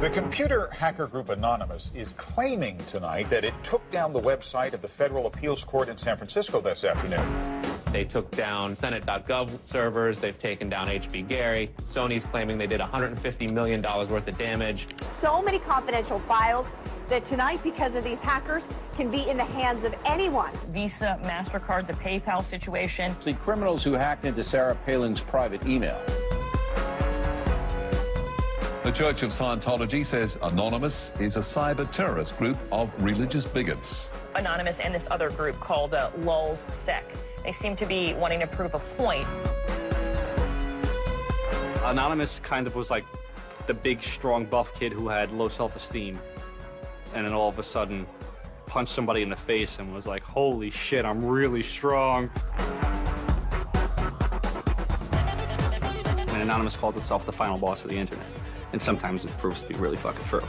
The computer hacker group Anonymous is claiming tonight that it took down the website of the Federal Appeals Court in San Francisco this afternoon. They took down Senate.gov servers. They've taken down HB Gary. Sony's claiming they did $150 million worth of damage. So many confidential files that tonight, because of these hackers, can be in the hands of anyone. Visa, MasterCard, the PayPal situation. The criminals who hacked into Sarah Palin's private email. The Church of Scientology says Anonymous is a cyber terrorist group of religious bigots. Anonymous and this other group called Lulz Sec. They seem to be wanting to prove a point. Anonymous kind of was like the big, strong, buff kid who had low self-esteem. And then all of a sudden punched somebody in the face and was like, holy shit, I'm really strong. And Anonymous calls itself the final boss of the internet. And sometimes it proves to be really fucking true.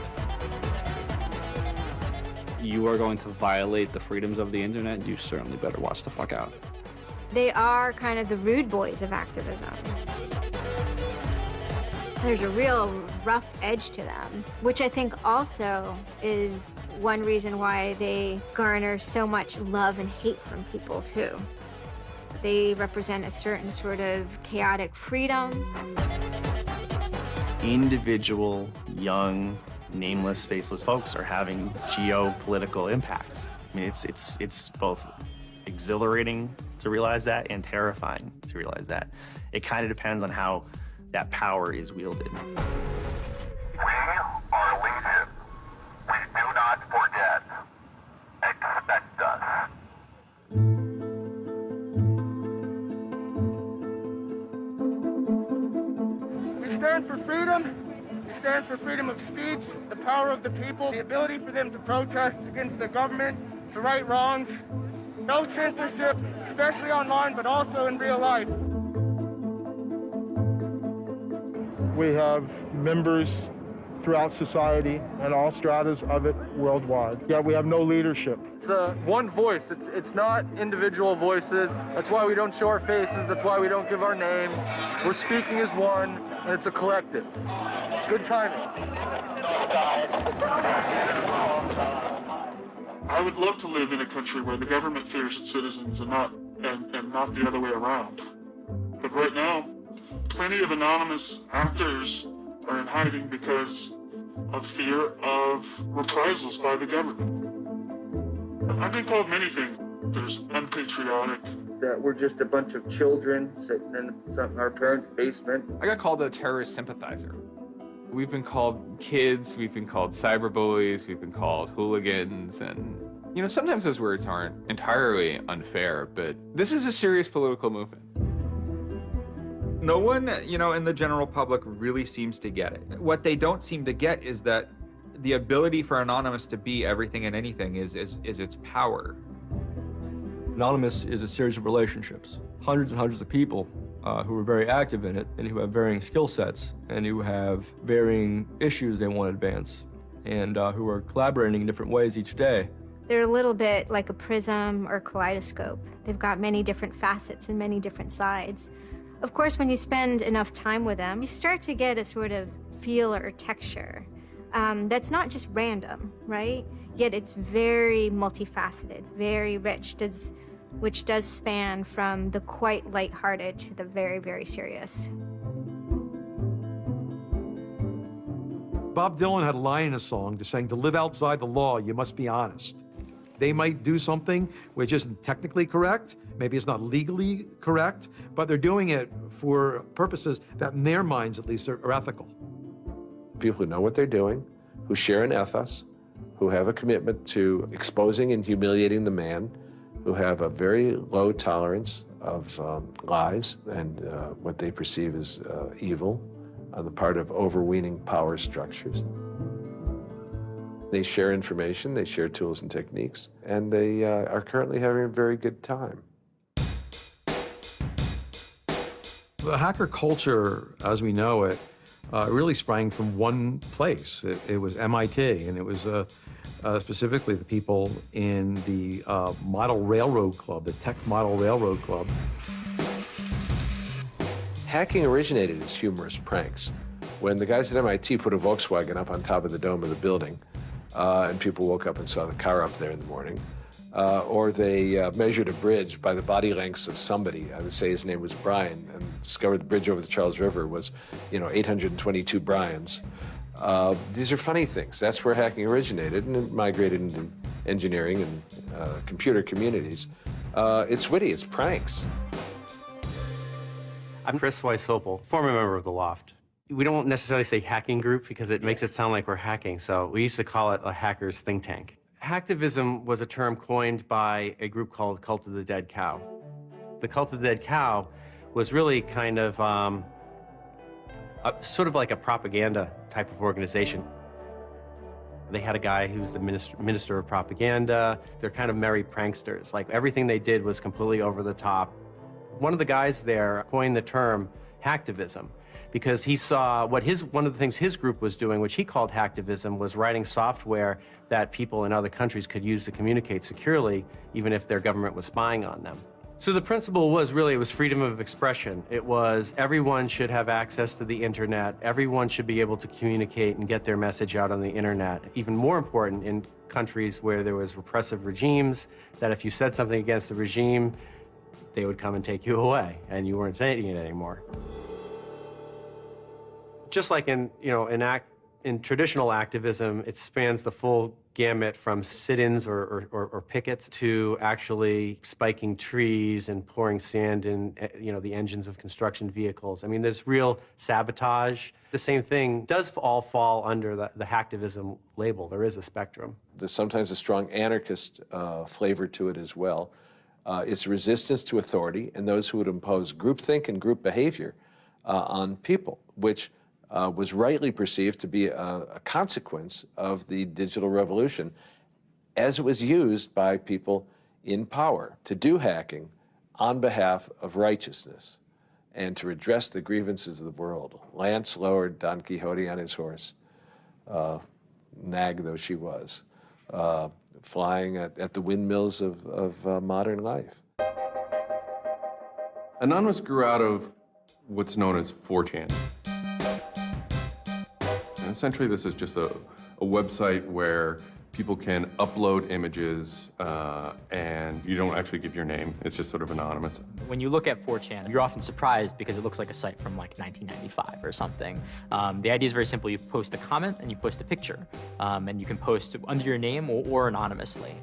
You are going to violate the freedoms of the internet, you certainly better watch the fuck out. They are kind of the rude boys of activism. There's a real rough edge to them, which I think also is one reason why they garner so much love and hate from people, too. They represent a certain sort of chaotic freedom. Individual, young, nameless, faceless folks are having geopolitical impact. I mean, it's both exhilarating to realize that and terrifying to realize that. It kind of depends on how that power is wielded. We are Legion. We do not forget. Expect us. We stand for freedom. We stand for freedom of speech, the power of the people, the ability for them to protest against the government, to right wrongs. No censorship, especially online, but also in real life. We have members throughout society and all stratas of it worldwide. Yet we have no leadership. It's one voice. It's not individual voices. That's why we don't show our faces. That's why we don't give our names. We're speaking as one, and it's a collective. Good timing. I would love to live in a country where the government fears its citizens and not the other way around. But right now, plenty of anonymous actors are in hiding because of fear of reprisals by the government. I've been called many things. There's unpatriotic. That we're just a bunch of children sitting in our parents' basement. I got called a terrorist sympathizer. We've been called kids, we've been called cyberbullies, we've been called hooligans, and you know, sometimes those words aren't entirely unfair, but this is a serious political movement. No one, you know, in the general public really seems to get it. What they don't seem to get is that the ability for Anonymous to be everything and anything is its power. Anonymous is a series of relationships, hundreds and hundreds of people who are very active in it and who have varying skill sets and who have varying issues they want to advance and who are collaborating in different ways each day. They're a little bit like a prism or kaleidoscope. They've got many different facets and many different sides. Of course, when you spend enough time with them, you start to get a sort of feel or texture that's not just random, right? Yet it's very multifaceted, very rich, which does span from the quite lighthearted to the very, very serious. Bob Dylan had a line in a song to saying, to live outside the law, you must be honest. They might do something which isn't technically correct, maybe it's not legally correct, but they're doing it for purposes that in their minds, at least, are ethical. People who know what they're doing, who share an ethos, who have a commitment to exposing and humiliating the man, who have a very low tolerance of lies and what they perceive as evil on the part of overweening power structures. They share information, they share tools and techniques, and they are currently having a very good time. The hacker culture, as we know it, really sprang from one place. It was MIT, and it was specifically the people in the Model Railroad Club, the Tech Model Railroad Club. Hacking originated as humorous pranks. When the guys at MIT put a Volkswagen up on top of the dome of the building, and people woke up and saw the car up there in the morning, or they measured a bridge by the body lengths of somebody, I would say his name was Brian, and discovered the bridge over the Charles River was, 822 Brians. These are funny things. That's where hacking originated, and it migrated into engineering and computer communities. It's witty, it's pranks. I'm Chris Weisopel, former member of the Loft. We don't necessarily say hacking group because it makes it sound like we're hacking, so we used to call it a hacker's think tank. Hacktivism was a term coined by a group called Cult of the Dead Cow. The Cult of the Dead Cow was really kind of sort of like a propaganda type of organization. They had a guy who's the minister of propaganda. They're kind of merry pranksters. Like, everything they did was completely over the top. One of the guys there coined the term hacktivism because he saw what one of the things his group was doing, which he called hacktivism, was writing software that people in other countries could use to communicate securely, even if their government was spying on them. So the principle was really, it was freedom of expression. It was everyone should have access to the internet. Everyone should be able to communicate and get their message out on the internet. Even more important in countries where there was repressive regimes, that if you said something against the regime, they would come and take you away, and you weren't saying it anymore. Just like in traditional activism, it spans the full gamut from sit-ins or pickets to actually spiking trees and pouring sand in, the engines of construction vehicles. I mean, there's real sabotage. The same thing does all fall under the hacktivism label. There is a spectrum. There's sometimes a strong anarchist flavor to it as well. It's resistance to authority and those who would impose groupthink and group behavior on people, which was rightly perceived to be a consequence of the digital revolution as it was used by people in power to do hacking on behalf of righteousness and to redress the grievances of the world. Lance lowered Don Quixote on his horse, nag though she was, flying at the windmills of modern life. Anonymous grew out of what's known as 4chan. And essentially, this is just a website where people can upload images and you don't actually give your name. It's just sort of anonymous. When you look at 4chan, you're often surprised because it looks like a site from like 1995 or something. The idea is very simple. You post a comment and you post a picture. And you can post under your name or anonymously.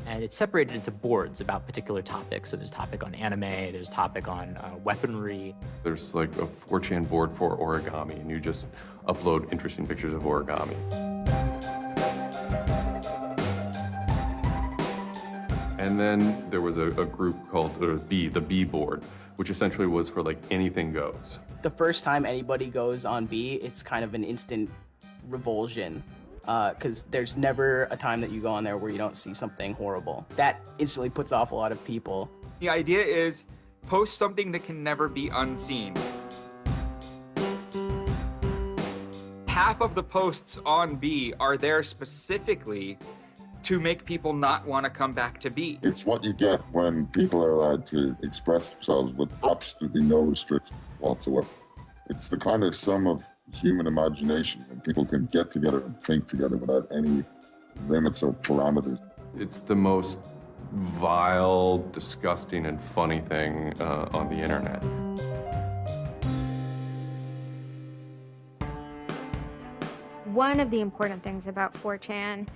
And it's separated into boards about particular topics. So there's a topic on anime, there's a topic on weaponry. There's like a 4chan board for origami, and you just upload interesting pictures of origami. And then there was a group called the B board, which essentially was for like anything goes. The first time anybody goes on B, it's kind of an instant revulsion. Because there's never a time that you go on there where you don't see something horrible. That instantly puts off a lot of people. The idea is post something that can never be unseen. Half of the posts on B are there specifically to make people not want to come back to B. It's what you get when people are allowed to express themselves with absolutely no restriction whatsoever. It's the kind of sum of human imagination, and people can get together and think together without any limits or parameters. It's the most vile, disgusting, and funny thing on the internet. One of the important things about 4chan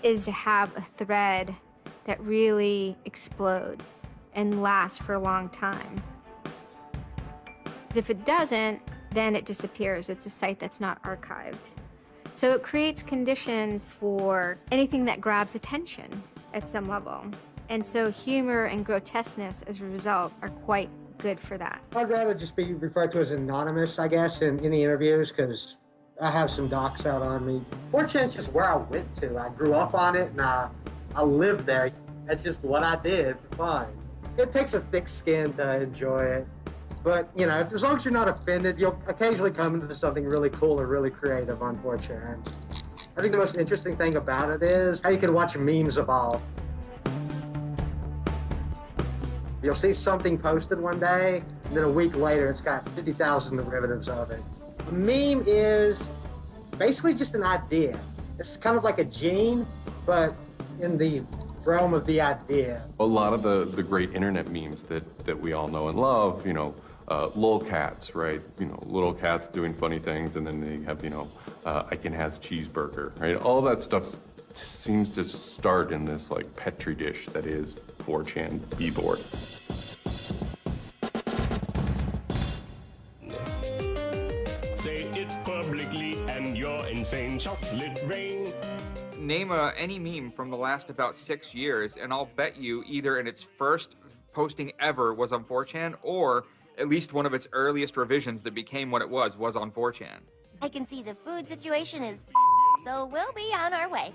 is to have a thread that really explodes and lasts for a long time. If it doesn't, then it disappears. It's a site that's not archived. So it creates conditions for anything that grabs attention at some level. And so humor and grotesqueness as a result are quite good for that. I'd rather just be referred to as anonymous, I guess, in any interviews, because I have some docs out on me. 4chan's just where I went to. I grew up on it and I lived there. That's just what I did for fun. It takes a thick skin to enjoy it. But, as long as you're not offended, you'll occasionally come into something really cool or really creative on 4chan. I think the most interesting thing about it is how you can watch memes evolve. You'll see something posted one day, and then a week later, it's got 50,000 derivatives of it. A meme is basically just an idea. It's kind of like a gene, but in the realm of the idea. A lot of the great internet memes that we all know and love, you know, lolcats, right? You know, little cats doing funny things, and then they have, you know, Icing has cheeseburger, right? All that stuff seems to start in this like petri dish that is 4chan b-board. Say it publicly and your insane chocolate rain. Name any meme from the last about 6 years, and I'll bet you either in its first posting ever was on 4chan, or at least one of its earliest revisions that became what it was on 4chan. I can see the food situation is so we'll be on our way.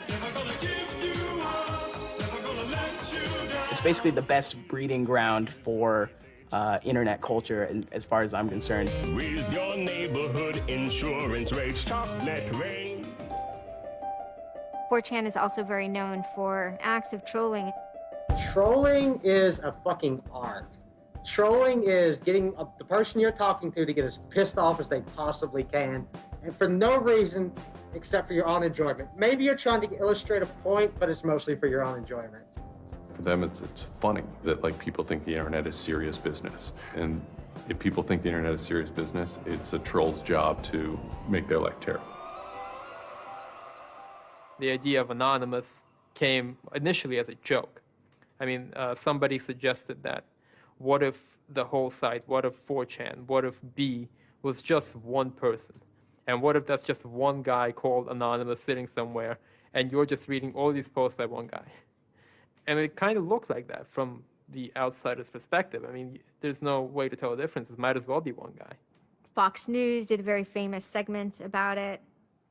It's basically the best breeding ground for internet culture, as far as I'm concerned. With your neighborhood insurance rates, chocolate rain. 4chan is also very known for acts of trolling. Trolling is a fucking art. Trolling is getting the person you're talking to get as pissed off as they possibly can, and for no reason except for your own enjoyment. Maybe you're trying to illustrate a point, but it's mostly for your own enjoyment. For them, it's funny that like people think the internet is serious business. And if people think the internet is serious business, it's a troll's job to make their life terrible. The idea of anonymous came initially as a joke. I mean, somebody suggested that, what if the whole site, what if 4chan, what if B was just one person? And what if that's just one guy called Anonymous sitting somewhere, and you're just reading all these posts by one guy? And it kind of looked like that from the outsider's perspective. I mean, there's no way to tell the difference. It might as well be one guy. Fox News did a very famous segment about it.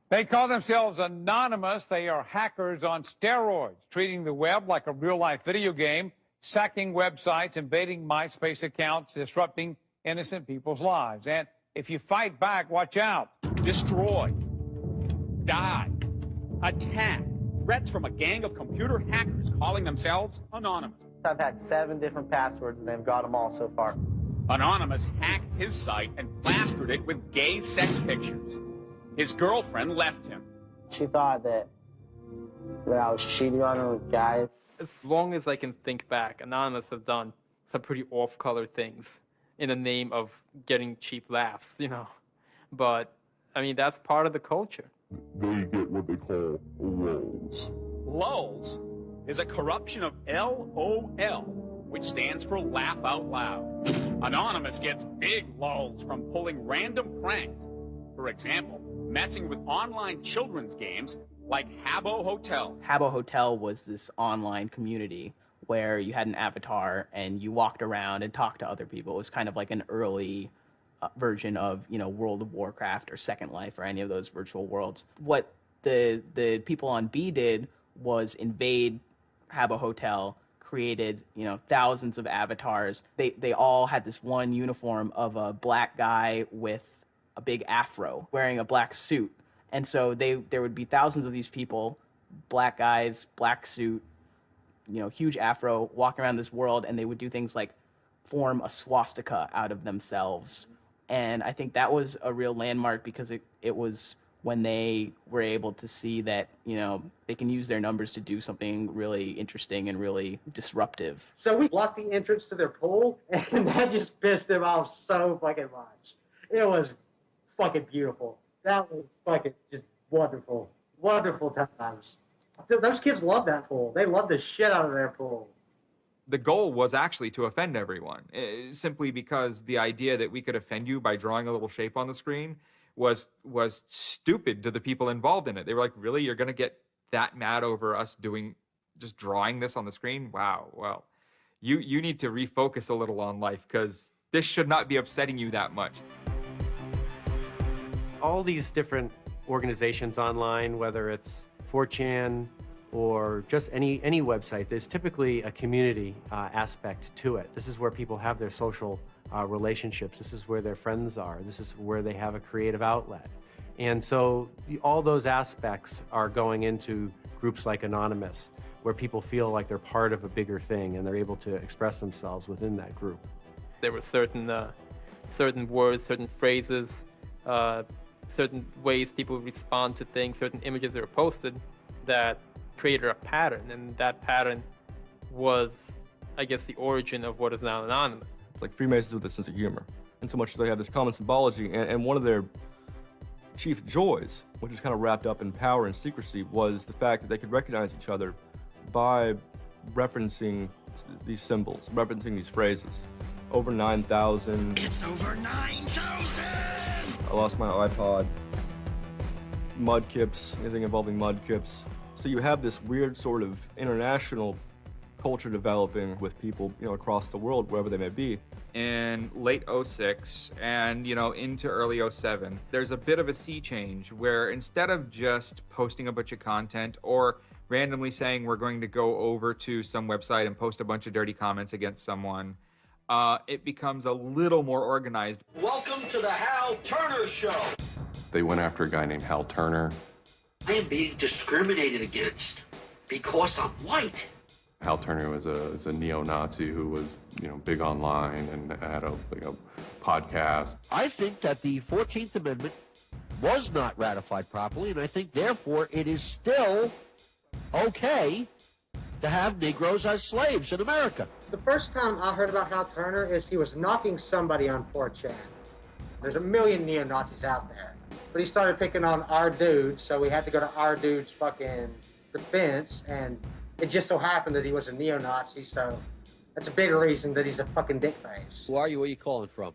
They call themselves anonymous. They are hackers on steroids, treating the web like a real-life video game, sacking websites, invading MySpace accounts, disrupting innocent people's lives. And if you fight back, watch out. Destroy, die, attack. Threats from a gang of computer hackers calling themselves Anonymous. I've had 7 different passwords and they've got them all so far. Anonymous hacked his site and plastered it with gay sex pictures. His girlfriend left him. She thought that I was cheating on her with guys. As long as I can think back, Anonymous have done some pretty off-color things in the name of getting cheap laughs, you know. But, I mean, that's part of the culture. They get what they call lulz. Lulz is a corruption of LOL, which stands for laugh out loud. Anonymous gets big lulz from pulling random pranks. For example, messing with online children's games like Habbo Hotel. Habbo Hotel was this online community where you had an avatar and you walked around and talked to other people. It was kind of like an early version of, you know, World of Warcraft or Second Life or any of those virtual worlds. What the people on B did was invade Habbo Hotel, created, you know, thousands of avatars. They all had this one uniform of a black guy with a big afro wearing a black suit. And so there would be thousands of these people, black guys, black suit, you know, huge afro, walking around this world, and they would do things like form a swastika out of themselves. And I think that was a real landmark because it was when they were able to see that, you know, they can use their numbers to do something really interesting and really disruptive. So we blocked the entrance to their pool, and that just pissed them off so fucking much. It was fucking beautiful. That was fucking just wonderful. Wonderful times. Those kids love that pool. They love the shit out of their pool. The goal was actually to offend everyone, simply because the idea that we could offend you by drawing a little shape on the screen was stupid to the people involved in it. They were like, really? You're going to get that mad over us just drawing this on the screen? Wow, well, you need to refocus a little on life because this should not be upsetting you that much. All these different organizations online, whether it's 4chan or just any website, there's typically a community aspect to it. This is where people have their social relationships. This is where their friends are. This is where they have a creative outlet. And so all those aspects are going into groups like Anonymous, where people feel like they're part of a bigger thing and they're able to express themselves within that group. There were certain words, certain phrases certain ways people respond to things, certain images that are posted that created a pattern, and that pattern was, I guess, the origin of what is now anonymous. It's like Freemasons with a sense of humor, in so much as they have this common symbology, and one of their chief joys, which is kind of wrapped up in power and secrecy, was the fact that they could recognize each other by referencing these symbols, referencing these phrases. Over 9,000. It's over 9,000! I lost my iPod. Mudkips, anything involving mudkips. So you have this weird sort of international culture developing with people, across the world, wherever they may be. In late 06 and, into early 07, there's a bit of a sea change where instead of just posting a bunch of content or randomly saying we're going to go over to some website and post a bunch of dirty comments against someone, it becomes a little more organized. Welcome to the Hal Turner Show. They went after a guy named Hal Turner. I am being discriminated against because I'm white. Hal Turner was a neo-Nazi who was, big online and had a podcast. I think that the 14th Amendment was not ratified properly, and I think, therefore, it is still okay to have Negroes as slaves in America. The first time I heard about Hal Turner is he was knocking somebody on 4chan. There's a million neo-Nazis out there. But he started picking on our dudes, so we had to go to our dude's fucking defense, and it just so happened that he was a neo-Nazi, so that's a big reason that he's a fucking dickface. Who are you? Where are you calling from?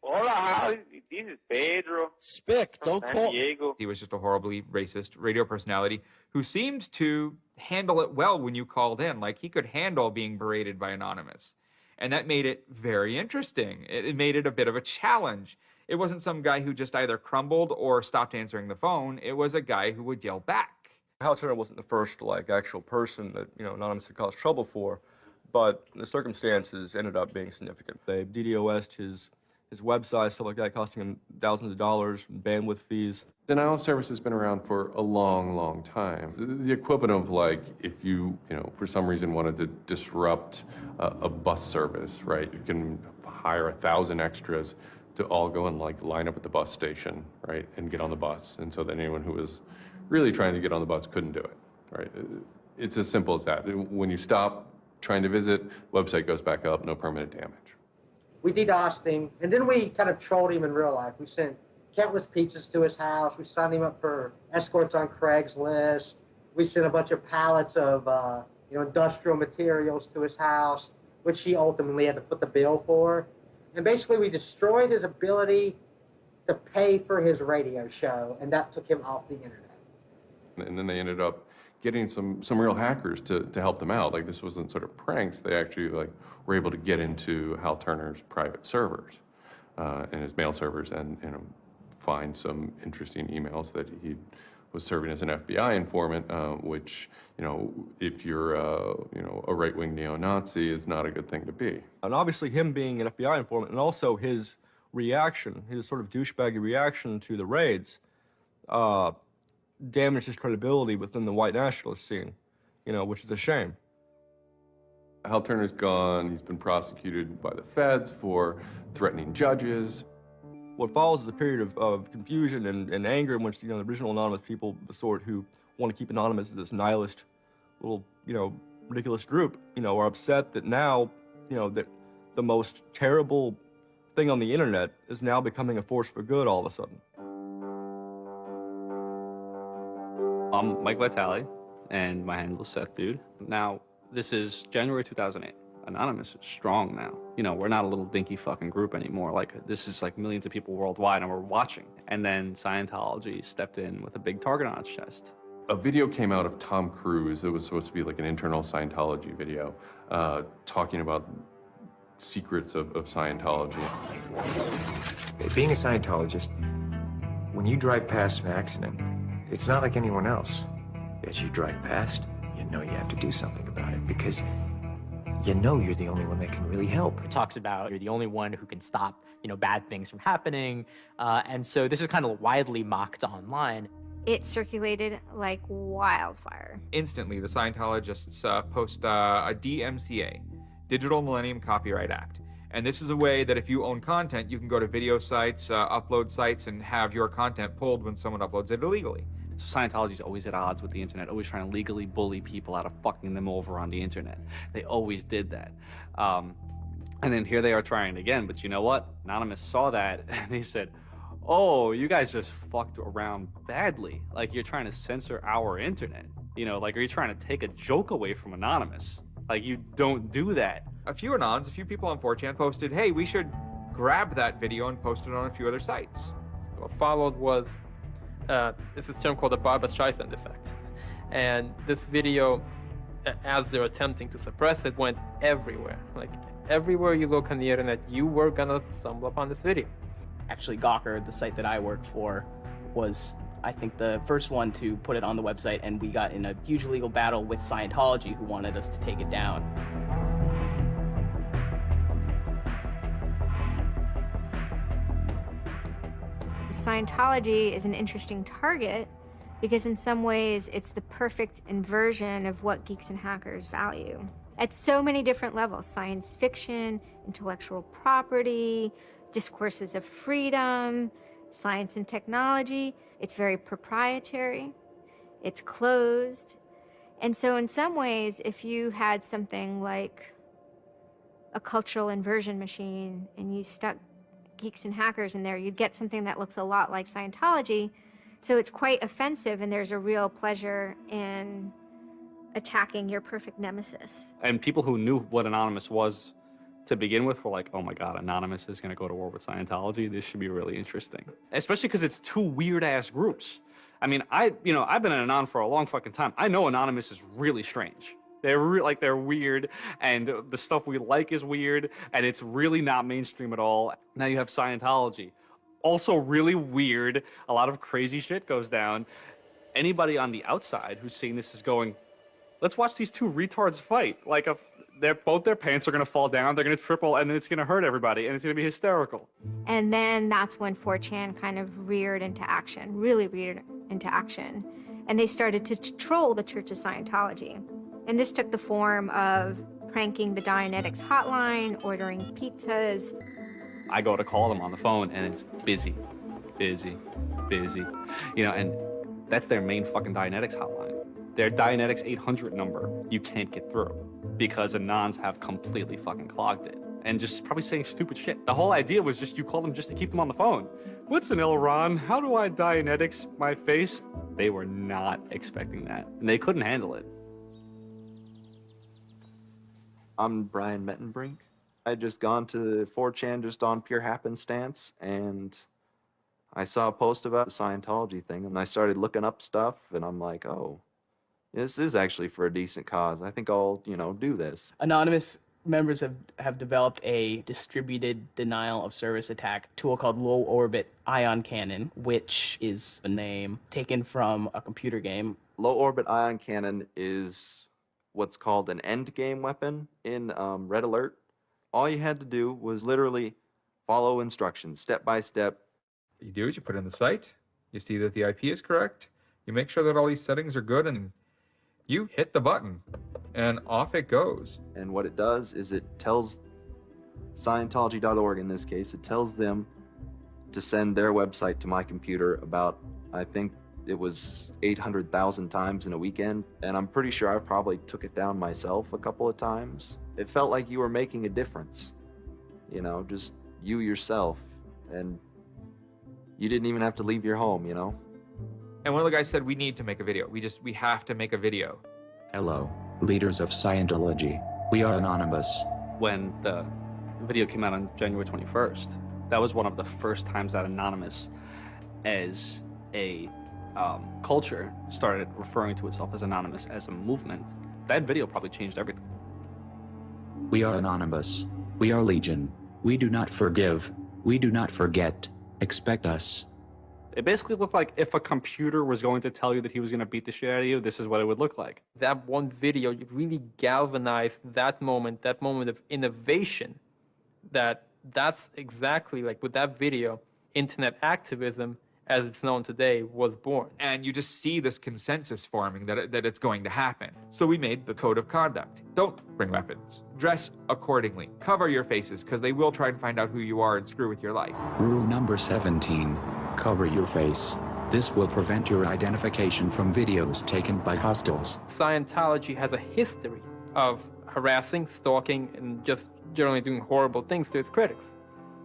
Hola, Hal. This is Pedro. Spick, don't San call. Diego. He was just a horribly racist radio personality who seemed to handle it well when you called in. Like, he could handle being berated by Anonymous. And that made it very interesting. It made it a bit of a challenge. It wasn't some guy who just either crumbled or stopped answering the phone. It was a guy who would yell back. Hal Turner wasn't the first, actual person that, Anonymous had caused trouble for, but the circumstances ended up being significant. They DDoS'd his website, stuff like that, costing him thousands of dollars, bandwidth fees. Denial of service has been around for a long, long time. The equivalent of if you, for some reason wanted to disrupt a bus service, right? You can hire 1,000 extras to all go and line up at the bus station, right? And get on the bus. And so that anyone who was really trying to get on the bus couldn't do it, right? It's as simple as that. When you stop trying to visit, website goes back up, no permanent damage. We DDoSed him, and then we kind of trolled him in real life. We sent countless pizzas to his house. We signed him up for escorts on Craigslist. We sent a bunch of pallets of industrial materials to his house, which he ultimately had to foot the bill for. And basically, we destroyed his ability to pay for his radio show, and that took him off the internet. And then they ended up getting some real hackers to help them out. This wasn't sort of pranks. They actually were able to get into Hal Turner's private servers and his mail servers, and find some interesting emails that he was serving as an FBI informant, which if you're a right-wing neo-Nazi is not a good thing to be. And obviously, him being an FBI informant, and also his reaction, his sort of douchebaggy reaction to the raids, damaged his credibility within the white nationalist scene, which is a shame. Hal Turner's gone. He's been prosecuted by the feds for threatening judges. What follows is a period of confusion and anger in which, the original Anonymous people, the sort who want to keep Anonymous as this nihilist little, ridiculous group, are upset that now, that the most terrible thing on the internet is now becoming a force for good all of a sudden. I'm Mike Vitale, and my handle is Seth Dude. Now, this is January 2008. Anonymous is strong now. We're not a little dinky fucking group anymore. This is millions of people worldwide, and we're watching. And then Scientology stepped in with a big target on its chest. A video came out of Tom Cruise. It was supposed to be an internal Scientology video, talking about secrets of Scientology. Being a Scientologist, when you drive past an accident, it's not like anyone else. As you drive past, you know you have to do something about it because you know you're the only one that can really help. It talks about you're the only one who can stop, bad things from happening. And so this is kind of widely mocked online. It circulated like wildfire. Instantly, the Scientologists post a DMCA, Digital Millennium Copyright Act. And this is a way that if you own content, you can go to video sites, upload sites, and have your content pulled when someone uploads it illegally. So Scientology's always at odds with the internet, always trying to legally bully people out of fucking them over on the internet. They always did that. And then here they are trying again, but you know what? Anonymous saw that and they said, oh, you guys just fucked around badly. Like, you're trying to censor our internet. You know, like, are you trying to take a joke away from Anonymous? Like, you don't do that. A few Anons, a few people on 4chan posted, hey, we should grab that video and post it on a few other sites. What followed was, it's this term called the Barbra Streisand effect. And this video, as they're attempting to suppress it, went everywhere. Like, everywhere you look on the internet, you were gonna stumble upon this video. Actually, Gawker, the site that I worked for, was, I think, the first one to put it on the website, and we got in a huge legal battle with Scientology, who wanted us to take it down. Scientology is an interesting target because in some ways it's the perfect inversion of what geeks and hackers value. At so many different levels: science fiction, intellectual property, discourses of freedom, science and technology. It's very proprietary, it's closed. And so in some ways, if you had something like a cultural inversion machine and you stuck geeks and hackers in there, you'd get something that looks a lot like Scientology. So it's quite offensive, and there's a real pleasure in attacking your perfect nemesis. And people who knew what Anonymous was to begin with were like, oh my God, Anonymous is gonna go to war with Scientology. This should be really interesting. Especially because it's two weird ass groups. I mean, I've been an Anon for a long fucking time. I know Anonymous is really strange. They're weird, and the stuff we like is weird, and it's really not mainstream at all. Now you have Scientology, also really weird. A lot of crazy shit goes down. Anybody on the outside who's seeing this is going, let's watch these two retards fight. Like, both their pants are gonna fall down, they're gonna triple, and then it's gonna hurt everybody, and it's gonna be hysterical. And then that's when 4chan kind of reared into action, really reared into action. And they started to troll the Church of Scientology. And this took the form of pranking the Dianetics hotline, ordering pizzas. I go to call them on the phone and it's busy, busy, busy. You know, and that's their main fucking Dianetics hotline. Their Dianetics 800 number, you can't get through because Anons have completely fucking clogged it. And just probably saying stupid shit. The whole idea was just you call them just to keep them on the phone. What's an Elron? How do I Dianetics my face? They were not expecting that, and they couldn't handle it. I'm Brian Mettenbrink. I'd just gone to 4chan just on pure happenstance, and I saw a post about the Scientology thing, and I started looking up stuff, and I'm like, oh, this is actually for a decent cause. I think I'll, do this. Anonymous members have developed a distributed denial of service attack tool called Low Orbit Ion Cannon, which is a name taken from a computer game. Low Orbit Ion Cannon is what's called an end game weapon in Red Alert. All you had to do was literally follow instructions step by step. What you do is you put in the site, you see that the IP is correct, you make sure that all these settings are good, and you hit the button, and off it goes. And what it does is it tells Scientology.org, in this case, it tells them to send their website to my computer about, I think it was 800,000 times in a weekend, and I'm pretty sure I probably took it down myself a couple of times. It felt like you were making a difference, just you yourself, and you didn't even have to leave your home, And one of the guys said, we need to make a video. We have to make a video. Hello, leaders of Scientology. We are Anonymous. When the video came out on January 21st, that was one of the first times that Anonymous, as a culture, started referring to itself as Anonymous as a movement. That video probably changed everything. We are Anonymous. We are Legion. We do not forgive. We do not forget. Expect us. It basically looked like if a computer was going to tell you that he was going to beat the shit out of you, this is what it would look like. That one video really galvanized that moment of innovation. That's exactly like with that video, internet activism as it's known today, was born. And you just see this consensus forming that it's going to happen. So we made the code of conduct. Don't bring weapons. Dress accordingly. Cover your faces, because they will try and find out who you are and screw with your life. Rule number 17. Cover your face. This will prevent your identification from videos taken by hostiles. Scientology has a history of harassing, stalking, and just generally doing horrible things to its critics.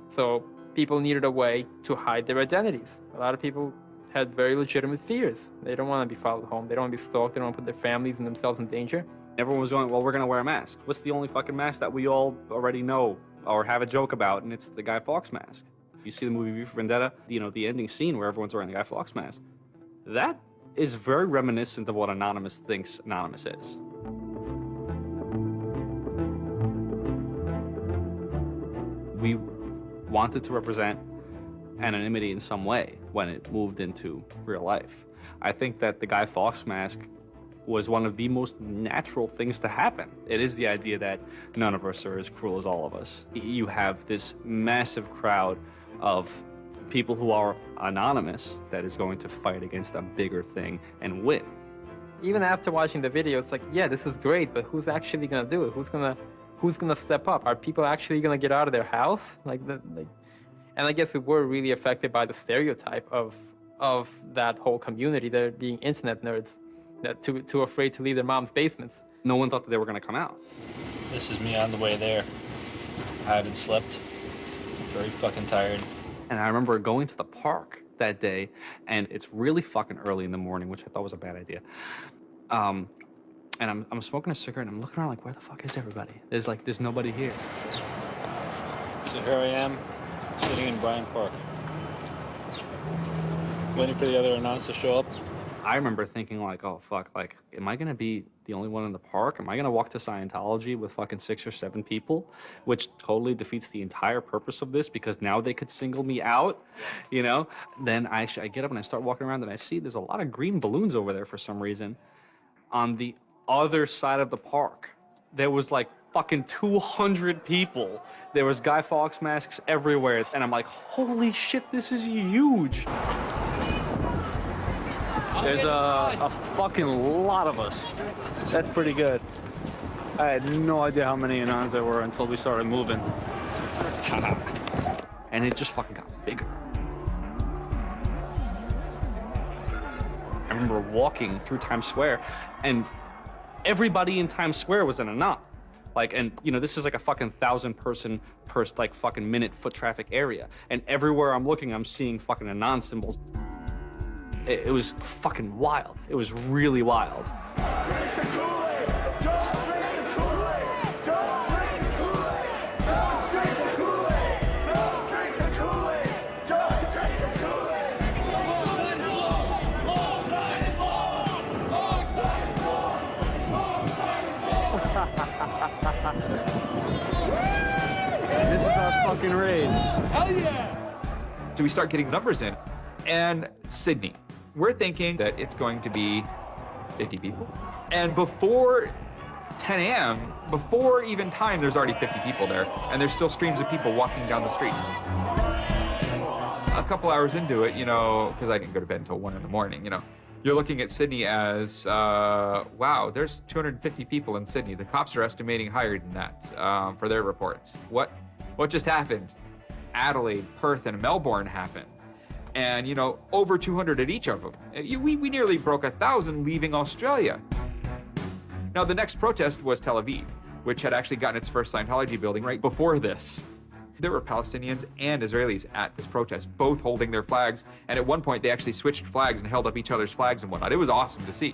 So people needed a way to hide their identities. A lot of people had very legitimate fears. They don't want to be followed home. They don't want to be stalked. They don't want to put their families and themselves in danger. Everyone was going, well, we're going to wear a mask. What's the only fucking mask that we all already know or have a joke about? And it's the Guy Fawkes mask. You see the movie V for Vendetta, you know, the ending scene where everyone's wearing the Guy Fawkes mask. That is very reminiscent of what Anonymous thinks Anonymous is. We wanted to represent anonymity in some way when it moved into real life. I think that the Guy Fawkes mask was one of the most natural things to happen. It is the idea that none of us are as cruel as all of us. You have this massive crowd of people who are anonymous that is going to fight against a bigger thing and win. Even after watching the video, it's like, yeah, this is great, but who's actually gonna do it? Who's gonna step up? Are people actually gonna get out of their house? And I guess we were really affected by the stereotype of that whole community, they're being internet nerds, that too afraid to leave their mom's basements. No one thought that they were gonna come out. This is me on the way there. I haven't slept. I'm very fucking tired. And I remember going to the park that day, and it's really fucking early in the morning, which I thought was a bad idea. And I'm smoking a cigarette, and I'm looking around like, where the fuck is everybody? There's nobody here. So here I am, sitting in Bryant Park, waiting for the other announcers to show up. I remember thinking like, oh fuck, like, am I gonna be the only one in the park? Am I gonna walk to Scientology with fucking 6 or 7 people? Which totally defeats the entire purpose of this, because now they could single me out, you know? Then I get up and I start walking around and I see there's a lot of green balloons over there for some reason. On the other side of the park, there was like fucking 200 people. There was Guy Fawkes masks everywhere. And I'm like, holy shit, this is huge. There's a fucking lot of us. That's pretty good. I had no idea how many Anons there were until we started moving. And it just fucking got bigger. I remember walking through Times Square, and everybody in Times Square was an Anon. Like, and you know, this is like a fucking 1,000-person per like fucking minute foot traffic area. And everywhere I'm looking, I'm seeing fucking Anon symbols. It was fucking wild. It was really wild. This is our fucking raid. Hell yeah! So we start getting numbers in. And Sydney. We're thinking that it's going to be 50 people. And before 10 a.m., before even time, there's already 50 people there. And there's still streams of people walking down the streets. A couple hours into it, you know, because I didn't go to bed until 1 in the morning, you know, you're looking at Sydney as, wow, there's 250 people in Sydney. The cops are estimating higher than that for their reports. What just happened? Adelaide, Perth, and Melbourne happened. And, you know, over 200 at each of them. We nearly broke 1,000 leaving Australia. Now, the next protest was Tel Aviv, which had actually gotten its first Scientology building right before this. There were Palestinians and Israelis at this protest, both holding their flags. And at one point, they actually switched flags and held up each other's flags and whatnot. It was awesome to see.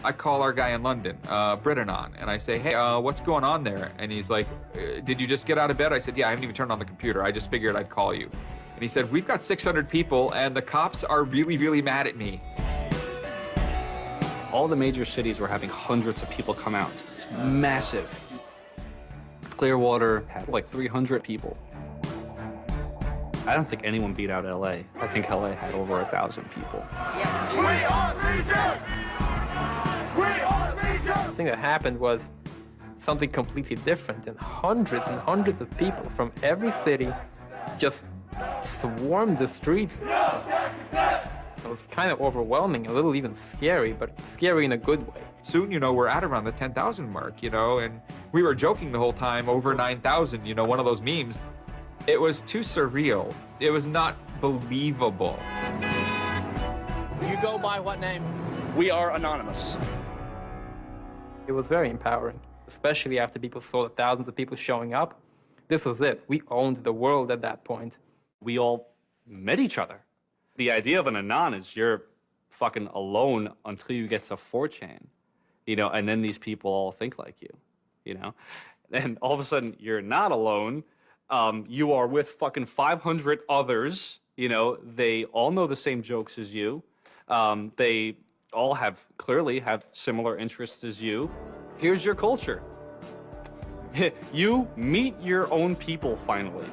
I call our guy in London, Britanon, and I say, hey, what's going on there? And he's like, did you just get out of bed? I said, yeah, I haven't even turned on the computer. I just figured I'd call you. And he said, we've got 600 people and the cops are really, really mad at me. All the major cities were having hundreds of people come out. It's massive. Clearwater had like 300 people. I don't think anyone beat out LA. I think LA had over 1,000 people. We are Legion! We are Legion! The thing that happened was something completely different, and hundreds of people from every city just swarmed the streets. No It was kind of overwhelming, a little even scary, but scary in a good way. Soon, we're at around the 10,000 mark, and we were joking the whole time, over 9,000, one of those memes. It was too surreal. It was not believable. You go by what name? We are anonymous. It was very empowering, especially after people saw the thousands of people showing up. This was it. We owned the world at that point. We all met each other. The idea of an anon is you're fucking alone until you get to 4chan, and then these people all think like you, and all of a sudden you're not alone. You are with fucking 500 others, they all know the same jokes as you. They all clearly have similar interests as you. Here's your culture. You meet your own people finally.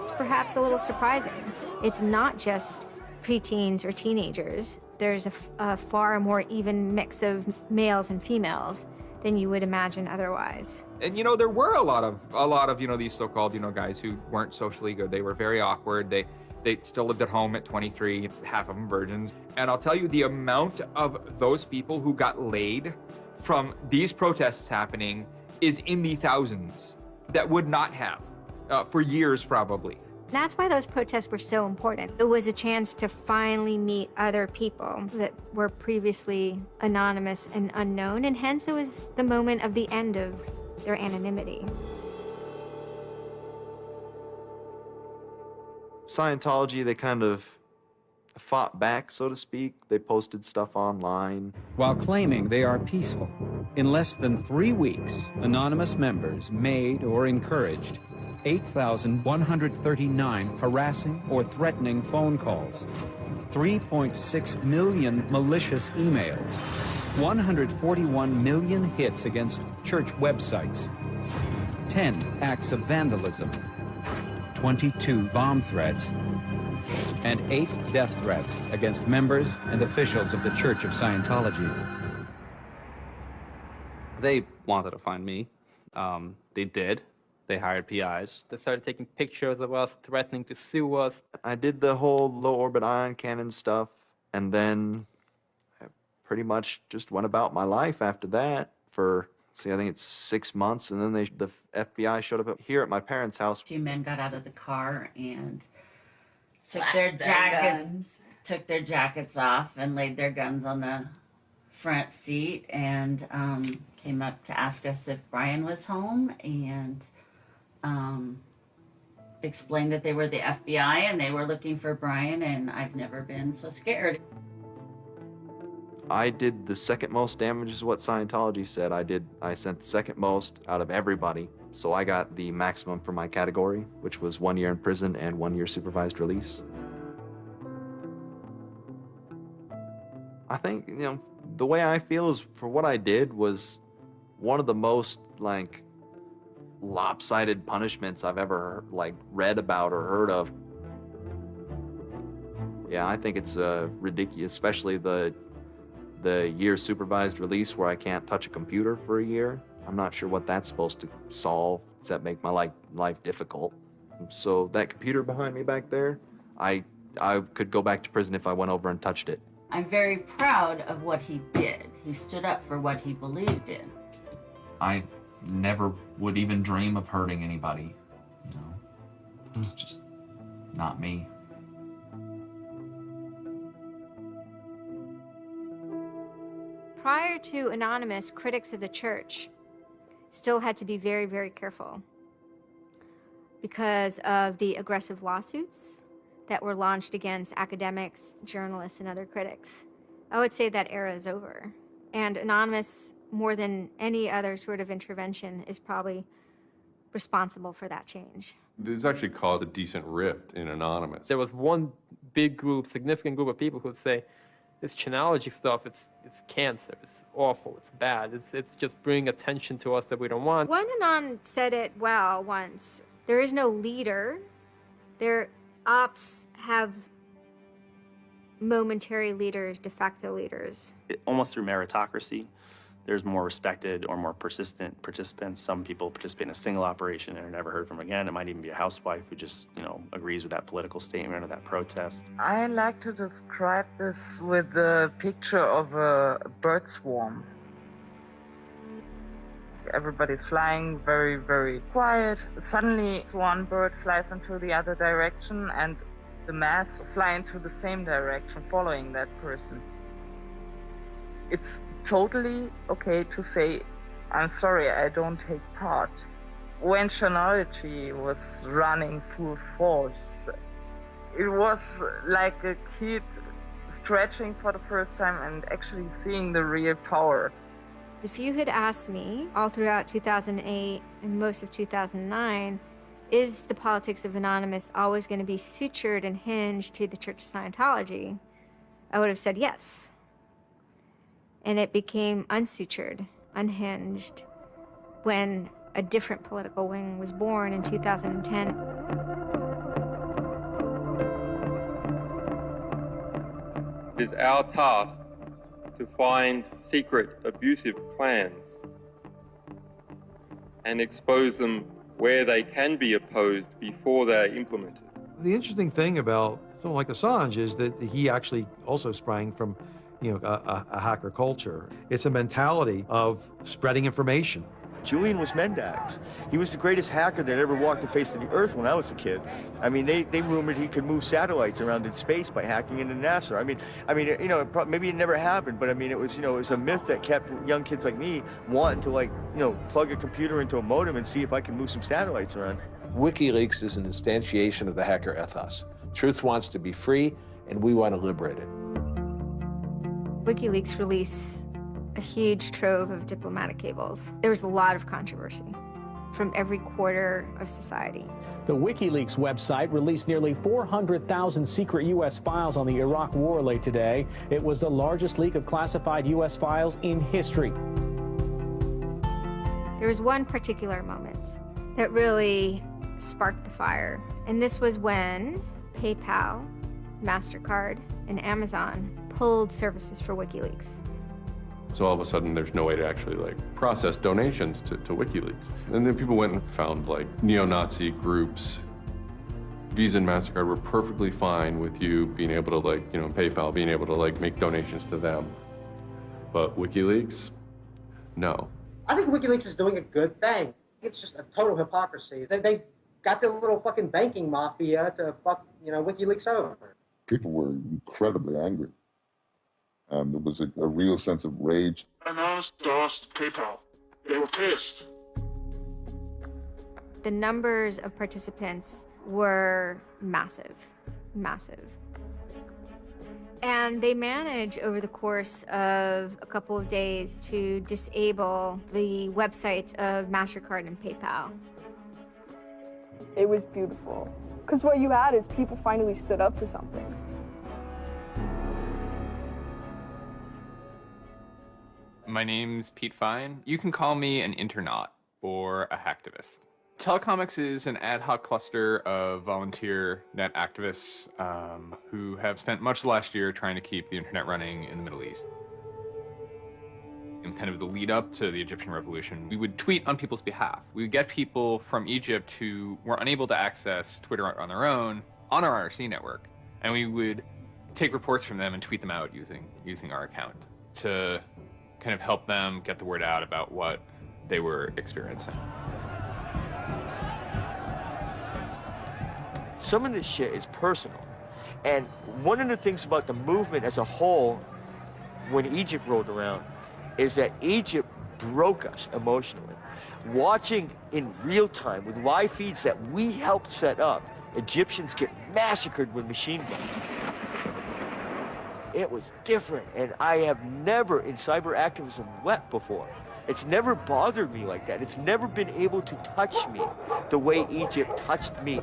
It's perhaps a little surprising. It's not just preteens or teenagers. There's a far more even mix of males and females than you would imagine otherwise. And there were a lot of these so-called guys who weren't socially good. They were very awkward. They still lived at home at 23, half of them virgins. And I'll tell you, the amount of those people who got laid from these protests happening is in the thousands that would not have for years probably. That's why those protests were so important. It was a chance to finally meet other people that were previously anonymous and unknown, and hence it was the moment of the end of their anonymity. Scientology, they kind of fought back, so to speak. They posted stuff online. While claiming they are peaceful, in less than 3 weeks, anonymous members made or encouraged 8,139 harassing or threatening phone calls, 3.6 million malicious emails, 141 million hits against church websites, 10 acts of vandalism, 22 bomb threats, and 8 death threats against members and officials of the Church of Scientology. They wanted to find me. They did. They hired PIs. They started taking pictures of us, threatening to sue us. I did the whole low orbit ion cannon stuff, and then I pretty much just went about my life after that for, I think it's 6 months, and then the FBI showed up here at my parents' house. 2 men got out of the car and took Flashed their their jackets off and laid their guns on the front seat and came up to ask us if Brian was home and explained that they were the FBI and they were looking for Brian, and I've never been so scared. I did the second most damage is what Scientology said. I sent the second most out of everybody. So I got the maximum for my category, which was 1 year in prison and 1 year supervised release. I think, the way I feel is for what I did was one of the most lopsided punishments I've ever read about or heard of. Yeah, I think it's ridiculous, especially the year supervised release where I can't touch a computer for a year. I'm not sure what that's supposed to solve except make my life difficult. So that computer behind me back there, I could go back to prison if I went over and touched it. I'm very proud of what he did. He stood up for what he believed in. I never would even dream of hurting anybody, It's just not me. Prior to Anonymous, critics of the church still had to be very, very careful because of the aggressive lawsuits that were launched against academics, journalists, and other critics. I would say that era is over. And Anonymous, more than any other sort of intervention, is probably responsible for that change. This actually caused a decent rift in Anonymous. There was one big group, significant group of people who would say, this Chanology stuff, it's cancer, it's awful, it's bad, it's just bringing attention to us that we don't want. One Anon said it well once, there is no leader, their ops have momentary leaders, de facto leaders. Almost through meritocracy, There's more respected or more persistent participants. Some people participate in a single operation and are never heard from again. It might even be a housewife who just, agrees with that political statement or that protest. I like to describe this with the picture of a bird swarm. Everybody's flying very, very quiet. Suddenly, one bird flies into the other direction and the mass fly into the same direction, following that person. It's totally okay to say, I'm sorry, I don't take part. When chronology was running full force, it was like a kid stretching for the first time and actually seeing the real power. If you had asked me all throughout 2008 and most of 2009, is the politics of Anonymous always going to be sutured and hinged to the Church of Scientology? I would have said yes. And it became unsutured, unhinged, when a different political wing was born in 2010. It is our task to find secret, abusive plans and expose them where they can be opposed before they are implemented. The interesting thing about someone like Assange is that he actually also sprang from a hacker culture. It's a mentality of spreading information. Julian was Mendax. He was the greatest hacker that ever walked the face of the earth when I was a kid. I mean, they rumored he could move satellites around in space by hacking into NASA. Maybe it never happened, but it was a myth that kept young kids like me wanting to plug a computer into a modem and see if I can move some satellites around. WikiLeaks is an instantiation of the hacker ethos. Truth wants to be free, and we want to liberate it. WikiLeaks released a huge trove of diplomatic cables. There was a lot of controversy from every quarter of society. The WikiLeaks website released nearly 400,000 secret U.S. files on the Iraq War late today. It was the largest leak of classified U.S. files in history. There was one particular moment that really sparked the fire, and this was when PayPal, MasterCard, and Amazon pulled services for WikiLeaks. So all of a sudden, there's no way to actually process donations to WikiLeaks. And then people went and found neo-Nazi groups. Visa and MasterCard were perfectly fine with you being able to PayPal, being able to make donations to them. But WikiLeaks, no. I think WikiLeaks is doing a good thing. It's just a total hypocrisy. They got their little fucking banking mafia to fuck, WikiLeaks over. People were incredibly angry. There was a real sense of rage. Anonymous DOSed PayPal. They were pissed. The numbers of participants were massive, massive. And they managed over the course of a couple of days to disable the websites of MasterCard and PayPal. It was beautiful. Because what you had is people finally stood up for something. My name's Pete Fine. You can call me an internaut or a hacktivist. Telecomics is an ad hoc cluster of volunteer net activists who have spent much of the last year trying to keep the internet running in the Middle East. In kind of the lead up to the Egyptian revolution, we would tweet on people's behalf. We would get people from Egypt who were unable to access Twitter on their own on our IRC network, and we would take reports from them and tweet them out using our account to kind of help them get the word out about what they were experiencing. Some of this shit is personal. And one of the things about the movement as a whole, when Egypt rolled around, is that Egypt broke us emotionally. Watching in real time with live feeds that we helped set up, Egyptians get massacred with machine guns. It was different, and I have never in cyber activism wept before. It's never bothered me like that. It's never been able to touch me the way Egypt touched me.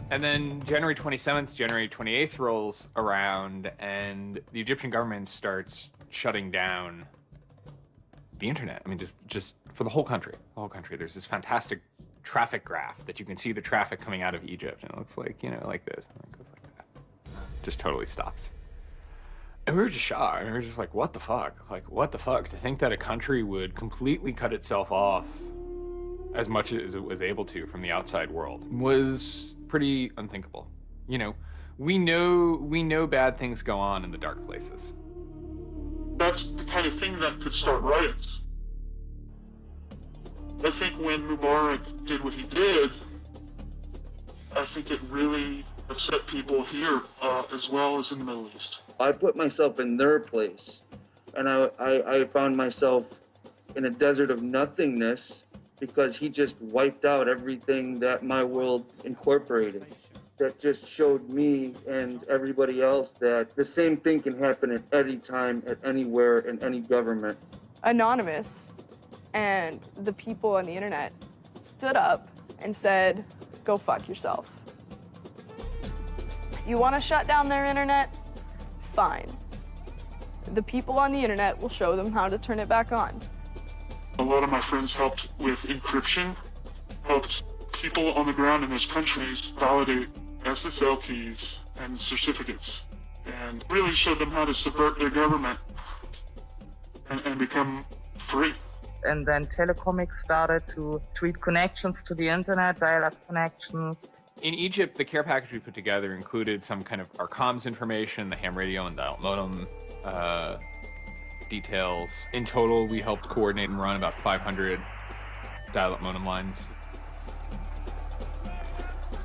And then January 27th, January 28th rolls around, and the Egyptian government starts shutting down the internet. I mean, just for the whole country. The whole country. There's this fantastic traffic graph that you can see the traffic coming out of Egypt, and it looks like, like this, and it goes like that. Just totally stops. And we were just shocked. We were just like, what the fuck? Like, what the fuck? To think that a country would completely cut itself off as much as it was able to from the outside world was pretty unthinkable. You know, we know bad things go on in the dark places. That's the kind of thing that could start riots. I think when Mubarak did what he did, I think it really upset people here as well as in the Middle East. I put myself in their place, and I found myself in a desert of nothingness because he just wiped out everything that my world incorporated. That just showed me and everybody else that the same thing can happen at any time, at anywhere, in any government. Anonymous and the people on the internet stood up and said, go fuck yourself. You want to shut down their internet? Fine. The people on the internet will show them how to turn it back on. A lot of my friends helped with encryption, helped people on the ground in those countries validate SSL keys and certificates, and really showed them how to subvert their government and become free. And then telecomics started to tweet connections to the internet, dial-up connections. In Egypt, the care package we put together included some kind of our comms information, the ham radio and dial modem details. In total, we helped coordinate and run about 500 dial-up modem lines.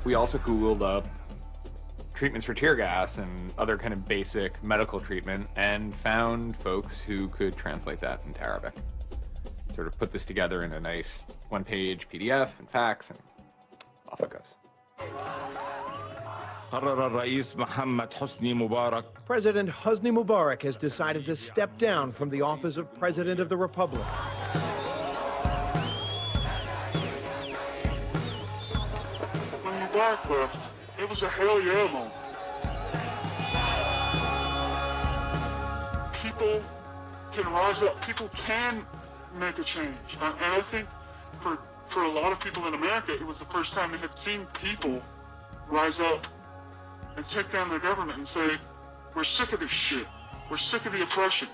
We also Googled up treatments for tear gas and other kind of basic medical treatment and found folks who could translate that into Arabic. Sort of put this together in a nice one-page PDF and fax, and off it goes. President Hosni Mubarak has decided to step down from the office of President of the Republic. When Mubarak left, it was a hell yeah moment. People can rise up, people can make a change. And I think for a lot of people in America, it was the first time they had seen people rise up and take down their government and say, we're sick of this shit. We're sick of the oppression.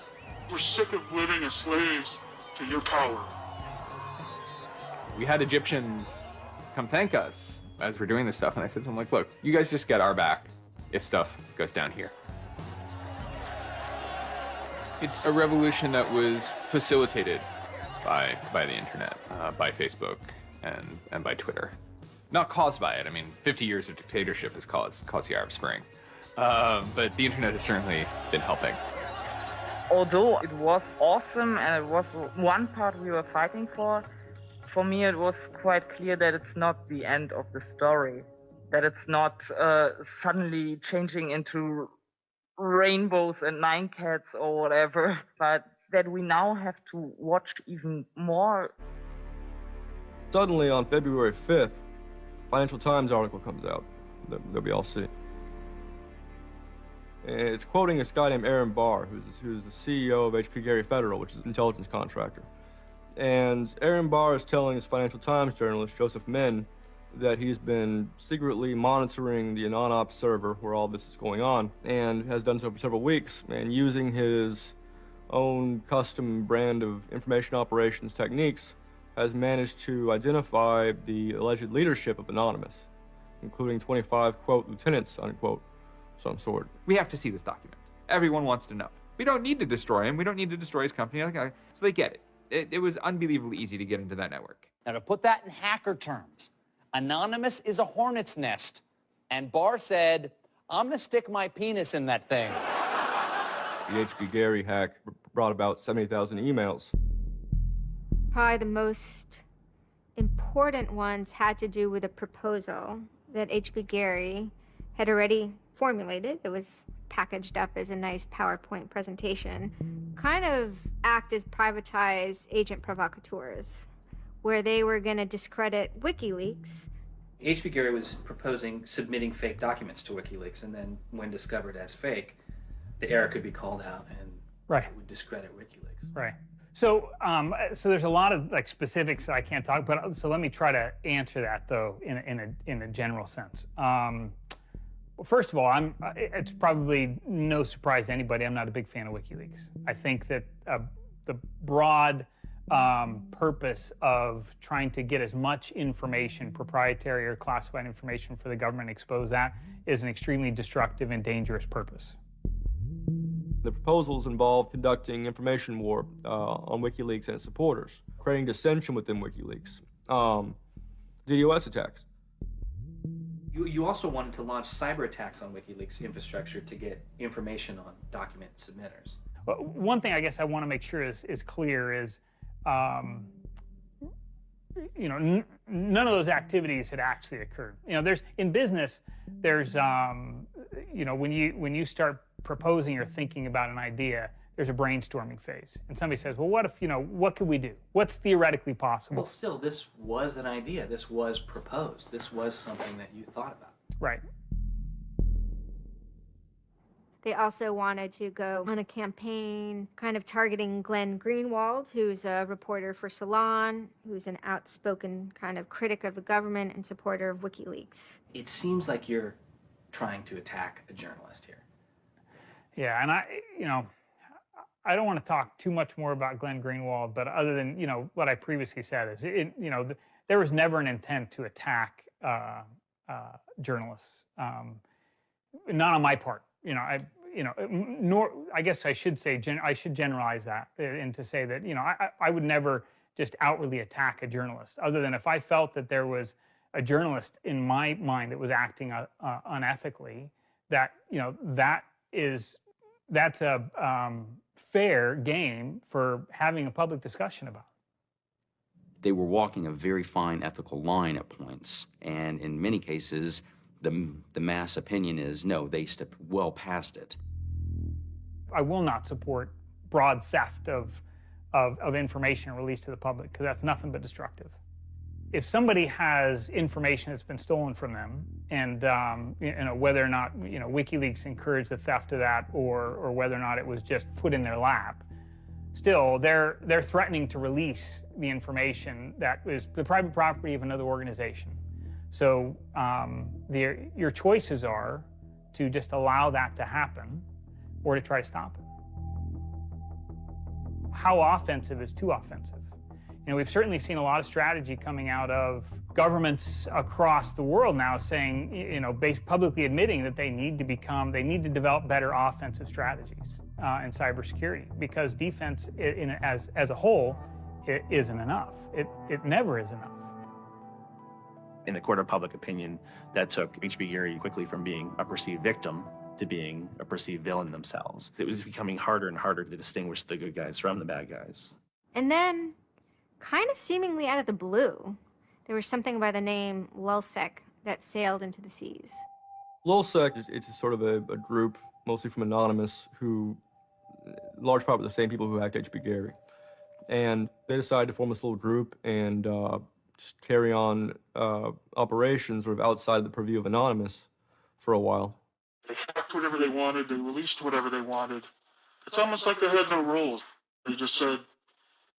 We're sick of living as slaves to your power. We had Egyptians come thank us as we're doing this stuff, and I said to them, like, look, you guys just get our back if stuff goes down here. It's a revolution that was facilitated by the internet, by Facebook, and by Twitter. Not caused by it. I mean, 50 years of dictatorship has caused the Arab Spring. But the internet has certainly been helping. Although it was awesome and it was one part we were fighting for me it was quite clear that it's not the end of the story. That it's not suddenly changing into rainbows and nine cats or whatever, but that we now have to watch even more. Suddenly on February 5th, Financial Times article comes out that we all see. And it's quoting this guy named Aaron Barr, who's the CEO of Hippie-Hair Federal, which is an intelligence contractor. And Aaron Barr is telling this Financial Times journalist, Joseph Min, that he's been secretly monitoring the Anon-Ops server where all this is going on, and has done so for several weeks, and using his own custom brand of information operations techniques, has managed to identify the alleged leadership of Anonymous, including 25, quote, lieutenants, unquote, some sort. We have to see this document. Everyone wants to know. We don't need to destroy him. We don't need to destroy his company. So they get it. It was unbelievably easy to get into that network. Now, to put that in hacker terms, Anonymous is a hornet's nest. And Barr said, I'm going to stick my penis in that thing. The Hippie-Hair hack brought about 70,000 emails. Probably the most important ones had to do with a proposal that Hippie-Hair had already formulated. It was packaged up as a nice PowerPoint presentation. Kind of act as privatized agent provocateurs, where they were going to discredit WikiLeaks. Hippie-Hair was proposing submitting fake documents to WikiLeaks, and then when discovered as fake, the error could be called out and it would discredit WikiLeaks. Right. So, so there's a lot of like specifics I can't talk about. So let me try to answer that though in a general sense. First of all, it's probably no surprise to anybody, I'm not a big fan of WikiLeaks. I think that the broad purpose of trying to get as much information, proprietary or classified information for the government, expose that, is an extremely destructive and dangerous purpose. The proposals involve conducting information war on WikiLeaks and its supporters, creating dissension within WikiLeaks, DDoS attacks. You also wanted to launch cyber attacks on WikiLeaks infrastructure to get information on document submitters. Well, one thing I guess I want to make sure is clear is, you know, none of those activities had actually occurred. You know, in business, there's, you know, when you start proposing or thinking about an idea, there's a brainstorming phase. And somebody says, well, what if, you know, what could we do? What's theoretically possible? Well, still, this was an idea. This was proposed. This was something that you thought about. Right. They also wanted to go on a campaign kind of targeting Glenn Greenwald, who's a reporter for Salon, who's an outspoken kind of critic of the government and supporter of WikiLeaks. It seems like you're trying to attack a journalist here. Yeah, and I don't want to talk too much more about Glenn Greenwald, but other than, you know, what I previously said is, you know, there was never an intent to attack journalists, not on my part. You know, nor I guess I should say I should generalize that and to say that, you know, I would never just outwardly attack a journalist, other than if I felt that there was a journalist in my mind that was acting unethically. That, you know, that's a fair game for having a public discussion about. They were walking a very fine ethical line at points, and in many cases, the mass opinion is, no, they stepped well past it. I will not support broad theft of information released to the public, because that's nothing but destructive. If somebody has information that's been stolen from them, and you know, whether or not, you know, WikiLeaks encouraged the theft of that, or whether or not it was just put in their lap, still they're threatening to release the information that is the private property of another organization. So your choices are to just allow that to happen, or to try to stop it. How offensive is too offensive? You know, we've certainly seen a lot of strategy coming out of governments across the world now saying, you know, publicly admitting that they need to develop better offensive strategies in cybersecurity, because defense as a whole, it isn't enough. It never is enough. In the court of public opinion, that took H.B. Gary quickly from being a perceived victim to being a perceived villain themselves. It was becoming harder and harder to distinguish the good guys from the bad guys. And then, kind of seemingly out of the blue, there was something by the name LulzSec that sailed into the seas. LulzSec, it's sort of a group, mostly from Anonymous, who, large part of the same people who hacked H.B. Gary. And they decided to form this little group and just carry on operations sort of outside the purview of Anonymous for a while. They hacked whatever they wanted, they released whatever they wanted. It's almost like they had no rules. They just said,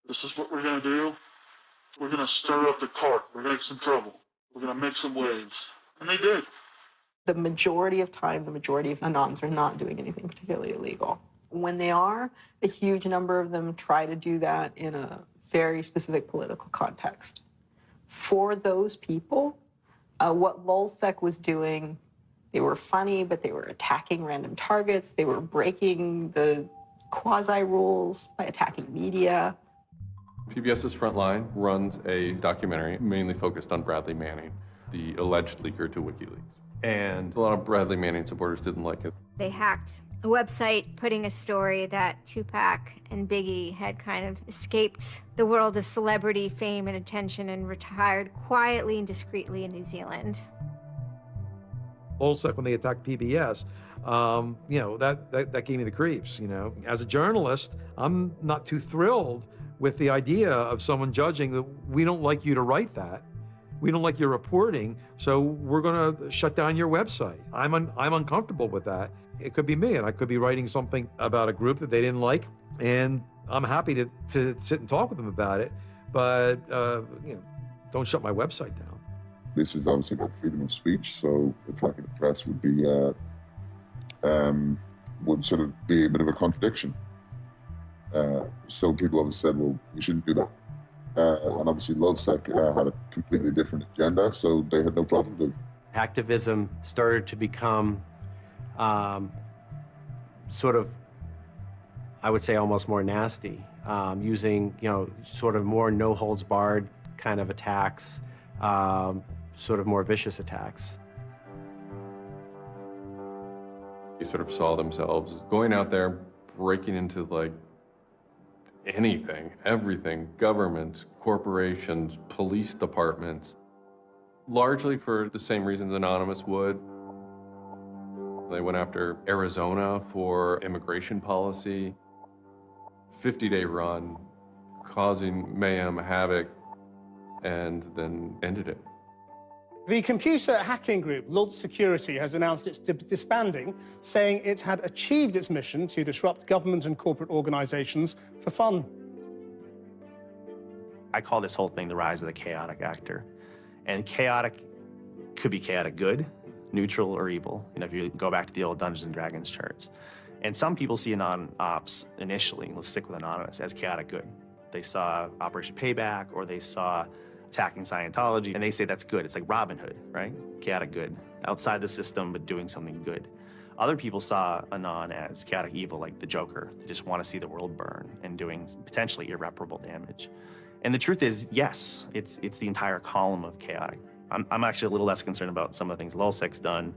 this is what we're going to do. We're going to stir up the cart. We're going to make some trouble. We're going to make some waves. And they did. The majority of time, the majority of Anons are not doing anything particularly illegal. When they are, a huge number of them try to do that in a very specific political context. For those people, what LulzSec was doing, they were funny, but they were attacking random targets. They were breaking the quasi-rules by attacking media. PBS's Frontline runs a documentary mainly focused on Bradley Manning, the alleged leaker to WikiLeaks. And a lot of Bradley Manning supporters didn't like it. They hacked a website putting a story that Tupac and Biggie had kind of escaped the world of celebrity fame and attention and retired quietly and discreetly in New Zealand. LulzSec, when they attacked PBS, you know, that gave me the creeps, you know. As a journalist, I'm not too thrilled with the idea of someone judging that we don't like you to write that. We don't like your reporting, so we're gonna shut down your website. I'm uncomfortable with that. It could be me, and I could be writing something about a group that they didn't like, and I'm happy to sit and talk with them about it, but you know, don't shut my website down. this is obviously about freedom of speech, so attacking the press would be would sort of be a bit of a contradiction. So people always said, well, you shouldn't do that. And obviously LulzSec had a completely different agenda, so they had no problem with it. Activism started to become sort of, I would say, almost more nasty, using, sort of more no-holds-barred kind of attacks, sort of more vicious attacks. They sort of saw themselves as going out there, breaking into like anything, everything, governments, corporations, police departments, largely for the same reasons Anonymous would. They went after Arizona for immigration policy, 50-day run, causing mayhem, havoc, and then ended it. The computer hacking group, Lulz Security, has announced it's disbanding, saying it had achieved its mission to disrupt government and corporate organizations for fun. I call this whole thing the rise of the chaotic actor. And chaotic could be chaotic good, neutral, or evil. If you go back to the old Dungeons and Dragons charts. And some people see Anon-Ops initially, let's stick with Anonymous, as chaotic good. They saw Operation Payback, or they saw attacking Scientology, and they say that's good. It's like Robin Hood, right? Chaotic good. Outside the system, but doing something good. Other people saw Anon as chaotic evil, like the Joker. They just want to see the world burn and doing potentially irreparable damage. And the truth is, yes, it's the entire column of chaotic. I'm actually a little less concerned about some of the things LulzSec's done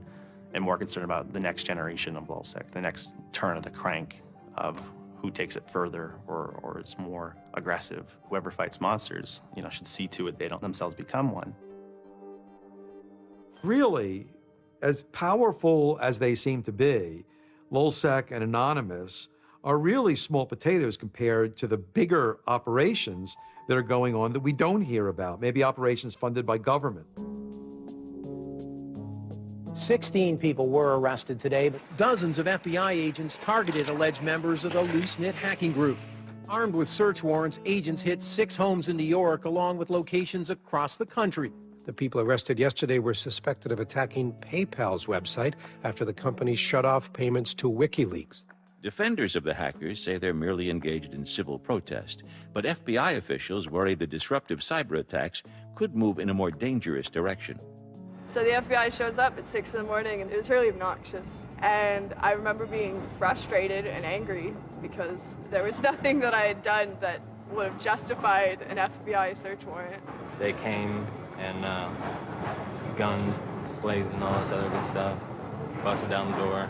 and more concerned about the next generation of LulzSec, the next turn of the crank of who takes it further or is more aggressive. Whoever fights monsters, should see to it they don't themselves become one. Really, as powerful as they seem to be, LulzSec and Anonymous are really small potatoes compared to the bigger operations that are going on that we don't hear about, maybe operations funded by government. 16 people were arrested today, but dozens of FBI agents targeted alleged members of the loose-knit hacking group. Armed with search warrants, agents hit 6 homes in New York, along with locations across the country. The people arrested yesterday were suspected of attacking PayPal's website after the company shut off payments to WikiLeaks. Defenders of the hackers say they're merely engaged in civil protest, but FBI officials worry the disruptive cyber attacks could move in a more dangerous direction. So the FBI shows up at 6 in the morning, and it was really obnoxious. And I remember being frustrated and angry because there was nothing that I had done that would have justified an FBI search warrant. They came and guns blazing and all this other good stuff, busted down the door.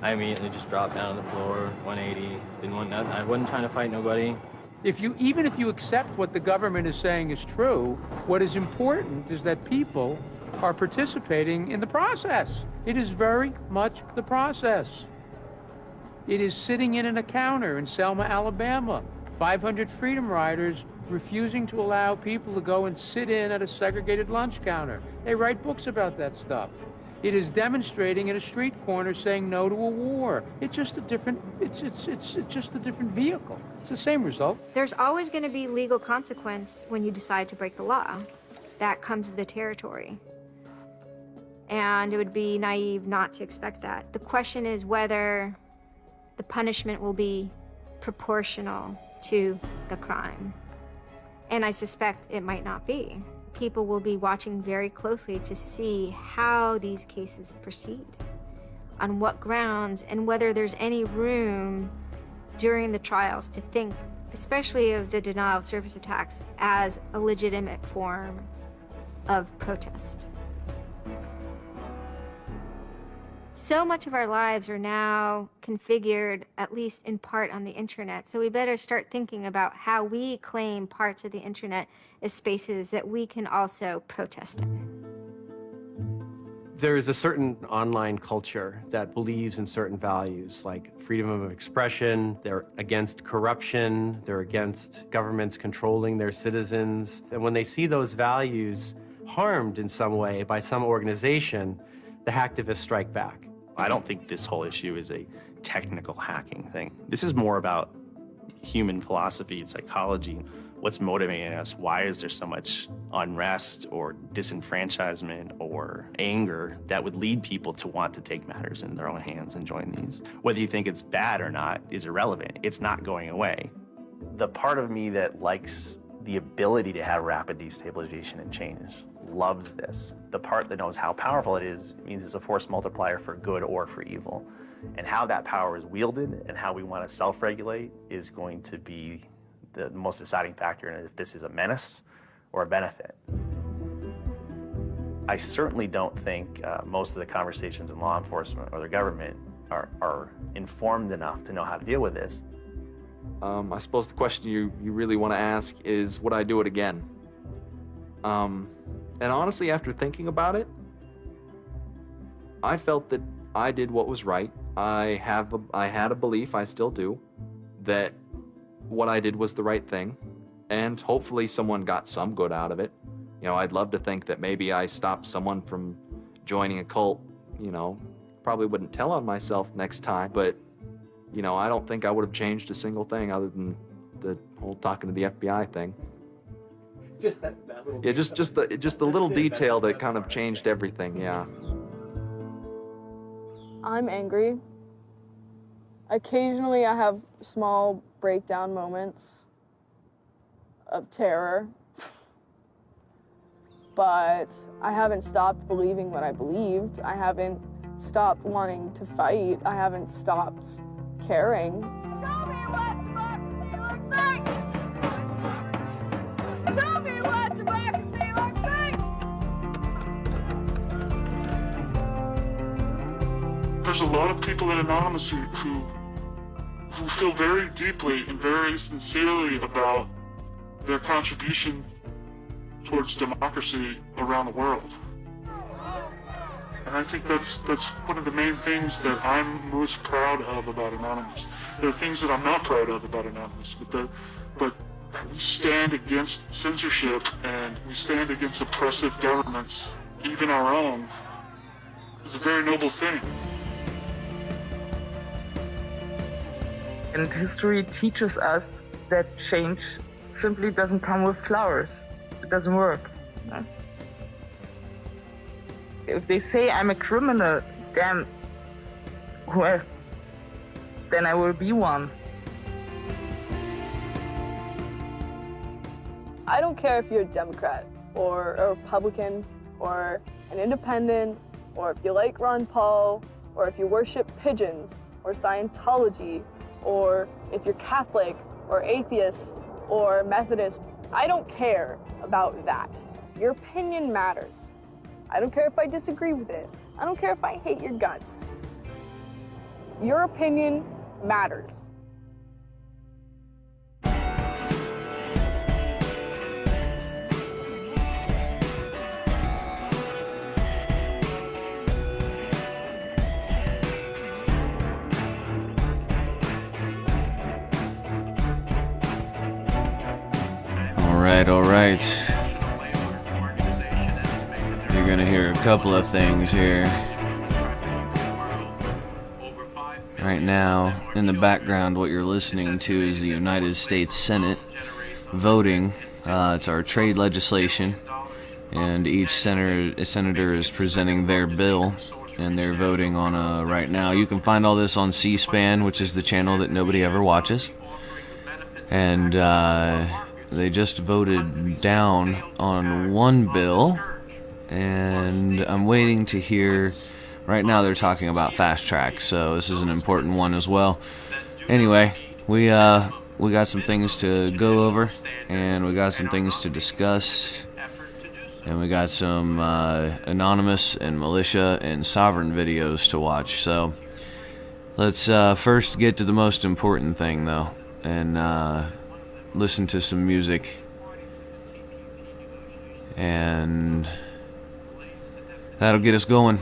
I immediately just dropped down on the floor, 180, didn't want nothing. I wasn't trying to fight nobody. Even if you accept what the government is saying is true, what is important is that people are participating in the process. It is very much the process. It is sitting in a counter in Selma, Alabama, 500 Freedom Riders refusing to allow people to go and sit in at a segregated lunch counter. They write books about that stuff. It is demonstrating in a street corner saying no to a war. It's just a different, it's just a different vehicle. It's the same result. There's always going to be legal consequence when you decide to break the law. That comes with the territory. And it would be naive not to expect that. The question is whether the punishment will be proportional to the crime. And I suspect it might not be. People will be watching very closely to see how these cases proceed, on what grounds, and whether there's any room during the trials to think, especially of the denial of service attacks, as a legitimate form of protest. So much of our lives are now configured, at least in part, on the internet. So we better start thinking about how we claim parts of the internet as spaces that we can also protest in. There is a certain online culture that believes in certain values, like freedom of expression. They're against corruption. They're against governments controlling their citizens. And when they see those values harmed in some way by some organization, the hacktivists strike back. I don't think this whole issue is a technical hacking thing. This is more about human philosophy and psychology. What's motivating us? Why is there so much unrest or disenfranchisement or anger that would lead people to want to take matters in their own hands and join these? Whether you think it's bad or not is irrelevant. It's not going away. The part of me that likes the ability to have rapid destabilization and change loves this. The part that knows how powerful it is means it's a force multiplier for good or for evil. And how that power is wielded and how we want to self-regulate is going to be the most deciding factor in if this is a menace or a benefit. I certainly don't think most of the conversations in law enforcement or the government are informed enough to know how to deal with this. I suppose the question you really want to ask is, would I do it again? And honestly, after thinking about it, I felt that I did what was right. I had a belief, I still do, that what I did was the right thing, and hopefully someone got some good out of it. You know, I'd love to think that maybe I stopped someone from joining a cult, you know. Probably wouldn't tell on myself next time, but, you know, I don't think I would have changed a single thing other than the whole talking to the FBI thing. Just that little Yeah, just the little detail that kind of changed everything, yeah. I'm angry. Occasionally I have small breakdown moments of terror, but I haven't stopped believing what I believed. I haven't stopped wanting to fight. I haven't stopped caring. Show me what democracy looks like! Show me what democracy looks like! There's a lot of people in Anonymous who feel very deeply and very sincerely about their contribution towards democracy around the world. And I think that's one of the main things that I'm most proud of about Anonymous. There are things that I'm not proud of about Anonymous, but we stand against censorship and we stand against oppressive governments, even our own. It's a very noble thing. And history teaches us that change simply doesn't come with flowers. It doesn't work. No? If they say I'm a criminal, damn, well, then I will be one. I don't care if you're a Democrat or a Republican or an independent, or if you like Ron Paul, or if you worship pigeons or Scientology, or if you're Catholic or atheist or Methodist. I don't care about that. Your opinion matters. I don't care if I disagree with it. I don't care if I hate your guts. Your opinion matters. All right. You're gonna hear a couple of things here. Right now, in the background, what you're listening to is the United States Senate voting. It's our trade legislation, and each senator is presenting their bill, and they're voting on right now. You can find all this on C-SPAN, which is the channel that nobody ever watches. And they just voted down on one bill, and I'm waiting to hear. Right now they're talking about fast track, so this is an important one as well. Anyway, we got some things to go over, and we got some things to discuss, and we got some Anonymous and Militia and Sovereign videos to watch. So let's first get to the most important thing, though, and listen to some music, and that'll get us going.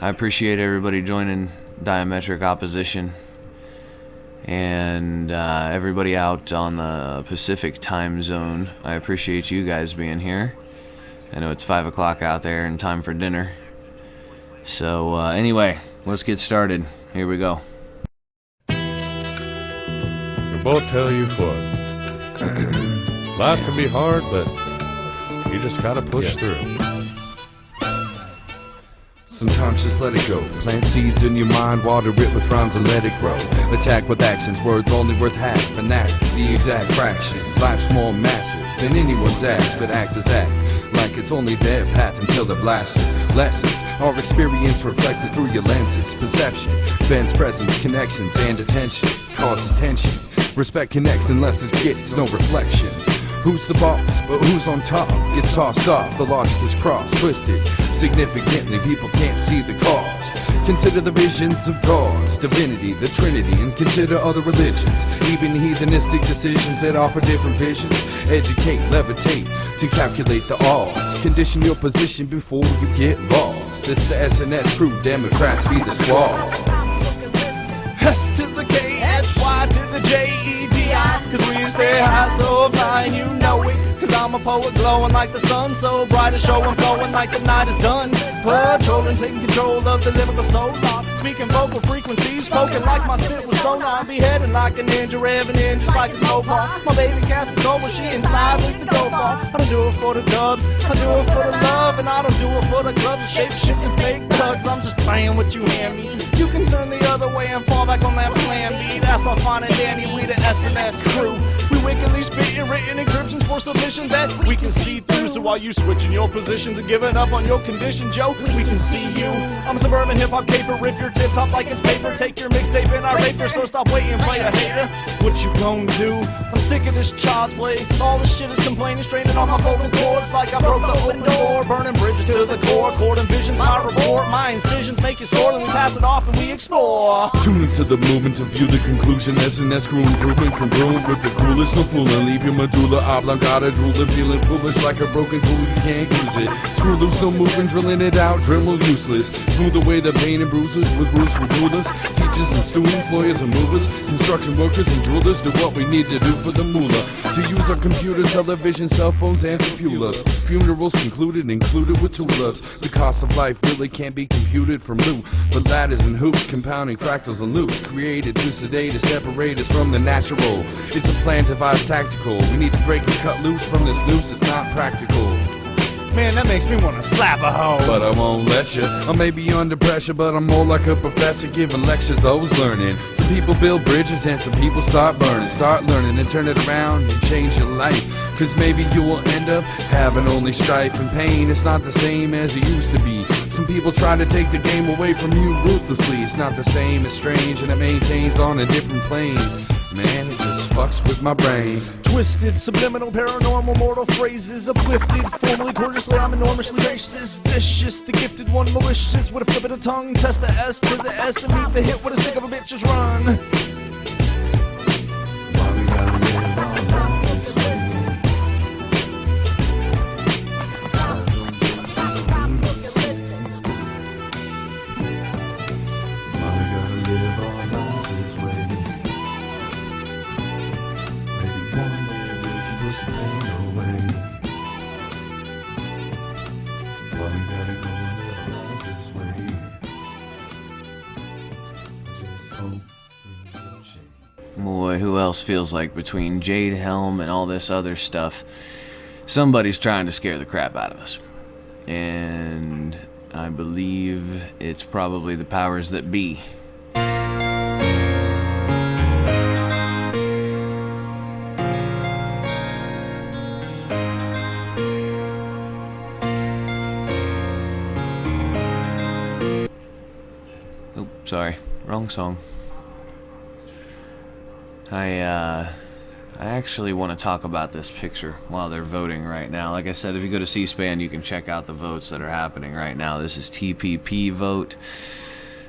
I appreciate everybody joining Diametric Opposition, and everybody out on the Pacific time zone. I appreciate you guys being here. I know it's 5 o'clock out there and time for dinner. So anyway, let's get started. Here we go. Reporter you for Life can be hard, but you just gotta push through. Sometimes just let it go. Plant seeds in your mind, water it with rhymes and let it grow. Attack with actions, words only worth half, and that's the exact fraction. Life's more massive than anyone's ask, but actors act like it's only their path until they're blasted. Lessons are experience reflected through your lenses. Perception bends presence, connections, and attention causes tension. Respect connects unless it gets no reflection. Who's the boss, but who's on top? Gets tossed off, the logic is crossed, twisted. Significantly, people can't see the cause. Consider the visions of God's divinity, the Trinity, and consider other religions. Even heathenistic decisions that offer different visions. Educate, levitate, to calculate the odds. Condition your position before you get lost. It's the SNS crew, Democrats be the squad. S to the K, H, Y to the J, E, D, I. Cause we stay high so fly, you know it. Cause I'm a poet glowing like the sun, so bright a show I'm flowing like the night is done. Patrolling, taking control of the lyrical soul law. Speaking vocal frequencies, spoken like my spit was sonar. Beheading like a ninja, revving in just like a snowball. My baby cast a goal when she inspired us to go far. I don't do it for the dubs, I do it for the love. And I don't do it for the clubs, the shape-shifting fake thugs. I'm just playing what you hand me. You can turn the other way and fall back on that plan B. That's all fine and dandy, we the SNS crew. We wickedly spitting written encryptions for submissions that we can see through. So while you switching your positions and giving up on your condition, Joe, we can see you. I'm a suburban hip-hop caper, rip your tip top like it's paper. Take your mixtape and I rape her, so stop waiting, play a hater. What you gonna do? I'm sick of this child's play. All this shit is complaining, straining on my vocal cords like I broke the open door. Burning bridges to the core, cord and visions, my report. My incisions make it sore, then we pass it off and we explore. Tune into the movement to view the conclusion. SNS crew improvement congruent with the cruelest no fooling. Leave your medulla oblongata drooling, feeling foolish like a broken tool, you can't use it. Screw loose, no moving, drilling it out, Dremel useless. Smooth away the pain and bruises with Bruce rulers. Teachers and students, lawyers and movers, construction workers and jewelers do what we need to do for the moolah. To use our computers, television, cell phones, and to fuel us. Funerals concluded, included with tulips. The cost of life really can't be computed from loot, but ladders and hoops, compounding fractals and loops, created to sedate to separate us from the natural. It's a plan devised tactical. We need to break and cut loose from this noose, it's not practical. Man, that makes me wanna slap a hoe. But I won't let you. I may be under pressure, but I'm more like a professor giving lectures, always learning. Some people build bridges and some people start burning. Start learning and turn it around and change your life. Cause maybe you will end up having only strife and pain. It's not the same as it used to be. Some people try to take the game away from you ruthlessly. It's not the same, it's strange, and it maintains on a different plane. Man, it just fucks with my brain. Twisted, subliminal, paranormal, mortal phrases. Uplifted, formally, gorgeously, I'm enormously racist. Vicious, the gifted one, malicious. With a flip of the tongue, test the S to the S to meet the hit with a stick of a bitch, just run. Boy, who else feels like between Jade Helm and all this other stuff, somebody's trying to scare the crap out of us. And I believe it's probably the powers that be. Oh, sorry, wrong song. I actually want to talk about this picture while they're voting right now. Like I said, if you go to C-SPAN, you can check out the votes that are happening right now. This is TPP vote,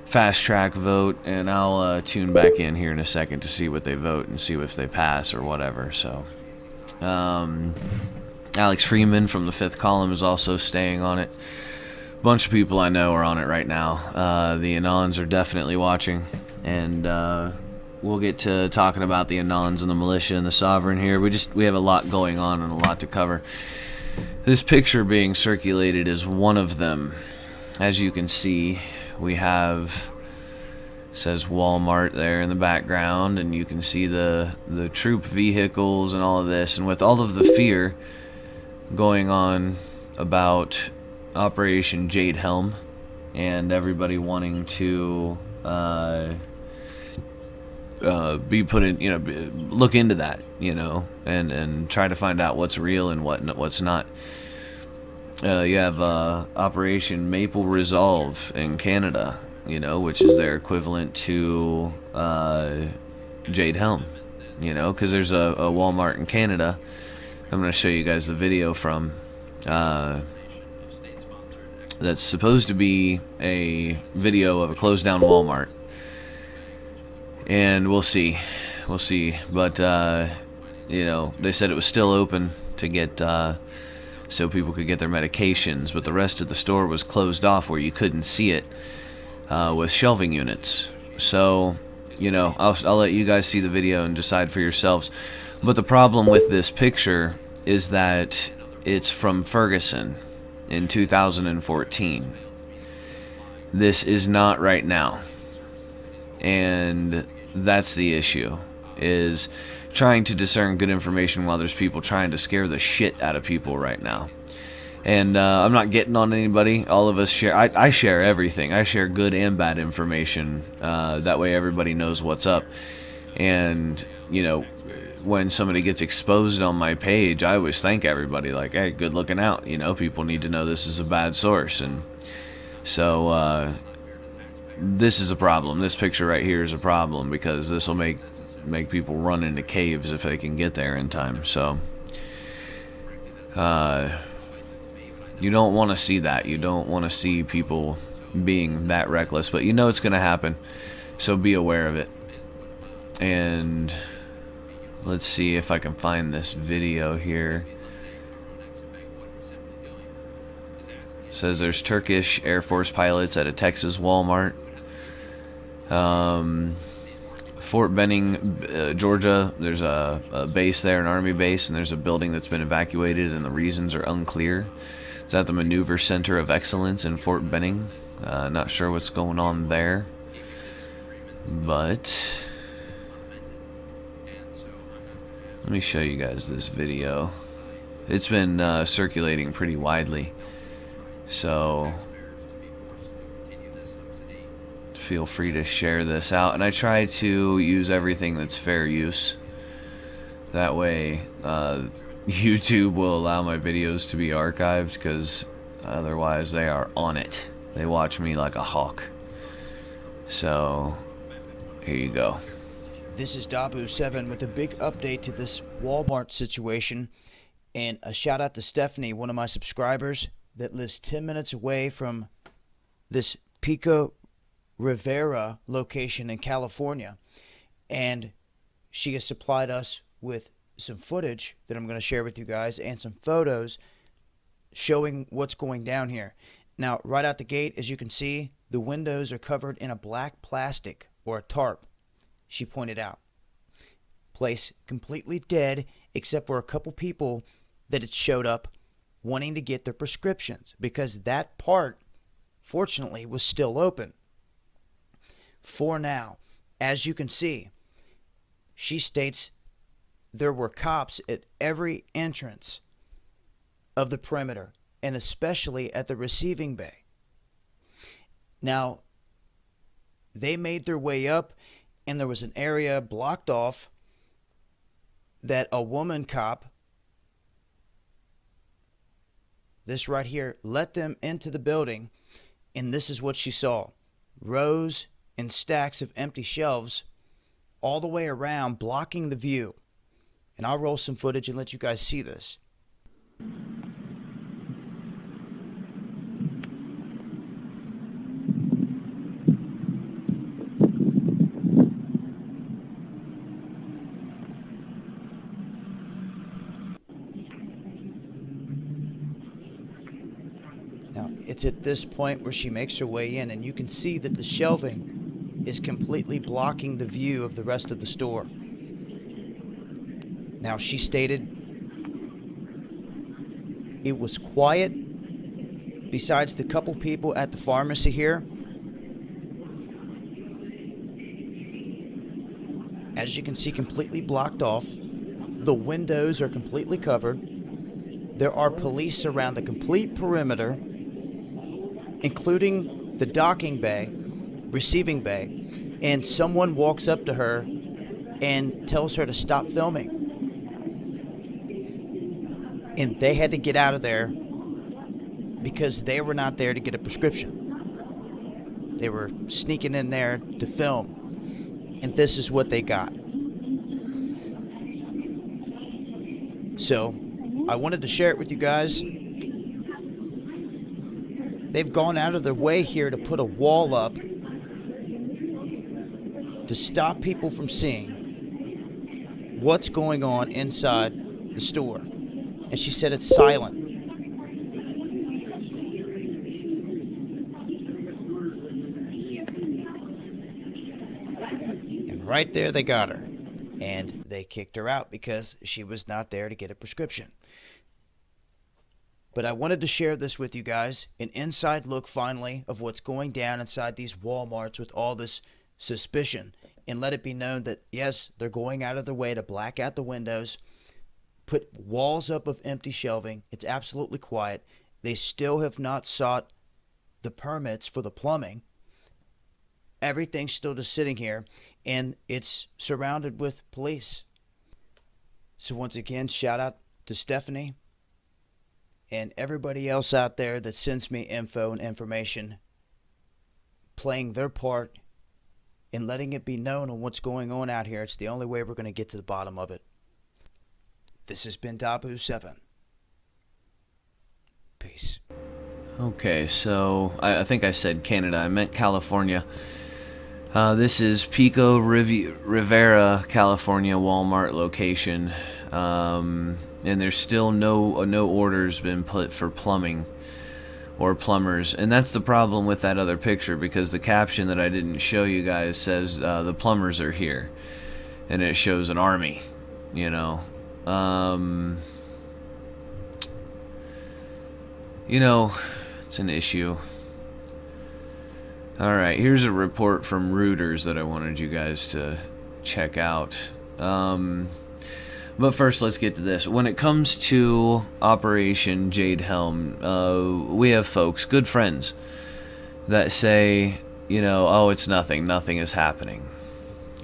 fast track vote, and I'll tune back in here in a second to see what they vote and see if they pass or whatever. So, Alex Freeman from the Fifth Column is also staying on it. A bunch of people I know are on it right now. The Anons are definitely watching, and we'll get to talking about the Anons and the Militia and the Sovereign here. We have a lot going on and a lot to cover. This picture being circulated is one of them. As you can see, we have Says Walmart there in the background, and you can see the troop vehicles and all of this. And with all of the fear going on about Operation Jade Helm and everybody wanting to be put in, you know, look into that, you know, and try to find out what's real and what's not. You have Operation Maple Resolve in Canada, you know, which is their equivalent to Jade Helm, you know, because there's a Walmart in Canada. I'm going to show you guys the video from that's supposed to be a video of a closed down Walmart. And we'll see. But, you know, they said it was still open to get, so people could get their medications, but the rest of the store was closed off where you couldn't see it, with shelving units. So, you know, I'll let you guys see the video and decide for yourselves. But the problem with this picture is that it's from Ferguson in 2014. This is not right now. And that's the issue, is trying to discern good information while there's people trying to scare the shit out of people right now. And I'm not getting on anybody. All of us share. I share everything. I share good and bad information. That way everybody knows what's up. And, you know, when somebody gets exposed on my page, I always thank everybody, like, hey, good looking out. You know, people need to know this is a bad source. And so this is a problem. This picture right here is a problem, because this will make people run into caves if they can get there in time. So you don't want to see that. You don't want to see people being that reckless, but you know it's going to happen, so be aware of it. And let's see if I can find this video here. It says there's Turkish Air Force pilots at a Texas Walmart. Fort Benning, Georgia, there's a base there, an army base, and there's a building that's been evacuated and the reasons are unclear. It's at the Maneuver Center of Excellence in Fort Benning. Not sure what's going on there, but let me show you guys this video. It's been circulating pretty widely, so feel free to share this out. And I try to use everything that's fair use. That way YouTube will allow my videos to be archived, because otherwise they are on it. They watch me like a hawk. So here you go. This is Dabu7 with a big update to this Walmart situation, and a shout out to Stephanie, one of my subscribers that lives 10 minutes away from this Pico Rivera location in California, and she has supplied us with some footage that I'm going to share with you guys and some photos showing what's going down here. Now, right out the gate, as you can see, the windows are covered in a black plastic or a tarp, she pointed out. Place completely dead except for a couple people that had showed up wanting to get their prescriptions, because that part, fortunately, was still open. For now, as you can see, she states there were cops at every entrance of the perimeter, and especially at the receiving bay. Now, they made their way up, and there was an area blocked off that a woman cop, this right here, let them into the building, and this is what she saw. Rows and stacks of empty shelves all the way around, blocking the view. And I'll roll some footage and let you guys see this. Now, it's at this point where she makes her way in, and you can see that the shelving is completely blocking the view of the rest of the store. Now, she stated it was quiet besides the couple people at the pharmacy here. as you can see, completely blocked off. The windows are completely covered. There are police around the complete perimeter, including the docking bay, receiving bay, and someone walks up to her and tells her to stop filming. And they had to get out of there because they were not there to get a prescription. They were sneaking in there to film, and this is what they got. So, I wanted to share it with you guys. They've gone out of their way here to put a wall up to stop people from seeing what's going on inside the store. And she said it's silent. And right there they got her. And they kicked her out because she was not there to get a prescription. But I wanted to share this with you guys, an inside look finally of what's going down inside these Walmarts with all this suspicion, and let it be known that yes, they're going out of their way to black out the windows, put walls up of empty shelving. It's absolutely quiet. They still have not sought the permits for the plumbing. Everything's still just sitting here, and it's surrounded with police. So once again, shout out to Stephanie and everybody else out there that sends me info and information, playing their part in letting it be known on what's going on out here. It's the only way we're going to get to the bottom of it. This has been Dabu7. Peace. Okay, so I think I said Canada. I meant California. This is Pico Rivera, California Walmart location. And there's still no orders been put for plumbing or plumbers, and that's the problem with that other picture, because the caption that I didn't show you guys says the plumbers are here, and it shows an army, you know. You know, it's an issue. Alright, here's a report from Reuters that I wanted you guys to check out. But first, let's get to this. When it comes to Operation Jade Helm, we have folks, good friends, that say, you know, oh, it's nothing is happening.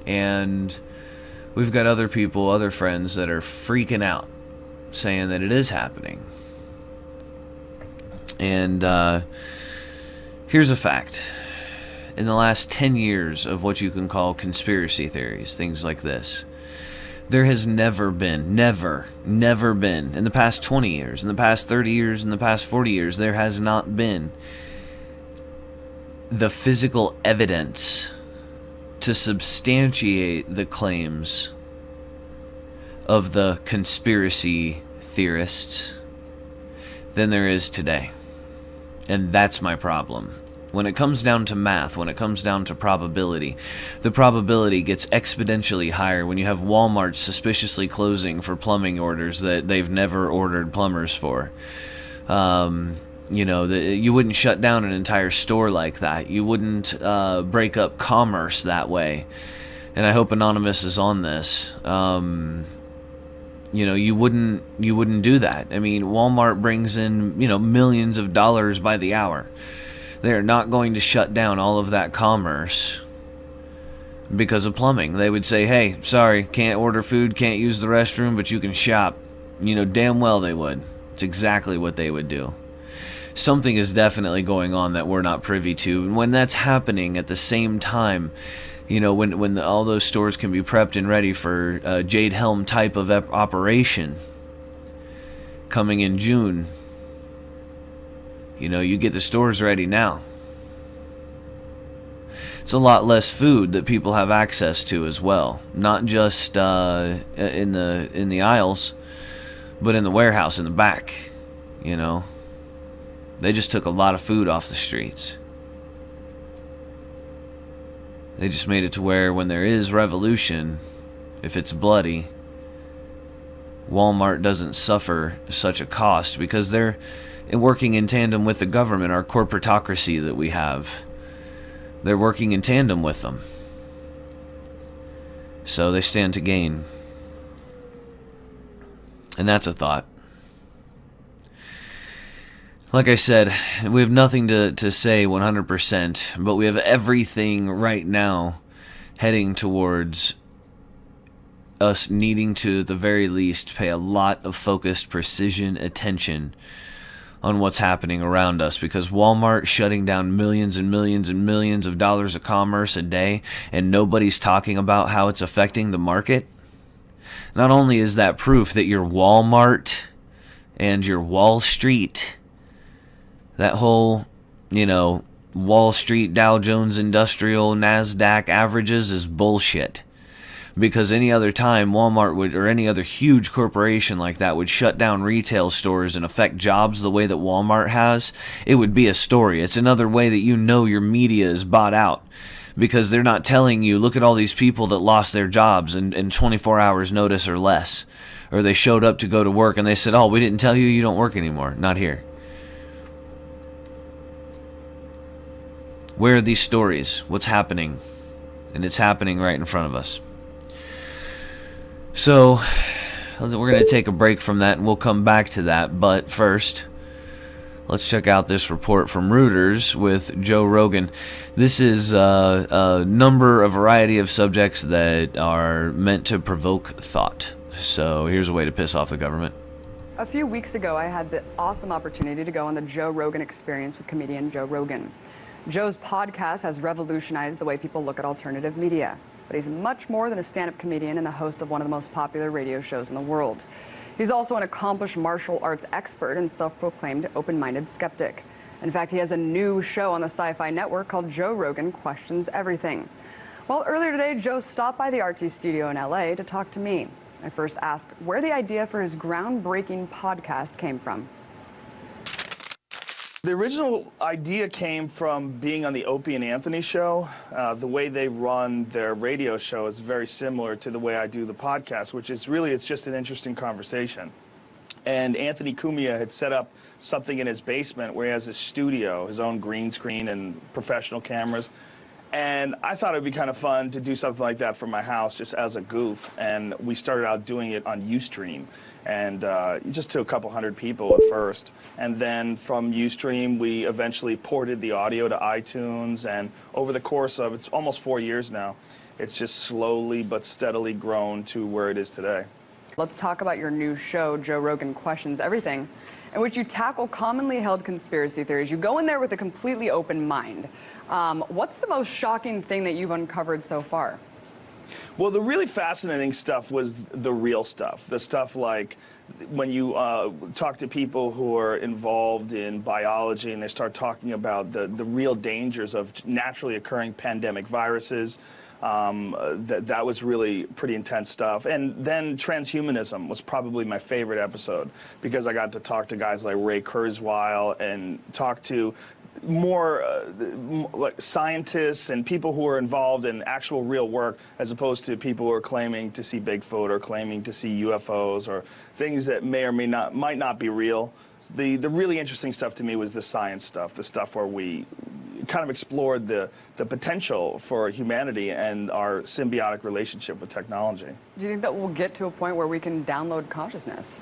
And we've got other people, other friends that are freaking out, saying that it is happening. And here's a fact. In the last 10 years of what you can call conspiracy theories, things like this, there has never been, never been, in the past 20 years, in the past 30 years, in the past 40 years, there has not been the physical evidence to substantiate the claims of the conspiracy theorists than there is today. And that's my problem. When it comes down to math, when it comes down to probability, the probability gets exponentially higher when you have Walmart suspiciously closing for plumbing orders that they've never ordered plumbers for. You know, you wouldn't shut down an entire store like that. You wouldn't break up commerce that way. And I hope Anonymous is on this. You know, you wouldn't do that. I mean, Walmart brings in, you know, millions of dollars by the hour. They're not going to shut down all of that commerce because of plumbing. They would say, hey, sorry, can't order food, can't use the restroom, but you can shop. You know, damn well they would. It's exactly what they would do. Something is definitely going on that we're not privy to. And when that's happening at the same time, you know, when all those stores can be prepped and ready for a Jade Helm type of operation coming in June, you know, you get the stores ready now. It's a lot less food that people have access to as well. Not just in the aisles, but in the warehouse in the back. You know, they just took a lot of food off the streets. They just made it to where when there is revolution, if it's bloody, Walmart doesn't suffer such a cost because they're working in tandem with the government, our corporatocracy that we have. They're working in tandem with them. So they stand to gain. And that's a thought. Like I said, we have nothing to say 100%, but we have everything right now heading towards us needing to, at the very least, pay a lot of focused precision attention on what's happening around us, because Walmart shutting down millions and millions and millions of dollars of commerce a day, and nobody's talking about how it's affecting the market. Not only is that proof that your Walmart and your Wall Street, that whole, Wall Street, Dow Jones Industrial, NASDAQ averages is bullshit. Because any other time Walmart would, or any other huge corporation like that, would shut down retail stores and affect jobs the way that Walmart has, it would be a story. It's another way that your media is bought out. Because they're not telling you, look at all these people that lost their jobs in 24 hours notice or less. Or they showed up to go to work and they said, oh, we didn't tell you, you don't work anymore. Not here. Where are these stories? What's happening? And it's happening right in front of us. So, we're going to take a break from that and we'll come back to that. But first, let's check out this report from Reuters with Joe Rogan. This is a variety of subjects that are meant to provoke thought. So here's a way to piss off the government. A few weeks ago, I had the awesome opportunity to go on the Joe Rogan Experience with comedian Joe Rogan. Joe's podcast has revolutionized the way people look at alternative media. But he's much more than a stand-up comedian and the host of one of the most popular radio shows in the world. He's also an accomplished martial arts expert and self-proclaimed open-minded skeptic. In fact, he has a new show on the Sci-Fi Network called Joe Rogan Questions Everything. Well, earlier today, Joe stopped by the RT studio in LA to talk to me. I first asked where the idea for his groundbreaking podcast came from. The original idea came from being on the Opie and Anthony show. The way they run their radio show is very similar to the way I do the podcast, which is really, it's just an interesting conversation. And Anthony Cumia had set up something in his basement where he has his studio, his own green screen and professional cameras. And I thought it would be kind of fun to do something like that from my house just as a goof. And we started out doing it on Ustream. And just to a couple hundred people at first. And then from Ustream, we eventually ported the audio to iTunes. And over the course of, it's almost 4 years now, it's just slowly but steadily grown to where it is today. Let's talk about your new show, Joe Rogan Questions Everything, in which you tackle commonly held conspiracy theories. You go in there with a completely open mind. What's the most shocking thing that you've uncovered so far? Well, the really fascinating stuff was the real stuff. The stuff like when you talk to people who are involved in biology and they start talking about the real dangers of naturally occurring pandemic viruses. That was really pretty intense stuff. And then transhumanism was probably my favorite episode because I got to talk to guys like Ray Kurzweil and talk to more like scientists and people who are involved in actual real work as opposed to people who are claiming to see Bigfoot or claiming to see UFOs or things that may or might not be real. The really interesting stuff to me was the science stuff, the stuff where we kind of explored the potential for humanity and our symbiotic relationship with technology. Do you think that we'll get to a point where we can download consciousness?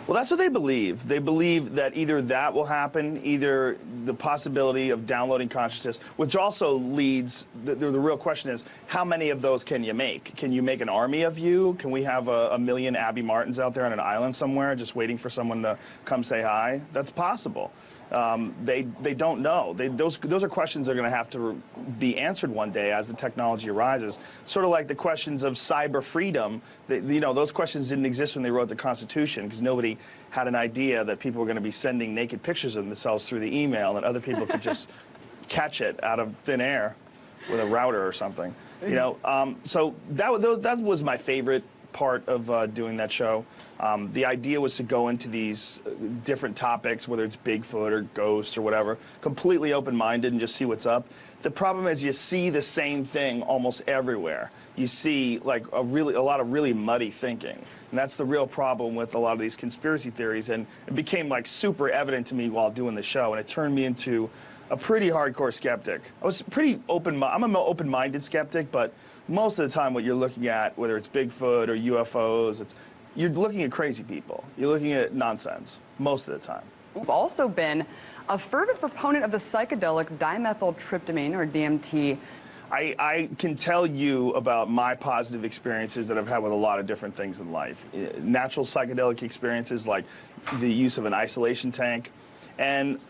Well, that's what they believe. They believe that either that will happen, either the possibility of downloading consciousness, which also leads, the real question is, how many of those can you make? Can you make an army of you? Can we have a million Abby Martins out there on an island somewhere just waiting for someone to come say hi? That's possible. They don't know. Those are questions that are going to have to be answered one day as the technology arises. Sort of like the questions of cyber freedom. Those questions didn't exist when they wrote the Constitution because nobody had an idea that people were going to be sending naked pictures of themselves through the email and other people could just catch it out of thin air with a router or something. So that was my favorite part of doing that show. The idea was to go into these different topics, whether it's Bigfoot or ghosts or whatever, completely open-minded and just see what's up. The problem is you see the same thing almost everywhere. You see like a lot of really muddy thinking. And that's the real problem with a lot of these conspiracy theories. And it became like super evident to me while doing the show. And it turned me into a pretty hardcore skeptic. I was pretty I'm an open-minded skeptic, but most of the time what you're looking at, whether it's Bigfoot or UFOs, you're looking at crazy people. You're looking at nonsense most of the time. You've also been a fervent proponent of the psychedelic dimethyltryptamine, or DMT. I can tell you about my positive experiences that I've had with a lot of different things in life. Natural psychedelic experiences like the use of an isolation tank. And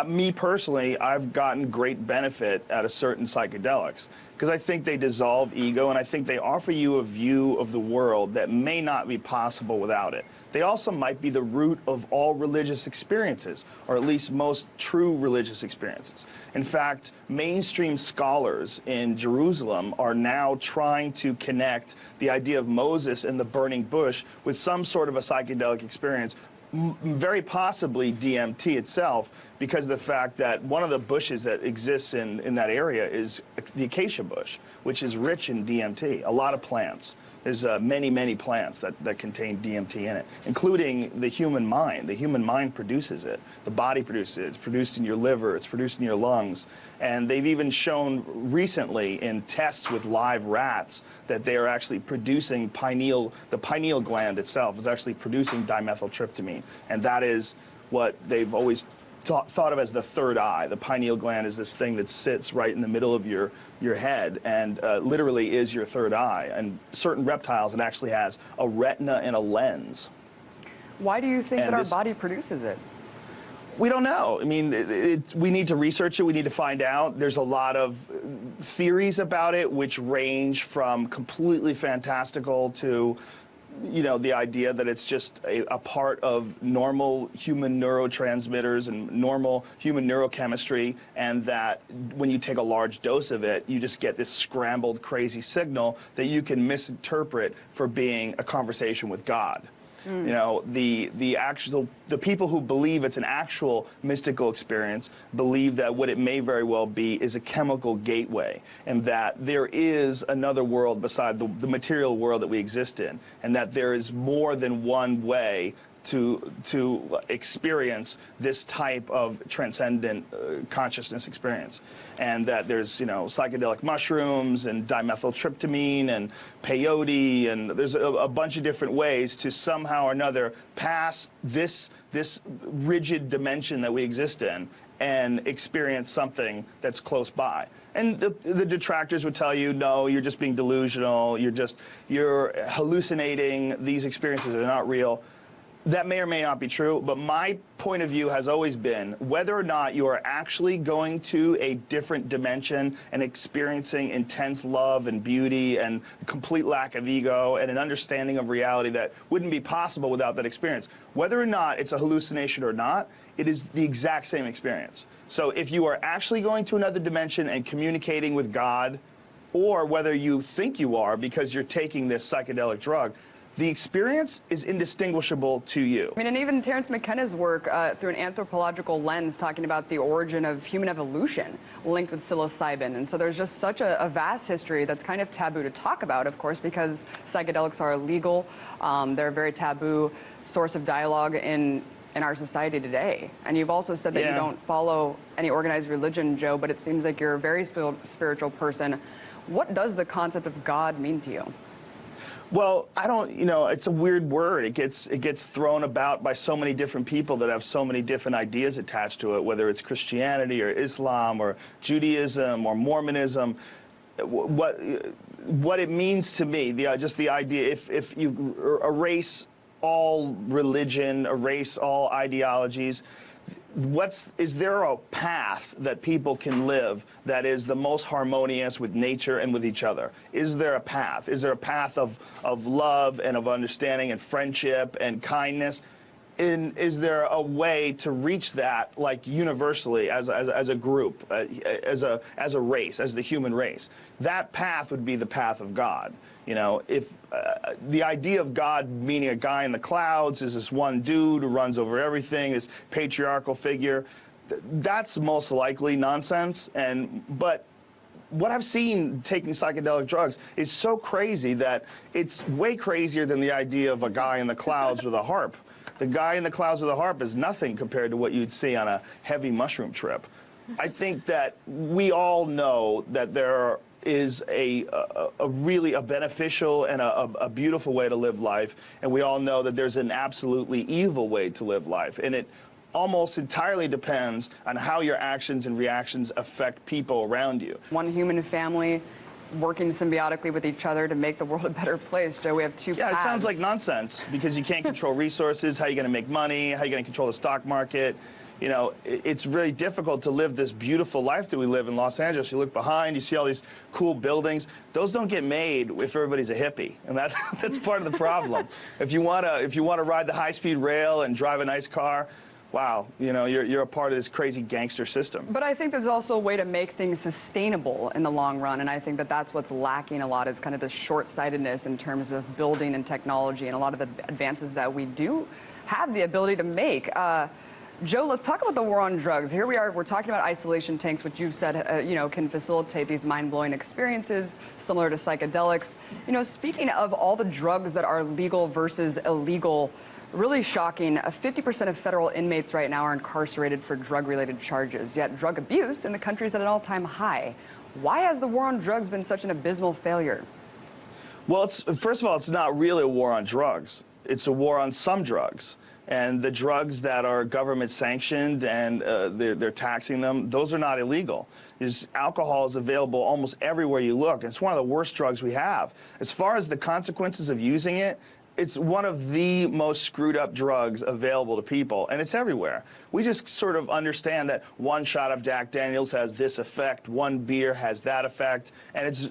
me personally, I've gotten great benefit out of certain psychedelics because I think they dissolve ego and I think they offer you a view of the world that may not be possible without it. They also might be the root of all religious experiences, or at least most true religious experiences. In fact, mainstream scholars in Jerusalem are now trying to connect the idea of Moses and the burning bush with some sort of a psychedelic experience, very possibly DMT itself, because of the fact that one of the bushes that exists in that area is the acacia bush, which is rich in DMT, a lot of plants. There's many, many plants that contain DMT in it, including the human mind. The human mind produces it. The body produces it. It's produced in your liver. It's produced in your lungs. And they've even shown recently in tests with live rats that they are actually producing the pineal gland itself is actually producing dimethyltryptamine. And that is what they've always thought of as the third eye. The pineal gland is this thing that sits right in the middle of your head and literally is your third eye. And certain reptiles, it actually has a retina and a lens. Why do you think that our body produces it? We don't know. I mean, we need to research it. We need to find out. There's a lot of theories about it, which range from completely fantastical to the idea that it's just a part of normal human neurotransmitters and normal human neurochemistry, and that when you take a large dose of it, you just get this scrambled, crazy signal that you can misinterpret for being a conversation with God. The people who believe it's an actual mystical experience believe that what it may very well be is a chemical gateway, and that there is another world beside the material world that we exist in, and that there is more than one way to experience this type of transcendent consciousness experience, and that there's psychedelic mushrooms and dimethyltryptamine and peyote, and there's a bunch of different ways to somehow or another pass this rigid dimension that we exist in and experience something that's close by. And the detractors would tell you, no, you're just being delusional, you're hallucinating, these experiences are not real. That may or may not be true, but my point of view has always been whether or not you are actually going to a different dimension and experiencing intense love and beauty and a complete lack of ego and an understanding of reality that wouldn't be possible without that experience. Whether or not it's a hallucination or not, it is the exact same experience. So if you are actually going to another dimension and communicating with God, or whether you think you are because you're taking this psychedelic drug, the experience is indistinguishable to you. I mean, and even Terence McKenna's work through an anthropological lens talking about the origin of human evolution linked with psilocybin. And so there's just such a vast history that's kind of taboo to talk about, of course, because psychedelics are illegal. They're a very taboo source of dialogue in our society today. And you've also said that you don't follow any organized religion, Joe, but it seems like you're a very spiritual person. What does the concept of God mean to you? Well, I don't, it's a weird word. It gets thrown about by so many different people that have so many different ideas attached to it, whether it's Christianity or Islam or Judaism or Mormonism. What it means to me, just the idea, if you erase all religion, erase all ideologies, is there a path that people can live that is the most harmonious with nature and with each other? Is there a path? Is there a path of love and of understanding and friendship and kindness? And is there a way to reach that, like universally as a group, as a race, as the human race? That path would be the path of God. If the idea of God meaning a guy in the clouds is this one dude who runs over everything, this patriarchal figure, that's most likely nonsense. But what I've seen taking psychedelic drugs is so crazy that it's way crazier than the idea of a guy in the clouds with a harp. The guy in the clouds with a harp is nothing compared to what you'd see on a heavy mushroom trip. I think that we all know that there is a really beneficial and a beautiful way to live life, and we all know that there's an absolutely evil way to live life, and it almost entirely depends on how your actions and reactions affect people around you. One human family working symbiotically with each other to make the world a better place. Joe, we have two Yeah, paths. it sounds like nonsense because you can't control resources, how are you going to make money, how are you going to control the stock market. You know, it's really difficult to live this beautiful life that we live in Los Angeles. You look behind, you see all these cool buildings. Those don't get made if everybody's a hippie, and that's part of the problem. If you want to ride the high-speed rail and drive a nice car, wow, you know, you're a part of this crazy gangster system. But I think there's also a way to make things sustainable in the long run, and I think that that's what's lacking a lot is kind of the short-sightedness in terms of building and technology and a lot of the advances that we do have the ability to make. Joe, let's talk about the war on drugs. Here we are, we're talking about isolation tanks, which you've said, you know, can facilitate these mind-blowing experiences similar to psychedelics. You know, speaking of all the drugs that are legal versus illegal, really shocking, 50% of federal inmates right now are incarcerated for drug-related charges, yet drug abuse in the country is at an all-time high. Why has the war on drugs been such an abysmal failure? Well, first of all, it's not really a war on drugs. It's a war on some drugs. And the drugs that are government sanctioned and they're taxing them, those are not illegal. Alcohol is available almost everywhere you look. It's one of the worst drugs we have. As far as the consequences of using it, it's one of the most screwed up drugs available to people, and it's everywhere. We just sort of understand that one shot of Jack Daniels has this effect, one beer has that effect, and it's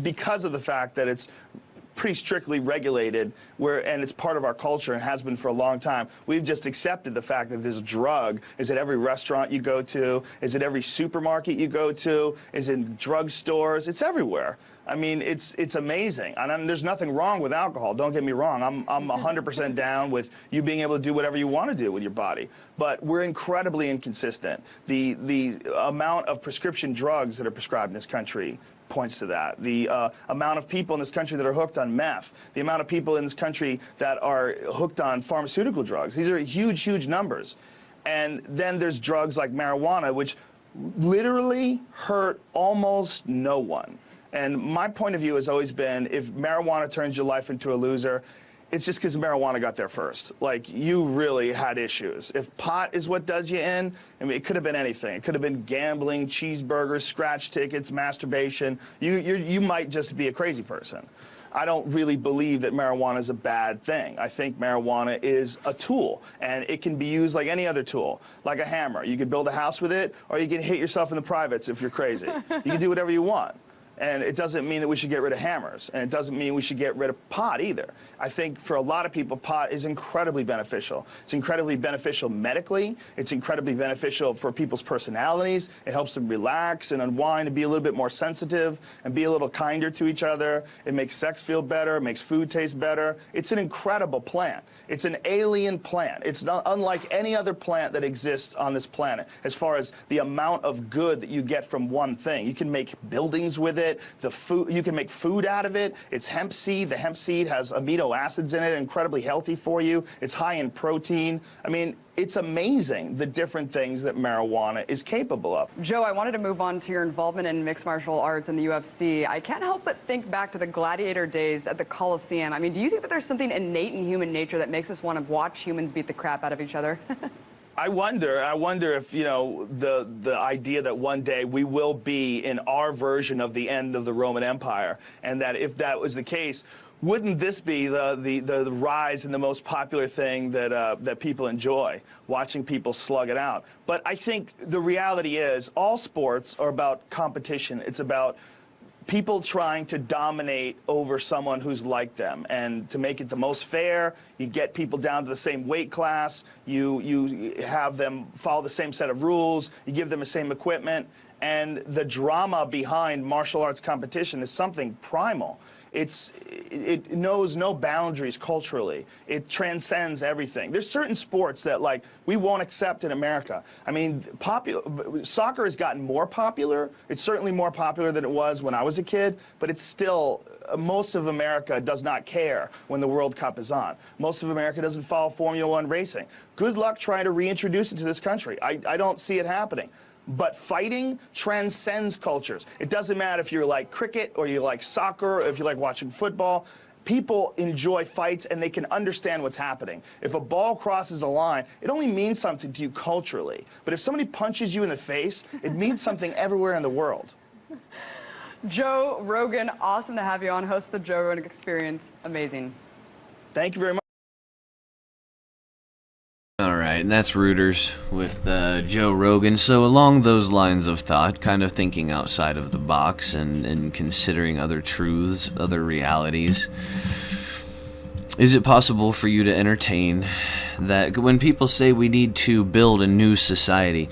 because of the fact that it's pretty strictly regulated, and it's part of our culture and has been for a long time. We've just accepted the fact that this drug is at every restaurant you go to, is at every supermarket you go to, is in drugstores. It's everywhere. I mean, it's amazing. And there's nothing wrong with alcohol. Don't get me wrong. I'm 100% down with you being able to do whatever you want to do with your body. But we're incredibly inconsistent. The amount of prescription drugs that are prescribed in this country points to that. The amount of people in this country that are hooked on meth, the amount of people in this country that are hooked on pharmaceutical drugs. These are huge, huge numbers. And then there's drugs like marijuana, which literally hurt almost no one. And my point of view has always been, if marijuana turns your life into a loser, it's just because marijuana got there first. Like, you really had issues. If pot is what does you in, I mean, it could have been anything. It could have been gambling, cheeseburgers, scratch tickets, masturbation. You might just be a crazy person. I don't really believe that marijuana is a bad thing. I think marijuana is a tool, and it can be used like any other tool, like a hammer. You can build a house with it, or you can hit yourself in the privates if you're crazy. You can do whatever you want. And it doesn't mean that we should get rid of hammers, and it doesn't mean we should get rid of pot either. I think for a lot of people, pot is incredibly beneficial. It's incredibly beneficial medically. It's incredibly beneficial for people's personalities. It helps them relax and unwind and be a little bit more sensitive and be a little kinder to each other. It makes sex feel better. It makes food taste better. It's an incredible plant. It's an alien plant. It's not unlike any other plant that exists on this planet as far as the amount of good that you get from one thing. You can make buildings with it. The food, you can make food out of it. It's hemp seed. The hemp seed has amino acids in it, incredibly healthy for you. It's high in protein. I mean, it's amazing the different things that marijuana is capable of. Joe, I wanted to move on to your involvement in mixed martial arts and the UFC. I can't help but think back to the gladiator days at the Coliseum. I mean, do you think that there's something innate in human nature that makes us want to watch humans beat the crap out of each other? I wonder if, you know, the idea that one day we will be in our version of the end of the Roman Empire, and that if that was the case, wouldn't this be the rise and the most popular thing that people enjoy, watching people slug it out? But I think the reality is all sports are about competition. It's about people trying to dominate over someone who's like them, and to make it the most fair, you get people down to the same weight class, you have them follow the same set of rules, you give them the same equipment, and the drama behind martial arts competition is something primal. It knows no boundaries culturally. It transcends everything. There's certain sports that, like, we won't accept in America. I mean, soccer has gotten more popular. It's certainly more popular than it was when I was a kid, but it's still, most of America does not care when the World Cup is on. Most of America doesn't follow Formula One racing. Good luck trying to reintroduce it to this country. I don't see it happening. But fighting transcends cultures. It doesn't matter if you like cricket or you like soccer or if you like watching football. People enjoy fights and they can understand what's happening. If a ball crosses a line, it only means something to you culturally. But if somebody punches you in the face, it means something everywhere in the world. Joe Rogan, awesome to have you on. Host of the Joe Rogan Experience. Amazing. Thank you very much. All right, and that's Reuters with Joe Rogan. So along those lines of thought, kind of thinking outside of the box and considering other truths, other realities, is it possible for you to entertain that when people say we need to build a new society,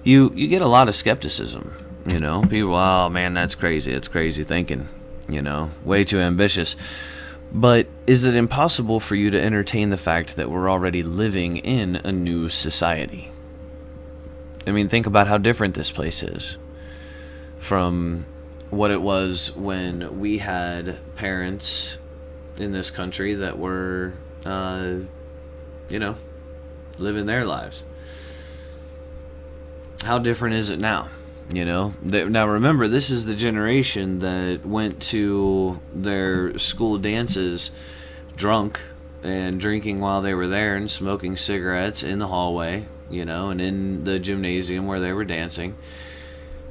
you get a lot of skepticism, you know? People, oh man, that's crazy. It's crazy thinking, you know, way too ambitious. But is it impossible for you to entertain the fact that we're already living in a new society? I mean, think about how different this place is from what it was when we had parents in this country that were, you know, living their lives. How different is it now? You know, now remember, this is the generation that went to their school dances drunk and drinking while they were there and smoking cigarettes in the hallway, you know, and in the gymnasium where they were dancing.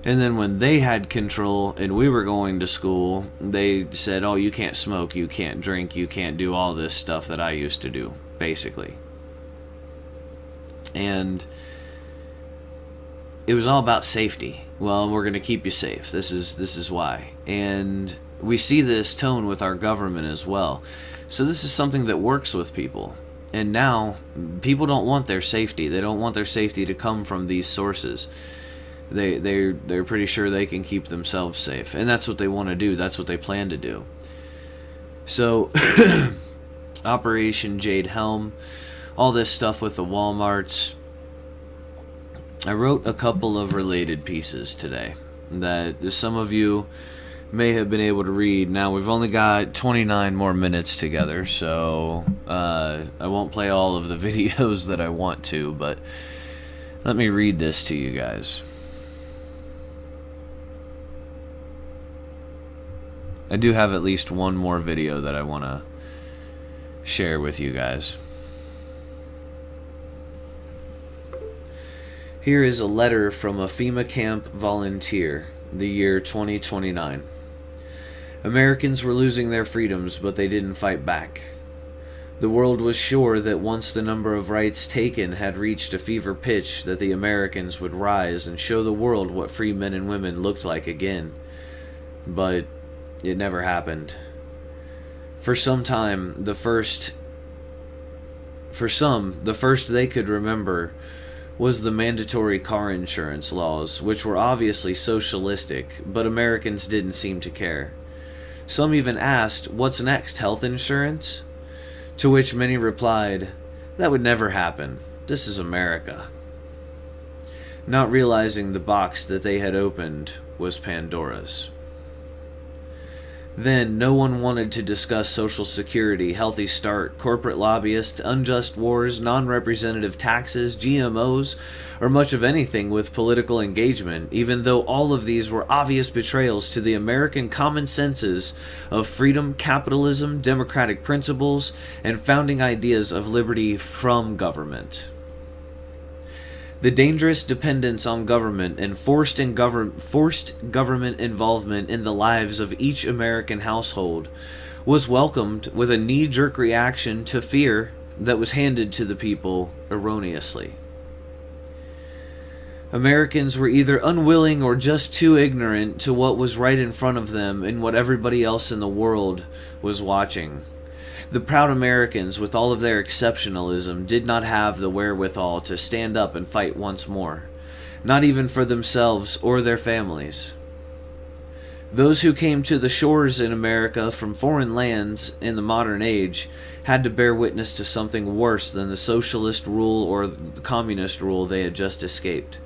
And then when they had control and we were going to school, they said, oh, you can't smoke, you can't drink, you can't do all this stuff that I used to do, basically. And it was all about safety. Well, we're going to keep you safe. This is why. And we see this tone with our government as well. So this is something that works with people. And now people don't want their safety. They don't want their safety to come from these sources. They're pretty sure they can keep themselves safe. And that's what they want to do. That's what they plan to do. So Operation Jade Helm, all this stuff with the Walmarts. I wrote a couple of related pieces today that some of you may have been able to read. Now, we've only got 29 more minutes together, so I won't play all of the videos that I want to, but let me read this to you guys. I do have at least one more video that I want to share with you guys. Here is a letter from a FEMA camp volunteer, the year 2029. Americans were losing their freedoms, but they didn't fight back. The world was sure that once the number of rights taken had reached a fever pitch, that the Americans would rise and show the world what free men and women looked like again. But it never happened. For some time, the first they could remember was the mandatory car insurance laws, which were obviously socialistic, but Americans didn't seem to care. Some even asked, what's next, health insurance? To which many replied, that would never happen. This is America. Not realizing the box that they had opened was Pandora's. Then, no one wanted to discuss Social Security, Healthy Start, corporate lobbyists, unjust wars, non-representative taxes, GMOs, or much of anything with political engagement, even though all of these were obvious betrayals to the American common senses of freedom, capitalism, democratic principles, and founding ideas of liberty from government. The dangerous dependence on government and forced government involvement in the lives of each American household was welcomed with a knee-jerk reaction to fear that was handed to the people erroneously. Americans were either unwilling or just too ignorant to what was right in front of them and what everybody else in the world was watching. The proud Americans, with all of their exceptionalism, did not have the wherewithal to stand up and fight once more, not even for themselves or their families. Those who came to the shores in America from foreign lands in the modern age had to bear witness to something worse than the socialist rule or the communist rule they had just escaped.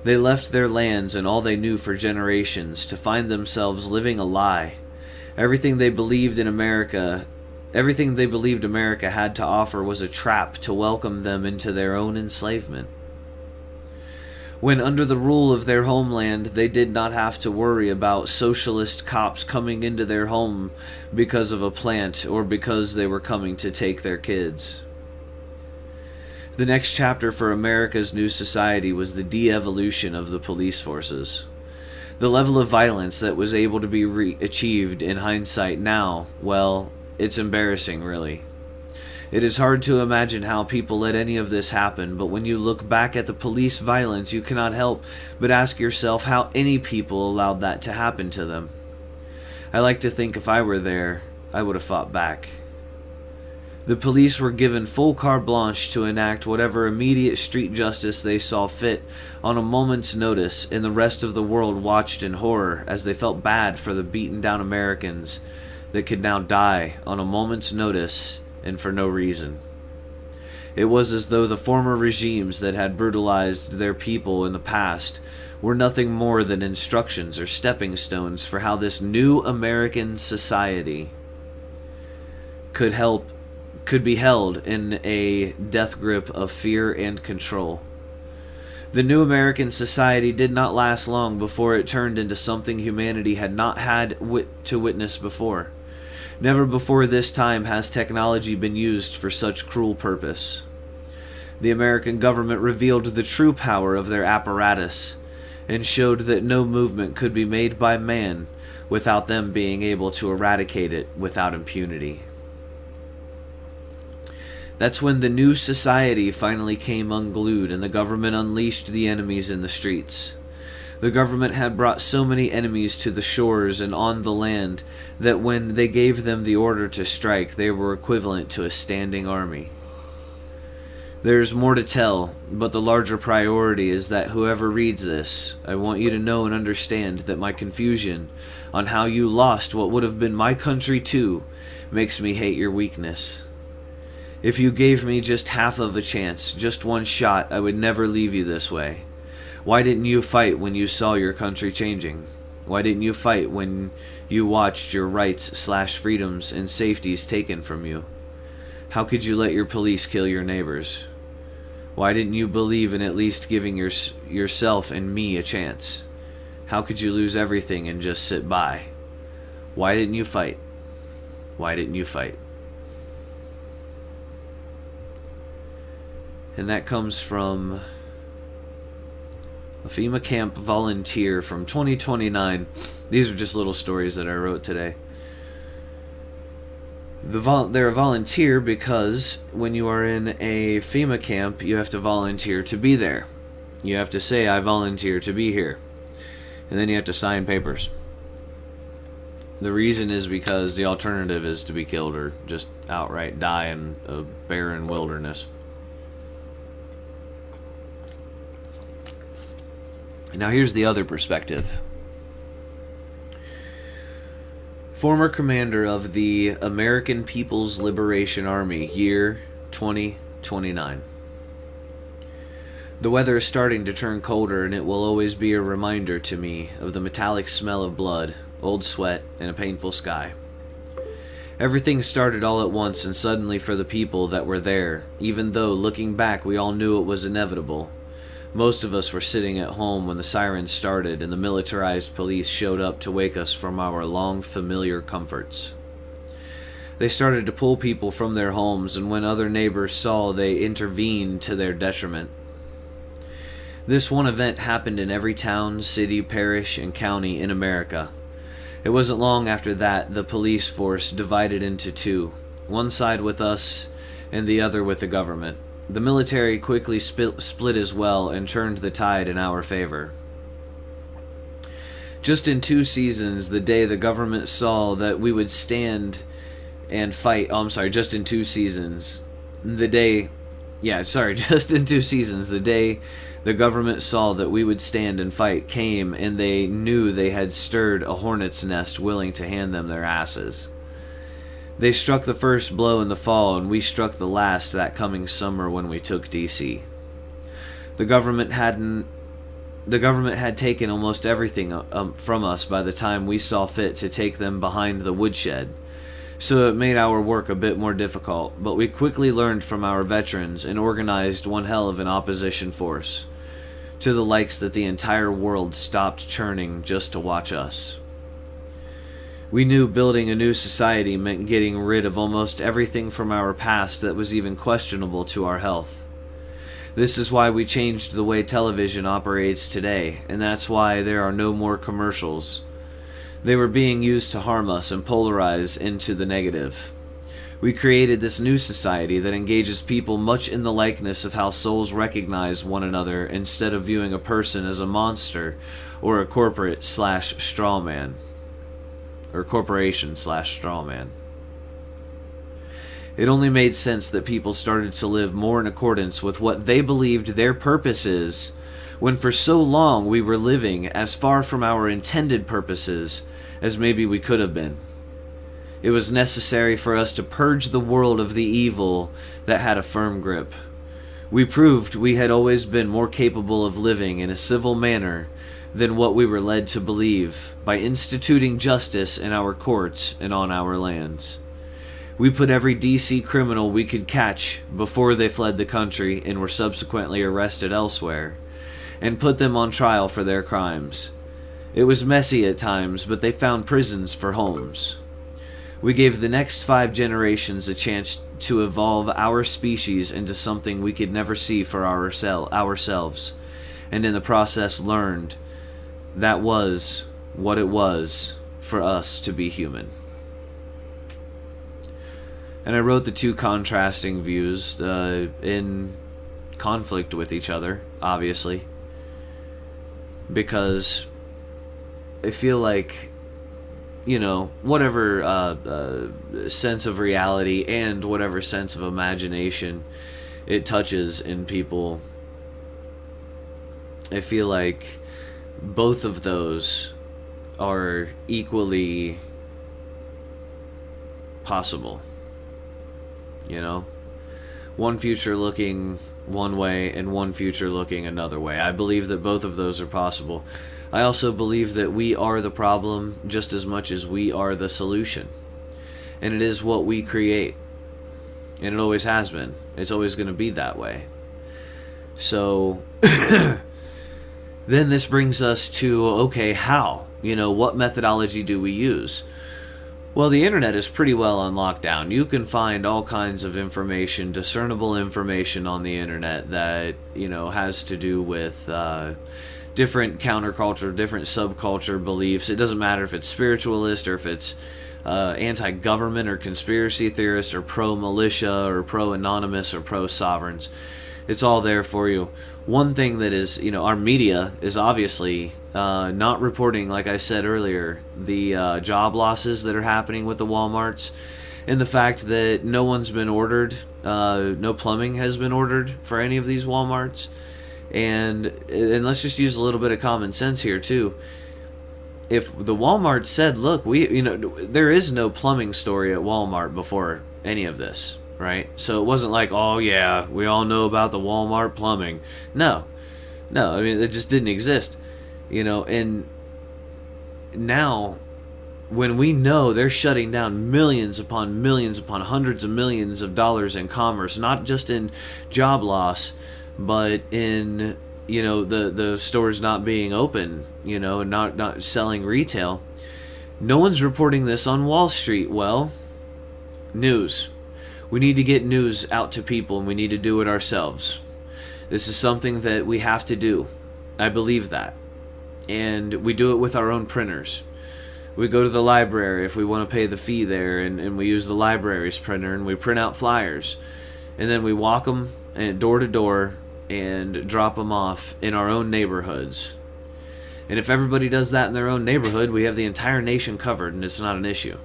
They left their lands and all they knew for generations to find themselves living a lie. Everything they believed America had to offer was a trap to welcome them into their own enslavement. When under the rule of their homeland, they did not have to worry about socialist cops coming into their home because of a plant or because they were coming to take their kids. The next chapter for America's new society was the de-evolution of the police forces. The level of violence that was able to be achieved in hindsight now, well, it's embarrassing, really. It is hard to imagine how people let any of this happen, but when you look back at the police violence, you cannot help but ask yourself how any people allowed that to happen to them. I like to think if I were there, I would have fought back. The police were given full carte blanche to enact whatever immediate street justice they saw fit on a moment's notice, and the rest of the world watched in horror as they felt bad for the beaten down Americans that could now die on a moment's notice and for no reason. It was as though the former regimes that had brutalized their people in the past were nothing more than instructions or stepping stones for how this new American society could be held in a death grip of fear and control. The new American society did not last long before it turned into something humanity had not had to witness before. Never before this time has technology been used for such cruel purpose. The American government revealed the true power of their apparatus and showed that no movement could be made by man without them being able to eradicate it without impunity. That's when the new society finally came unglued and the government unleashed the enemies in the streets. The government had brought so many enemies to the shores and on the land that when they gave them the order to strike, they were equivalent to a standing army. There's more to tell, but the larger priority is that whoever reads this, I want you to know and understand that my confusion on how you lost what would have been my country too makes me hate your weakness. If you gave me just half of a chance, just one shot, I would never leave you this way. Why didn't you fight when you saw your country changing? Why didn't you fight when you watched your rights/freedoms and safeties taken from you? How could you let your police kill your neighbors? Why didn't you believe in at least giving yourself and me a chance? How could you lose everything and just sit by? Why didn't you fight? Why didn't you fight? And that comes from a FEMA camp volunteer from 2029. These are just little stories that I wrote today. They're a volunteer because when you are in a FEMA camp, you have to volunteer to be there. You have to say, I volunteer to be here. And then you have to sign papers. The reason is because the alternative is to be killed or just outright die in a barren wilderness. Now here's the other perspective. Former commander of the American People's Liberation Army, year 2029. The weather is starting to turn colder, and it will always be a reminder to me of the metallic smell of blood, old sweat, and a painful sky. Everything started all at once and suddenly for the people that were there, even though, looking back, we all knew it was inevitable. Most of us were sitting at home when the sirens started and the militarized police showed up to wake us from our long familiar comforts. They started to pull people from their homes, and when other neighbors saw, they intervened to their detriment. This one event happened in every town, city, parish, and county in America. It wasn't long after that the police force divided into two, one side with us and the other with the government. The military quickly split as well and turned the tide in our favor. Just in 2 seasons, the day the government saw that we would stand and fight, just in 2 seasons, just in 2 seasons, the day the government saw that we would stand and fight came, and they knew they had stirred a hornet's nest willing to hand them their asses. They struck the first blow in the fall, and we struck the last that coming summer when we took D.C. The government had taken almost everything from us by the time we saw fit to take them behind the woodshed, so it made our work a bit more difficult, but we quickly learned from our veterans and organized one hell of an opposition force. to the likes that the entire world stopped churning just to watch us. We knew building a new society meant getting rid of almost everything from our past that was even questionable to our health. This is why we changed the way television operates today, and that's why there are no more commercials. They were being used to harm us and polarize into the negative. We created this new society that engages people much in the likeness of how souls recognize one another instead of viewing a person as a monster or a corporate/straw man. Or corporation/straw man. It only made sense that people started to live more in accordance with what they believed their purpose is, when for so long we were living as far from our intended purposes as maybe we could have been. It was necessary for us to purge the world of the evil that had a firm grip. We proved we had always been more capable of living in a civil manner than what we were led to believe by instituting justice in our courts and on our lands. We put every DC criminal we could catch before they fled the country and were subsequently arrested elsewhere, and put them on trial for their crimes. It was messy at times, but they found prisons for homes. We gave the next 5 generations a chance to evolve our species into something we could never see for ourselves, and in the process learned that was what it was for us to be human. And I wrote the two contrasting views in conflict with each other, obviously, because I feel like, you know, whatever sense of reality and whatever sense of imagination it touches in people, I feel like both of those are equally possible. You know, one future looking one way and one future looking another way. I believe that both of those are possible. I also believe that we are the problem just as much as we are the solution. And it is what we create. And it always has been. It's always going to be that way. So then this brings us to, okay, how? You know, what methodology do we use? Well, the internet is pretty well on lockdown. You can find all kinds of information, discernible information on the internet that, you know, has to do with different counterculture, different subculture beliefs. It doesn't matter if it's spiritualist or if it's anti-government or conspiracy theorist or pro-militia or pro-anonymous or pro-sovereigns. It's all there for you. One thing that is, you know, our media is obviously not reporting, like I said earlier, the job losses that are happening with the Walmarts, and the fact that no one's been ordered, no plumbing has been ordered for any of these Walmarts. And let's just use a little bit of common sense here too. If the Walmart said, look, there is no plumbing story at Walmart before any of this, right? So it wasn't like, oh yeah, we all know about the Walmart plumbing. No, I mean, it just didn't exist, you know. And now, when we know they're shutting down millions upon hundreds of millions of dollars in commerce, not just in job loss, but in, you know, the stores not being open, you know, and not selling retail. No one's reporting this on Wall Street. Well, news. We need to get news out to people, and we need to do it ourselves. This is something that we have to do. I believe that. And we do it with our own printers. We go to the library if we want to pay the fee there, and we use the library's printer, and we print out flyers. And then we walk them door to door and drop them off in our own neighborhoods. And if everybody does that in their own neighborhood, we have the entire nation covered, and it's not an issue.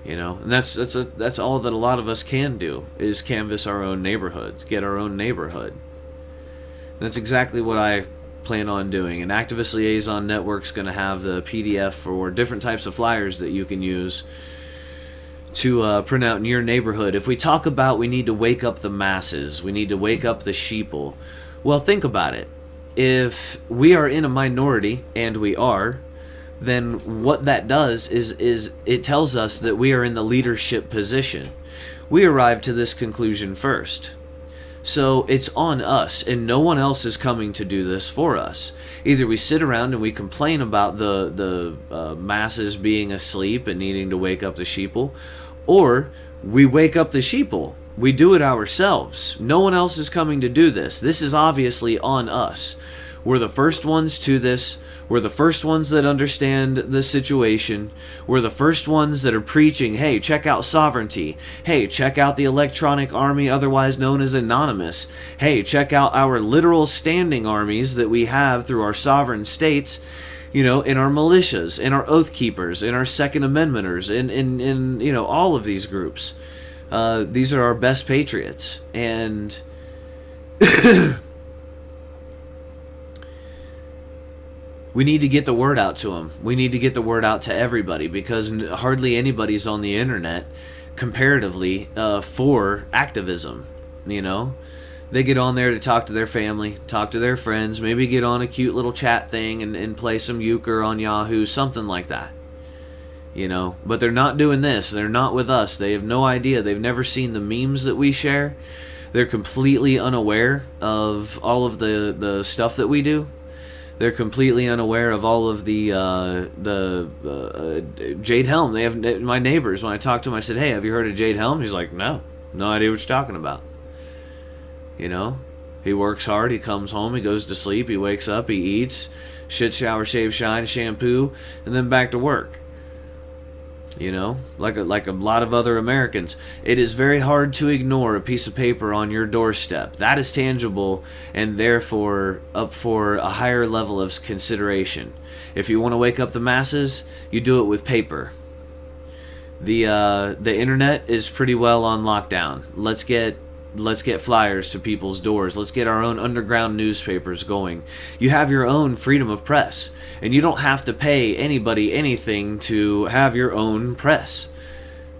You know, and that's all that a lot of us can do, is canvas our own neighborhoods, get our own neighborhood. And that's exactly what I plan on doing. And Activist Liaison Network's going to have the PDF for different types of flyers that you can use to print out in your neighborhood. If we talk about we need to wake up the masses, we need to wake up the sheeple, well, think about it. If we are in a minority, and we are, then what that does is it tells us that we are in the leadership position. We arrived to this conclusion first. So it's on us, and no one else is coming to do this for us. Either we sit around and we complain about the masses being asleep and needing to wake up the sheeple, or we wake up the sheeple. We do it ourselves. No one else is coming to do this. This is obviously on us. We're the first ones to this. We're the first ones that understand the situation. We're the first ones that are preaching, hey, check out sovereignty. Hey, check out the electronic army, otherwise known as Anonymous. Hey, check out our literal standing armies that we have through our sovereign states, you know, in our militias, in our oath keepers, in our Second Amendmenters, in you know, all of these groups. These are our best patriots. And we need to get the word out to them. We need to get the word out to everybody, because hardly anybody's on the internet comparatively for activism. You know, they get on there to talk to their family, talk to their friends, maybe get on a cute little chat thing and play some euchre on Yahoo, something like that. You know, but they're not doing this. They're not with us. They have no idea. They've never seen the memes that we share. They're completely unaware of all of the stuff that we do. They're completely unaware of all of the Jade Helm. They have my neighbors. When I talked to him, I said, "Hey, have you heard of Jade Helm?" He's like, "No idea what you're talking about." You know, he works hard. He comes home. He goes to sleep. He wakes up. He eats, shit, shower, shave, shine, shampoo, and then back to work. You know, like a lot of other Americans. It is very hard to ignore a piece of paper on your doorstep. That is tangible and therefore up for a higher level of consideration. If you want to wake up the masses, you do it with paper. The internet is pretty well on lockdown. Let's get flyers to people's doors. Let's get our own underground newspapers going. You have your own freedom of press, and you don't have to pay anybody anything to have your own press.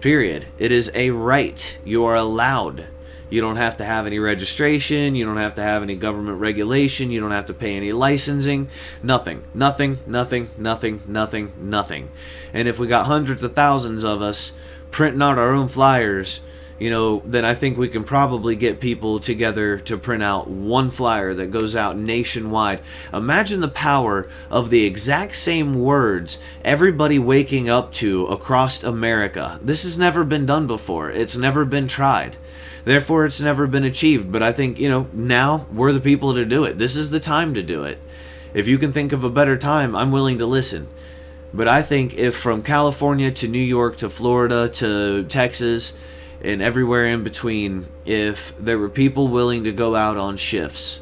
Period. It is a right. You are allowed. You don't have to have any registration. You don't have to have any government regulation. You don't have to pay any licensing. Nothing. Nothing. Nothing. Nothing. Nothing. Nothing. And if we got hundreds of thousands of us printing out our own flyers, you know, then I think we can probably get people together to print out one flyer that goes out nationwide. Imagine the power of the exact same words everybody waking up to across America. This has never been done before. It's never been tried. Therefore, it's never been achieved. But I think, you know, now we're the people to do it. This is the time to do it. If you can think of a better time, I'm willing to listen. But I think if from California to New York to Florida to Texas and everywhere in between, if there were people willing to go out on shifts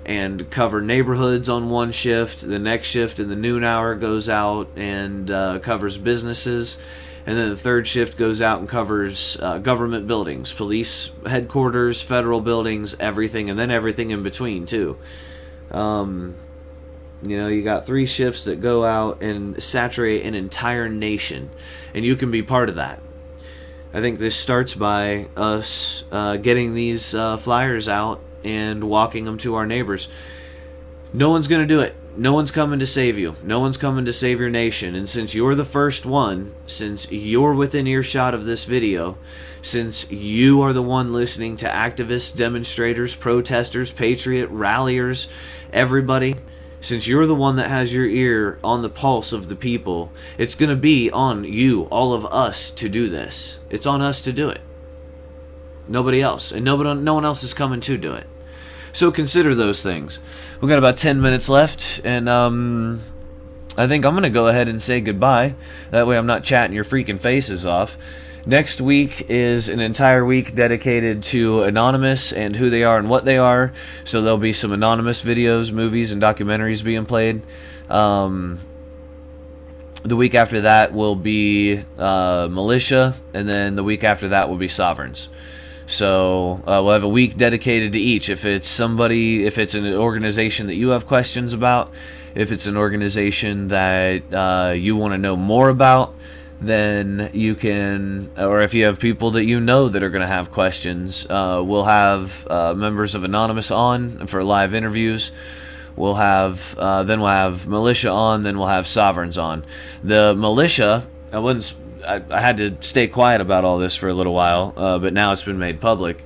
and cover neighborhoods on one shift, the next shift in the noon hour goes out and covers businesses, and then the third shift goes out and covers government buildings, police headquarters, federal buildings, everything, and then everything in between too. You know, you got 3 shifts that go out and saturate an entire nation, and you can be part of that. I think this starts by us getting these flyers out and walking them to our neighbors. No one's going to do it. No one's coming to save you. No one's coming to save your nation. And since you're the first one, since you're within earshot of this video, since you are the one listening to activists, demonstrators, protesters, patriot, ralliers, everybody, since you're the one that has your ear on the pulse of the people, it's going to be on you, all of us, to do this. It's on us to do it. Nobody else. And no one else is coming to do it. So consider those things. We've got about 10 minutes left, and I think I'm going to go ahead and say goodbye. That way I'm not chatting your freaking faces off. Next week is an entire week dedicated to Anonymous and who they are and what they are. So there'll be some Anonymous videos, movies, and documentaries being played. The week after that will be Militia, and then the week after that will be Sovereigns. So we'll have a week dedicated to each. If it's an organization that you have questions about, if it's an organization that you want to know more about, then you can, or if you have people that you know that are going to have questions, we'll have members of Anonymous on for live interviews. We'll have then we'll have Militia on, then we'll have Sovereigns on. The Militia, I had to stay quiet about all this for a little while, but now it's been made public.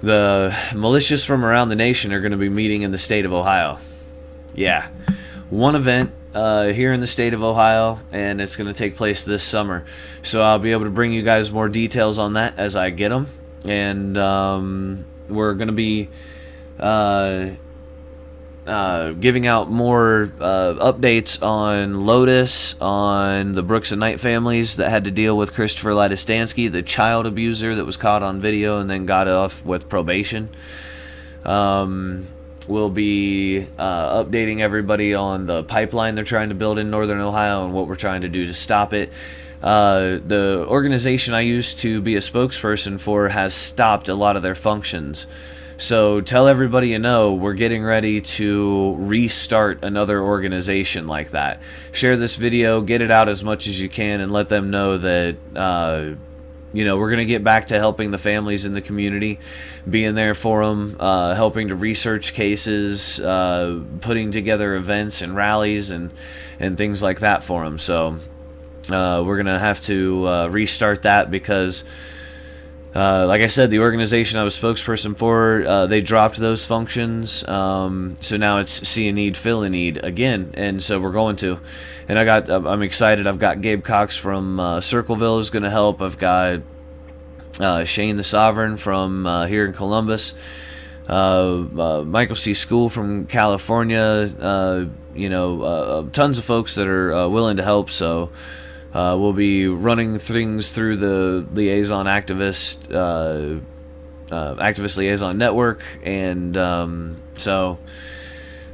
The militias from around the nation are going to be meeting in the state of Ohio. Yeah, one event here in the state of Ohio, and it's going to take place this summer. So I'll be able to bring you guys more details on that as I get them. And we're going to be giving out more updates on Lotus, on the Brooks and Knight families that had to deal with Christopher Ladistansky, the child abuser that was caught on video and then got off with probation. We'll be updating everybody on the pipeline they're trying to build in northern Ohio and what we're trying to do to stop it. The organization I used to be a spokesperson for has stopped a lot of their functions. So tell everybody you know we're getting ready to restart another organization like that. Share this video, get it out as much as you can, and let them know that you know, we're going to get back to helping the families in the community, being there for them, helping to research cases, putting together events and rallies and things like that for them. So we're going to have to restart that because, like I said, the organization I was spokesperson for, they dropped those functions. So now it's see a need, fill a need again. And so we're going to. And I'm excited. I've got Gabe Cox from Circleville is going to help. I've got Shane the Sovereign from here in Columbus. Michael C. School from California. You know, tons of folks that are willing to help. So we'll be running things through the liaison activist liaison network, and so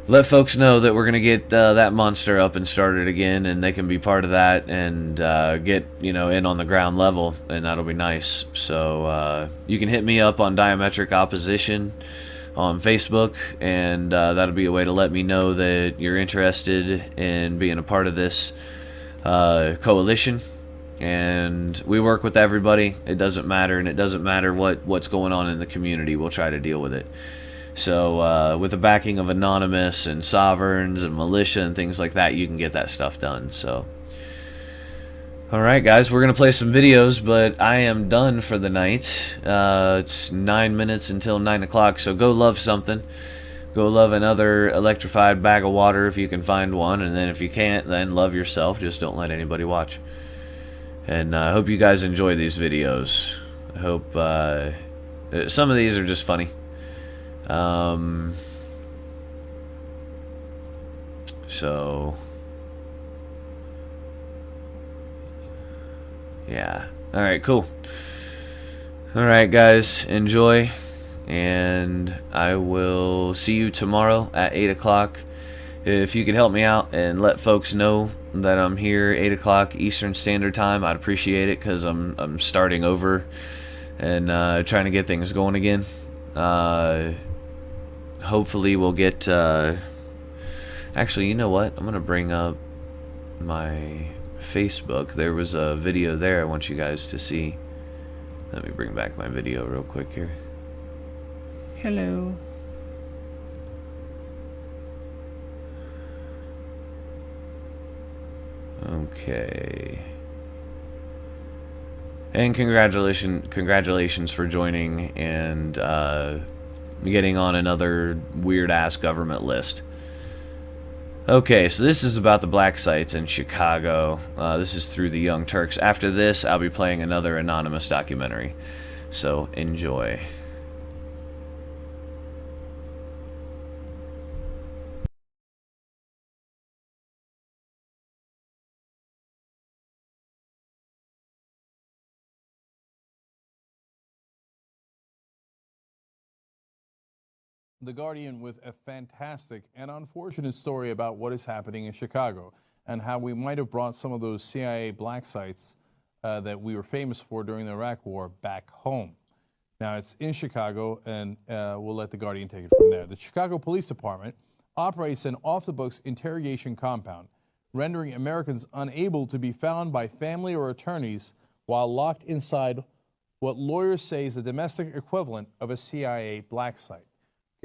let folks know that we're going to get that monster up and started again, and they can be part of that and get, you know, in on the ground level, and that'll be nice. So you can hit me up on Diametric Opposition on Facebook, and that'll be a way to let me know that you're interested in being a part of this coalition. And we work with everybody. It doesn't matter, and it doesn't matter what's going on in the community. We'll try to deal with it. So with the backing of Anonymous and Sovereigns and Militia and things like that, you can get that stuff done. So alright guys, we're going to play some videos, but I am done for the night. It's 9 minutes until 9 o'clock, so go love something. Go love another electrified bag of water if you can find one, and then if you can't, then love yourself. Just don't let anybody watch. And I hope you guys enjoy these videos. I hope some of these are just funny. So yeah. Alright, cool. Alright guys, enjoy, and I will see you tomorrow at 8 o'clock. If you could help me out and let folks know that I'm here 8 o'clock Eastern Standard Time, I'd appreciate it, because I'm starting over and trying to get things going again. Hopefully we'll get actually, you know what, I'm gonna bring up my Facebook. There was a video there I want you guys to see. Let me bring back my video real quick here. Hello. Okay. And congratulations for joining and getting on another weird-ass government list. Okay, so this is about the black sites in Chicago. This is through the Young Turks. After this, I'll be playing another anonymous documentary. So, enjoy. The Guardian with a fantastic and unfortunate story about what is happening in Chicago and how we might have brought some of those CIA black sites that we were famous for during the Iraq War back home. Now, it's in Chicago, and we'll let The Guardian take it from there. The Chicago Police Department operates an off-the-books interrogation compound, rendering Americans unable to be found by family or attorneys while locked inside what lawyers say is the domestic equivalent of a CIA black site.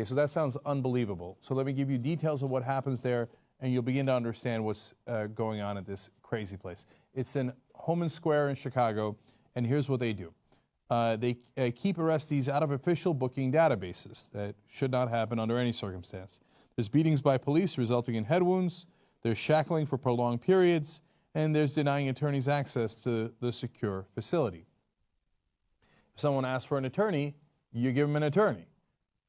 Okay, so that sounds unbelievable. So let me give you details of what happens there, and you'll begin to understand what's going on at this crazy place. It's in Homan Square in Chicago, and here's what they do. They keep arrestees out of official booking databases. That should not happen under any circumstance. There's beatings by police resulting in head wounds. There's shackling for prolonged periods. And there's denying attorneys access to the secure facility. If someone asks for an attorney, you give them an attorney.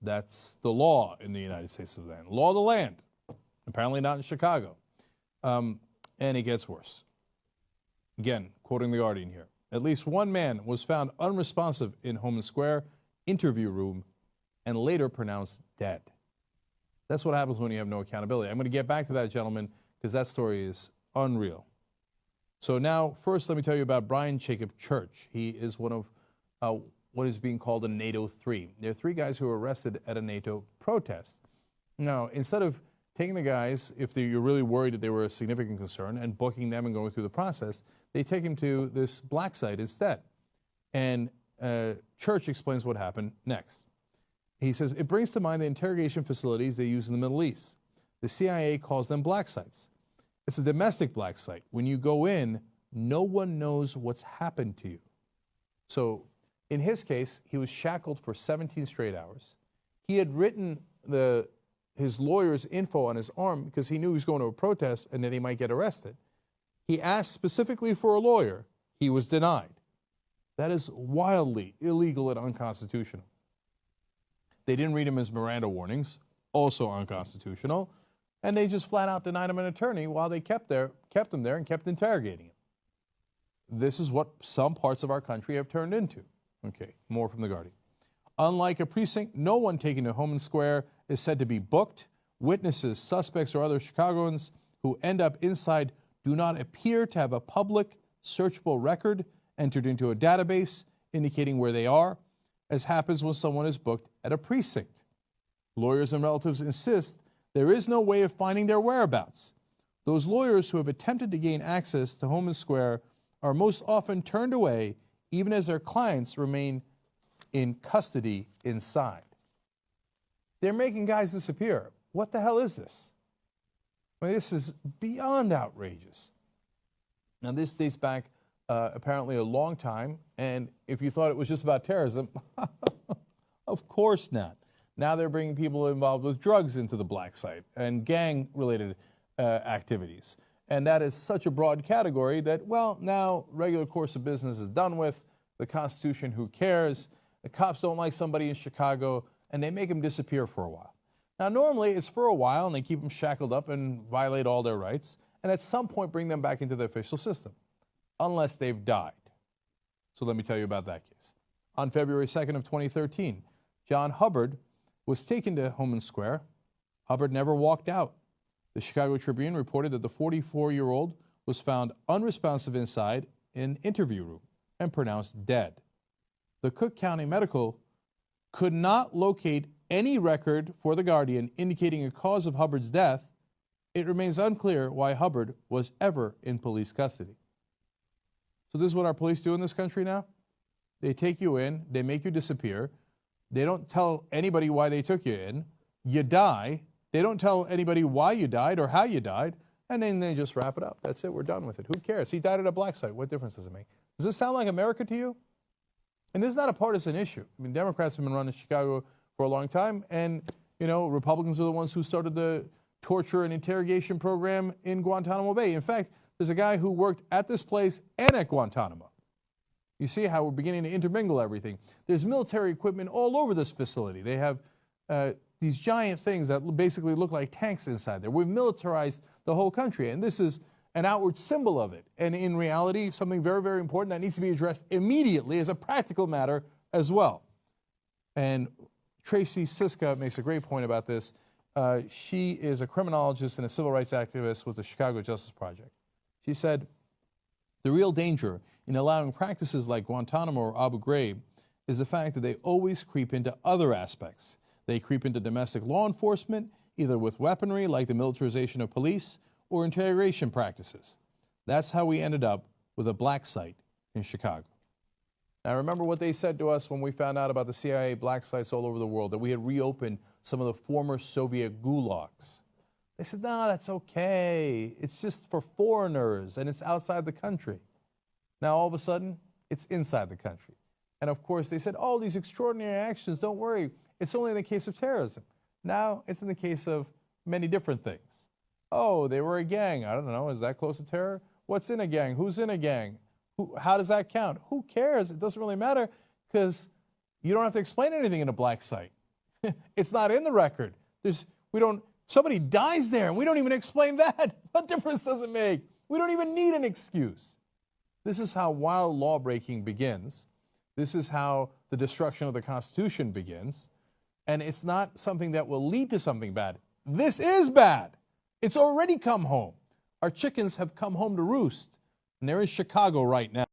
That's the law in the United States of the land. Law of the land. Apparently not in Chicago. And it gets worse. Again, quoting the Guardian here. At least one man was found unresponsive in Homan Square interview room and later pronounced dead. That's what happens when you have no accountability. I'm going to get back to that, gentlemen, because that story is unreal. So now, first, let me tell you about Brian Jacob Church. He is one of what is being called a NATO 3. There are 3 guys who were arrested at a NATO protest. Now, instead of taking the guys, if you're really worried that they were a significant concern, and booking them and going through the process, they take them to this black site instead. And Church explains what happened next. He says, it brings to mind the interrogation facilities they use in the Middle East. The CIA calls them black sites. It's a domestic black site. When you go in, no one knows what's happened to you. So in his case, he was shackled for 17 straight hours. He had written his lawyer's info on his arm because he knew he was going to a protest and that he might get arrested. He asked specifically for a lawyer. He was denied. That is wildly illegal and unconstitutional. They didn't read him his Miranda warnings, also unconstitutional. And they just flat out denied him an attorney while they kept him there and kept interrogating him. This is what some parts of our country have turned into. Okay, more from the Guardian. Unlike a precinct, no one taken to Homan Square is said to be booked. Witnesses, suspects, or other Chicagoans who end up inside do not appear to have a public searchable record entered into a database indicating where they are, as happens when someone is booked at a precinct. Lawyers and relatives insist there is no way of finding their whereabouts. Those lawyers who have attempted to gain access to Homan Square are most often turned away, even as their clients remain in custody inside. They're making guys disappear. What the hell is this? I mean, this is beyond outrageous. Now, this dates back apparently a long time, and if you thought it was just about terrorism, of course not. Now they're bringing people involved with drugs into the black site and gang-related activities. And that is such a broad category that, well, now regular course of business is done with. The Constitution, who cares? The cops don't like somebody in Chicago, and they make them disappear for a while. Now, normally it's for a while, and they keep them shackled up and violate all their rights, and at some point bring them back into the official system, unless they've died. So let me tell you about that case. On February 2nd of 2013, John Hubbard was taken to Homan Square. Hubbard never walked out. The Chicago Tribune reported that the 44-year-old was found unresponsive inside an interview room and pronounced dead. The Cook County Medical could not locate any record for the Guardian indicating a cause of Hubbard's death. It remains unclear why Hubbard was ever in police custody. So this is what our police do in this country now? They take you in, they make you disappear. They don't tell anybody why they took you in. You die. They don't tell anybody why you died or how you died. And then they just wrap it up. That's it. We're done with it. Who cares? He died at a black site. What difference does it make? Does this sound like America to you? And this is not a partisan issue. I mean, Democrats have been running Chicago for a long time. And, you know, Republicans are the ones who started the torture and interrogation program in Guantanamo Bay. In fact, there's a guy who worked at this place and at Guantanamo. You see how we're beginning to intermingle everything. There's military equipment all over this facility. They have these giant things that basically look like tanks inside there. We've militarized the whole country, and this is an outward symbol of it. And in reality, something very, very important that needs to be addressed immediately as a practical matter as well. And Tracy Siska makes a great point about this. She is a criminologist and a civil rights activist with the Chicago Justice Project. She said, the real danger in allowing practices like Guantanamo or Abu Ghraib is the fact that they always creep into other aspects. They creep into domestic law enforcement, either with weaponry like the militarization of police or interrogation practices. That's how we ended up with a black site in Chicago. Now remember what they said to us when we found out about the CIA black sites all over the world, that we had reopened some of the former Soviet gulags. They said, no, that's okay. It's just for foreigners and it's outside the country. Now all of a sudden, it's inside the country. And of course, they said, oh, these extraordinary actions, don't worry, it's only in the case of terrorism. Now it's in the case of many different things. Oh, they were a gang. I don't know, is that close to terror? What's in a gang? Who's in a gang? How does that count? Who cares? It doesn't really matter because you don't have to explain anything in a black site. It's not in the record. Somebody dies there and we don't even explain that. What difference does it make? We don't even need an excuse. This is how wild law breaking begins. This is how the destruction of the Constitution begins. And it's not something that will lead to something bad. This is bad. It's already come home. Our chickens have come home to roost. And they're in Chicago right now.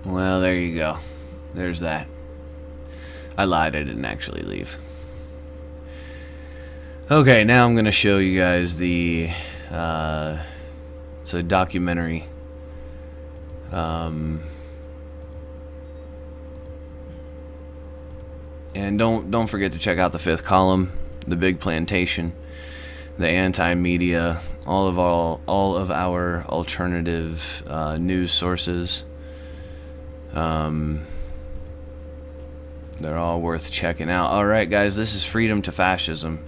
Well, there you go. There's that. I lied, I didn't actually leave. Okay, now I'm going to show you guys the, it's a documentary. And don't forget to check out the Fifth Column, the Big Plantation, the Anti-Media, all of our alternative news sources. They're all worth checking out. All right, guys, this is Freedom to Fascism.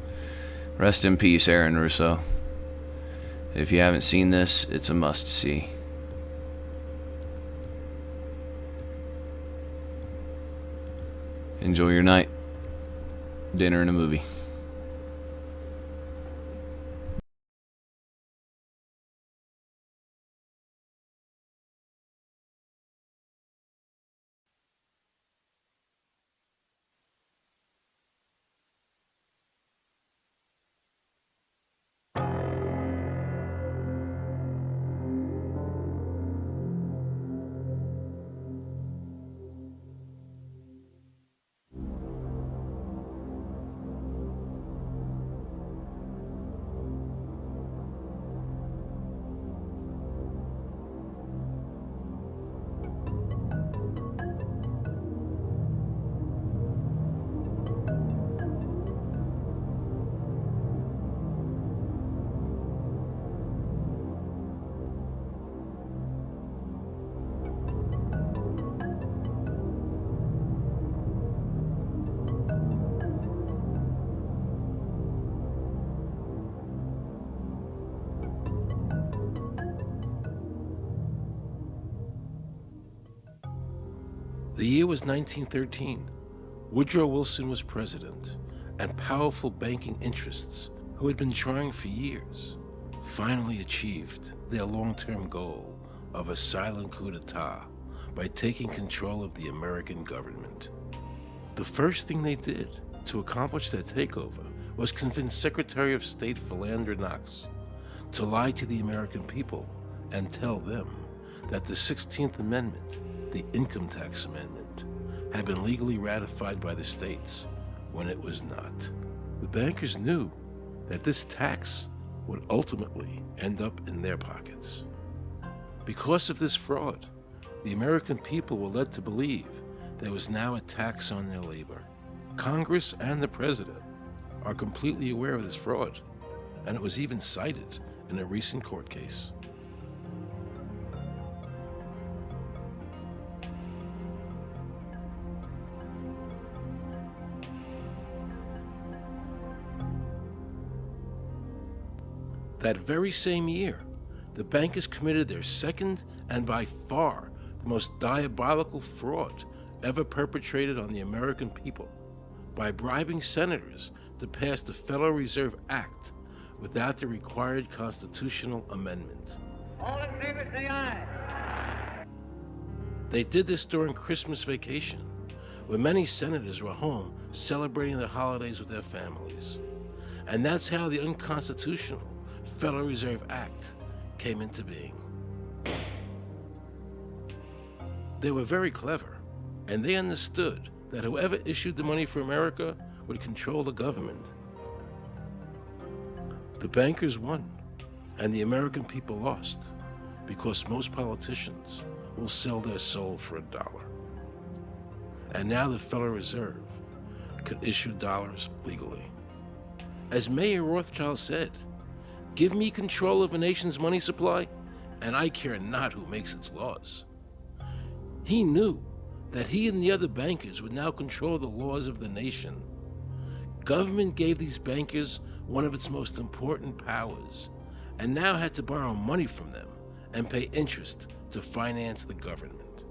Rest in peace, Aaron Russo. If you haven't seen this, it's a must-see. Enjoy your night. Dinner and a movie. The year was 1913. Woodrow Wilson was president, and powerful banking interests, who had been trying for years, finally achieved their long-term goal of a silent coup d'etat by taking control of the American government. The first thing they did to accomplish their takeover was convince Secretary of State Philander Knox to lie to the American people and tell them that the 16th Amendment, the Income Tax Amendment, had been legally ratified by the states when it was not. The bankers knew that this tax would ultimately end up in their pockets. Because of this fraud, the American people were led to believe there was now a tax on their labor. Congress and the President are completely aware of this fraud, and it was even cited in a recent court case. That very same year, the bankers committed their second and by far the most diabolical fraud ever perpetrated on the American people by bribing senators to pass the Federal Reserve Act without the required constitutional amendment. All in favor, say aye. They did this during Christmas vacation, when many senators were home celebrating the holidays with their families. And that's how the unconstitutional Federal Reserve Act came into being. They were very clever, and they understood that whoever issued the money for America would control the government. The bankers won, and the American people lost, because most politicians will sell their soul for $1. And now the Federal Reserve could issue dollars legally. As Mayor Rothschild said, "Give me control of a nation's money supply, and I care not who makes its laws." He knew that he and the other bankers would now control the laws of the nation. Government gave these bankers one of its most important powers, and now had to borrow money from them and pay interest to finance the government.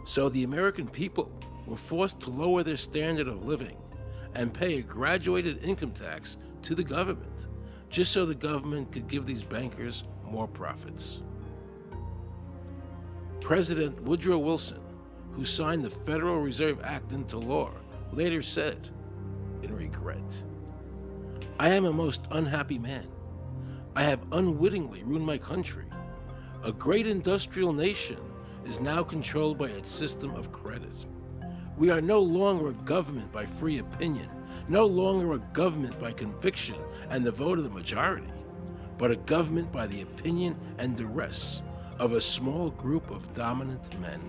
So the American people were forced to lower their standard of living and pay a graduated income tax to the government, just so the government could give these bankers more profits. President Woodrow Wilson, who signed the Federal Reserve Act into law, later said, in regret, "I am a most unhappy man. I have unwittingly ruined my country. A great industrial nation is now controlled by its system of credit. We are no longer a government by free opinion, no longer a government by conviction and the vote of the majority, but a government by the opinion and duress of a small group of dominant men."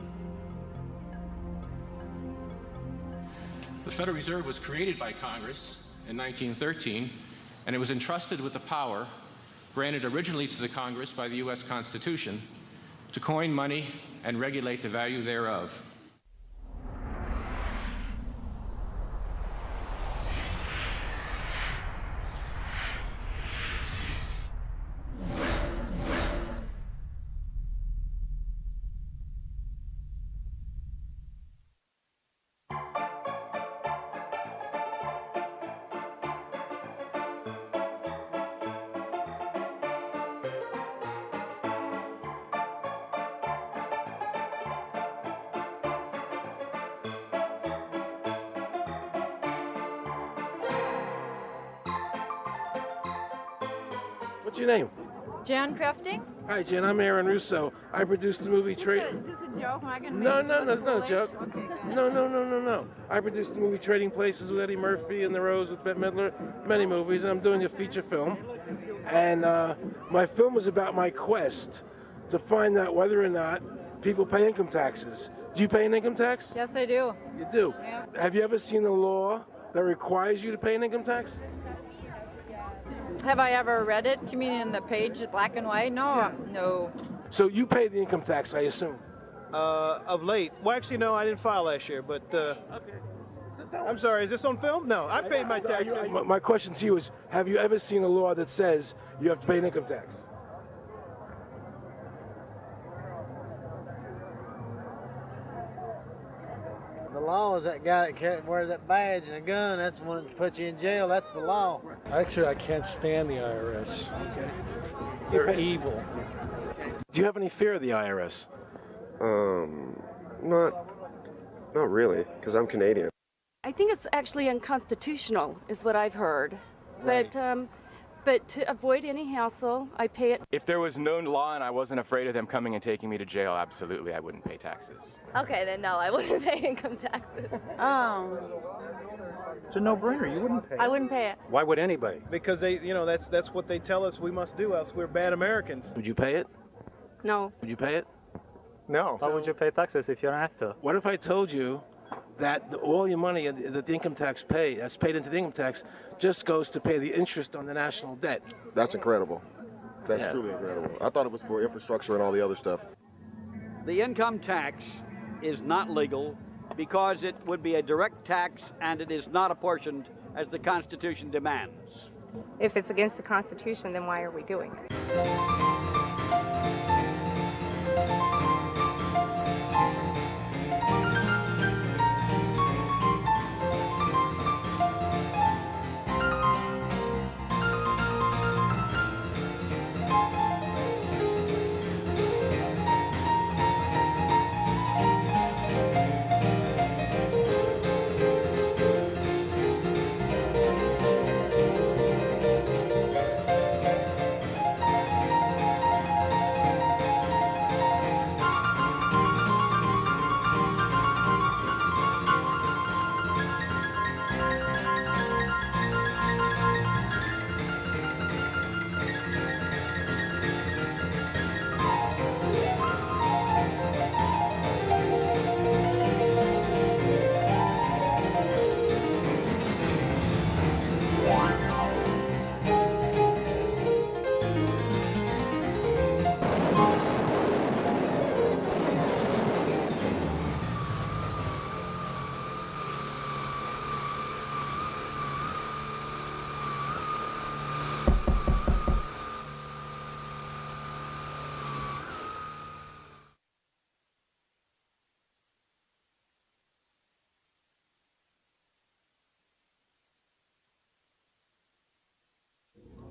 The Federal Reserve was created by Congress in 1913, and it was entrusted with the power granted originally to the Congress by the U.S. Constitution to coin money and regulate the value thereof. What's your name? Jan Crafting? Hi, Jen. I'm Aaron Russo. I produced the movie Is this a joke? Am I going to No, it's not a joke. Okay, No. I produced the movie Trading Places with Eddie Murphy and The Rose with Bette Midler, many movies, and I'm doing a feature film. And my film is about my quest to find out whether or not people pay income taxes. Do you pay an income tax? Yes, I do. You do? Yeah. Have you ever seen a law that requires you to pay an income tax? Have I ever read it? You mean in the page, black and white? No, Yeah. no. So you pay the income tax, I assume? Of late. Well, actually, no, I didn't file last year, but I'm sorry, is this on film? No, I paid my taxes. My question to you is, have you ever seen a law that says you have to pay an income tax? The law is that guy that wears that badge and a gun. That's the one that puts you in jail. That's the law. Actually, I can't stand the IRS. Okay. They're evil. Do you have any fear of the IRS? Not really, because I'm Canadian. I think it's actually unconstitutional, is what I've heard. Right. But to avoid any hassle, I pay it. If there was no law and I wasn't afraid of them coming and taking me to jail, absolutely, I wouldn't pay taxes. Okay, then no, I wouldn't pay income taxes. It's a no-brainer. You wouldn't pay. I wouldn't pay it. Why would anybody? Because that's what they tell us we must do, else we're bad Americans. Would you pay it? No. Would you pay it? No. Why would you pay taxes if you don't have to? What if I told you that all your money that the income tax that's paid into the income tax just goes to pay the interest on the national debt? That's incredible. That's truly incredible. I thought it was for infrastructure and all the other stuff. The income tax is not legal because it would be a direct tax and it is not apportioned as the Constitution demands. If it's against the Constitution, then why are we doing it?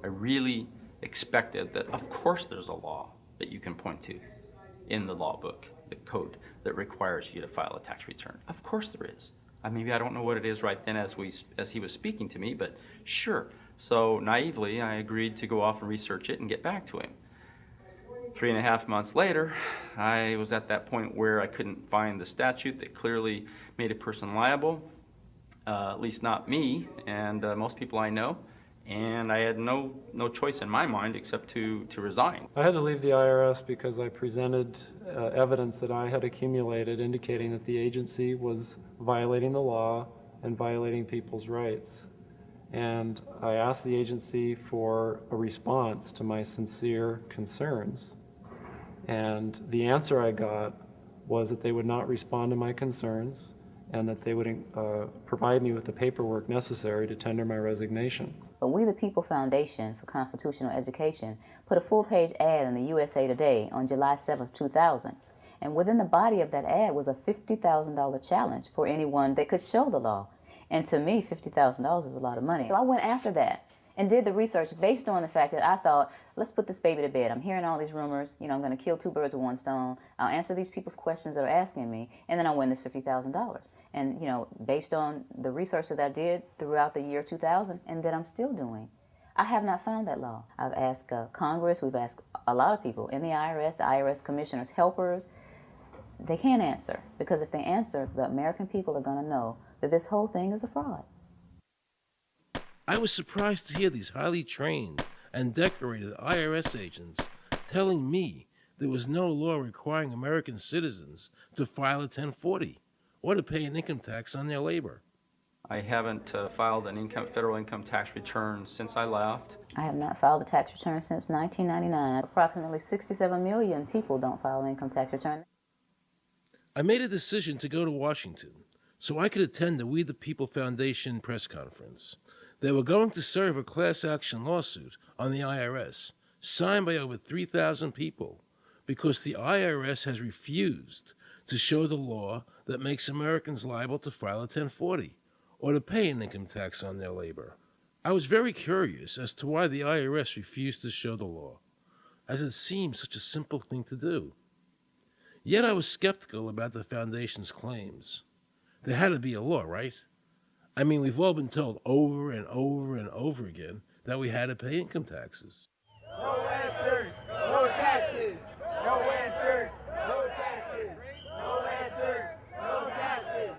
I really expected that, of course, there's a law that you can point to in the law book, the code, that requires you to file a tax return. Of course there is. Maybe I don't know what it is right then as he was speaking to me, but sure. So naively, I agreed to go off and research it and get back to him. 3.5 months later, I was at that point where I couldn't find the statute that clearly made a person liable, at least not me and most people I know, and I had no choice in my mind except to resign. I had to leave the IRS because I presented evidence that I had accumulated indicating that the agency was violating the law and violating people's rights. And I asked the agency for a response to my sincere concerns. And the answer I got was that they would not respond to my concerns and that they would provide me with the paperwork necessary to tender my resignation. But We the People Foundation for Constitutional Education put a full-page ad in the USA Today on July 7th, 2000. And within the body of that ad was a $50,000 challenge for anyone that could show the law. And to me, $50,000 is a lot of money. So I went after that and did the research based on the fact that I thought, let's put this baby to bed. I'm hearing all these rumors. You know, I'm going to kill 2 birds with 1 stone. I'll answer these people's questions that are asking me, and then I'll win this $50,000. And, you know, based on the research that I did throughout the year 2000 and that I'm still doing, I have not found that law. I've asked Congress, we've asked a lot of people in the IRS commissioners, helpers. They can't answer, because if they answer, the American people are going to know that this whole thing is a fraud. I was surprised to hear these highly trained and decorated IRS agents telling me there was no law requiring American citizens to file a 1040 or to pay an income tax on their labor. I haven't filed an federal income tax return since I left. I have not filed a tax return since 1999. Approximately 67 million people don't file an income tax return. I made a decision to go to Washington so I could attend the We the People Foundation press conference. They were going to serve a class action lawsuit on the IRS, signed by over 3,000 people, because the IRS has refused to show the law that makes Americans liable to file a 1040 or to pay an income tax on their labor. I was very curious as to why the IRS refused to show the law, as it seemed such a simple thing to do. Yet I was skeptical about the Foundation's claims. There had to be a law, right? I mean, we've all been told over and over and over again that we had to pay income taxes. No answers, no taxes. No answers, no taxes. No answers, no taxes.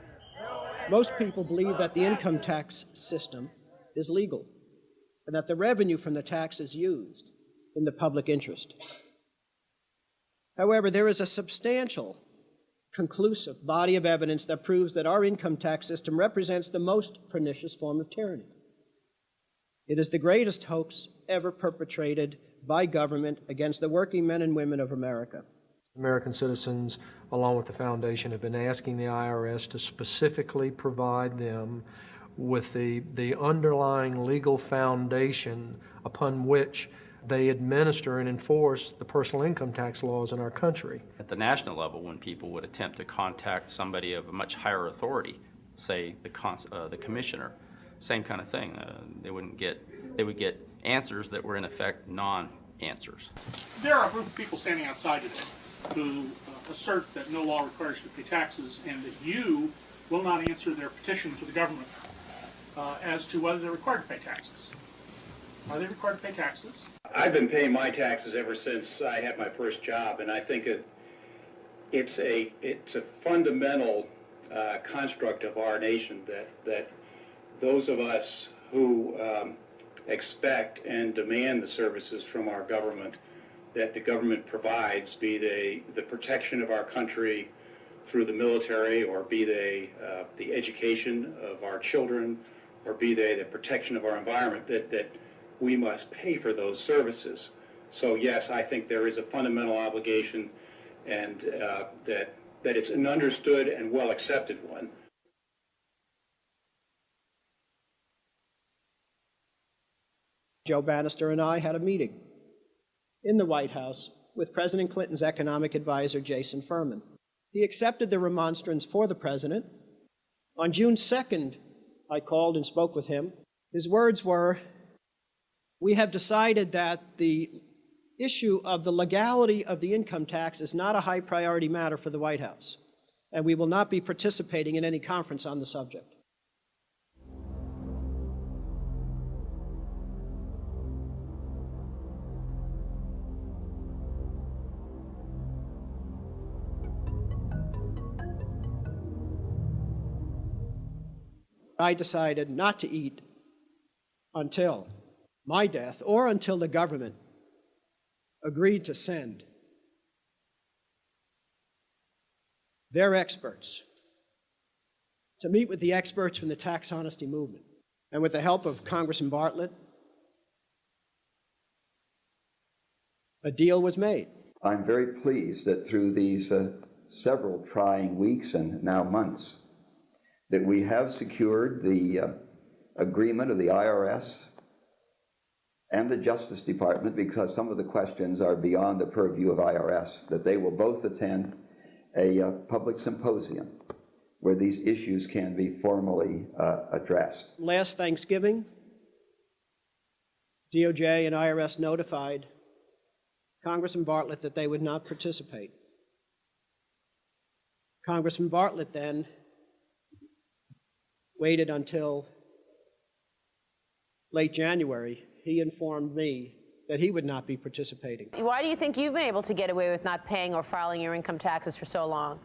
Most people believe that the income tax system is legal and that the revenue from the tax is used in the public interest. However, there is a substantial, conclusive body of evidence that proves that our income tax system represents the most pernicious form of tyranny. It is the greatest hoax ever perpetrated by government against the working men and women of America. American citizens, along with the Foundation, have been asking the IRS to specifically provide them with the underlying legal foundation upon which they administer and enforce the personal income tax laws in our country. At the national level, when people would attempt to contact somebody of a much higher authority, say the commissioner, same kind of thing. They would get answers that were in effect non-answers. There are a group of people standing outside today who assert that no law requires you to pay taxes and that you will not answer their petition to the government as to whether they're required to pay taxes. Are they required to pay taxes? I've been paying my taxes ever since I had my first job, and I think it's a fundamental construct of our nation that those of us who expect and demand the services from our government that the government provides, be they the protection of our country through the military, or be they the education of our children, or be they the protection of our environment, that we must pay for those services. So yes, I think there is a fundamental obligation, and that it's an understood and well accepted one. Joe Bannister and I had a meeting in the White House with President Clinton's economic advisor, Jason Furman. He accepted the remonstrance for the president. On June 2nd, I called and spoke with him. His words were, We have decided that the issue of the legality of the income tax is not a high priority matter for the White House, and we will not be participating in any conference on the subject. I decided not to eat until my death or until the government agreed to send their experts to meet with the experts from the tax honesty movement. And with the help of Congressman Bartlett, a deal was made. I'm very pleased that through these several trying weeks and now months, that we have secured the agreement of the IRS and the Justice Department, because some of the questions are beyond the purview of IRS, that they will both attend a public symposium where these issues can be formally addressed. Last Thanksgiving, DOJ and IRS notified Congressman Bartlett that they would not participate. Congressman Bartlett then waited until late January. He informed me that he would not be participating. Why do you think you've been able to get away with not paying or filing your income taxes for so long?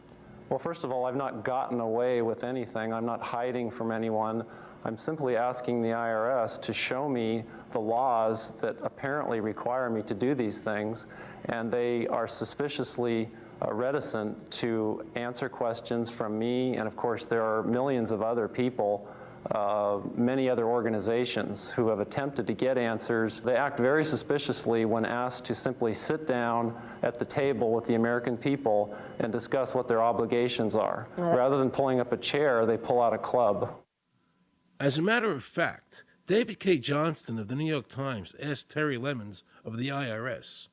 Well, first of all, I've not gotten away with anything. I'm not hiding from anyone. I'm simply asking the IRS to show me the laws that apparently require me to do these things, and they are suspiciously reticent to answer questions from me, and of course there are millions of other people, many other organizations who have attempted to get answers. They act very suspiciously when asked to simply sit down at the table with the American people and discuss what their obligations are. Rather than pulling up a chair, they pull out a club. As a matter of fact, David K. Johnston of the New York Times asked Terry Lemons of the IRS,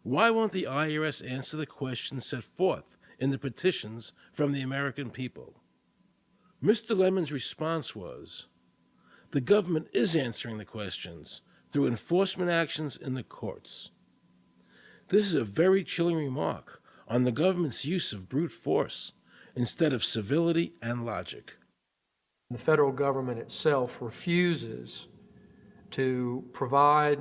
why won't the IRS answer the questions set forth in the petitions from the American people? Mr. Lemons' response was, the government is answering the questions through enforcement actions in the courts. This is a very chilling remark on the government's use of brute force instead of civility and logic. The federal government itself refuses to provide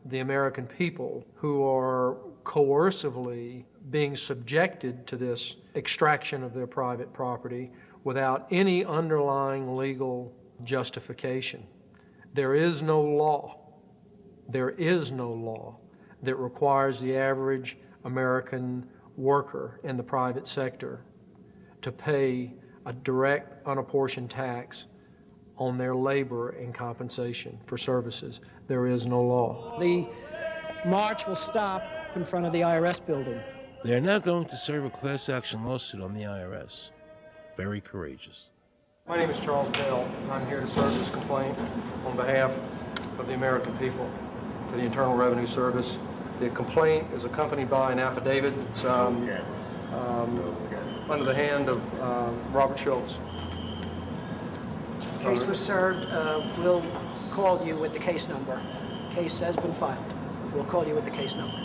the American people who are coercively being subjected to this extraction of their private property without any underlying legal justification. There is no law that requires the average American worker in the private sector to pay a direct unapportioned tax on their labor and compensation for services. There is no law. The march will stop in front of the IRS building. They are now going to serve a class action lawsuit on the IRS. Very courageous. My name is Charles Bell, and I'm here to serve this complaint on behalf of the American people to the Internal Revenue Service. The complaint is accompanied by an affidavit. It's under the hand of Robert Schultz. Case was served. We'll call you with the case number. Case has been filed. We'll call you with the case number.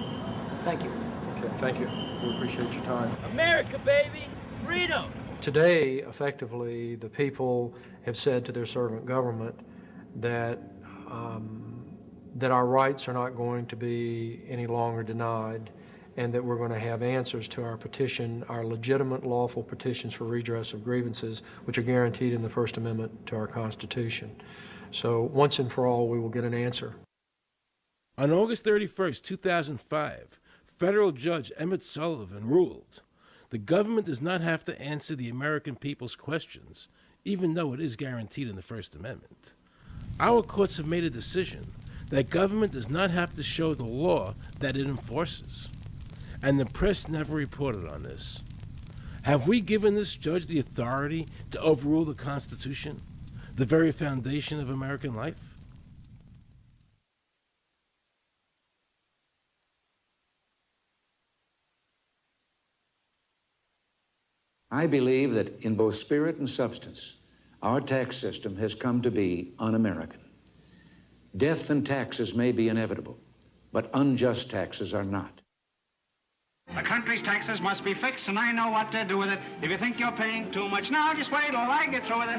Thank you. Okay, thank you. We appreciate your time. America, baby! Freedom! Today, effectively, the people have said to their servant government that that our rights are not going to be any longer denied, and that we're going to have answers to our petition, our legitimate lawful petitions for redress of grievances, which are guaranteed in the First Amendment to our Constitution. So once and for all, we will get an answer. On August 31st, 2005, federal judge Emmett Sullivan ruled, the government does not have to answer the American people's questions, even though it is guaranteed in the First Amendment. Our courts have made a decision that government does not have to show the law that it enforces. And the press never reported on this. Have we given this judge the authority to overrule the Constitution, the very foundation of American life? I believe that in both spirit and substance, our tax system has come to be un-American. Death and taxes may be inevitable, but unjust taxes are not. The country's taxes must be fixed, and I know what to do with it. If you think you're paying too much now, just wait till I get through with it.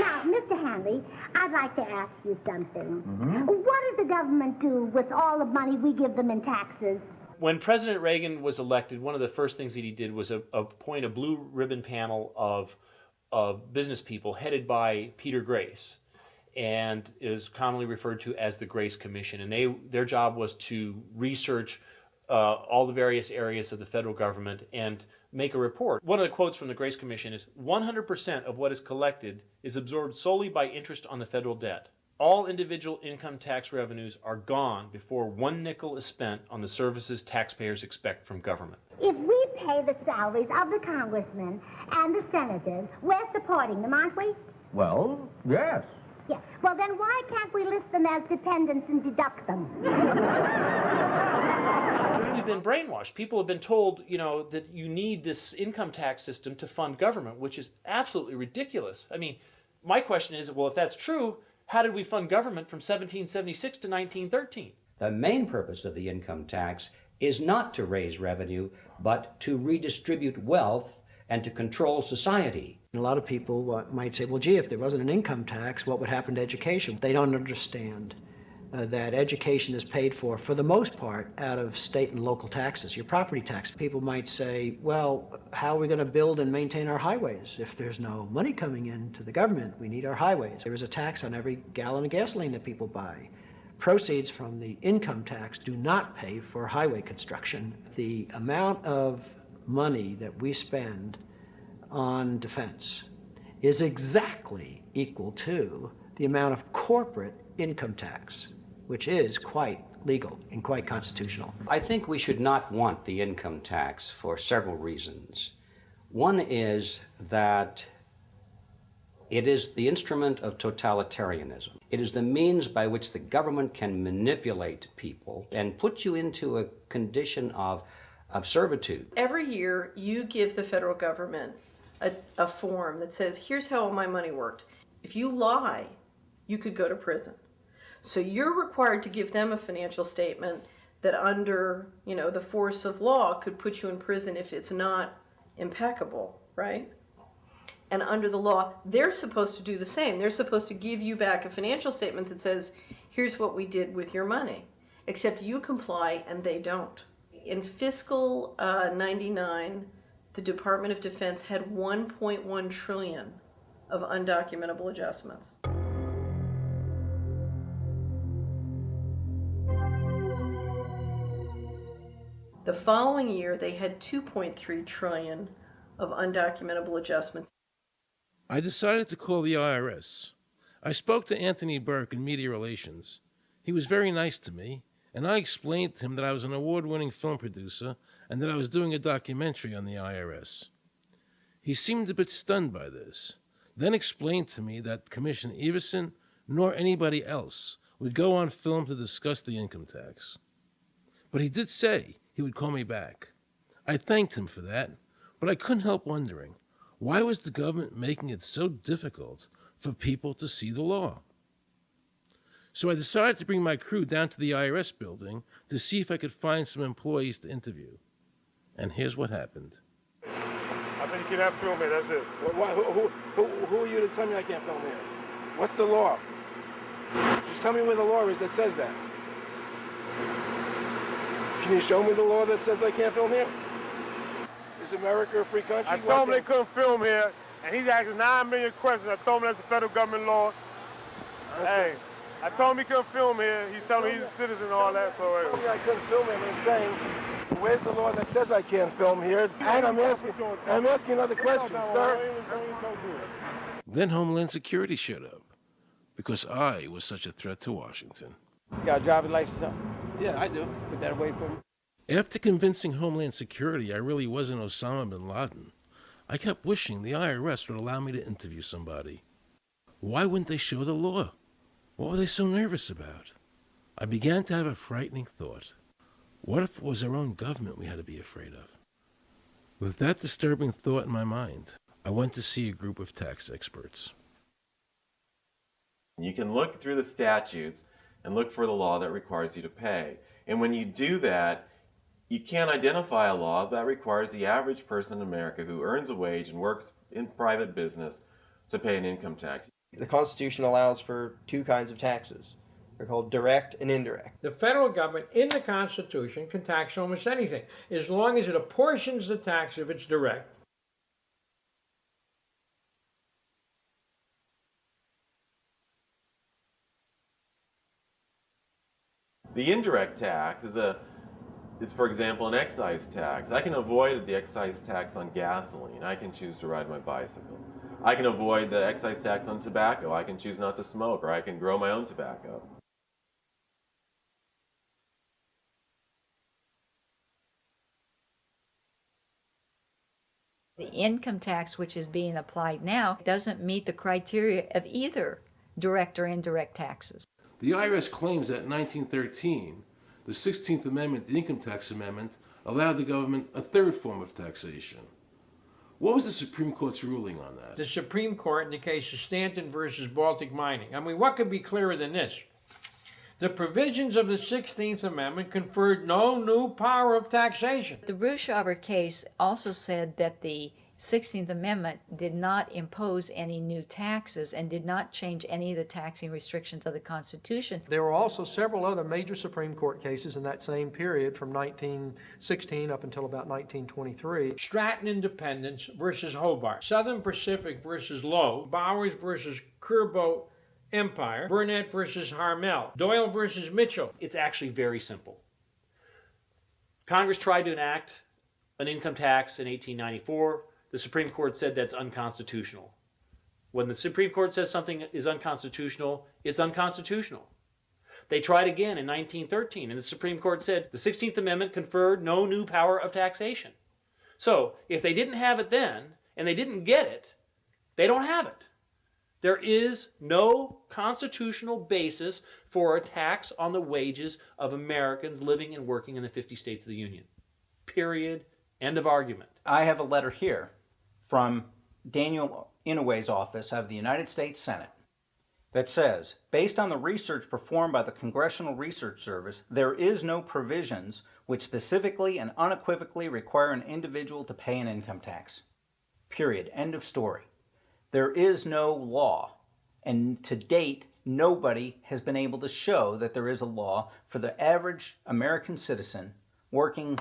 Now, Mr. Hanley, I'd like to ask you something. What does the government do with all the money we give them in taxes? When President Reagan was elected, one of the first things that he did was appoint a blue ribbon panel of business people headed by Peter Grace, and is commonly referred to as the Grace Commission. And their job was to research all the various areas of the federal government and make a report. One of the quotes from the Grace Commission is, 100% of what is collected is absorbed solely by interest on the federal debt. All individual income tax revenues are gone before 1 nickel is spent on the services taxpayers expect from government. If we pay the salaries of the congressmen and the senators, we're supporting them, aren't we? Well, yes. Yeah. Well, then why can't we list them as dependents and deduct them? We've been brainwashed. People have been told, that you need this income tax system to fund government, which is absolutely ridiculous. I mean, my question is, well, if that's true, how did we fund government from 1776 to 1913? The main purpose of the income tax is not to raise revenue, but to redistribute wealth and to control society. A lot of people might say, well, gee, if there wasn't an income tax, what would happen to education? They don't understand that education is paid for the most part, out of state and local taxes, your property tax. People might say, well, how are we going to build and maintain our highways? If there's no money coming into the government, we need our highways. There is a tax on every gallon of gasoline that people buy. Proceeds from the income tax do not pay for highway construction. The amount of money that we spend on defense is exactly equal to the amount of corporate income tax, which is quite legal and quite constitutional. I think we should not want the income tax for several reasons. One is that it is the instrument of totalitarianism. It is the means by which the government can manipulate people and put you into a condition of servitude. Every year, you give the federal government a form that says, here's how all my money worked. If you lie, you could go to prison. So you're required to give them a financial statement that under, the force of law could put you in prison if it's not impeccable, right? And under the law, they're supposed to do the same. They're supposed to give you back a financial statement that says, here's what we did with your money, except you comply and they don't. In fiscal 99, the Department of Defense had 1.1 trillion of undocumentable adjustments. The following year, they had 2.3 trillion of undocumentable adjustments. I decided to call the IRS. I spoke to Anthony Burke in Media Relations. He was very nice to me, and I explained to him that I was an award-winning film producer and that I was doing a documentary on the IRS. He seemed a bit stunned by this, then explained to me that Commissioner Everson nor anybody else would go on film to discuss the income tax. But he did say he would call me back. I thanked him for that, but I couldn't help wondering, why was the government making it so difficult for people to see the law? So I decided to bring my crew down to the IRS building to see if I could find some employees to interview. And here's what happened. I said you cannot film me, that's it. Who are you to tell me I can't film here? What's the law? Just tell me where the law is that says that. Can you show me the law that says I can't film here? Is America a free country? I told him they couldn't film here, and he's asking 9 million questions. I told him that's a federal government law. Hey, I told him he couldn't film here. He's telling me he's a citizen and all that. So I told me I couldn't film him. I'm saying, where's the law that says I can't film here? And I'm asking another question, sir. Then Homeland Security showed up, because I was such a threat to Washington. You got a driver's license up? Yeah, I do. Put that away for me. After convincing Homeland Security I really wasn't Osama bin Laden, I kept wishing the IRS would allow me to interview somebody. Why wouldn't they show the law? What were they so nervous about? I began to have a frightening thought. What if it was our own government we had to be afraid of? With that disturbing thought in my mind, I went to see a group of tax experts. You can look through the statutes and look for the law that requires you to pay. And when you do that, you can't identify a law that requires the average person in America who earns a wage and works in private business to pay an income tax. The Constitution allows for two kinds of taxes. They're called direct and indirect. The federal government in the Constitution can tax almost anything, as long as it apportions the tax if it's direct. The indirect tax is, for example, an excise tax. I can avoid the excise tax on gasoline. I can choose to ride my bicycle. I can avoid the excise tax on tobacco. I can choose not to smoke, or I can grow my own tobacco. The income tax which is being applied now doesn't meet the criteria of either direct or indirect taxes. The IRS claims that in 1913, the 16th Amendment, the Income Tax Amendment, allowed the government a third form of taxation. What was the Supreme Court's ruling on that? The Supreme Court in the case of Stanton versus Baltic Mining. I mean, what could be clearer than this? The provisions of the 16th Amendment conferred no new power of taxation. The Ruschauer case also said that the 16th Amendment did not impose any new taxes and did not change any of the taxing restrictions of the Constitution. There were also several other major Supreme Court cases in that same period from 1916 up until about 1923. Stratton Independence versus Hobart, Southern Pacific versus Lowe, Bowers versus Curbo Empire, Burnett versus Harmel, Doyle versus Mitchell. It's actually very simple. Congress tried to enact an income tax in 1894. The Supreme Court said that's unconstitutional. When the Supreme Court says something is unconstitutional, it's unconstitutional. They tried again in 1913, and the Supreme Court said the 16th Amendment conferred no new power of taxation. So, if they didn't have it then, and they didn't get it, they don't have it. There is no constitutional basis for a tax on the wages of Americans living and working in the 50 states of the Union. Period. End of argument. I have a letter here from Daniel Inouye's office of the United States Senate that says, based on the research performed by the Congressional Research Service, there is no provisions which specifically and unequivocally require an individual to pay an income tax. Period. End of story. There is no law, and to date, nobody has been able to show that there is a law for the average American citizen working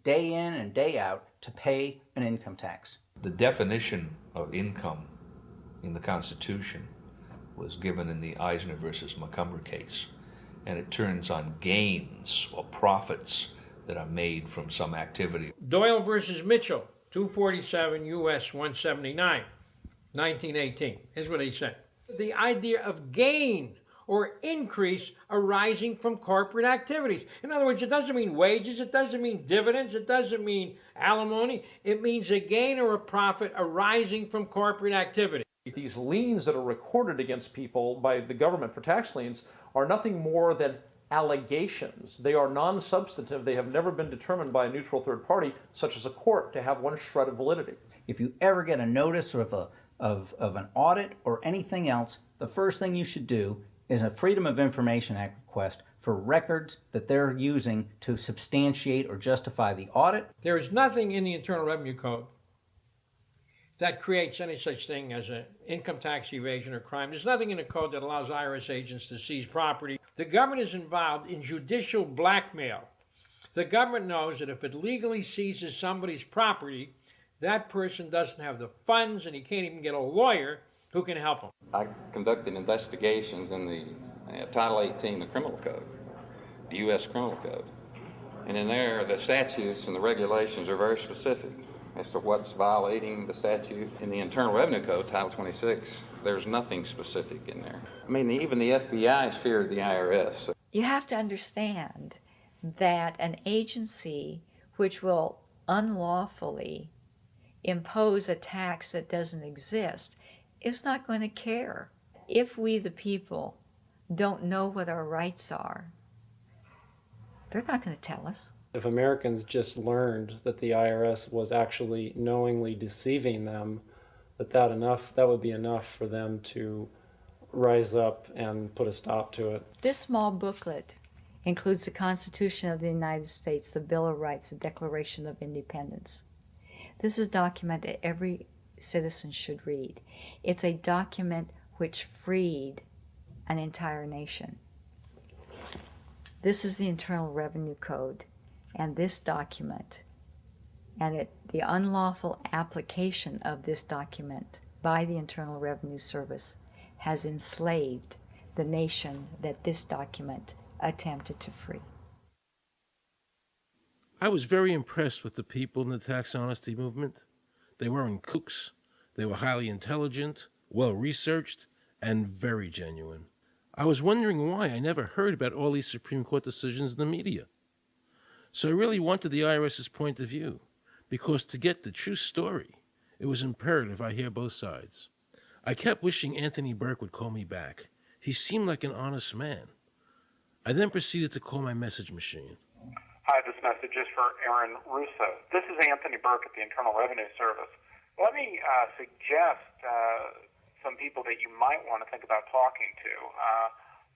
day in and day out to pay an income tax. The definition of income in the Constitution was given in the Eisner versus Macomber case, and it turns on gains or profits that are made from some activity. Doyle versus Mitchell, 247 U.S. 179, 1918. Here's what he said. The idea of gain or increase arising from corporate activities. In other words, it doesn't mean wages, it doesn't mean dividends, it doesn't mean alimony. It means a gain or a profit arising from corporate activity. These liens that are recorded against people by the government for tax liens are nothing more than allegations. They are non-substantive. They have never been determined by a neutral third party, such as a court, to have one shred of validity. If you ever get a notice of an audit or anything else, the first thing you should do is a Freedom of Information Act request for records that they're using to substantiate or justify the audit. There is nothing in the Internal Revenue Code that creates any such thing as an income tax evasion or crime. There's nothing in the code that allows IRS agents to seize property. The government is involved in judicial blackmail. The government knows that if it legally seizes somebody's property, that person doesn't have the funds and he can't even get a lawyer who can help him. I conducted investigations in the Title 18 of the Criminal Code, the U.S. Criminal Code. And in there, the statutes and the regulations are very specific as to what's violating the statute. In the Internal Revenue Code, Title 26, there's nothing specific in there. I mean, even the FBI feared the IRS. You have to understand that an agency which will unlawfully impose a tax that doesn't exist is not going to care. If we, the people, don't know what our rights are, they're not going to tell us. If Americans just learned that the IRS was actually knowingly deceiving them, that would be enough for them to rise up and put a stop to it. This small booklet includes the Constitution of the United States, the Bill of Rights, the Declaration of Independence. This is a document that every citizen should read. It's a document which freed an entire nation. This is the Internal Revenue Code, and this document, and the unlawful application of this document by the Internal Revenue Service has enslaved the nation that this document attempted to free. I was very impressed with the people in the tax honesty movement. They weren't kooks. They were highly intelligent, well-researched, and very genuine. I was wondering why I never heard about all these Supreme Court decisions in the media. So I really wanted the IRS's point of view, because to get the true story, it was imperative I hear both sides. I kept wishing Anthony Burke would call me back. He seemed like an honest man. I then proceeded to call my message machine. Hi, this message is for Aaron Russo. This is Anthony Burke at the Internal Revenue Service. Let me suggest some people that you might want to think about talking to.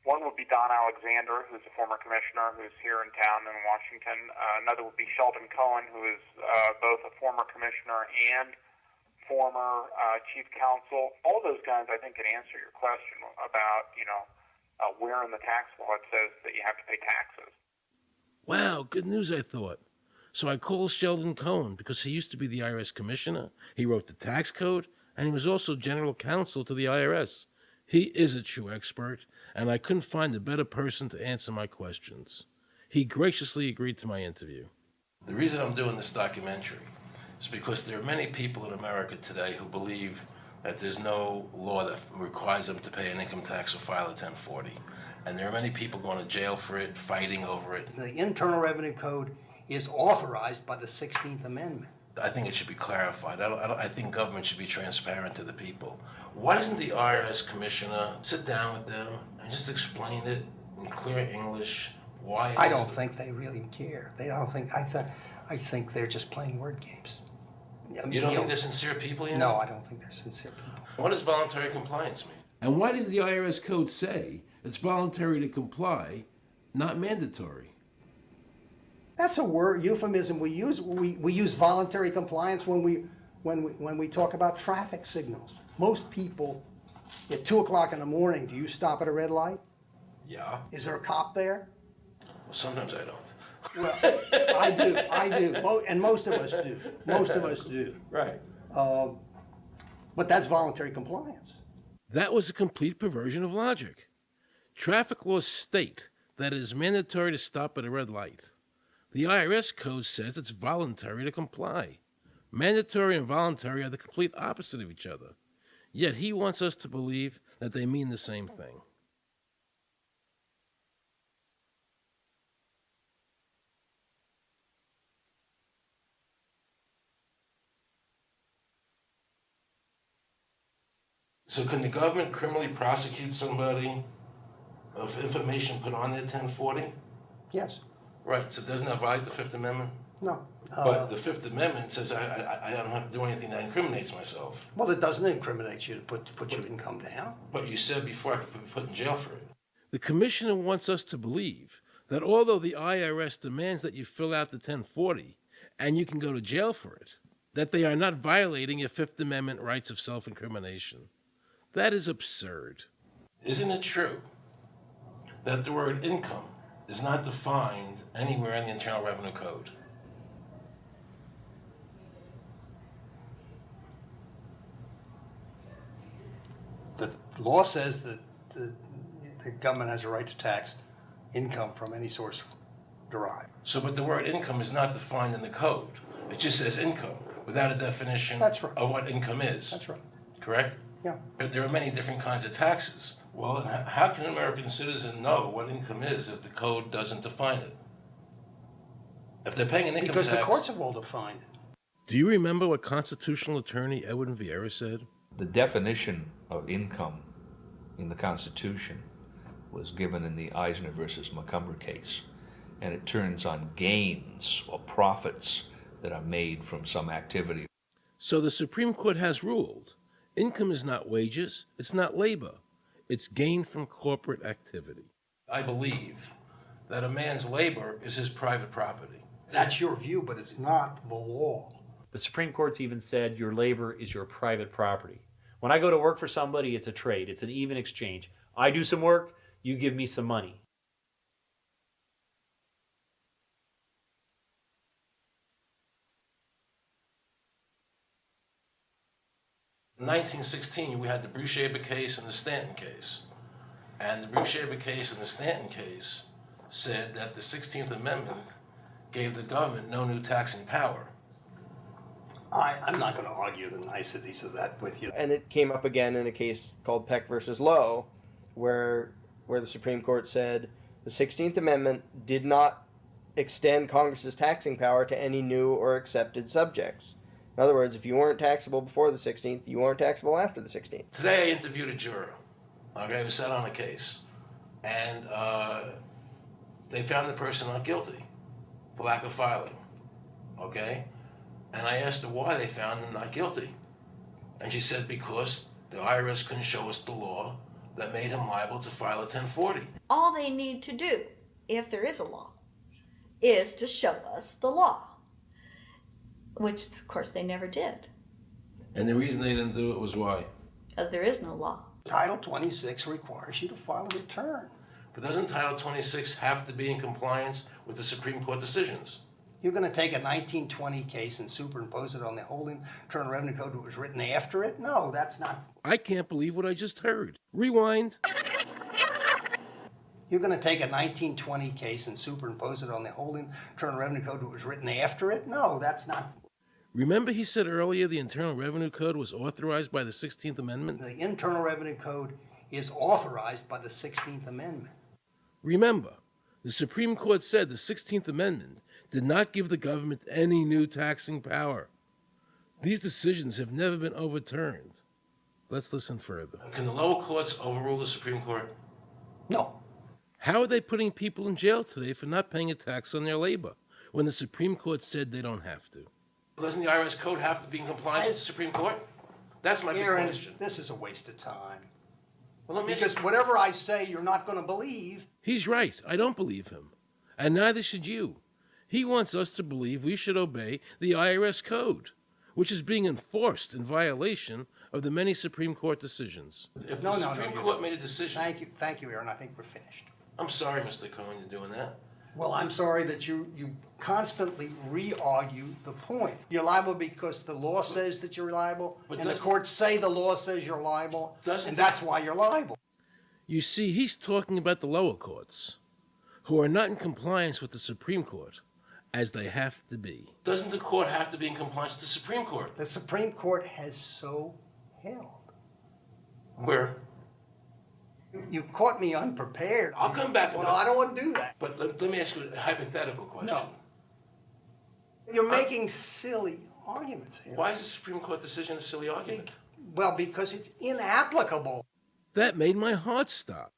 One would be Don Alexander, who's a former commissioner who's here in town in Washington. Another would be Sheldon Cohen, who is both a former commissioner and former chief counsel. All those guys, I think, can answer your question about, where in the tax law it says that you have to pay taxes. Wow, good news, I thought. So I called Sheldon Cohen because he used to be the IRS commissioner. He wrote the tax code, and he was also general counsel to the IRS. He is a true expert, and I couldn't find a better person to answer my questions. He graciously agreed to my interview. The reason I'm doing this documentary is because there are many people in America today who believe that there's no law that requires them to pay an income tax or file a 1040. And there are many people going to jail for it, fighting over it. The Internal Revenue Code is authorized by the 16th Amendment. I think it should be clarified. I think government should be transparent to the people. Why doesn't the IRS commissioner sit down with them and just explain it in clear English? Why? I don't think they really care. I think they're just playing word games. You don't think they're sincere people? No, I don't think they're sincere people. What does voluntary compliance mean? And why does the IRS code say it's voluntary to comply, not mandatory? That's a word euphemism we use. We use voluntary compliance when we talk about traffic signals. Most people, at 2 o'clock in the morning, do you stop at a red light? Yeah. Is there a cop there? Well, sometimes I don't. Well, I do, and most of us do. Most of us do. Right. But that's voluntary compliance. That was a complete perversion of logic. Traffic laws state that it is mandatory to stop at a red light. The IRS code says it's voluntary to comply. Mandatory and voluntary are the complete opposite of each other. Yet he wants us to believe that they mean the same thing. So can the government criminally prosecute somebody of information put on their 1040? Yes. Right, so doesn't that violate the Fifth Amendment? No. But the Fifth Amendment says I don't have to do anything that incriminates myself. Well, it doesn't incriminate you to put your income down. But you said before I could be put in jail for it. The commissioner wants us to believe that although the IRS demands that you fill out the 1040 and you can go to jail for it, that they are not violating your Fifth Amendment rights of self-incrimination. That is absurd. Isn't it true that the word income is not defined anywhere in the Internal Revenue Code? The law says that the government has a right to tax income from any source derived. So, but the word income is not defined in the code. It just says income without a definition of what income is. That's right. Correct? Yeah. But there are many different kinds of taxes. Well, how can an American citizen know what income is if the code doesn't define it? If they're paying an income tax... Because the courts have all defined it. Do you remember what constitutional attorney Edwin Vieira said? The definition of income in the Constitution was given in the Eisner versus Macomber case, and it turns on gains or profits that are made from some activity. So the Supreme Court has ruled income is not wages, it's not labor. It's gain from corporate activity. I believe that a man's labor is his private property. That's your view, but it's not the law. The Supreme Court's even said your labor is your private property. When I go to work for somebody, it's a trade. It's an even exchange. I do some work, you give me some money. In 1916, we had the Bruchaber case and the Stanton case. And the Bruchaber case and the Stanton case said that the 16th Amendment gave the government no new taxing power. I'm not going to argue the niceties of that with you. And it came up again in a case called Peck versus Lowe, where the Supreme Court said the 16th Amendment did not extend Congress's taxing power to any new or accepted subjects. In other words, if you weren't taxable before the 16th, you weren't taxable after the 16th. Today I interviewed a juror, okay, who sat on a case, and they found the person not guilty for lack of filing, okay? And I asked her why they found him not guilty. And she said because the IRS couldn't show us the law that made him liable to file a 1040. All they need to do, if there is a law, is to show us the law, which of course they never did. And the reason they didn't do it was why? Because there is no law. Title 26 requires you to file a return. But doesn't Title 26 have to be in compliance with the Supreme Court decisions? You're going to take a 1920 case and superimpose it on the whole Internal Revenue Code that was written after it? No, that's not. I can't believe what I just heard. Rewind. You're going to take a 1920 case and superimpose it on the whole Internal Revenue Code that was written after it? No, that's not. Remember he said earlier the Internal Revenue Code was authorized by the 16th Amendment? The Internal Revenue Code is authorized by the 16th Amendment. Remember, the Supreme Court said the 16th Amendment did not give the government any new taxing power. These decisions have never been overturned. Let's listen further. Can the lower courts overrule the Supreme Court? No. How are they putting people in jail today for not paying a tax on their labor when the Supreme Court said they don't have to? Doesn't the IRS code have to be in compliance with the Supreme Court? That's my big question. This is a waste of time. Well, because whatever I say, you're not going to believe. He's right. I don't believe him. And neither should you. He wants us to believe we should obey the IRS code, which is being enforced in violation of the many Supreme Court decisions. If the Supreme Court made a decision... Thank you, Aaron. I think we're finished. I'm sorry, Mr. Cohen, you're doing that. Well, I'm sorry that you constantly re-argue the point. You're liable because the law says that you're liable, and the courts say the law says you're liable, and that's why you're liable. You see, he's talking about the lower courts, who are not in compliance with the Supreme Court, as they have to be. Doesn't the court have to be in compliance with the Supreme Court? The Supreme Court has so held. Where? You caught me unprepared. I'll come back. Well, I don't want to do that. But let me ask you a hypothetical question. No. You're making silly arguments here. Why is the Supreme Court decision a silly argument? Well, because it's inapplicable. That made my heart stop.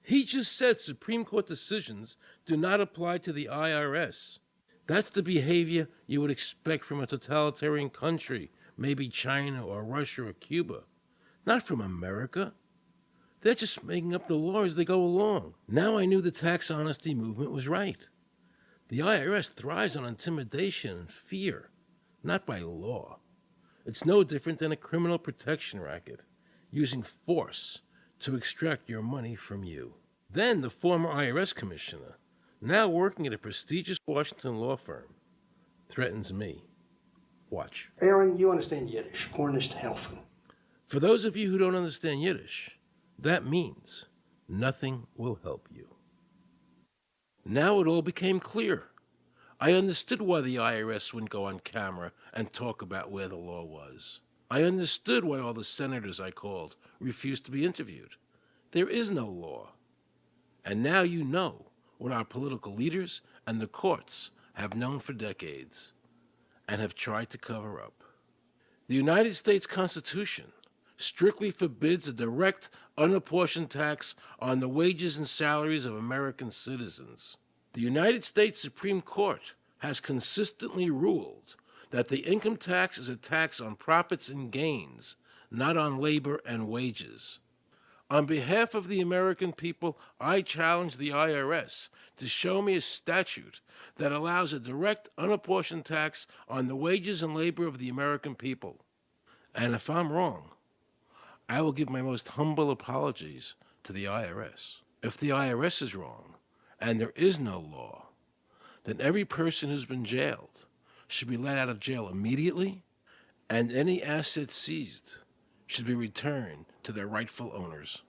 He just said Supreme Court decisions do not apply to the IRS. That's the behavior you would expect from a totalitarian country, maybe China or Russia or Cuba. Not from America. They're just making up the law as they go along. Now I knew the tax honesty movement was right. The IRS thrives on intimidation and fear, not by law. It's no different than a criminal protection racket, using force to extract your money from you. Then the former IRS commissioner, now working at a prestigious Washington law firm, threatens me. Watch. Aaron, you understand Yiddish. Gornisht helfen. For those of you who don't understand Yiddish, that means nothing will help you. Now it all became clear. I understood why the IRS wouldn't go on camera and talk about where the law was. I understood why all the senators I called refused to be interviewed. There is no law. And now you know what our political leaders and the courts have known for decades and have tried to cover up. The United States Constitution strictly forbids a direct, unapportioned tax on the wages and salaries of American citizens. The United States Supreme Court has consistently ruled that the income tax is a tax on profits and gains, not on labor and wages. On behalf of the American people, I challenge the IRS to show me a statute that allows a direct, unapportioned tax on the wages and labor of the American people. And if I'm wrong, I will give my most humble apologies to the IRS. If the IRS is wrong, and there is no law, then every person who's been jailed should be let out of jail immediately, and any assets seized should be returned to their rightful owners.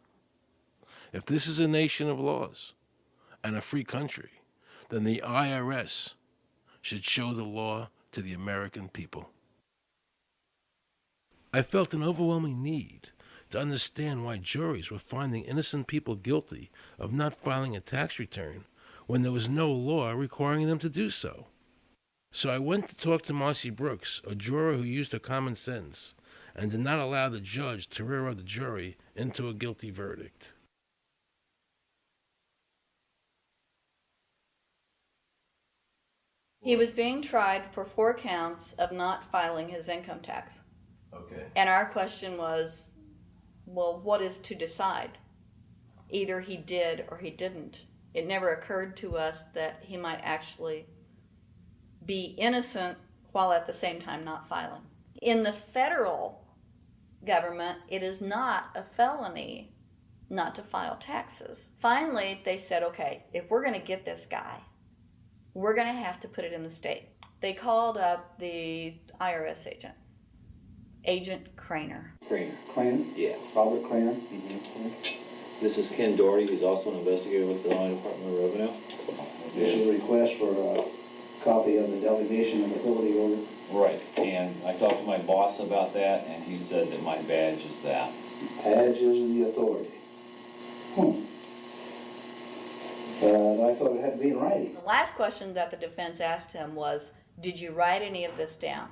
If this is a nation of laws and a free country, then the IRS should show the law to the American people. I felt an overwhelming need to understand why juries were finding innocent people guilty of not filing a tax return when there was no law requiring them to do so. So I went to talk to Marcy Brooks, a juror who used her common sense and did not allow the judge to railroad the jury into a guilty verdict. He was being tried for 4 counts of not filing his income tax. Okay. And our question was, well, what is to decide? Either he did or he didn't. It never occurred to us that he might actually be innocent while at the same time not filing. In the federal government, it is not a felony not to file taxes. Finally, they said, okay, if we're going to get this guy, we're going to have to put it in the state. They called up the IRS agent, Agent Craner. Craner? Yeah. Robert Craner? Mm-hmm. This is Ken Doherty, who's also an investigator with the Illinois Department of Revenue. This is a request for a copy of the delegation of authority order. Right, and I talked to my boss about that, and he said that my badge is that. Badge is the authority. I thought it had to be in writing. The last question that the defense asked him was, did you write any of this down?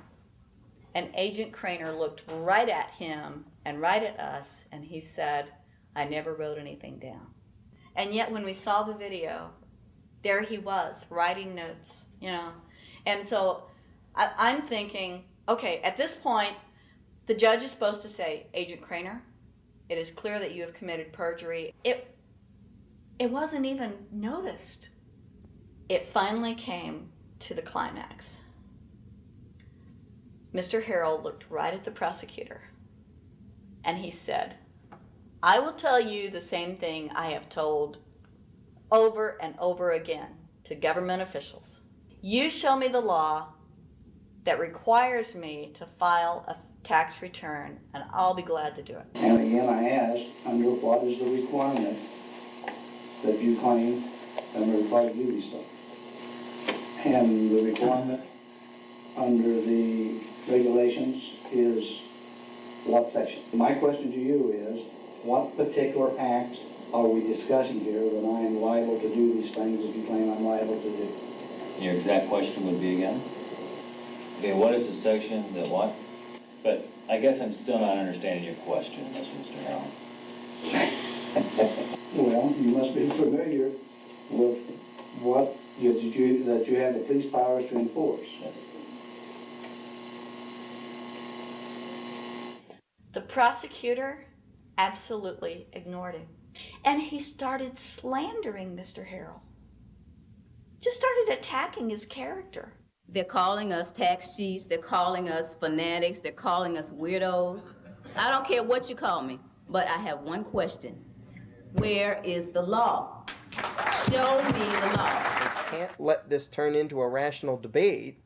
And Agent Craner looked right at him and right at us, and he said, I never wrote anything down. And yet when we saw the video, there he was, writing notes, you know. And so I'm thinking, okay, at this point, the judge is supposed to say, Agent Craner, it is clear that you have committed perjury. It wasn't even noticed. It finally came to the climax. Mr. Harrell looked right at the prosecutor, and he said, I will tell you the same thing I have told over and over again to government officials. You show me the law that requires me to file a tax return, and I'll be glad to do it. And again, I ask, under what is the requirement that you claim I'm required to do these things? And the requirement under the regulations is what section? My question to you is, what particular act are we discussing here that I am liable to do these things that you claim I'm liable to do? Your exact question would be again? Okay, what is the section that what? But I guess I'm still not understanding your question, Mr. Harrell. Well, you must be familiar with what that you have the police powers to enforce. Yes. The prosecutor absolutely ignored him. And he started slandering Mr. Harrell. Just started attacking his character. They're calling us tax cheats, they're calling us fanatics, they're calling us weirdos. I don't care what you call me, but I have one question. Where is the law? Show me the law. They can't let this turn into a rational debate,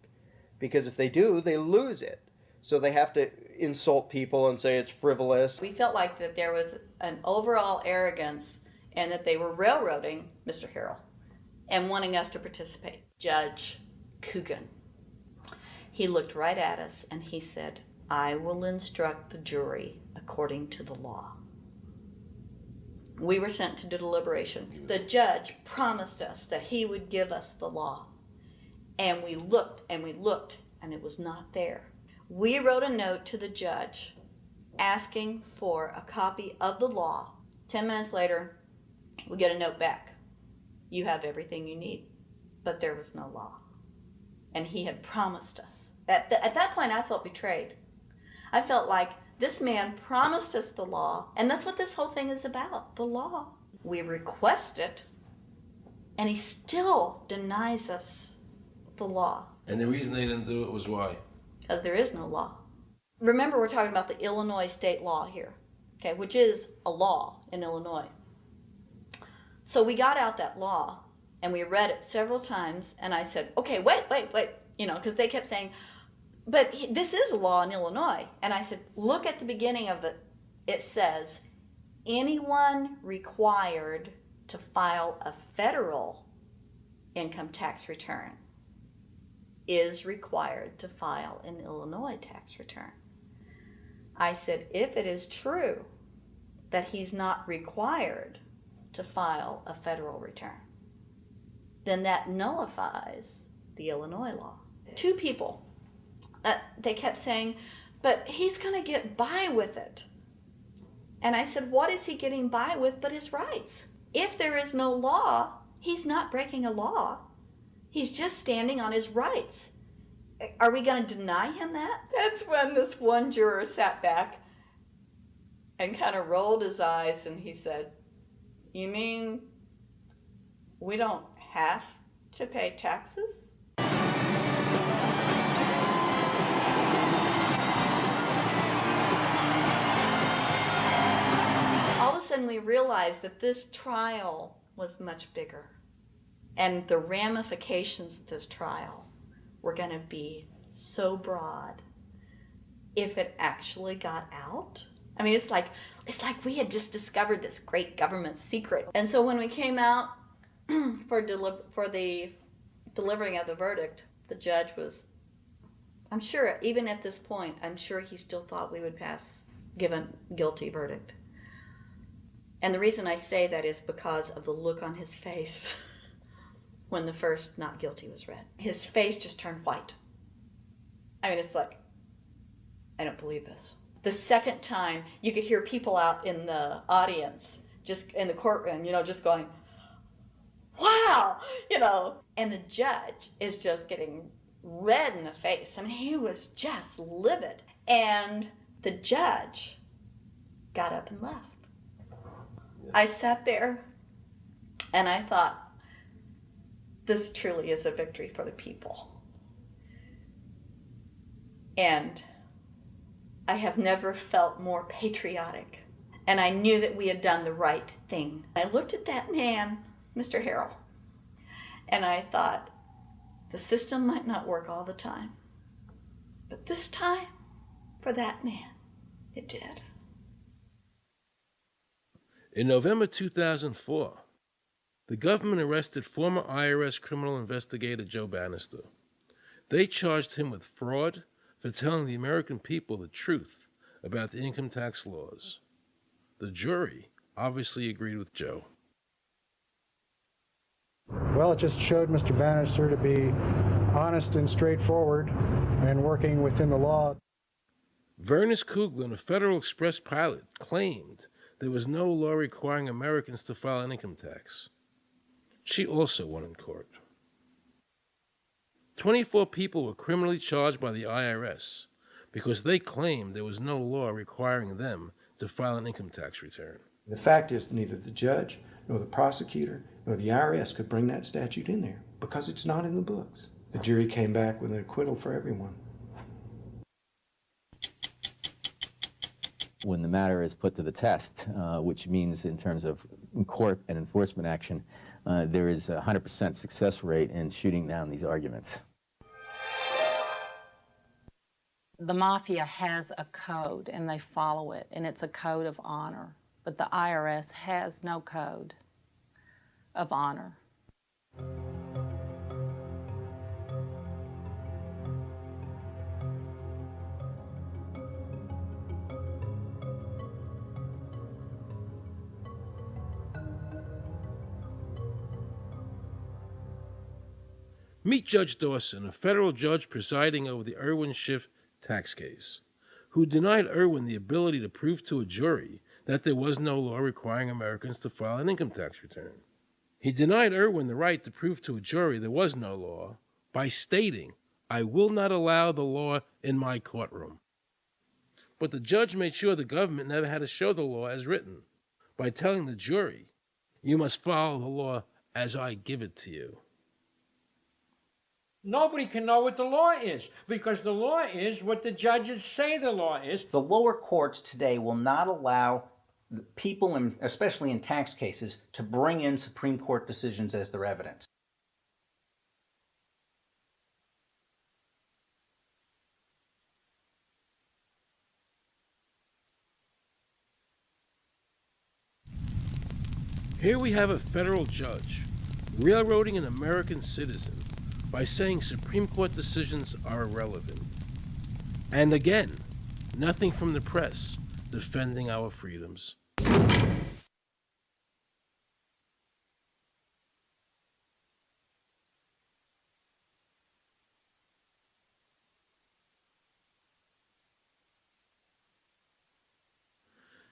because if they do, they lose it. So they have to insult people and say it's frivolous. We felt like that there was an overall arrogance and that they were railroading Mr. Harrell and wanting us to participate. Judge Coogan, he looked right at us and he said, I will instruct the jury according to the law. We were sent to deliberation. The judge promised us that he would give us the law. And we looked and we looked and it was not there. We wrote a note to the judge asking for a copy of the law. 10 minutes later, we get a note back. You have everything you need, but there was no law. And he had promised us. At that point, I felt betrayed. I felt like this man promised us the law, and that's what this whole thing is about, the law. We request it, and he still denies us the law. And the reason they didn't do it was why? Because there is no law. Remember, we're talking about the Illinois state law here, okay, which is a law in Illinois. So we got out that law, and we read it several times, and I said, okay, wait, you know, because they kept saying, but this is a law in Illinois. And I said, look at the beginning of it. It says, anyone required to file a federal income tax return is required to file an Illinois tax return. I said, if it is true that he's not required to file a federal return, then that nullifies the Illinois law. Two people, they kept saying, but he's going to get by with it. And I said, what is he getting by with but his rights? If there is no law, he's not breaking a law. He's just standing on his rights. Are we going to deny him that? That's when this one juror sat back and kind of rolled his eyes, and he said, you mean we don't have to pay taxes? All of a sudden we realized that this trial was much bigger, and the ramifications of this trial were going to be so broad if it actually got out. I mean, it's like we had just discovered this great government secret. And so when we came out for the delivering of the verdict, the judge was, I'm sure, even at this point, I'm sure he still thought we would give a guilty verdict. And the reason I say that is because of the look on his face when the first not guilty was read. His face just turned white. I mean, it's like, I don't believe this. The second time, you could hear people out in the audience, just in the courtroom, you know, just going, wow, you know. And the judge is just getting red in the face. I mean, he was just livid. And the judge got up and left. I sat there and I thought, this truly is a victory for the people. And I have never felt more patriotic. And I knew that we had done the right thing. I looked at that man, Mr. Harrell, and I thought, the system might not work all the time, but this time, for that man, it did. In November 2004, the government arrested former IRS criminal investigator Joe Bannister. They charged him with fraud for telling the American people the truth about the income tax laws. The jury obviously agreed with Joe. Well, it just showed Mr. Bannister to be honest and straightforward and working within the law. Vernice Kuglin, a Federal Express pilot, claimed there was no law requiring Americans to file an income tax. She also won in court. 24 people were criminally charged by the IRS because they claimed there was no law requiring them to file an income tax return. The fact is, neither the judge, nor the prosecutor, nor the IRS could bring that statute in there because it's not in the books. The jury came back with an acquittal for everyone. When the matter is put to the test, which means in terms of court and enforcement action, there is a 100% success rate in shooting down these arguments. The mafia has a code and they follow it, and it's a code of honor. But the IRS has no code of honor. Meet Judge Dawson, a federal judge presiding over the Irwin Schiff tax case, who denied Irwin the ability to prove to a jury that there was no law requiring Americans to file an income tax return. He denied Irwin the right to prove to a jury there was no law by stating, "I will not allow the law in my courtroom." But the judge made sure the government never had to show the law as written by telling the jury, you must follow the law as I give it to you. Nobody can know what the law is because the law is what the judges say the law is. The lower courts today will not allow people, especially in tax cases, to bring in Supreme Court decisions as their evidence. Here we have a federal judge railroading an American citizen by saying Supreme Court decisions are irrelevant. And again, nothing from the press defending our freedoms.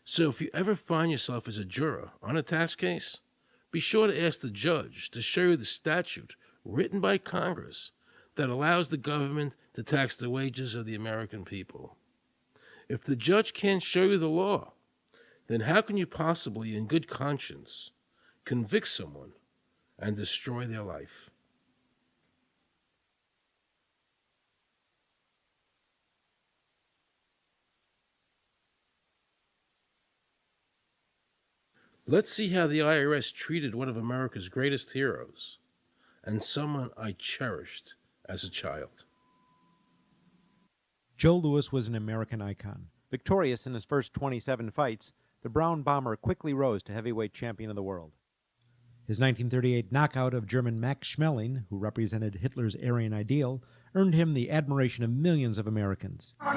So if you ever find yourself as a juror on a tax case, be sure to ask the judge to show you the statute written by Congress that allows the government to tax the wages of the American people. If the judge can't show you the law, then how can you possibly, in good conscience, convict someone and destroy their life? Let's see how the IRS treated one of America's greatest heroes, and someone I cherished as a child. Joe Louis was an American icon. Victorious in his first 27 fights, the Brown Bomber quickly rose to heavyweight champion of the world. His 1938 knockout of German Max Schmeling, who represented Hitler's Aryan ideal, earned him the admiration of millions of Americans. Is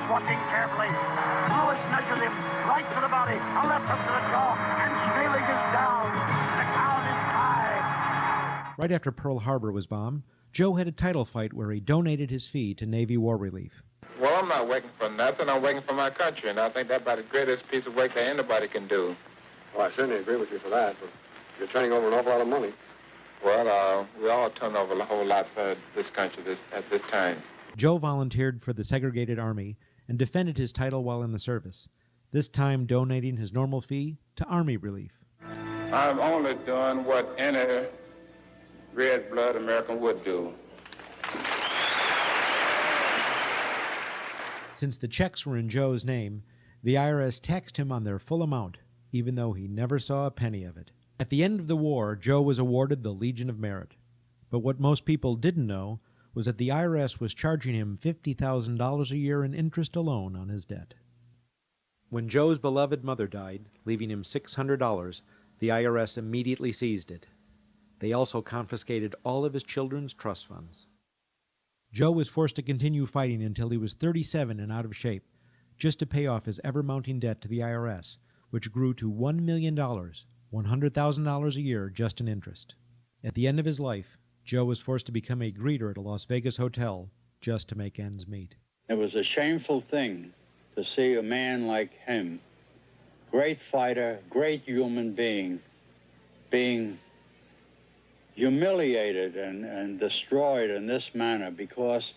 watching carefully. Louis nudges him right to the body, a left hook to the jaw, and Schmeling is down. The count is tied. Right after Pearl Harbor was bombed, Joe had a title fight where he donated his fee to Navy War Relief. Well, I'm not working for nothing. I'm working for my country, and I think that's about the greatest piece of work that anybody can do. Well, I certainly agree with you for that, but you're turning over an awful lot of money. Well, we all turn over a whole lot for this country at this time. Joe volunteered for the segregated army and defended his title while in the service, this time donating his normal fee to Army Relief. I'm only doing what any red-blood American would do. Since the checks were in Joe's name, the IRS taxed him on their full amount, even though he never saw a penny of it. At the end of the war, Joe was awarded the Legion of Merit. But what most people didn't know was that the IRS was charging him $50,000 a year in interest alone on his debt. When Joe's beloved mother died, leaving him $600, the IRS immediately seized it. They also confiscated all of his children's trust funds. Joe was forced to continue fighting until he was 37 and out of shape, just to pay off his ever-mounting debt to the IRS, which grew to $1 million, $100,000 a year just in interest. At the end of his life, Joe was forced to become a greeter at a Las Vegas hotel just to make ends meet. It was a shameful thing to see a man like him, great fighter, great human being, being humiliated and destroyed in this manner, because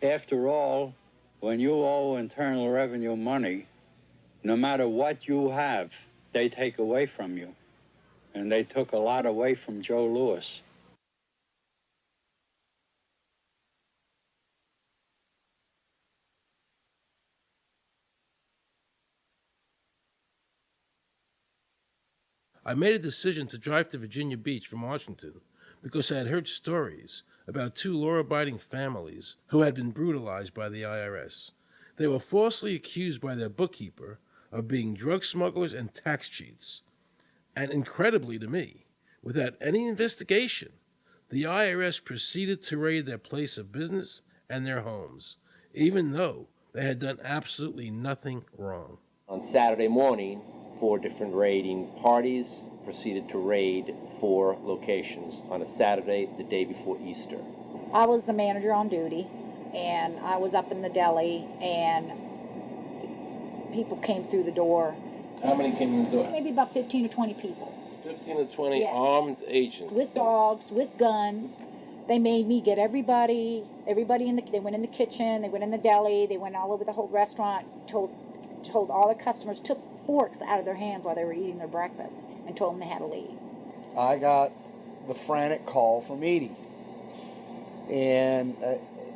after all, when you owe Internal Revenue money, no matter what you have, they take away from you. And they took a lot away from Joe Louis. I made a decision to drive to Virginia Beach from Washington because I had heard stories about two law-abiding families who had been brutalized by the IRS. They were falsely accused by their bookkeeper of being drug smugglers and tax cheats. And incredibly to me, without any investigation, the IRS proceeded to raid their place of business and their homes, even though they had done absolutely nothing wrong. On Saturday morning, 4 different raiding parties proceeded to raid 4 locations on a Saturday, the day before Easter. I was the manager on duty, and I was up in the deli, and people came through the door. How many came in the door? Maybe about 15 or 20 people. 15 to 20 Yeah. armed agents. With dogs, with guns. They made me get everybody in the, they went in the kitchen, they went in the deli, they went all over the whole restaurant, told told all the customers, took forks out of their hands while they were eating their breakfast and told them they had to leave. I got the frantic call from Edie. And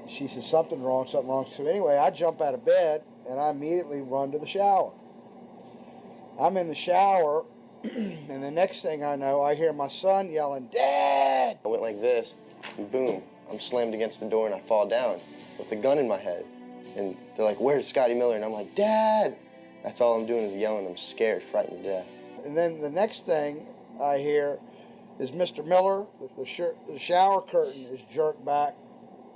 she said, something wrong. So anyway, I jump out of bed and I immediately run to the shower. I'm in the shower, and the next thing I know, I hear my son yelling, "Dad!" I went like this, and boom, I'm slammed against the door and I fall down with the gun in my head. And they're like, "Where's Scotty Miller?" And I'm like, "Dad!" That's all I'm doing is yelling. I'm scared, frightened to death. And then the next thing I hear is Mr. Miller, the shower curtain is jerked back.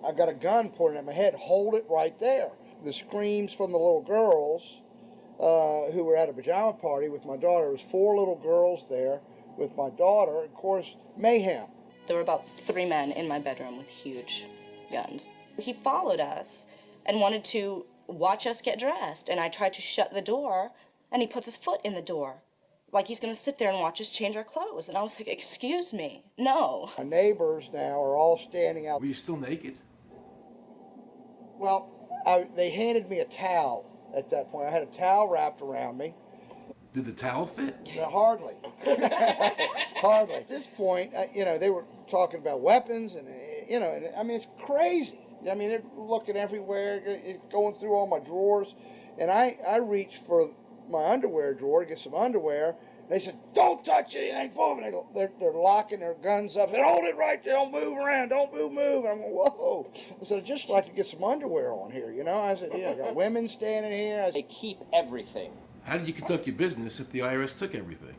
I got a gun pointed at my head. Hold it right there. The screams from the little girls who were at a pajama party with my daughter. There was 4 little girls there with my daughter. Of course, mayhem. There were about 3 men in my bedroom with huge guns. He followed us and wanted to watch us get dressed, and I tried to shut the door, and he puts his foot in the door. Like he's going to sit there and watch us change our clothes. And I was like, excuse me, no. My neighbors now are all standing out. Were you still naked? Well, they handed me a towel at that point. I had a towel wrapped around me. Did the towel fit? No, hardly. Hardly. At this point, they were talking about weapons and, I mean, it's crazy. I mean, they're looking everywhere, going through all my drawers. And I reached for my underwear drawer to get some underwear. They said, "Don't touch anything, boom." They're locking their guns up. They said, "Hold it right there. Don't move around. Don't move. And I'm going, whoa. I said, "I'd just like to get some underwear on here, I said, I got women standing here. They keep everything. How did you conduct your business if the IRS took everything?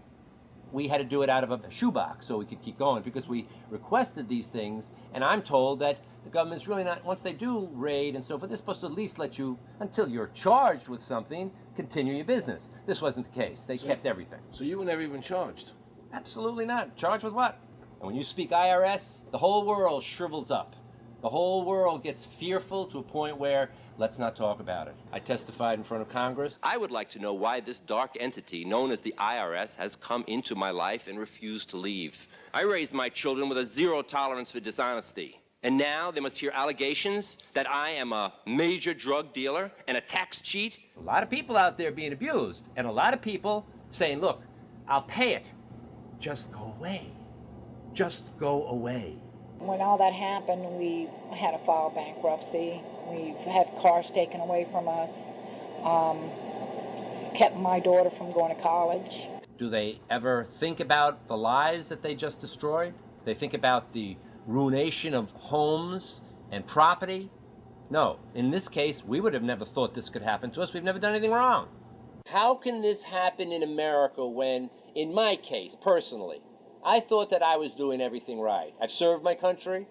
We had to do it out of a shoebox so we could keep going because we requested these things, and I'm told that the government's really not, once they do raid and so forth, they're supposed to at least let you, until you're charged with something, continue your business. This wasn't the case. They kept everything. So you were never even charged? Absolutely not. Charged with what? And when you speak IRS, the whole world shrivels up. The whole world gets fearful to a point where, let's not talk about it. I testified in front of Congress. I would like to know why this dark entity known as the IRS has come into my life and refused to leave. I raised my children with a zero tolerance for dishonesty. And now they must hear allegations that I am a major drug dealer and a tax cheat. A lot of people out there being abused, and a lot of people saying, look, I'll pay it. Just go away. Just go away. When all that happened, we had to file bankruptcy. We've had cars taken away from us, kept my daughter from going to college. Do they ever think about the lives that they just destroyed? They think about the ruination of homes and property? No, in this case, we would have never thought this could happen to us. We've never done anything wrong. How can this happen in America when, in my case, personally, I thought that I was doing everything right? I've served my country.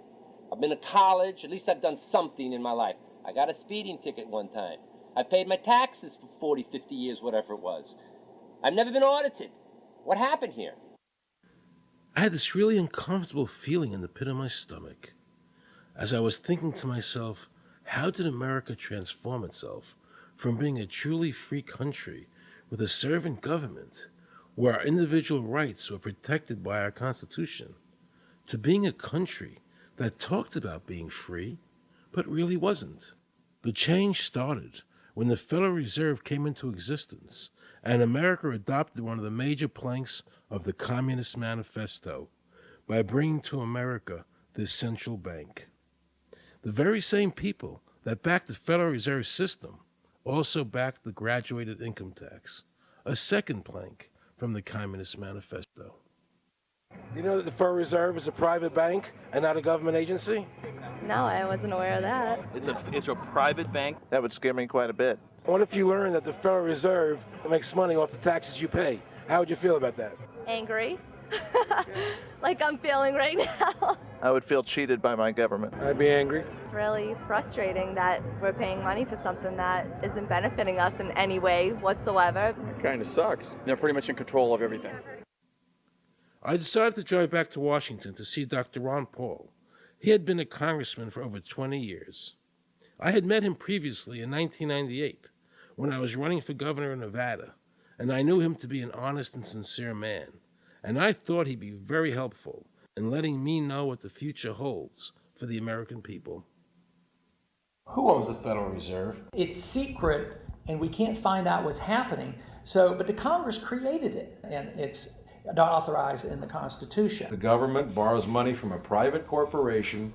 I've been to college. At least I've done something in my life. I got a speeding ticket one time. I paid my taxes for 40, 50 years, whatever it was. I've never been audited. What happened here? I had this really uncomfortable feeling in the pit of my stomach as I was thinking to myself, how did America transform itself from being a truly free country with a servant government where our individual rights were protected by our Constitution to being a country that talked about being free but really wasn't? The change started when the Federal Reserve came into existence and America adopted one of the major planks of the Communist Manifesto by bringing to America this central bank. The very same people that backed the Federal Reserve System also backed the graduated income tax, a second plank from the Communist Manifesto. Do you know that the Federal Reserve is a private bank and not a government agency? No, I wasn't aware of that. It's a private bank? That would scare me quite a bit. What if you learned that the Federal Reserve makes money off the taxes you pay? How would you feel about that? Angry. Like I'm feeling right now. I would feel cheated by my government. I'd be angry. It's really frustrating that we're paying money for something that isn't benefiting us in any way whatsoever. It kind of sucks. They're pretty much in control of everything. I decided to drive back to Washington to see Dr. Ron Paul. He had been a congressman for over 20 years. I had met him previously in 1998 when I was running for governor of Nevada, and I knew him to be an honest and sincere man, and I thought he'd be very helpful in letting me know what the future holds for the American people. Who owns the Federal Reserve? It's secret and we can't find out what's happening. So, but the Congress created it, and it's not authorized in the Constitution. The government borrows money from a private corporation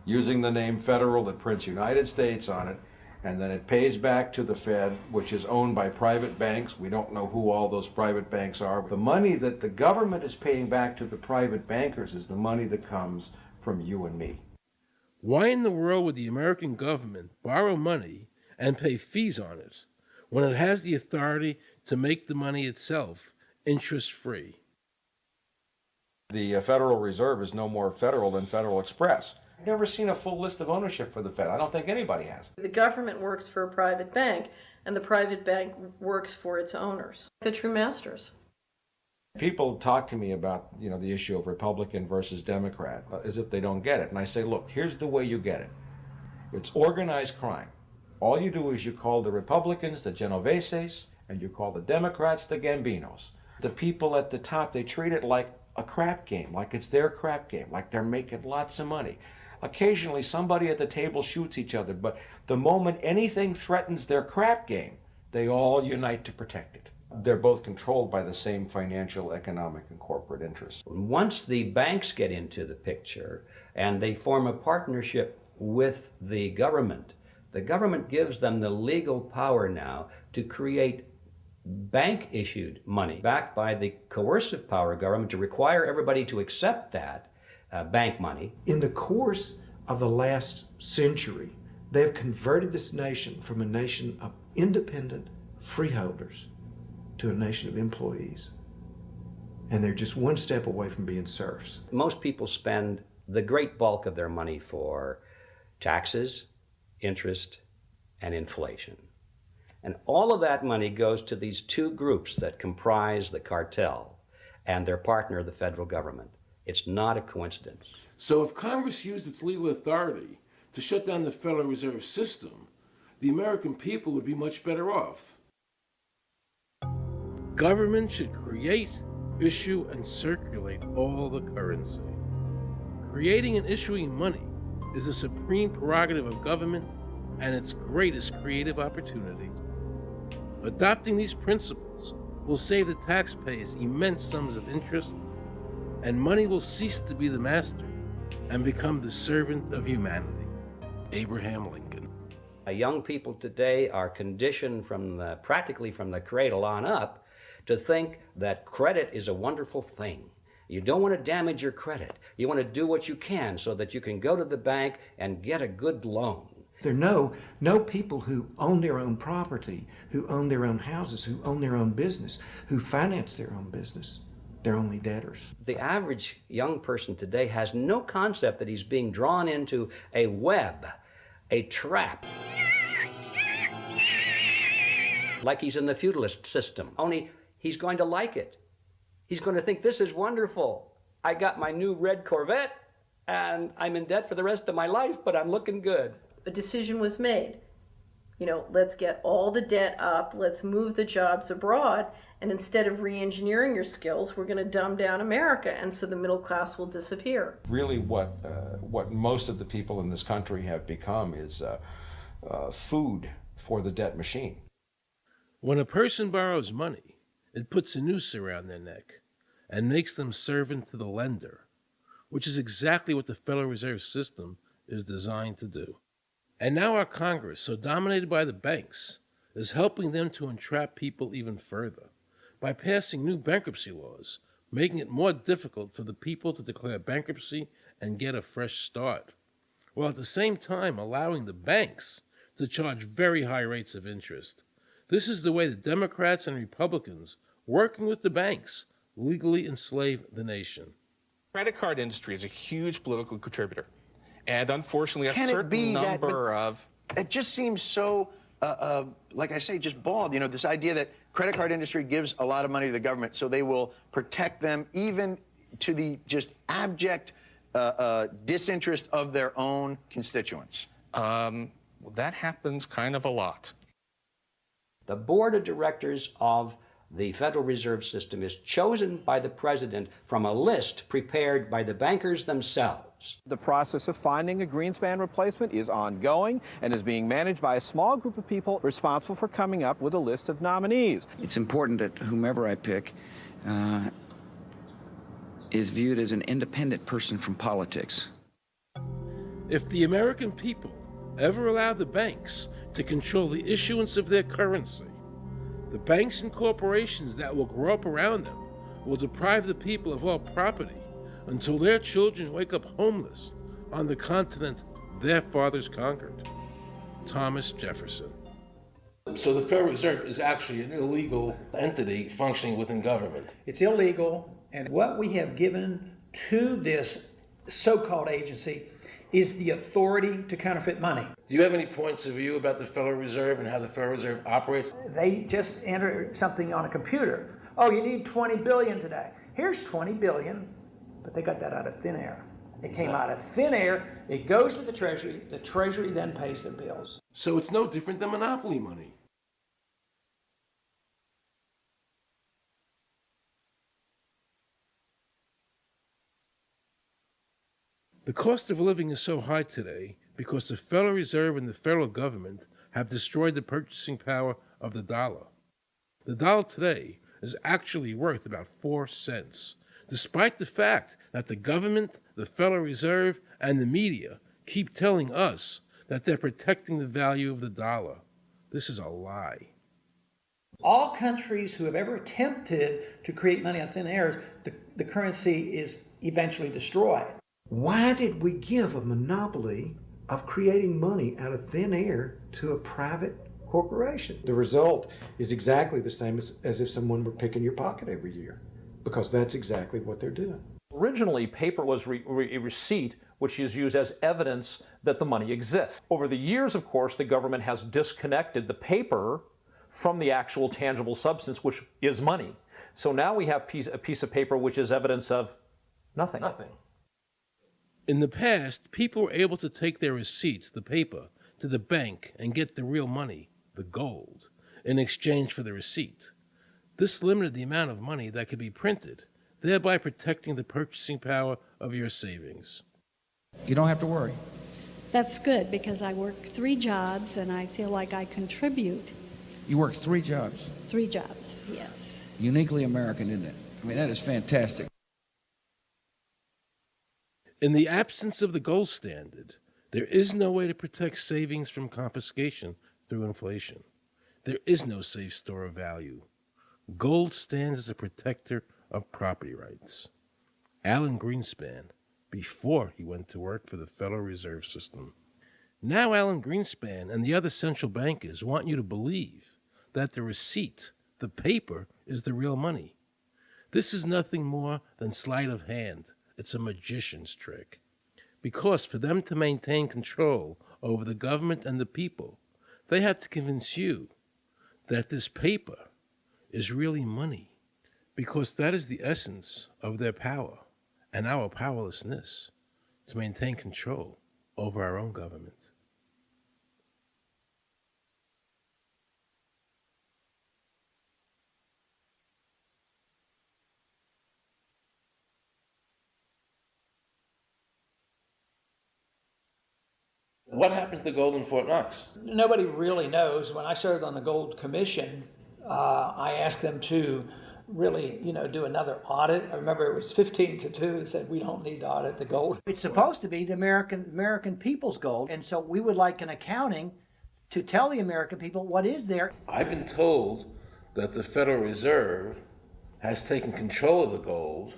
using the name federal that prints United States on it, and then it pays back to the Fed, which is owned by private banks. We don't know who all those private banks are. The money that the government is paying back to the private bankers is the money that comes from you and me. Why in the world would the American government borrow money and pay fees on it when it has the authority to make the money itself interest-free? The Federal Reserve is no more federal than Federal Express. I've never seen a full list of ownership for the Fed. I don't think anybody has. The government works for a private bank, and the private bank works for its owners, the true masters. People talk to me about, the issue of Republican versus Democrat, as if they don't get it. And I say, look, here's the way you get it. It's organized crime. All you do is you call the Republicans the Genoveses, and you call the Democrats the Gambinos. The people at the top, they treat it like a crap game, like it's their crap game, like they're making lots of money. Occasionally, somebody at the table shoots each other, but the moment anything threatens their crap game, they all unite to protect it. They're both controlled by the same financial, economic, and corporate interests. Once the banks get into the picture and they form a partnership with the government gives them the legal power now to create bank-issued money backed by the coercive power of government to require everybody to accept that bank money. In the course of the last century, they have converted this nation from a nation of independent freeholders to a nation of employees. And they're just one step away from being serfs. Most people spend the great bulk of their money for taxes, interest, and inflation. And all of that money goes to these two groups that comprise the cartel and their partner, the federal government. It's not a coincidence. So if Congress used its legal authority to shut down the Federal Reserve System, the American people would be much better off. Government should create, issue, and circulate all the currency. Creating and issuing money is the supreme prerogative of government and its greatest creative opportunity. Adopting these principles will save the taxpayers immense sums of interest, and money will cease to be the master and become the servant of humanity. Abraham Lincoln. Young people today are conditioned practically from the cradle on up to think that credit is a wonderful thing. You don't want to damage your credit. You want to do what you can so that you can go to the bank and get a good loan. There are no people who own their own property, who own their own houses, who own their own business, who finance their own business. They're only debtors. The average young person today has no concept that he's being drawn into a web, a trap. Like he's in the feudalist system, only he's going to like it. He's going to think, this is wonderful. I got my new red Corvette, and I'm in debt for the rest of my life, but I'm looking good. A decision was made. Let's get all the debt up, let's move the jobs abroad, and instead of re-engineering your skills, we're going to dumb down America, and so the middle class will disappear. Really what most of the people in this country have become is food for the debt machine. When a person borrows money, it puts a noose around their neck and makes them servant to the lender, which is exactly what the Federal Reserve System is designed to do. And now our Congress, so dominated by the banks, is helping them to entrap people even further by passing new bankruptcy laws, making it more difficult for the people to declare bankruptcy and get a fresh start, while at the same time allowing the banks to charge very high rates of interest. This is the way the Democrats and Republicans, working with the banks, legally enslave the nation. Credit card industry is a huge political contributor. And unfortunately, a Can it certain be number of... It just seems so, like I say, just bald. This idea that credit card industry gives a lot of money to the government so they will protect them even to the just abject disinterest of their own constituents. That happens kind of a lot. The board of directors of the Federal Reserve System is chosen by the president from a list prepared by the bankers themselves. jobs. The process of finding a Greenspan replacement is ongoing and is being managed by a small group of people responsible for coming up with a list of nominees. It's important that whomever I pick is viewed as an independent person from politics. If the American people ever allow the banks to control the issuance of their currency, the banks and corporations that will grow up around them will deprive the people of all property until their children wake up homeless on the continent their fathers conquered. Thomas Jefferson. So the Federal Reserve is actually an illegal entity functioning within government. It's illegal, and what we have given to this so-called agency is the authority to counterfeit money. Do you have any points of view about the Federal Reserve and how the Federal Reserve operates? They just enter something on a computer. Oh, you need 20 billion today. Here's 20 billion, but they got that out of thin air. It came out of thin air, it goes to the Treasury then pays their bills. So it's no different than monopoly money. The cost of living is so high today because the Federal Reserve and the federal government have destroyed the purchasing power of the dollar. The dollar today is actually worth about 4 cents, despite the fact that the government, the Federal Reserve, and the media keep telling us that they're protecting the value of the dollar. This is a lie. All countries who have ever attempted to create money on thin air, the currency is eventually destroyed. Why did we give a monopoly of creating money out of thin air to a private corporation? The result is exactly the same as if someone were picking your pocket every year, because that's exactly what they're doing. Originally, paper was a receipt which is used as evidence that the money exists. Over the years, of course, the government has disconnected the paper from the actual tangible substance, which is money. So now we have a piece of paper which is evidence of nothing. In the past, people were able to take their receipts, the paper, to the bank and get the real money, the gold, in exchange for the receipt. This limited the amount of money that could be printed, thereby protecting the purchasing power of your savings. You don't have to worry. That's good, because I work 3 jobs and I feel like I contribute. You work 3 jobs. 3 jobs, yes. Uniquely American, isn't it? I mean, that is fantastic. In the absence of the gold standard, there is no way to protect savings from confiscation through inflation. There is no safe store of value. Gold stands as a protector of property rights. Alan Greenspan, before he went to work for the Federal Reserve System. Now Alan Greenspan and the other central bankers want you to believe that the receipt, the paper, is the real money. This is nothing more than sleight of hand. It's a magician's trick. Because for them to maintain control over the government and the people, they have to convince you that this paper is really money, because that is the essence of their power and our powerlessness to maintain control over our own government. What happened to the gold in Fort Knox? Nobody really knows. When I served on the Gold Commission, I asked them to really, do another audit. I remember it was 15-2. They said, we don't need to audit the gold. It's supposed to be the American people's gold, and so we would like an accounting to tell the American people what is there. I've been told that the Federal Reserve has taken control of the gold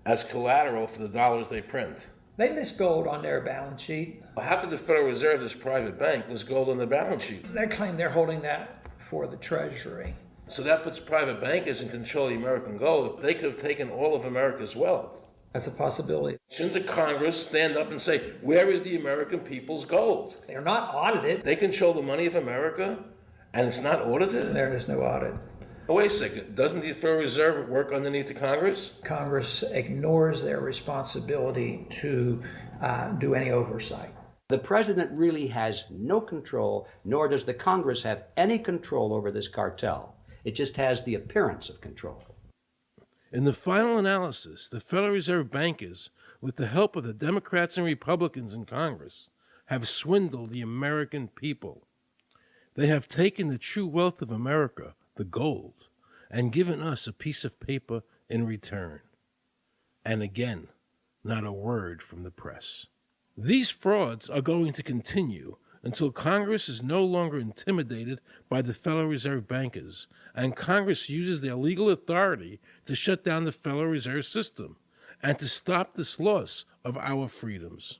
as collateral for the dollars they print. They list gold on their balance sheet. How could the Federal Reserve, this private bank, list gold on the balance sheet? They claim they're holding that for the Treasury. So that puts private bankers in control of the American gold. They could have taken all of America's wealth. That's a possibility. Shouldn't the Congress stand up and say, where is the American people's gold? They're not audited. They control the money of America, and it's not audited? There is no audit. Oh, wait a second. Doesn't the Federal Reserve work underneath the Congress? Congress ignores their responsibility to do any oversight. The president really has no control, nor does the Congress have any control over this cartel. It just has the appearance of control. In the final analysis, the Federal Reserve bankers, with the help of the Democrats and Republicans in Congress, have swindled the American people. They have taken the true wealth of America, the gold, and given us a piece of paper in return. And again, not a word from the press. These frauds are going to continue until Congress is no longer intimidated by the Federal Reserve bankers, and Congress uses their legal authority to shut down the Federal Reserve System and to stop this loss of our freedoms.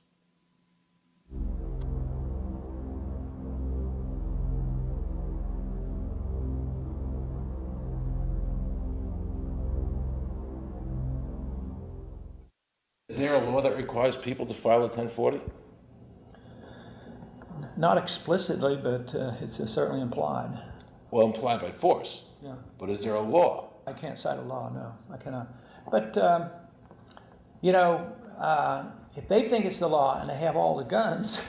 Is there a law that requires people to file a 1040? Not explicitly, but it's certainly implied. Well, implied by force. Yeah. But is there a law? I can't cite a law, no, I cannot. But, if they think it's the law and they have all the guns,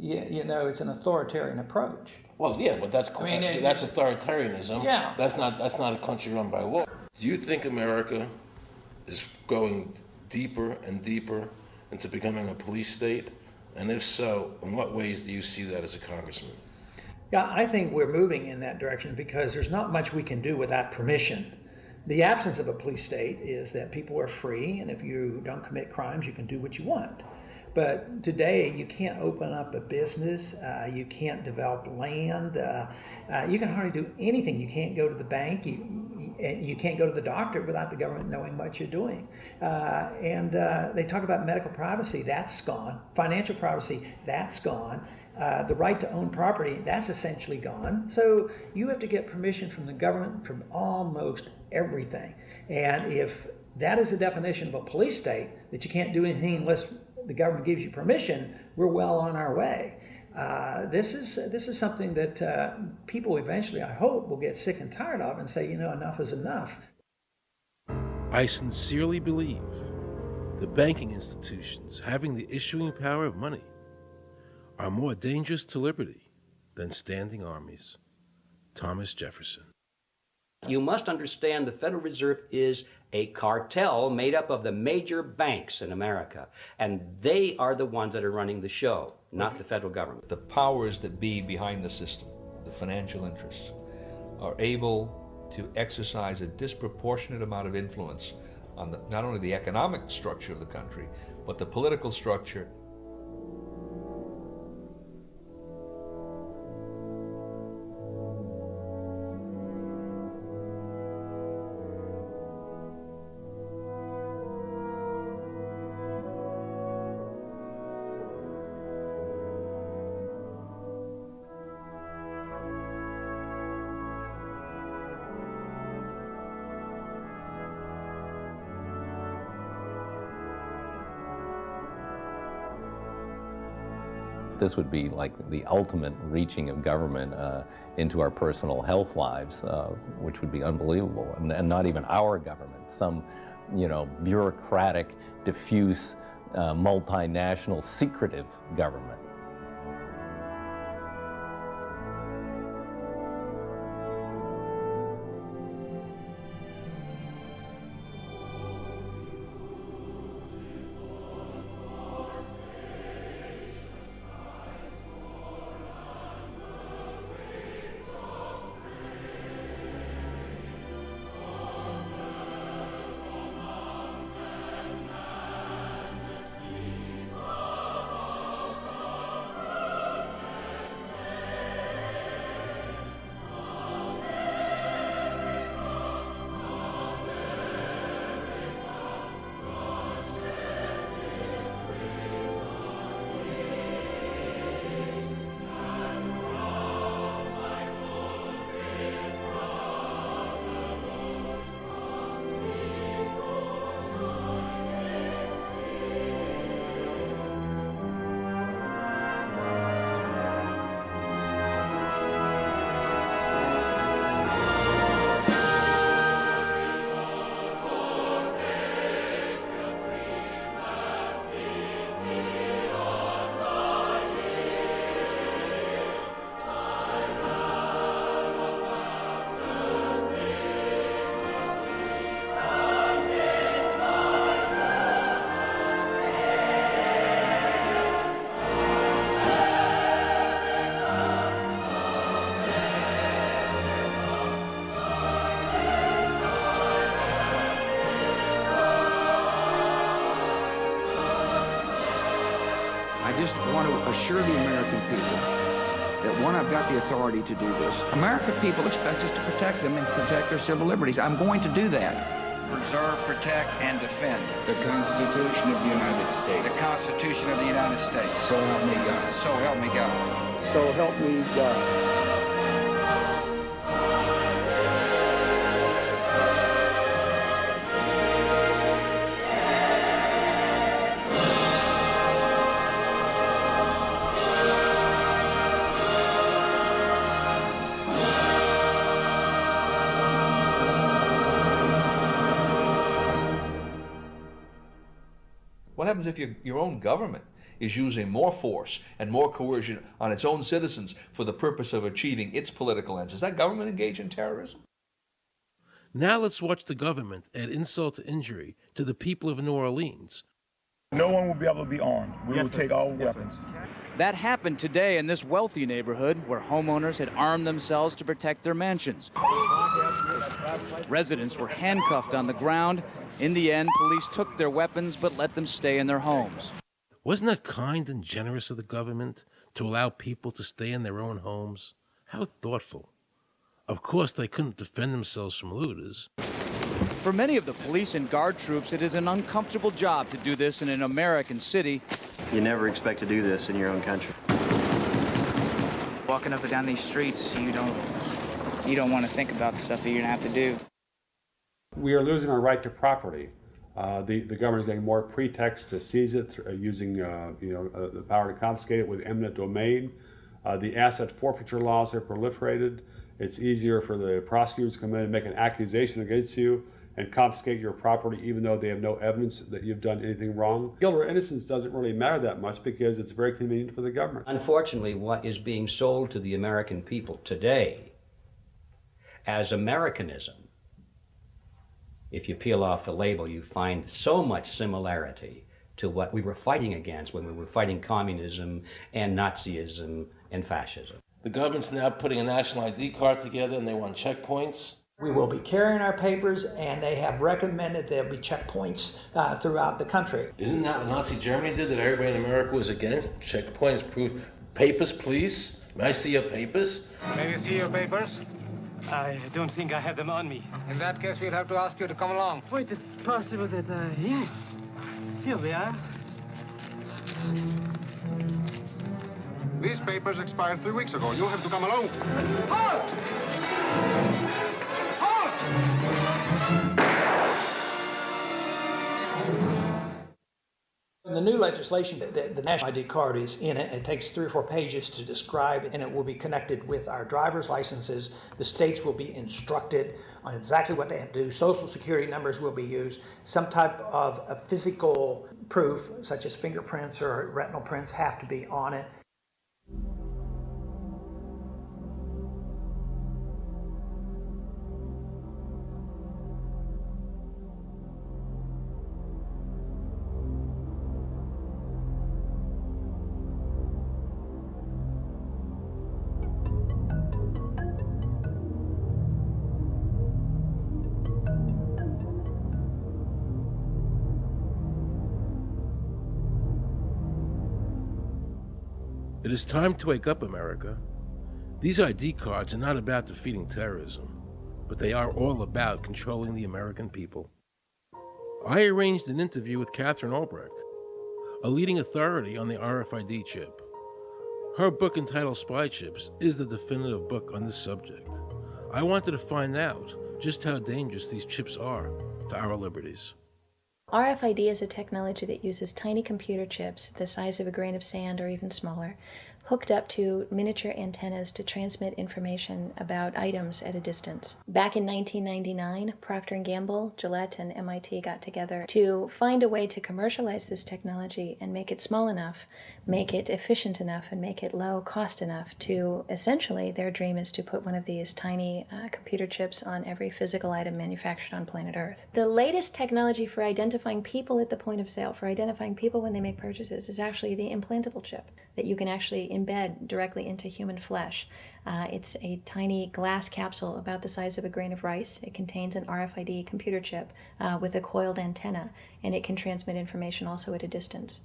it's an authoritarian approach. Well, yeah, but that's authoritarianism. Yeah. That's not a country run by law. Do you think America is going deeper and deeper into becoming a police state? And if so, in what ways do you see that as a congressman? Yeah, I think we're moving in that direction because there's not much we can do without permission. The absence of a police state is that people are free, and if you don't commit crimes, you can do what you want. But today, you can't open up a business, you can't develop land, you can hardly do anything. You can't go to the bank, you can't go to the doctor without the government knowing what you're doing. And they talk about medical privacy, that's gone. Financial privacy, that's gone. The right to own property, that's essentially gone. So you have to get permission from the government from almost everything. And if that is the definition of a police state, that you can't do anything unless the government gives you permission, we're well on our way. This is something that people eventually, I hope, will get sick and tired of and say, enough is enough. I sincerely believe the banking institutions having the issuing power of money are more dangerous to liberty than standing armies. Thomas Jefferson. You must understand the Federal Reserve is a cartel made up of the major banks in America, and they are the ones that are running the show, not the federal government. The powers that be behind the system, the financial interests, are able to exercise a disproportionate amount of influence on not only the economic structure of the country, but the political structure. This would be like the ultimate reaching of government into our personal health lives, which would be unbelievable. And not even our government, some, bureaucratic, diffuse, multinational, secretive government. just want to assure the American people that, one, I've got the authority to do this. American people expect us to protect them and protect their civil liberties. I'm going to do that. Preserve, protect, and defend the Constitution of the United States. The Constitution of the United States. So help me God. So help me God. So help me God. What happens if your own government is using more force and more coercion on its own citizens for the purpose of achieving its political ends? Is that government engaged in terrorism? Now let's watch the government add insult to injury to the people of New Orleans. No one will be able to be armed. We will take all weapons. That happened today in this wealthy neighborhood where homeowners had armed themselves to protect their mansions. Residents were handcuffed on the ground. In the end, police took their weapons but let them stay in their homes. Wasn't that kind and generous of the government to allow people to stay in their own homes? How thoughtful. Of course, they couldn't defend themselves from looters. For many of the police and guard troops, it is an uncomfortable job to do this in an American city. You never expect to do this in your own country. Walking up and down these streets, you don't want to think about the stuff that you're gonna have to do. We are losing our right to property. The government is getting more pretext to seize it, using the power to confiscate it with eminent domain. The asset forfeiture laws have proliferated. It's easier for the prosecutors to come in and make an accusation against you and confiscate your property even though they have no evidence that you've done anything wrong. Guilt or innocence doesn't really matter that much because it's very convenient for the government. Unfortunately, what is being sold to the American people today as Americanism, if you peel off the label, you find so much similarity to what we were fighting against when we were fighting communism and Nazism and fascism. The government's now putting a national ID card together and they want checkpoints. We will be carrying our papers, and they have recommended there'll be checkpoints throughout the country. Isn't that what Nazi Germany did that everybody in America was against? Checkpoints, proof. Papers, please. May I see your papers? May we see your papers? I don't think I have them on me. In that case, we'll have to ask you to come along. Wait, it's possible that, yes. Here we are. These papers expired 3 weeks ago. You'll have to come along. Halt! In the new legislation, the national ID card is in it. It takes 3 or 4 pages to describe, and it will be connected with our driver's licenses. The states will be instructed on exactly what they have to do. Social security numbers will be used. Some type of a physical proof, such as fingerprints or retinal prints, have to be on it. It is time to wake up, America. These ID cards are not about defeating terrorism, but they are all about controlling the American people. I arranged an interview with Catherine Albrecht, a leading authority on the RFID chip. Her book entitled Spy Chips is the definitive book on this subject. I wanted to find out just how dangerous these chips are to our liberties. RFID is a technology that uses tiny computer chips the size of a grain of sand or even smaller, hooked up to miniature antennas to transmit information about items at a distance. Back in 1999, Procter & Gamble, Gillette, and MIT got together to find a way to commercialize this technology and make it small enough, make it efficient enough, and make it low cost enough to, essentially, their dream is to put one of these tiny computer chips on every physical item manufactured on planet Earth. The latest technology for identifying people at the point of sale, for identifying people when they make purchases, is actually the implantable chip that you can actually embed directly into human flesh. It's a tiny glass capsule about the size of a grain of rice. It contains an RFID computer chip with a coiled antenna, and it can transmit information also at a distance.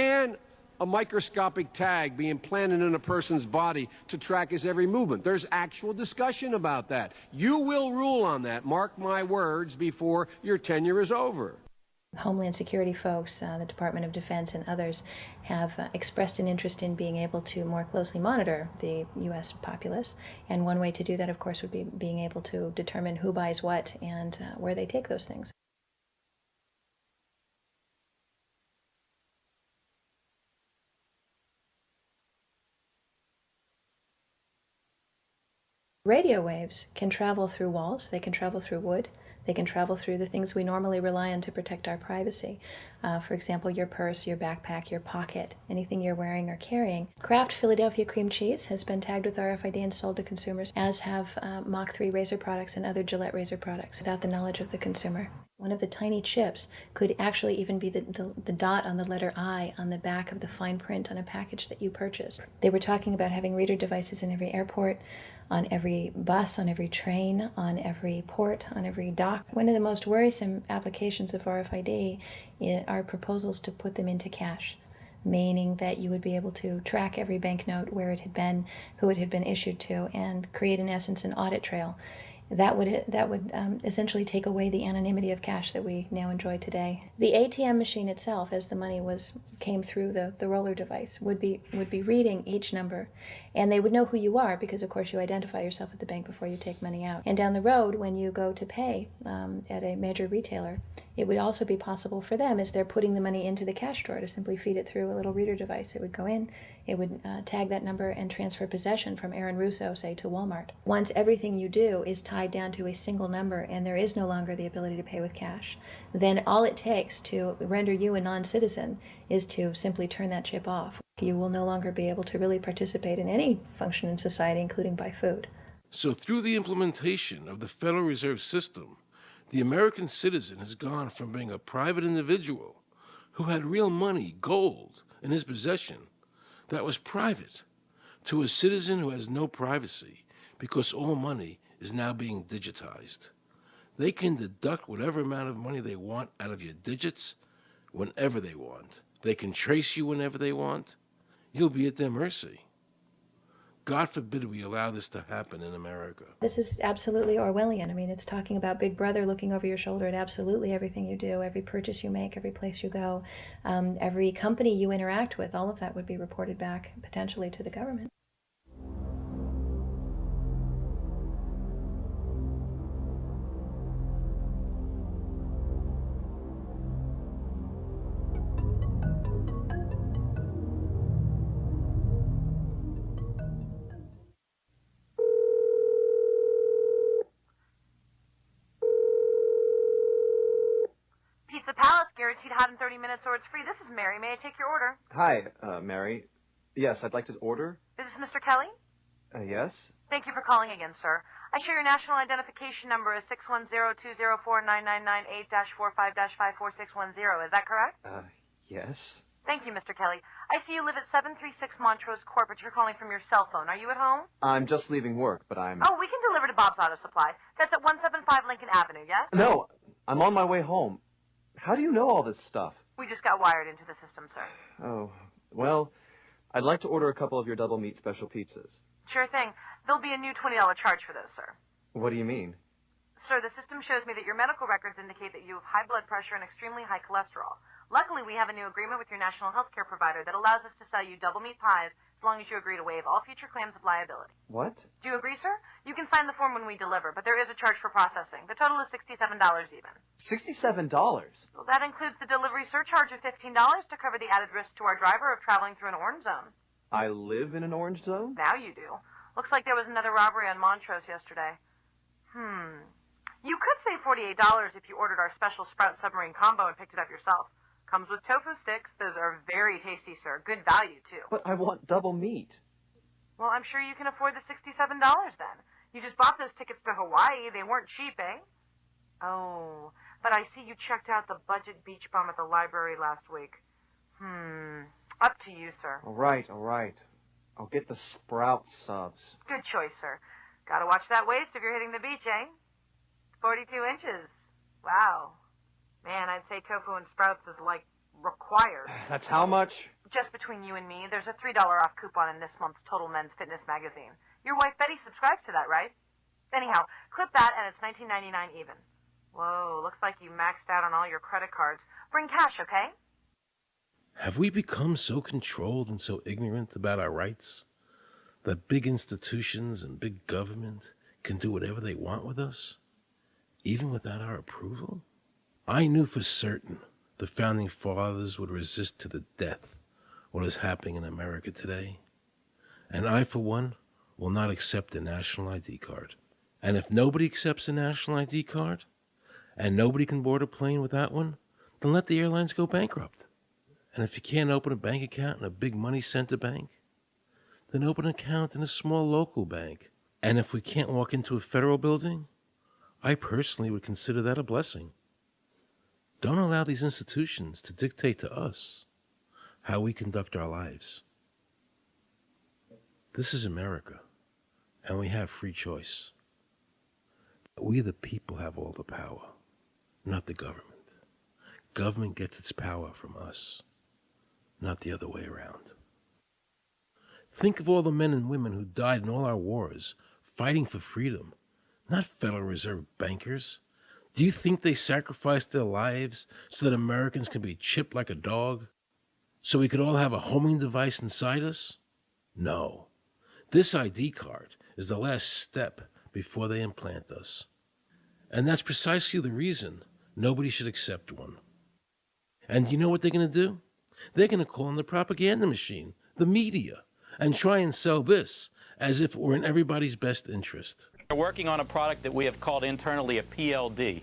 Can a microscopic tag be implanted in a person's body to track his every movement? There's actual discussion about that. You will rule on that, mark my words, before your tenure is over. Homeland Security folks, the Department of Defense and others have expressed an interest in being able to more closely monitor the U.S. populace. And one way to do that, of course, would be being able to determine who buys what and where they take those things. Radio waves can travel through walls, they can travel through wood, they can travel through the things we normally rely on to protect our privacy. For example, your purse, your backpack, your pocket, anything you're wearing or carrying. Kraft Philadelphia cream cheese has been tagged with RFID and sold to consumers, as have Mach 3 razor products and other Gillette razor products, without the knowledge of the consumer. One of the tiny chips could actually even be the dot on the letter I on the back of the fine print on a package that you purchased. They were talking about having reader devices in every airport, on every bus, on every train, on every port, on every dock. One of the most worrisome applications of RFID are proposals to put them into cash, meaning that you would be able to track every banknote, where it had been, who it had been issued to, and create, in essence, an audit trail. That would essentially take away the anonymity of cash that we now enjoy today. The ATM machine itself, as the money came through the roller device, would be reading each number, and they would know who you are because, of course, you identify yourself at the bank before you take money out. And down the road, when you go to pay at a major retailer, it would also be possible for them, as they're putting the money into the cash drawer, to simply feed it through a little reader device. It would go in, it would tag that number and transfer possession from Aaron Russo, say, to Walmart. Once everything you do is tied down to a single number and there is no longer the ability to pay with cash, then all it takes to render you a non-citizen is to simply turn that chip off. You will no longer be able to really participate in any function in society, including buy food. So through the implementation of the Federal Reserve System, the American citizen has gone from being a private individual who had real money, gold, in his possession that was private, to a citizen who has no privacy because all money is now being digitized. They can deduct whatever amount of money they want out of your digits whenever they want. They can trace you whenever they want. You'll be at their mercy. God forbid we allow this to happen in America. This is absolutely Orwellian. I mean, it's talking about Big Brother looking over your shoulder at absolutely everything you do, every purchase you make, every place you go, every company you interact with. All of that would be reported back potentially to the government. Guaranteed hot in 30 minutes or it's free. This is Mary. May I take your order? Hi, Mary. Yes, I'd like to order. Is this Mr. Kelly? Yes. Thank you for calling again, sir. I show your national identification number is 610-204-999-8-45-54610. Is that correct? Yes. Thank you, Mr. Kelly. I see you live at 736 Montrose Court, but you're calling from your cell phone. Are you at home? I'm just leaving work, but I'm... Oh, we can deliver to Bob's Auto Supply. That's at 175 Lincoln Avenue, yes? No, I'm on my way home. How do you know all this stuff? We just got wired into the system, sir. Oh, well, I'd like to order a couple of your double meat special pizzas. Sure thing. There'll be a new $20 charge for those, sir. What do you mean? Sir, the system shows me that your medical records indicate that you have high blood pressure and extremely high cholesterol. Luckily, we have a new agreement with your national health care provider that allows us to sell you double meat pies as long as you agree to waive all future claims of liability. What? Do you agree, sir? You can sign the form when we deliver, but there is a charge for processing. The total is $67 even. $67? Well, that includes the delivery surcharge of $15 to cover the added risk to our driver of traveling through an orange zone. I live in an orange zone? Now you do. Looks like there was another robbery on Montrose yesterday. You could save $48 if you ordered our special Sprout Submarine Combo and picked it up yourself. Comes with tofu sticks. Those are very tasty, sir. Good value, too. But I want double meat. Well, I'm sure you can afford the $67 then. You just bought those tickets to Hawaii. They weren't cheap, eh? Oh, but I see you checked out the budget beach bum at the library last week. Up to you, sir. All right. I'll get the Sprout subs. Good choice, sir. Gotta watch that waist if you're hitting the beach, eh? 42 inches. Wow. Man, I'd say tofu and sprouts is like required. That's how much? Just between you and me, there's a $3 off coupon in this month's Total Men's Fitness magazine. Your wife Betty subscribes to that, right? Anyhow, clip that and it's $19.99 even. Whoa, looks like you maxed out on all your credit cards. Bring cash, okay? Have we become so controlled and so ignorant about our rights that big institutions and big government can do whatever they want with us, even without our approval? I knew for certain the Founding Fathers would resist to the death what is happening in America today. And I, for one, will not accept a national ID card. And if nobody accepts a national ID card, and nobody can board a plane without one, then let the airlines go bankrupt. And if you can't open a bank account in a big money center bank, then open an account in a small local bank. And if we can't walk into a federal building, I personally would consider that a blessing. Don't allow these institutions to dictate to us how we conduct our lives. This is America, and we have free choice. We the people have all the power, not the government. Government gets its power from us, not the other way around. Think of all the men and women who died in all our wars, fighting for freedom, not Federal Reserve bankers. Do you think they sacrificed their lives so that Americans can be chipped like a dog? So we could all have a homing device inside us? No. This ID card is the last step before they implant us. And that's precisely the reason nobody should accept one. And you know what they're going to do? They're going to call on the propaganda machine, the media, and try and sell this as if it were in everybody's best interest. We're working on a product that we have called internally a PLD.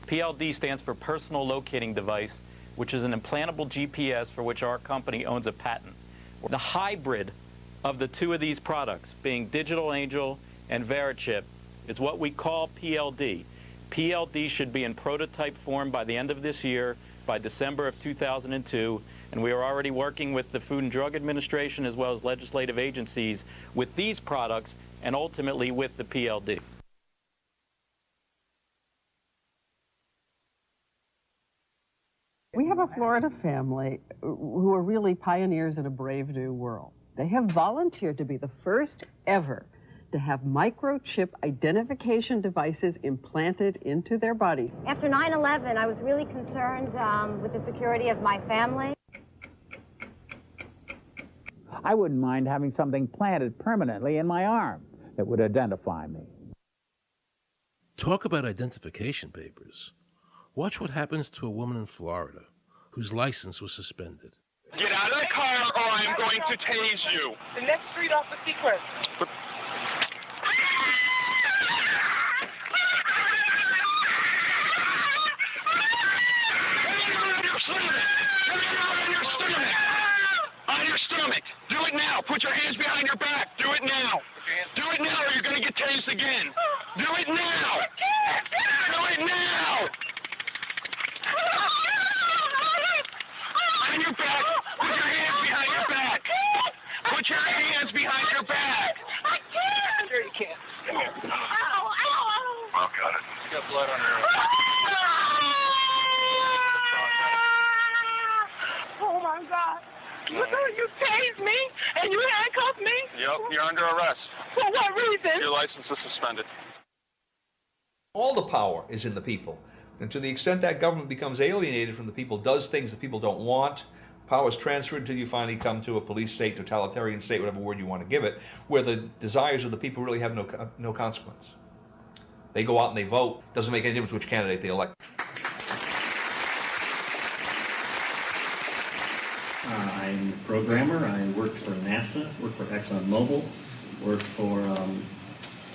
PLD stands for Personal Locating Device, which is an implantable GPS for which our company owns a patent. The hybrid of the two of these products, being Digital Angel and Verichip, is what we call PLD. PLD should be in prototype form by the end of this year, by December of 2002, and we are already working with the Food and Drug Administration as well as legislative agencies with these products and ultimately with the PLD. We have a Florida family who are really pioneers in a brave new world. They have volunteered to be the first ever to have microchip identification devices implanted into their body. After 9/11, I was really concerned with the security of my family. I wouldn't mind having something planted permanently in my arm that would identify me. Talk about identification papers. Watch what happens to a woman in Florida whose license was suspended. Get out of the car or I'm going to tase you. The next street off the Secret. On your stomach. Do it now. Put your hands behind your back. Do it now. Do it now or you're going to get tased again. Do it now. Do it now. On your back. Put your hands behind your back. Put your hands behind your back. I can't. Sure you can. Come here. Ow, ow, ow. Oh, got it. You got blood on her. Oh, my God. You tased me and you handcuffed me? Yep, you're under arrest. For what reason? Your license is suspended. All the power is in the people. And to the extent that government becomes alienated from the people, does things that people don't want, power is transferred until you finally come to a police state, totalitarian state, whatever word you want to give it, where the desires of the people really have no consequence. They go out and they vote. Doesn't make any difference which candidate they elect. I'm a programmer. I worked for NASA, worked for ExxonMobil, worked for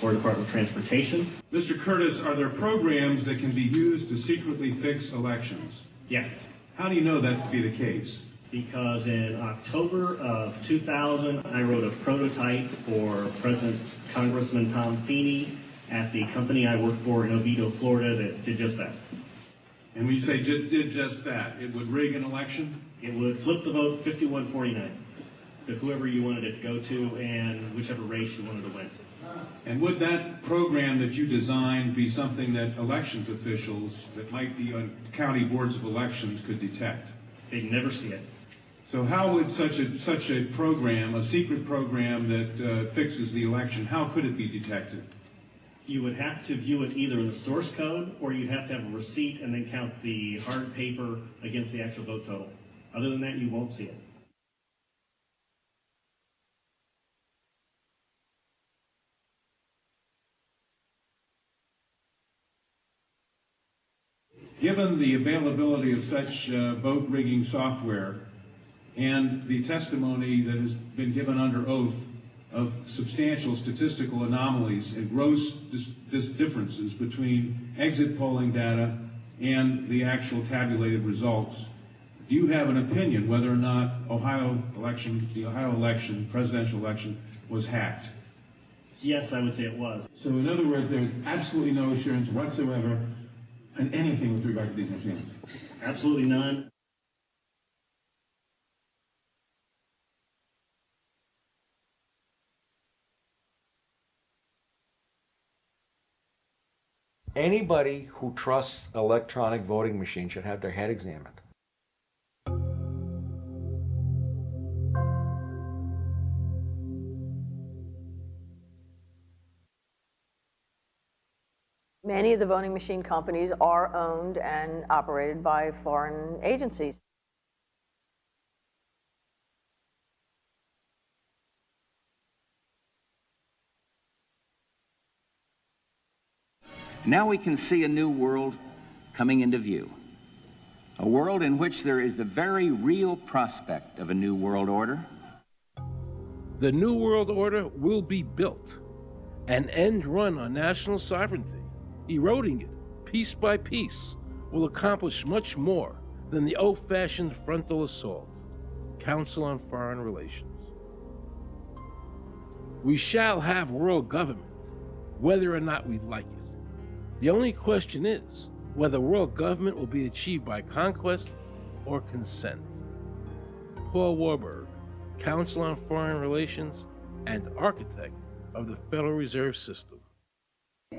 Department of Transportation. Mr. Curtis, are there programs that can be used to secretly fix elections? Yes. How do you know that to be the case? Because in October of 2000, I wrote a prototype for President Congressman Tom Feeney at the company I worked for in Oviedo, Florida, that did just that. And when you say did just that, it would rig an election? It would flip the vote 51-49 to whoever you wanted it to go to and whichever race you wanted to win. And would that program that you designed be something that elections officials that might be on county boards of elections could detect? They'd never see it. So how would such a program, a secret program that fixes the election, how could it be detected? You would have to view it either in the source code, or you'd have to have a receipt and then count the hard paper against the actual vote total. Other than that, you won't see it. Given the availability of such vote rigging software and the testimony that has been given under oath of substantial statistical anomalies and gross differences between exit polling data and the actual tabulated results, do you have an opinion whether or not the Ohio election, presidential election, was hacked? Yes, I would say it was. So in other words, there's absolutely no assurance whatsoever in anything with regard to these machines? Absolutely none. Anybody who trusts electronic voting machines should have their head examined. Many of the voting machine companies are owned and operated by foreign agencies. Now we can see a new world coming into view. A world in which there is the very real prospect of a new world order. The New World Order will be built, an end run on national sovereignty, eroding it piece by piece, will accomplish much more than the old-fashioned frontal assault. Council on Foreign Relations. We shall have world government, whether or not we like it. The only question is whether world government will be achieved by conquest or consent. Paul Warburg, Council on Foreign Relations and architect of the Federal Reserve System.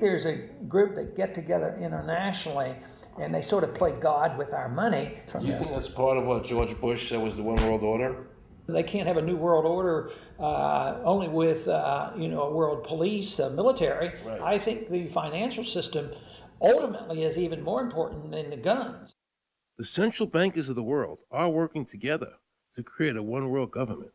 There's a group that get together internationally and they sort of play God with our money. You think that's part of what George Bush said was the one world order? They can't have a new world order only with a world police, military. Right. I think the financial system ultimately is even more important than the guns. The central bankers of the world are working together to create a one world government,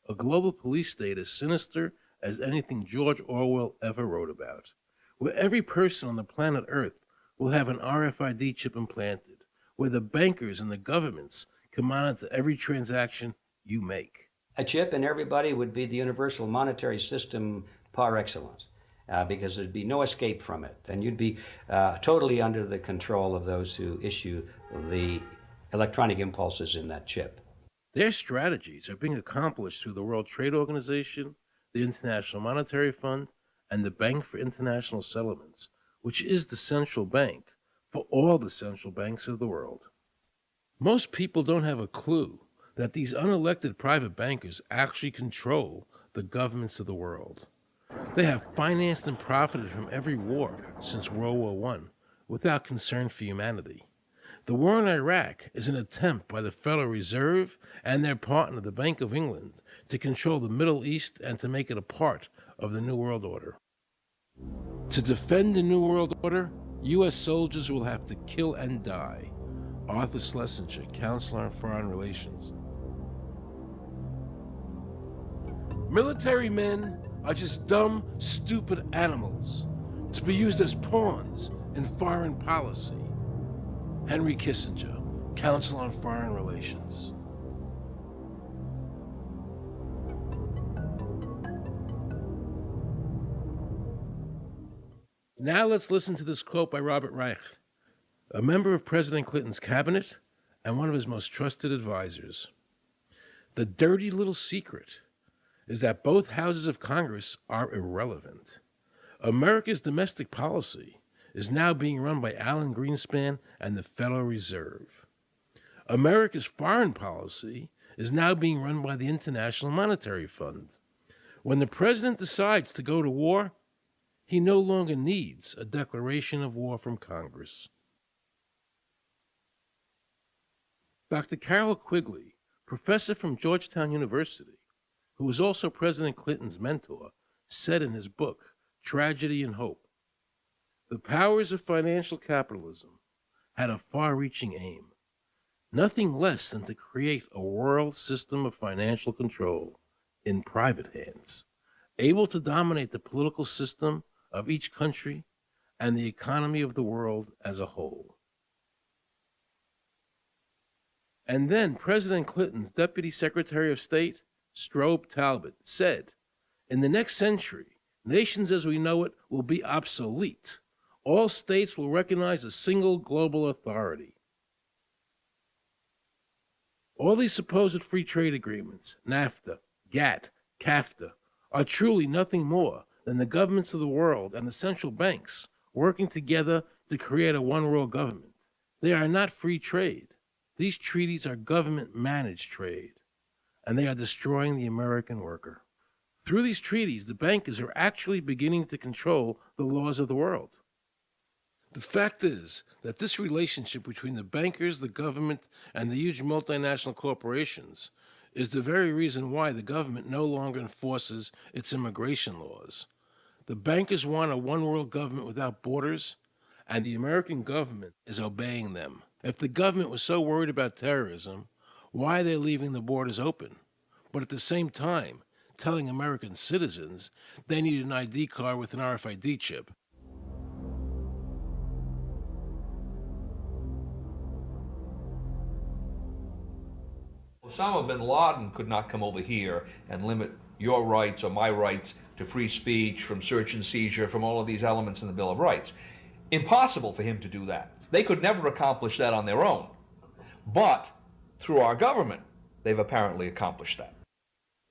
a global police state as sinister as anything George Orwell ever wrote about, where every person on the planet Earth will have an RFID chip implanted, where the bankers and the governments can monitor every transaction you make. A chip in everybody would be the universal monetary system par excellence, because there'd be no escape from it, and you'd be totally under the control of those who issue the electronic impulses in that chip. Their strategies are being accomplished through the World Trade Organization, the International Monetary Fund, and the Bank for International Settlements, which is the central bank for all the central banks of the world. Most people don't have a clue that these unelected private bankers actually control the governments of the world. They have financed and profited from every war since World War I without concern for humanity. The war in Iraq is an attempt by the Federal Reserve and their partner, the Bank of England, to control the Middle East and to make it a part of the New World Order. To defend the New World Order, U.S. soldiers will have to kill and die. Arthur Schlesinger, Counselor on Foreign Relations. Military men are just dumb, stupid animals to be used as pawns in foreign policy. Henry Kissinger, Council on Foreign Relations. Now let's listen to this quote by Robert Reich, a member of President Clinton's cabinet and one of his most trusted advisors. The dirty little secret is that both houses of Congress are irrelevant. America's domestic policy is now being run by Alan Greenspan and the Federal Reserve. America's foreign policy is now being run by the International Monetary Fund. When the president decides to go to war, he no longer needs a declaration of war from Congress. Dr. Carol Quigley, professor from Georgetown University, who was also President Clinton's mentor, said in his book, Tragedy and Hope, the powers of financial capitalism had a far-reaching aim, nothing less than to create a world system of financial control in private hands, able to dominate the political system of each country and the economy of the world as a whole. And then President Clinton's Deputy Secretary of State, Strobe Talbot, said, in the next century, nations as we know it will be obsolete. All states will recognize a single global authority. All these supposed free trade agreements, NAFTA, GATT, CAFTA, are truly nothing more than the governments of the world and the central banks working together to create a one-world government. They are not free trade. These treaties are government-managed trade, and they are destroying the American worker. Through these treaties, the bankers are actually beginning to control the laws of the world. The fact is that this relationship between the bankers, the government, and the huge multinational corporations is the very reason why the government no longer enforces its immigration laws. The bankers want a one-world government without borders, and the American government is obeying them. If the government was so worried about terrorism, why are they leaving the borders open? But at the same time, telling American citizens they need an ID card with an RFID chip. Osama bin Laden could not come over here and limit your rights or my rights to free speech, from search and seizure, from all of these elements in the Bill of Rights. Impossible for him to do that. They could never accomplish that on their own. But through our government, they've apparently accomplished that.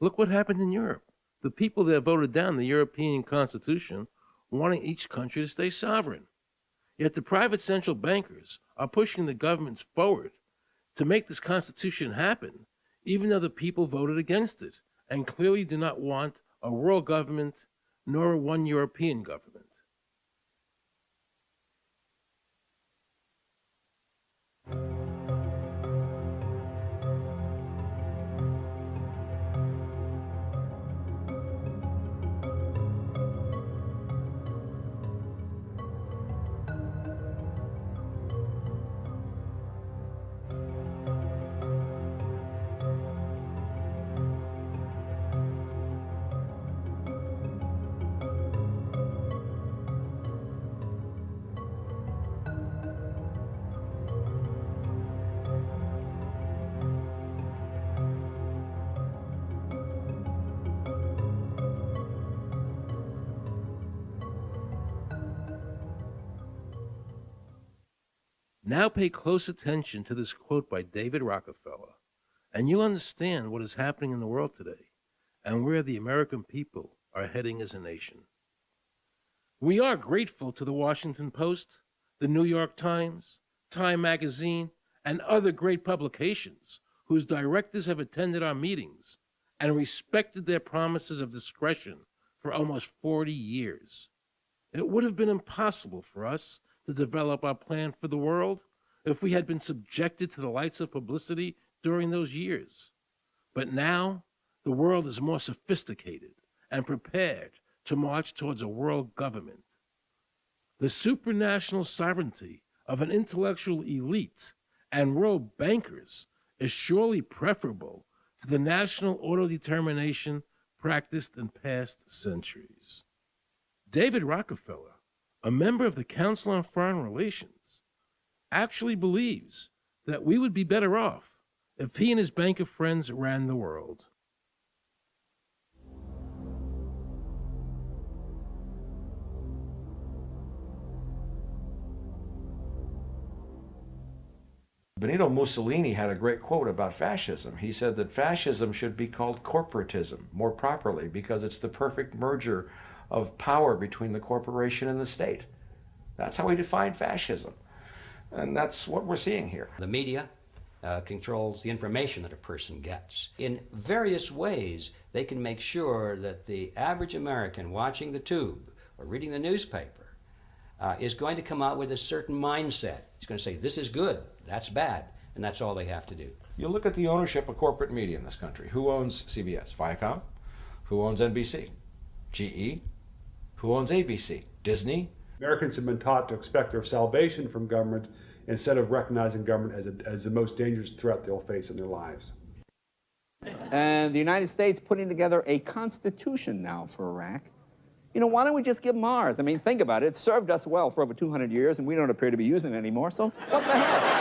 Look what happened in Europe. The people that voted down the European Constitution wanting each country to stay sovereign. Yet the private central bankers are pushing the governments forward to make this Constitution happen, even though the people voted against it and clearly do not want a world government nor one European government. Now pay close attention to this quote by David Rockefeller, and you'll understand what is happening in the world today and where the American people are heading as a nation. We are grateful to the Washington Post, the New York Times, Time Magazine, and other great publications whose directors have attended our meetings and respected their promises of discretion for almost 40 years. It would have been impossible for us to develop our plan for the world if we had been subjected to the lights of publicity during those years. But now, the world is more sophisticated and prepared to march towards a world government. The supranational sovereignty of an intellectual elite and world bankers is surely preferable to the national autodetermination practiced in past centuries. David Rockefeller, a member of the Council on Foreign Relations, actually believes that we would be better off if he and his banker friends ran the world. Benito Mussolini had a great quote about fascism. He said that fascism should be called corporatism more properly because it's the perfect merger of power between the corporation and the state. That's how we define fascism. And that's what we're seeing here. The media controls the information that a person gets. In various ways, they can make sure that the average American watching the tube or reading the newspaper is going to come out with a certain mindset. He's going to say, this is good, that's bad. and that's all they have to do. You look at the ownership of corporate media in this country. Who owns CBS? Viacom? Who owns NBC? GE? Who owns ABC? Disney? Americans have been taught to expect their salvation from government instead of recognizing government as the most dangerous threat they'll face in their lives. And the United States putting together a constitution now for Iraq. You know, why don't we just give them ours? I mean, think about it. It served us well for over 200 years, and we don't appear to be using it anymore, so what the hell?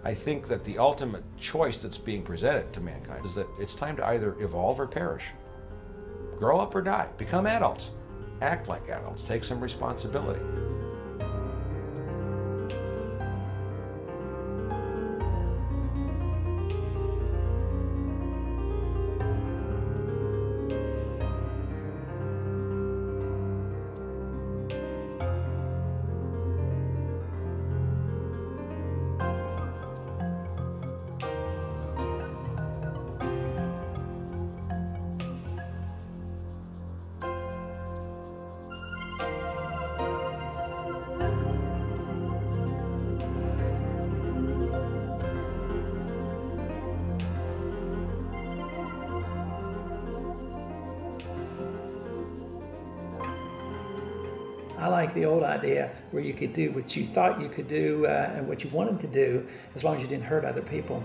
I think that the ultimate choice that's being presented to mankind is that it's time to either evolve or perish. Grow up or die. Become adults. Act like adults. Take some responsibility. I like the old idea where you could do what you thought you could do and what you wanted to do as long as you didn't hurt other people.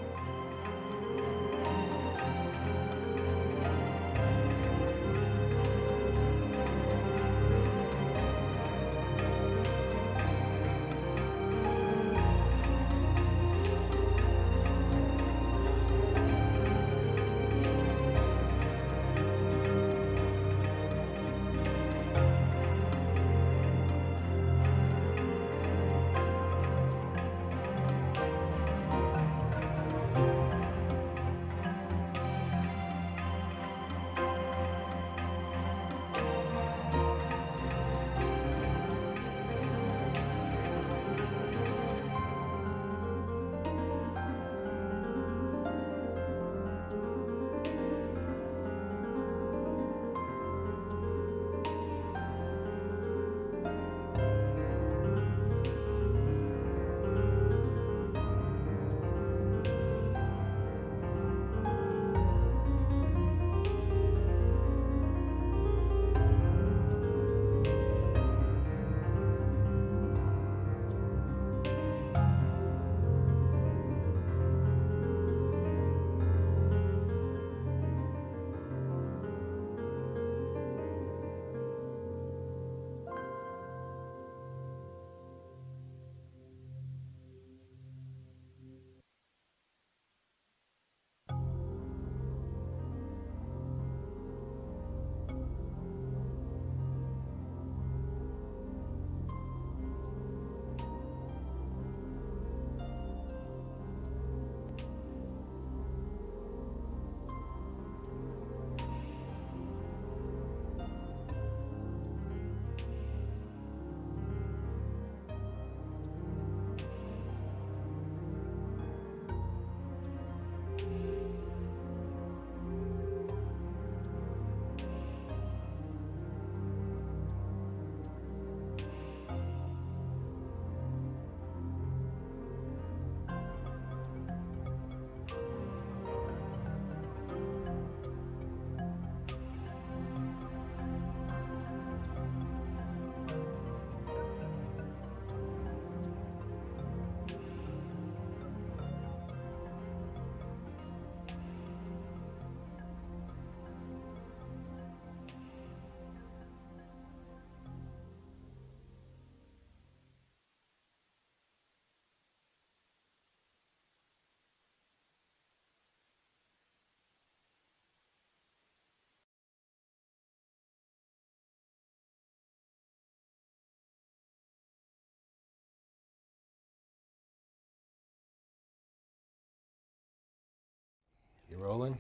You rolling?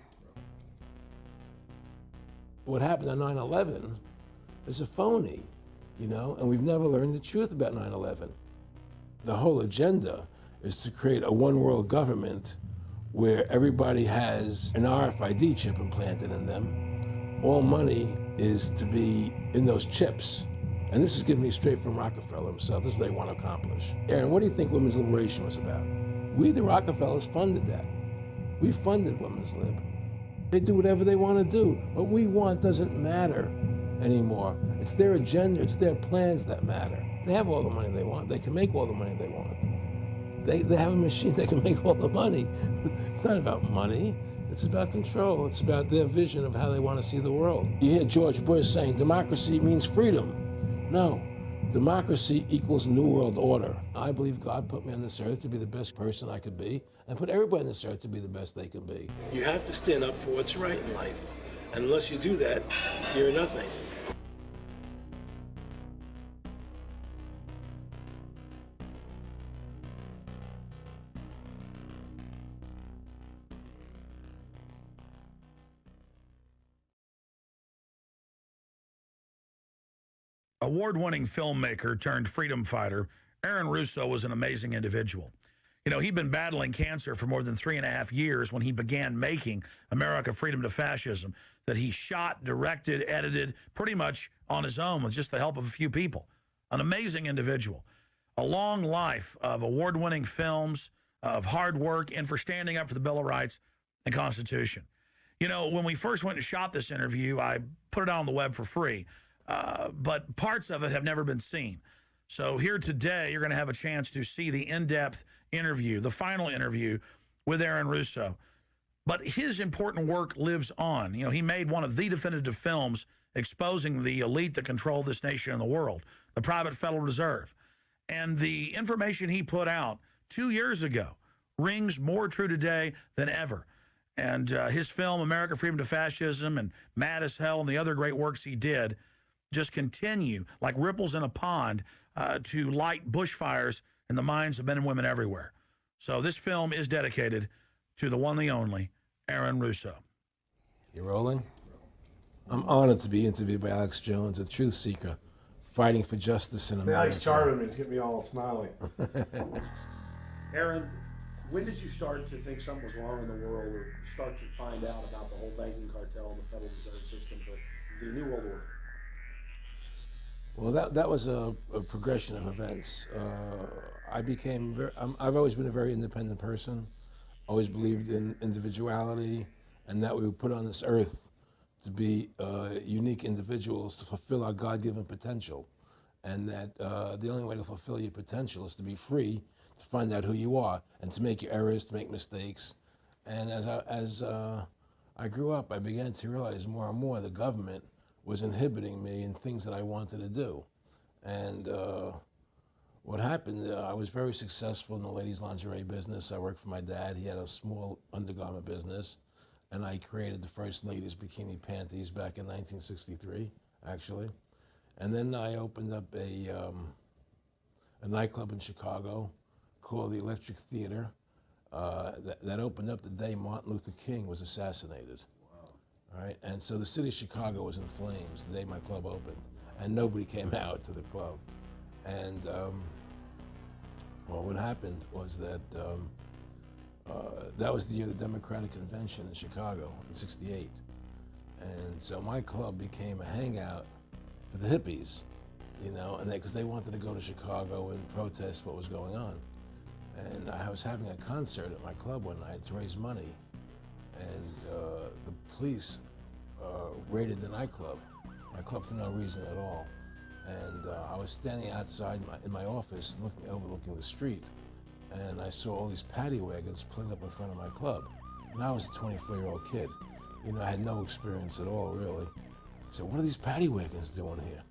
What happened on 9/11 is a phony, you know, and we've never learned the truth about 9/11. The whole agenda is to create a one world government where everybody has an RFID chip implanted in them. All money is to be in those chips. And this is given me straight from Rockefeller himself. This is what they want to accomplish. Aaron, what do you think women's liberation was about? We, the Rockefellers, funded that. We funded women's lib. They do whatever they want to do. What we want doesn't matter anymore. It's their agenda, it's their plans that matter. They have all the money they want. They can make all the money they want. They have a machine that can make all the money. It's not about money. It's about control. It's about their vision of how they want to see the world. You hear George Bush saying democracy means freedom. No, Democracy equals New World Order. I believe God put me on this earth to be the best person I could be, and put everybody on this earth to be the best they can be. You have to stand up for what's right in life. And unless you do that, you're nothing. Award-winning filmmaker turned freedom fighter, Aaron Russo was an amazing individual. You know, he'd been battling cancer for more than 3.5 years when he began making America Freedom to Fascism, that he shot, directed, edited, pretty much on his own with just the help of a few people. An amazing individual. A long life of award-winning films, of hard work, and for standing up for the Bill of Rights and Constitution. You know, when we first went and shot this interview, I put it out on the web for free. But parts of it have never been seen. So here today, you're going to have a chance to see the in-depth interview, the final interview with Aaron Russo. But his important work lives on. You know, he made one of the definitive films exposing the elite that control this nation and the world, the private Federal Reserve. And the information he put out 2 years ago rings more true today than ever. And his film, America Freedom to Fascism, and Mad as Hell, and the other great works he did just continue like ripples in a pond to light bushfires in the minds of men and women everywhere. So this film is dedicated to the one, the only, Aaron Russo. You rolling? I'm honored to be interviewed by Alex Jones, a truth seeker, fighting for justice in America. Now he's charming me. He's getting me all smiley. Aaron, when did you start to think something was wrong in the world, or start to find out about the whole banking cartel and the Federal Reserve System, the New World Order? Well, that was a progression of events. I've always been a very independent person, always believed in individuality, and that we were put on this earth to be unique individuals to fulfill our God-given potential, and that the only way to fulfill your potential is to be free, to find out who you are, and to make your errors, to make mistakes. And as I grew up, I began to realize more and more the government was inhibiting me in things that I wanted to do. And what happened, I was very successful in the ladies' lingerie business. I worked for my dad. He had a small undergarment business, and I created the first ladies' bikini panties back in 1963, actually. And then I opened up a nightclub in Chicago called the Electric Theater that opened up the day Martin Luther King was assassinated. All right, and so the city of Chicago was in flames the day my club opened, and nobody came out to the club. And well, what happened was that that was the year of the Democratic Convention in Chicago in '68. And so my club became a hangout for the hippies, you know, and because they wanted to go to Chicago and protest what was going on. And I was having a concert at my club one night to raise money. And the police raided the nightclub, my club, for no reason at all. And I was standing outside in my office overlooking the street, and I saw all these paddy wagons pulling up in front of my club. And I was a 24-year-old kid. You know, I had no experience at all, really. So what are these paddy wagons doing here?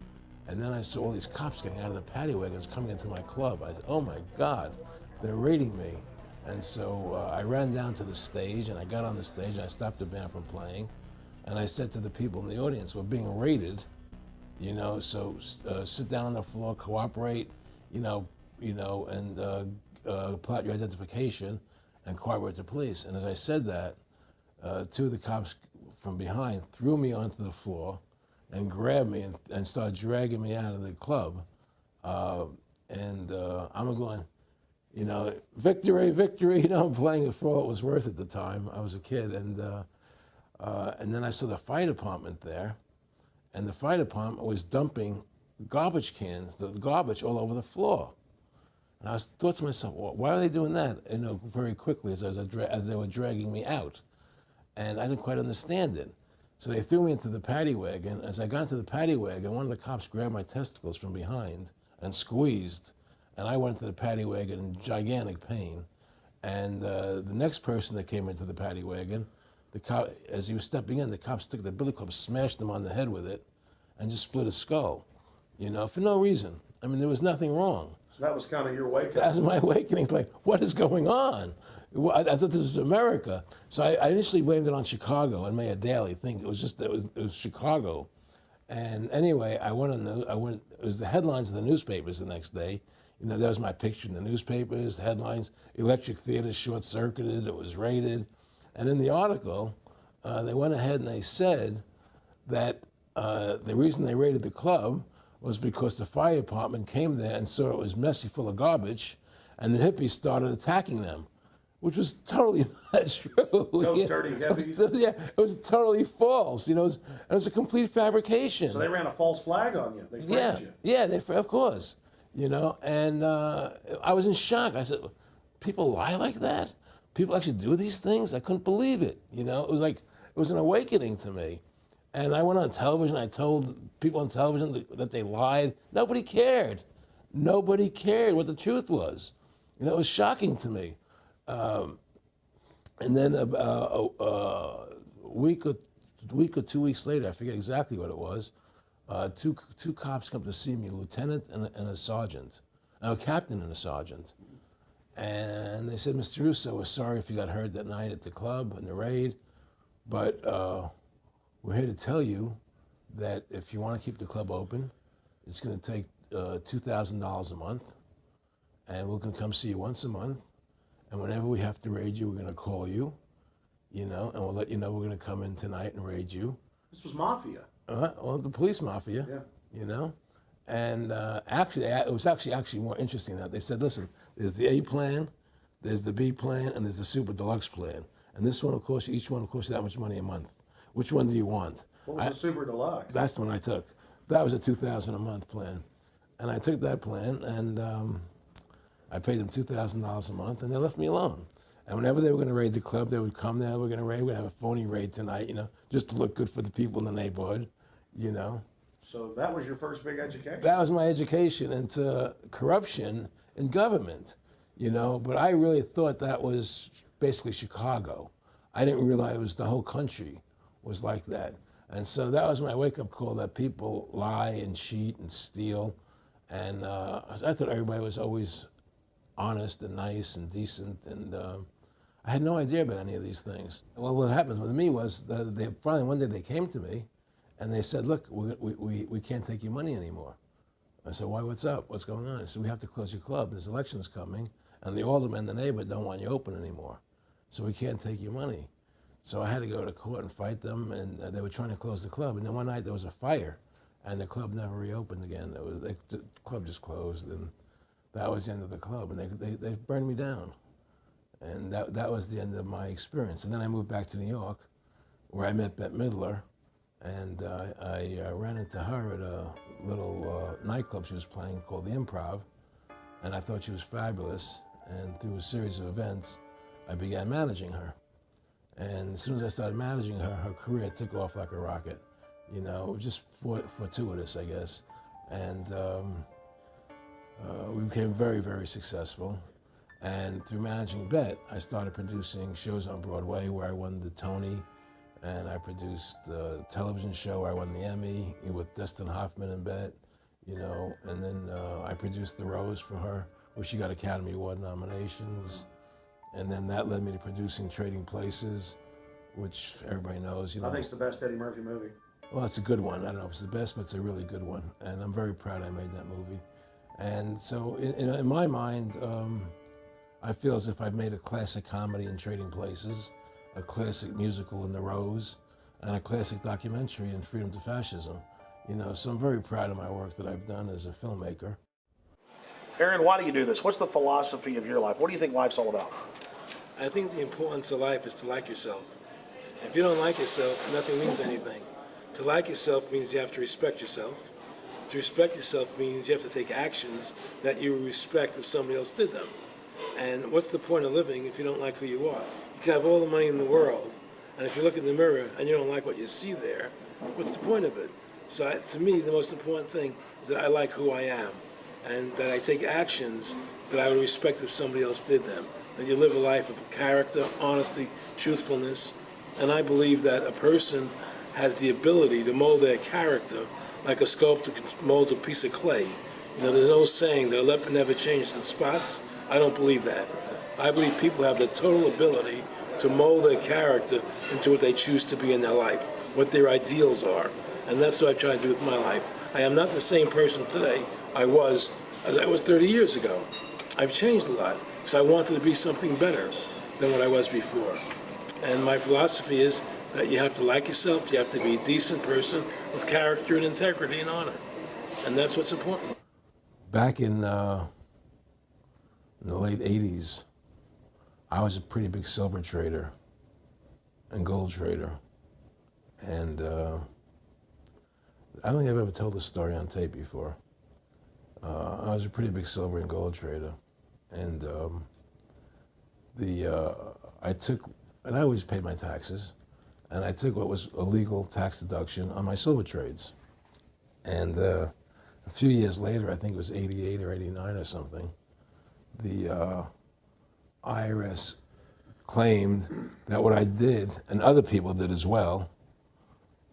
And then I saw all these cops getting out of the paddy wagons coming into my club. I said, oh my God, they're raiding me. And so I ran down to the stage, and I got on the stage, and I stopped the band from playing, and I said to the people in the audience, we're being raided, you know, so sit down on the floor, cooperate, you know, and pull out your identification and cooperate with the police. And as I said that, two of the cops from behind threw me onto the floor and grabbed me and started dragging me out of the club. I'm going, you know, victory, victory, you know, I'm playing it for all it was worth at the time. I was a kid, and then I saw the fire department there, and the fire department was dumping garbage cans, the garbage all over the floor. And I thought to myself, well, why are they doing that? You know, very quickly as they were dragging me out. And I didn't quite understand it. So they threw me into the paddy wagon. As I got into the paddy wagon, one of the cops grabbed my testicles from behind and squeezed, and I went into the paddy wagon in gigantic pain. And the next person that came into the paddy wagon, the cop, as he was stepping in, the cops took the billy club, smashed him on the head with it, and just split his skull, you know, for no reason. I mean, there was nothing wrong. So that was kind of your wake-up. That was my awakening. Like, what is going on? I thought this was America. So I initially blamed it on Chicago and made a daily thing. It was Chicago. And anyway, it was the headlines of the newspapers the next day. You know, there was my picture in the newspapers, the headlines, electric theater short-circuited, it was raided. And in the article, they went ahead and they said that the reason they raided the club was because the fire department came there and saw it was messy, full of garbage, and the hippies started attacking them, which was totally not true. Those dirty hippies? It was totally false. You know, it was a complete fabrication. So they ran a false flag on you. They framed you. Yeah, of course. You know, and I was in shock. I said, people lie like that? People actually do these things? I couldn't believe it. You know, it was an awakening to me. And I went on television. I told people on television that they lied. Nobody cared. Nobody cared what the truth was. You know, it was shocking to me. And then a week or 2 weeks later, I forget exactly what it was, two cops come to see me, a lieutenant and a sergeant, a captain and a sergeant. And they said, Mr. Russo, we're sorry if you got hurt that night at the club in the raid, but we're here to tell you that if you want to keep the club open, it's going to take $2,000 a month, and we're going to come see you once a month. And whenever we have to raid you, we're going to call you, you know, and we'll let you know we're going to come in tonight and raid you. This was mafia. Well, the police mafia, you know. And actually, it was actually more interesting that they said, listen, there's the A plan, there's the B plan, and there's the super deluxe plan. And this one, of course, each one will cost you that much money a month. Which one do you want? What was the super deluxe? That's the one I took. That was a $2,000 a month plan. And I took that plan, and I paid them $2,000 a month, and they left me alone. And whenever they were going to raid the club, they would come there, we're going to have a phony raid tonight, you know, just to look good for the people in the neighborhood, you know. So that was your first big education? That was my education into corruption in government, you know, but I really thought that was basically Chicago. I didn't realize it was the whole country was like that. And so that was my wake-up call, that people lie and cheat and steal. And I thought everybody was always honest and nice and decent, and I had no idea about any of these things. Well, what happened with me was that they finally one day they came to me and they said, look, we can't take your money anymore. I said, why, what's up? What's going on? I said, we have to close your club. There's elections coming, and the aldermen in the neighborhood don't want you open anymore. So we can't take your money. So I had to go to court and fight them, and they were trying to close the club. And then one night there was a fire, and the club never reopened again. The club just closed, and that was the end of the club. And they burned me down. And that was the end of my experience. And then I moved back to New York, where I met Bette Midler, and I ran into her at a little nightclub she was playing called The Improv, and I thought she was fabulous. And through a series of events, I began managing her. And as soon as I started managing her, her career took off like a rocket. You know, it was just fortuitous, I guess. And we became very, very successful. And through managing Bette, I started producing shows on Broadway where I won the Tony, and I produced a television show where I won the Emmy with Dustin Hoffman and Bette, you know, and then I produced The Rose for her, where she got Academy Award nominations. And then that led me to producing Trading Places, which everybody knows, you know. I think it's the best Eddie Murphy movie. Well, it's a good one. I don't know if it's the best, but it's a really good one. And I'm very proud I made that movie. And so in my mind, I feel as if I've made a classic comedy in Trading Places, a classic musical in The Rose, and a classic documentary in Freedom to Fascism. You know, so I'm very proud of my work that I've done as a filmmaker. Aaron, why do you do this? What's the philosophy of your life? What do you think life's all about? I think the importance of life is to like yourself. If you don't like yourself, nothing means anything. To like yourself means you have to respect yourself. To respect yourself means you have to take actions that you respect if somebody else did them. And what's the point of living if you don't like who you are? You can have all the money in the world, and if you look in the mirror and you don't like what you see there, what's the point of it? So to me, the most important thing is that I like who I am, and that I take actions that I would respect if somebody else did them. That you live a life of character, honesty, truthfulness, and I believe that a person has the ability to mold their character like a sculptor can mold a piece of clay. You know, there's an old saying, the leopard never changes its spots. I don't believe that. I believe people have the total ability to mold their character into what they choose to be in their life, what their ideals are. And that's what I try to do with my life. I am not the same person today I was as I was 30 years ago. I've changed a lot because I wanted to be something better than what I was before. And my philosophy is that you have to like yourself, you have to be a decent person with character and integrity and honor. And that's what's important. Back in the late 80s, I was a pretty big silver trader and gold trader. And I don't think I've ever told this story on tape before. I was a pretty big silver and gold trader. And I always paid my taxes, and I took what was a legal tax deduction on my silver trades. And a few years later, I think it was 88 or 89 or something, the IRS claimed that what I did, and other people did as well,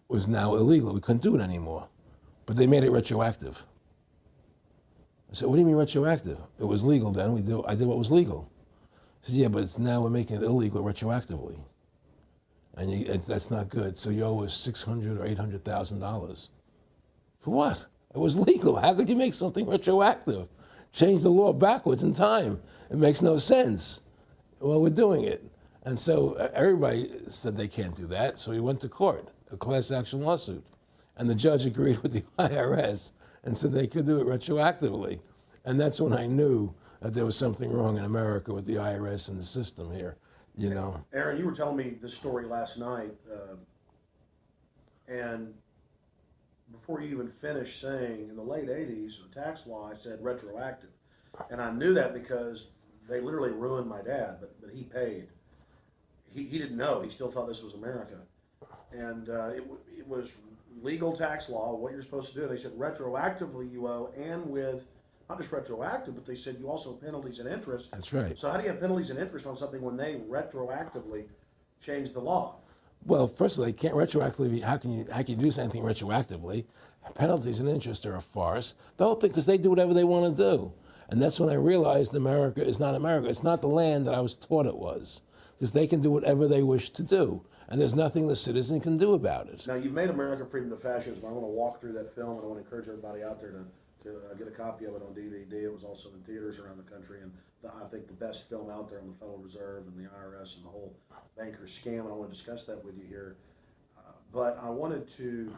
was now illegal. We couldn't do it anymore. But they made it retroactive. I said, what do you mean retroactive? It was legal then. I did what was legal. I said, yeah, but it's now we're making it illegal retroactively. And that's not good. So you owe us $600,000 or $800,000. For what? It was legal. How could you make something retroactive? Change the law backwards in time. It makes no sense. Well, we're doing it. And so everybody said they can't do that. So we went to court, a class action lawsuit. And the judge agreed with the IRS and said they could do it retroactively. And that's when I knew that there was something wrong in America with the IRS and the system here, you know. Aaron, you were telling me this story last night, and before you even finished saying, in the late 80s, the tax law, I said retroactive. And I knew that because they literally ruined my dad, but he paid. He didn't know. He still thought this was America. And it was legal tax law, what you're supposed to do. They said retroactively you owe, and with not just retroactive, but they said you also have penalties and interest. That's right. So how do you have penalties and interest on something when they retroactively change the law? Well, first of all, they can't retroactively. How can you do anything retroactively? Penalties and interest are a farce. The whole thing, because they do whatever they want to do. And that's when I realized America is not America. It's not the land that I was taught it was. Because they can do whatever they wish to do. And there's nothing the citizen can do about it. Now, you've made America Freedom to Fascism. I want to walk through that film, and I want to encourage everybody out there to get a copy of it on DVD. It was also in theaters around the country, and I think the best film out there on the Federal Reserve and the IRS and the whole banker scam, and I want to discuss that with you here. But I wanted to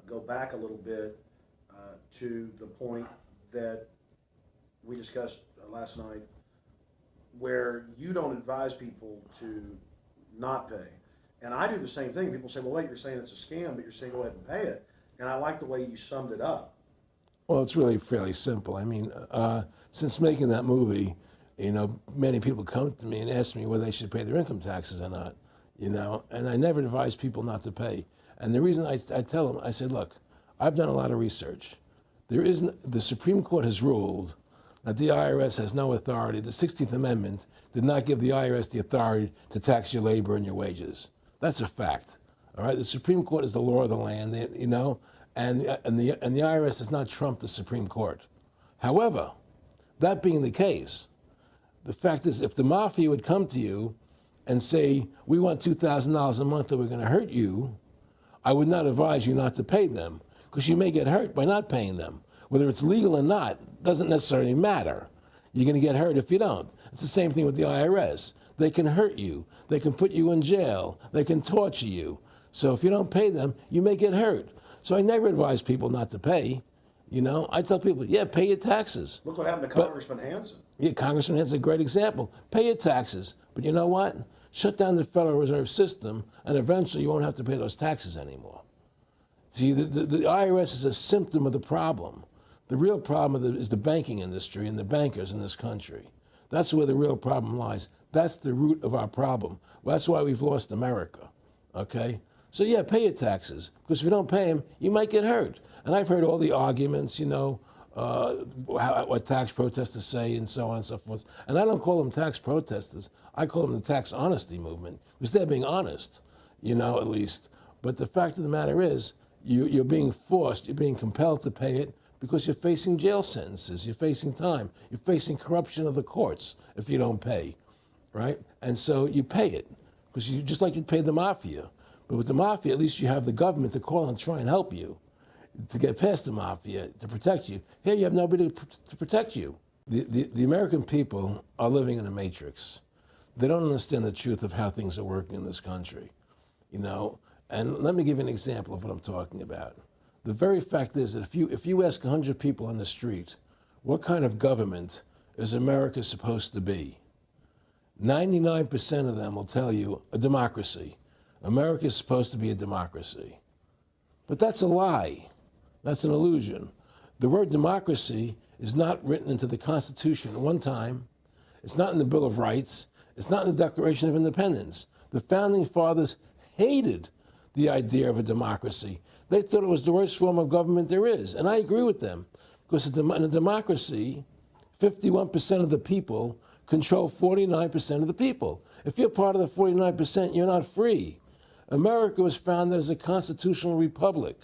go back a little bit to the point that we discussed last night, where you don't advise people to not pay. And I do the same thing. People say, well, wait, you're saying it's a scam, but you're saying go ahead and pay it. And I like the way you summed it up. Well, it's really fairly simple. I mean, since making that movie, you know, many people come to me and ask me whether they should pay their income taxes or not, you know, and I never advise people not to pay. And the reason I tell them, I say, look, I've done a lot of research. The Supreme Court has ruled that the IRS has no authority. The 16th Amendment did not give the IRS the authority to tax your labor and your wages. That's a fact. All right, the Supreme Court is the law of the land, you know, and the IRS does not trump the Supreme Court. However, that being the case, the fact is, if the mafia would come to you and say, we want $2,000 a month or we're going to hurt you, I would not advise you not to pay them, because you may get hurt by not paying them. Whether it's legal or not doesn't necessarily matter. You're going to get hurt if you don't. It's the same thing with the IRS. They can hurt you. They can put you in jail. They can torture you. So if you don't pay them, you may get hurt. So I never advise people not to pay. You know, I tell people, yeah, pay your taxes. Look what happened to Congressman Hansen. Yeah, Congressman Hansen's a great example. Pay your taxes. But you know what? Shut down the Federal Reserve System, and eventually you won't have to pay those taxes anymore. See, the IRS is a symptom of the problem. The real problem is the banking industry and the bankers in this country. That's where the real problem lies. That's the root of our problem. Well, that's why we've lost America, okay? So yeah, pay your taxes, because if you don't pay them, you might get hurt. And I've heard all the arguments, you know, what tax protesters say and so on and so forth. And I don't call them tax protesters. I call them the tax honesty movement, because they're being honest, you know, at least. But the fact of the matter is, you're being forced, you're being compelled to pay it Because you're facing jail sentences, you're facing time, you're facing corruption of the courts if you don't pay, right? And so you pay it, because you just like you'd pay the mafia. But with the mafia, at least you have the government to call and try and help you to get past the mafia, to protect you. Here you have nobody to protect you. The American people are living in a matrix. They don't understand the truth of how things are working in this country, you know? And let me give you an example of what I'm talking about. The very fact is that if you ask 100 people on the street, what kind of government is America supposed to be? 99% of them will tell you a democracy. America is supposed to be a democracy. But that's a lie. That's an illusion. The word democracy is not written into the Constitution at one time. It's not in the Bill of Rights. It's not in the Declaration of Independence. The Founding Fathers hated the idea of a democracy. They thought it was the worst form of government there is. And I agree with them, because in a democracy, 51% of the people control 49% of the people. If you're part of the 49%, you're not free. America was founded as a constitutional republic.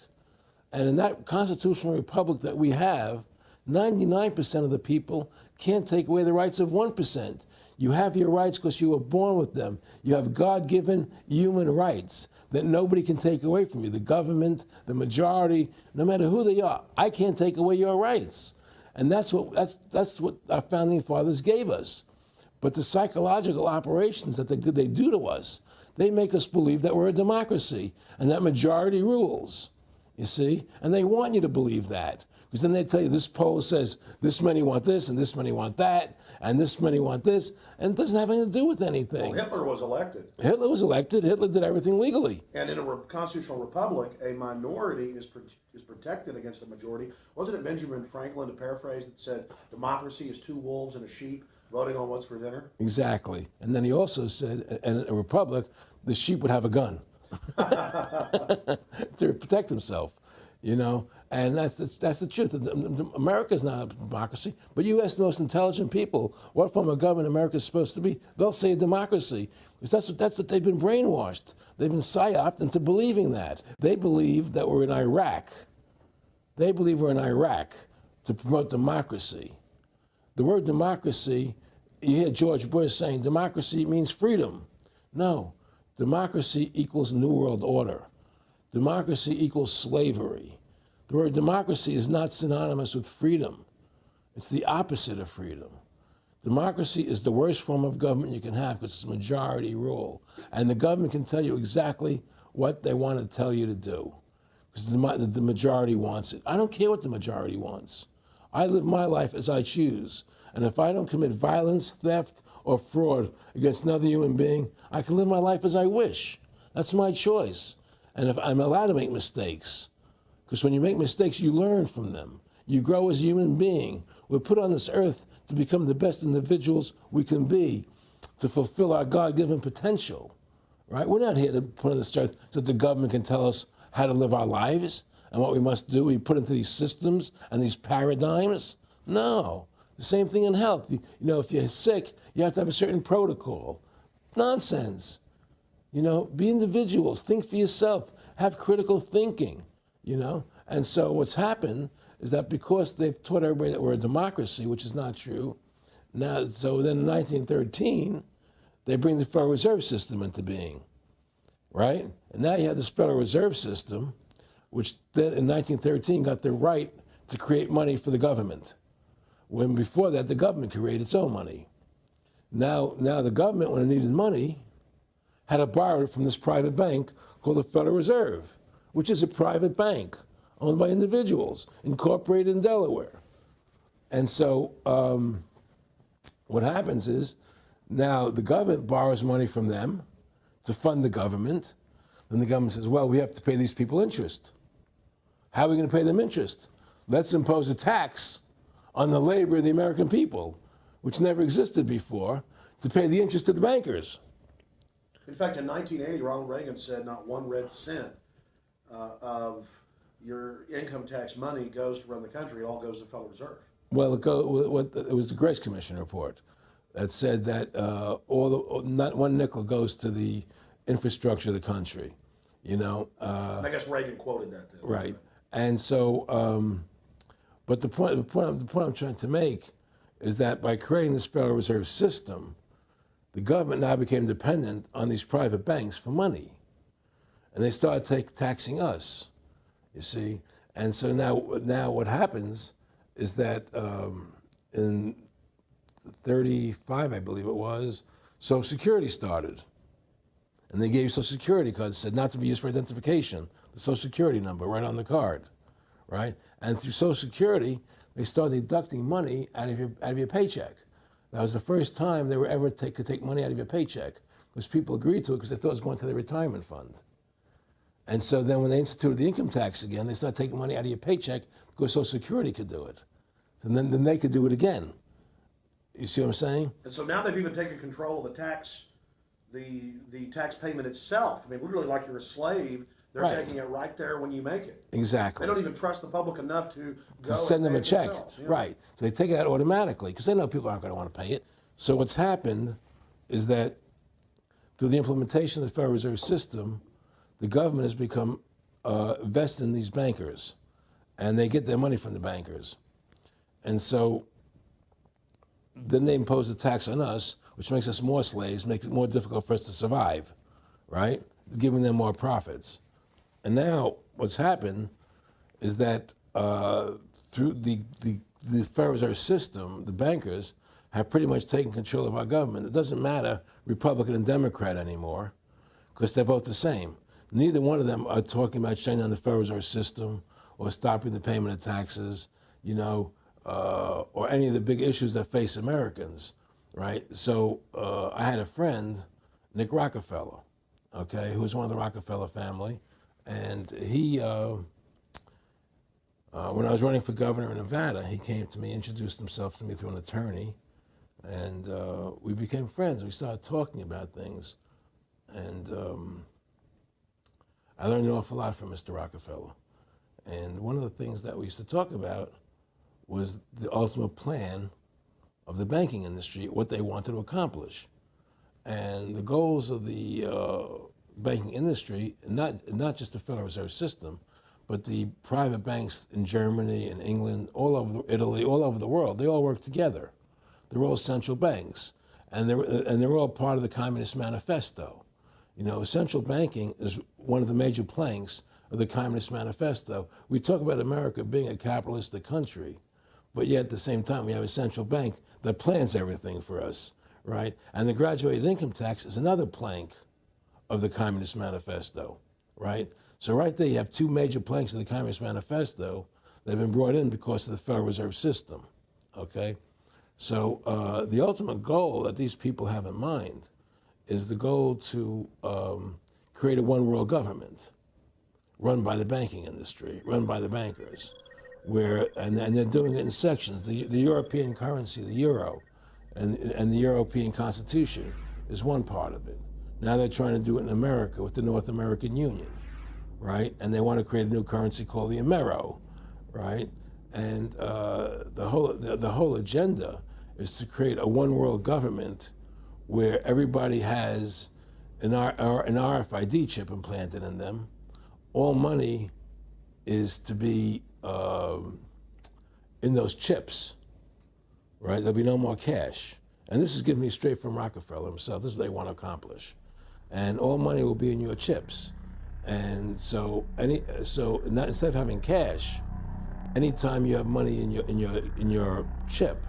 And in that constitutional republic that we have, 99% of the people can't take away the rights of 1%. You have your rights because you were born with them. You have God-given human rights that nobody can take away from you. The government, the majority, no matter who they are, I can't take away your rights. And that's what our founding fathers gave us. But the psychological operations that they do to us, they make us believe that we're a democracy and that majority rules, you see? And they want you to believe that. Because then they tell you this poll says this many want this and this many want that and this many want this, and it doesn't have anything to do with anything. Well, Hitler was elected. Hitler was elected. Hitler did everything legally. And in a constitutional republic, a minority is protected against a majority. Wasn't it Benjamin Franklin, to paraphrase, that said democracy is two wolves and a sheep voting on what's for dinner? Exactly. And then he also said, in a republic, the sheep would have a gun to protect himself, you know? And that's the truth. America's not a democracy, but you ask the most intelligent people what form of government America is supposed to be, they'll say a democracy, because that's what they've been brainwashed. They've been psyoped into believing that. They believe that we're in Iraq. They believe we're in Iraq to promote democracy. The word democracy, you hear George Bush saying democracy means freedom. No, democracy equals New World Order. Democracy equals slavery. The word democracy is not synonymous with freedom. It's the opposite of freedom. Democracy is the worst form of government you can have because it's majority rule. And the government can tell you exactly what they want to tell you to do because the majority wants it. I don't care what the majority wants. I live my life as I choose. And if I don't commit violence, theft, or fraud against another human being, I can live my life as I wish. That's my choice. And if I'm allowed to make mistakes, because when you make mistakes, you learn from them. You grow as a human being. We're put on this earth to become the best individuals we can be, to fulfill our God-given potential, right? We're not here to put on this earth so that the government can tell us how to live our lives and what we must do. We put into these systems and these paradigms. No. The same thing in health. You know, if you're sick, you have to have a certain protocol. Nonsense. You know, be individuals. Think for yourself. Have critical thinking. You know, and so what's happened is that because they've taught everybody that we're a democracy, which is not true, now, so then in 1913, they bring the Federal Reserve System into being, right? And now you have this Federal Reserve System, which then in 1913 got the right to create money for the government, when before that, the government created its own money. Now the government, when it needed money, had to borrow it from this private bank called the Federal Reserve, which is a private bank owned by individuals, incorporated in Delaware. And so what happens is now the government borrows money from them to fund the government. Then the government says, well, we have to pay these people interest. How are we going to pay them interest? Let's impose a tax on the labor of the American people, which never existed before, to pay the interest of the bankers. In fact, in 1980, Ronald Reagan said not one red cent of your income tax money goes to run the country. It all goes to the Federal Reserve. Well, it was the Grace Commission report that said that not one nickel goes to the infrastructure of the country, you know. I guess Reagan quoted that. Right. And so But the point I'm trying to make is that by creating this Federal Reserve System, the government now became dependent on these private banks for money. And they started taxing us, you see. And so now what happens is that in 35, I believe it was, Social Security started. And they gave you Social Security cards, said not to be used for identification, the Social Security number right on the card, right? And through Social Security, they started deducting money out of your paycheck. That was the first time they were ever could take money out of your paycheck, because people agreed to it because they thought it was going to their retirement fund. And so then when they instituted the income tax again, they started taking money out of your paycheck because Social Security could do it. And then they could do it again. You see what I'm saying? And so now they've even taken control of the tax payment itself. I mean, literally like you're a slave, they're taking it right there when you make it. Exactly. They don't even trust the public enough to go send them a check. You know? Right. So they take it out automatically because they know people aren't going to want to pay it. So what's happened is that through the implementation of the Federal Reserve System, the government has become vested in these bankers, and they get their money from the bankers. And so then they impose a tax on us, which makes us more slaves, makes it more difficult for us to survive, right? Giving them more profits. And now what's happened is that through the Federal Reserve System, the bankers have pretty much taken control of our government. It doesn't matter Republican and Democrat anymore, because they're both the same. Neither one of them are talking about shutting down the Federal Reserve System or stopping the payment of taxes, you know, or any of the big issues that face Americans, right? So I had a friend, Nick Rockefeller, okay, who was one of the Rockefeller family, and he, when I was running for governor in Nevada, he came to me, introduced himself to me through an attorney, and we became friends. We started talking about things, and I learned an awful lot from Mr. Rockefeller. And one of the things that we used to talk about was the ultimate plan of the banking industry, what they wanted to accomplish. And the goals of the banking industry, not just the Federal Reserve System, but the private banks in Germany and England, all over Italy, all over the world, they all work together. They're all central banks, and they're all part of the Communist Manifesto. You know, central banking is one of the major planks of the Communist Manifesto. We talk about America being a capitalistic country, but yet at the same time we have a central bank that plans everything for us, right? And the graduated income tax is another plank of the Communist Manifesto, right? So right there you have two major planks of the Communist Manifesto that have been brought in because of the Federal Reserve System, okay? So the ultimate goal that these people have in mind is the goal to create a one world government run by the banking industry, run by the bankers, and they're doing it in sections. The European currency, the euro, and the European Constitution is one part of it. Now they're trying to do it in America with the North American Union, right? And they want to create a new currency called the Amero, right? And the whole agenda is to create a one world government where everybody has an RFID chip implanted in them. All money is to be in those chips, right? There'll be no more cash. And this is given me straight from Rockefeller himself. This is what they want to accomplish. And all money will be in your chips. And so instead of having cash, anytime you have money in your chip,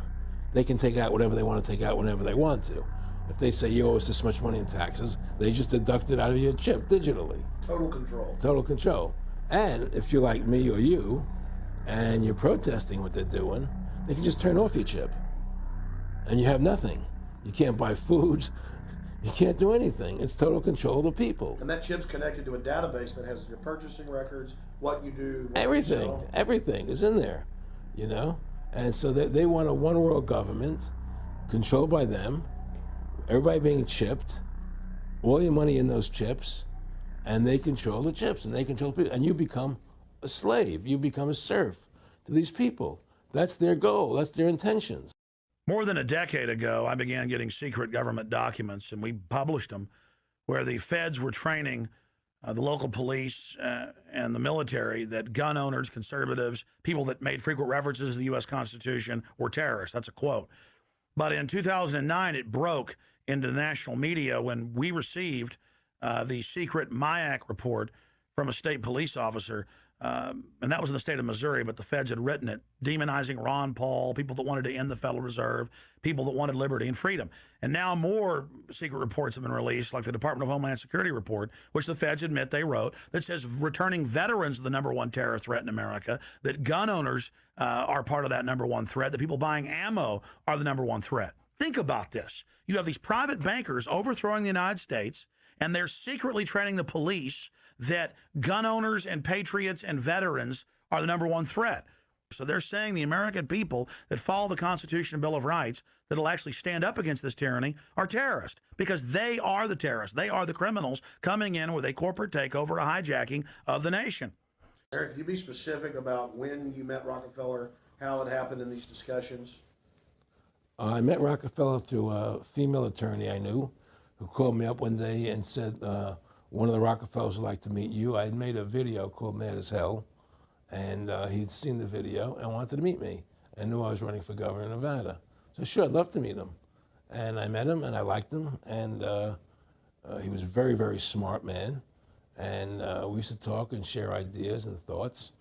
they can take out whatever they want to take out whenever they want to. If they say you owe us this much money in taxes, they just deduct it out of your chip digitally. Total control. Total control. And if you're like me or you, and you're protesting what they're doing, they can just turn off your chip. And you have nothing. You can't buy food. You can't do anything. It's total control of the people. And that chip's connected to a database that has your purchasing records, what you do, what everything. you sell. Everything is in there, you know? And so they want a one world government controlled by them, everybody being chipped, all your money in those chips, and they control the chips, and they control people, and you become a slave, you become a serf to these people. That's their goal, that's their intentions. More than a decade ago, I began getting secret government documents, and we published them, where the feds were training the local police and the military that gun owners, conservatives, people that made frequent references to the U.S. Constitution were terrorists. That's a quote. But in 2009, it broke into the national media when we received the secret MIAC report from a state police officer, and that was in the state of Missouri, but the feds had written it, demonizing Ron Paul, people that wanted to end the Federal Reserve, people that wanted liberty and freedom. And now more secret reports have been released, like the Department of Homeland Security report, which the feds admit they wrote, that says returning veterans are the #1 terror threat in America, that gun owners are part of that #1 threat, that people buying ammo are the #1 threat. Think about this. You have these private bankers overthrowing the United States, and they're secretly training the police that gun owners and patriots and veterans are the #1 threat. So they're saying the American people that follow the Constitution and Bill of Rights that'll actually stand up against this tyranny are terrorists, because they are the terrorists. They are the criminals coming in with a corporate takeover, a hijacking of the nation. Eric, can you be specific about when you met Rockefeller, how it happened in these discussions? I met Rockefeller through a female attorney I knew who called me up one day and said, one of the Rockefellers would like to meet you. I had made a video called Mad as Hell, and he'd seen the video and wanted to meet me and knew I was running for governor of Nevada. So sure, I'd love to meet him. And I met him and I liked him, and he was a very, very smart man. And we used to talk and share ideas and thoughts.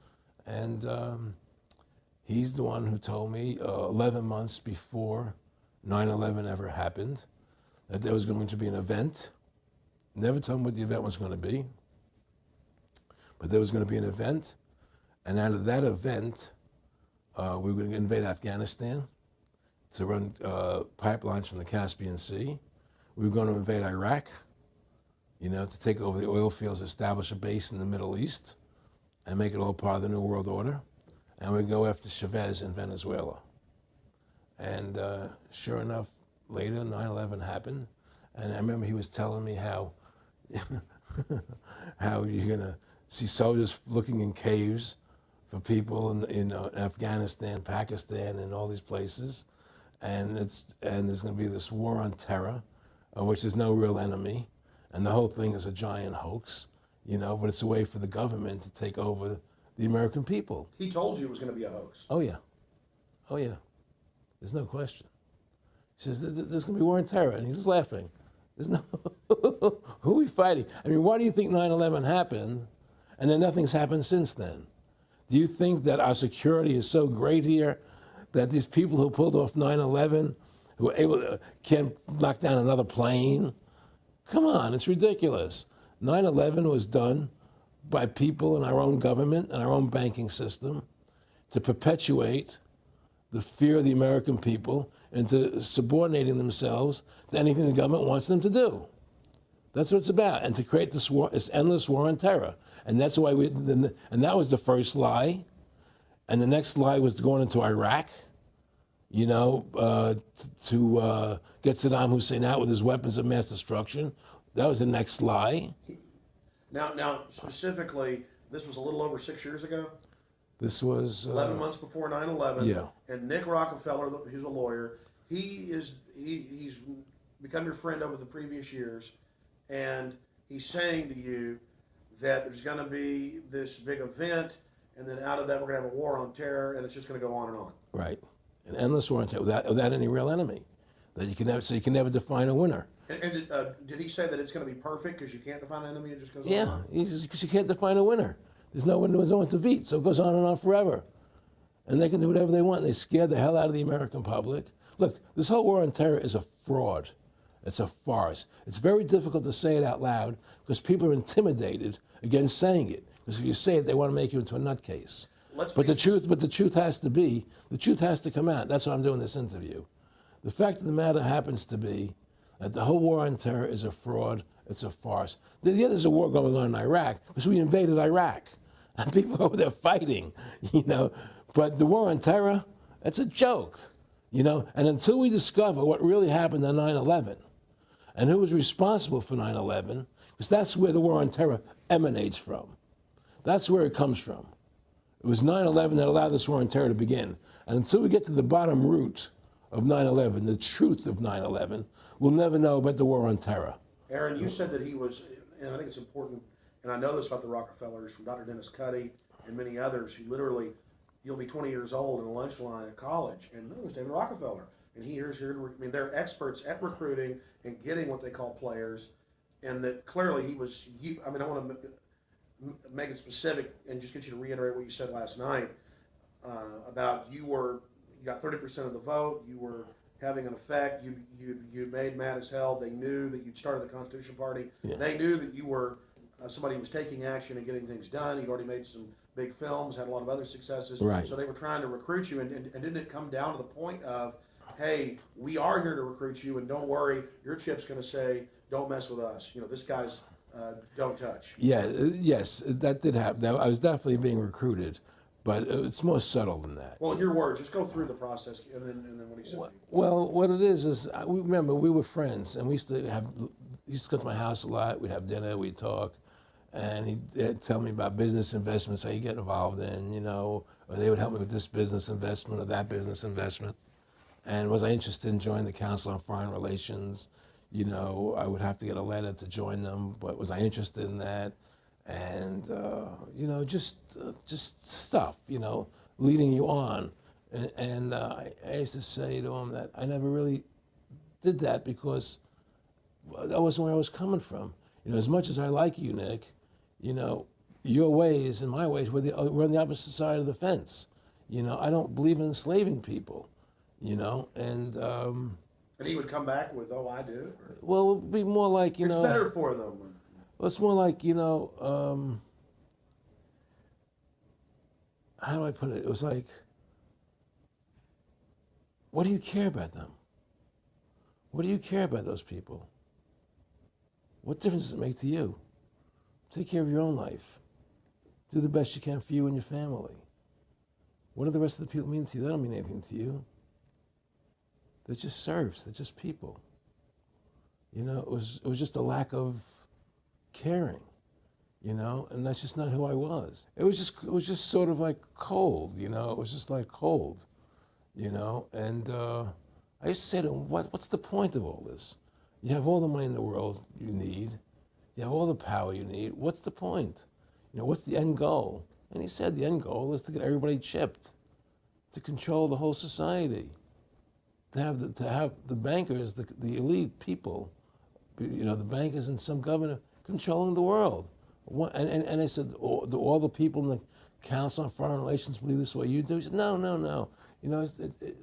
And he's the one who told me 11 months before 9/11 ever happened that there was going to be an event. Never told him what the event was going to be, but there was going to be an event, and out of that event, we were going to invade Afghanistan to run pipelines from the Caspian Sea. We were going to invade Iraq, to take over the oil fields, establish a base in the Middle East, and make it all part of the New World Order. And we'd go after Chavez in Venezuela. And sure enough, later, 9/11 happened. And I remember he was telling me how you're going to see soldiers looking in caves for people in Afghanistan, Pakistan, and all these places. And there's going to be this war on terror, which is no real enemy. And the whole thing is a giant hoax, but it's a way for the government to take over the American people. He told you it was going to be a hoax. Oh, yeah. Oh, yeah. There's no question. He says, there's going to be war on terror. And he's just laughing. There's no, who are we fighting? I mean, why do you think 9/11 happened and then nothing's happened since then? Do you think that our security is so great here that these people who pulled off 9/11, who were able to, can't knock down another plane? Come on, it's ridiculous. 9/11 was done by people in our own government and our own banking system to perpetuate the fear of the American people into subordinating themselves to anything the government wants them to do. That's what it's about, and to create this war, this endless war on terror. And that's why and that was the first lie. And the next lie was going into Iraq, to get Saddam Hussein out with his weapons of mass destruction. That was the next lie. Now, specifically, this was a little over 6 years ago? This was 11 months before 9/11. Yeah. And Nick Rockefeller, who's a lawyer, he's become your friend over the previous years, and he's saying to you that there's going to be this big event, and then out of that we're going to have a war on terror, and it's just going to go on and on. Right, an endless war on terror without any real enemy, that you can never define a winner. And did he say that it's going to be perfect because you can't define an enemy? It just goes on. Yeah, because you can't define a winner. There's no one to beat, so it goes on and on forever. And they can do whatever they want. They scared the hell out of the American public. Look, this whole war on terror is a fraud. It's a farce. It's very difficult to say it out loud because people are intimidated against saying it. Because if you say it, they want to make you into a nutcase. But the truth has to come out. That's why I'm doing this interview. The fact of the matter happens to be that the whole war on terror is a fraud. It's a farce. Yeah, there's a war going on in Iraq because we invaded Iraq. And people over there fighting, But the war on terror, it's a joke, And until we discover what really happened on 9/11 and who was responsible for 9/11, because that's where the war on terror emanates from. That's where it comes from. It was 9/11 that allowed this war on terror to begin. And until we get to the bottom root of 9/11, the truth of 9/11, we'll never know about the war on terror. Aaron, you said that he was, and I think it's important and I know this about the Rockefellers from Dr. Dennis Cuddy and many others who literally, you'll be 20 years old in a lunch line at college, and no, there's David Rockefeller. And here's here to, I mean, they're experts at recruiting and getting what they call players, and that clearly he was, I mean, I want to make it specific and just get you to reiterate what you said last night about you got 30% of the vote, you were having an effect, you made mad as hell, they knew that you'd started the Constitution Party, they knew that you were somebody who was taking action and getting things done, you'd already made some big films, had a lot of other successes, Right. So they were trying to recruit you, and didn't it come down to the point of, hey, we are here to recruit you, and don't worry, your chip's going to say, don't mess with us. You know, this guy's don't touch. Yeah, yes, that did happen. I was definitely being recruited, but it's more subtle than that. Well, in your words, just go through the process, and then what he said. Well, what it is remember, we were friends, and we used to go to my house a lot. We'd have dinner, we'd talk, and he'd tell me about business investments, how you get involved in, you know, or they would help me with this business investment or that business investment. And was I interested in joining the Council on Foreign Relations? You know, I would have to get a letter to join them, but was I interested in that? And, you know, just stuff, you know, leading you on. And I used to say to him that I never really did that because that wasn't where I was coming from. You know, as much as I like you, Nick, you know, your ways and my ways, we're on the opposite side of the fence. You know, I don't believe in enslaving people, you know, and he would come back with, oh, I do? Or? Well, it would be more like, you know. It's better for them. Well, it's more like, you know, how do I put it? It was like, what do you care about them? What do you care about those people? What difference does it make to you? Take care of your own life. Do the best you can for you and your family. What do the rest of the people mean to you? They don't mean anything to you. They're just serfs. They're just people. You know, it was just a lack of caring, you know, and that's just not who I was. It was just sort of like cold, you know. It was just like cold, you know. And I used to say to him, what's the point of all this? You have all the money in the world you need. You have all the power you need. What's the point? You know, what's the end goal? And he said the end goal is to get everybody chipped, to control the whole society, to have the bankers, the elite people, you know, the bankers and some governor controlling the world. And I said, do all the people in the Council on Foreign Relations believe this way you do? He said, no. You know,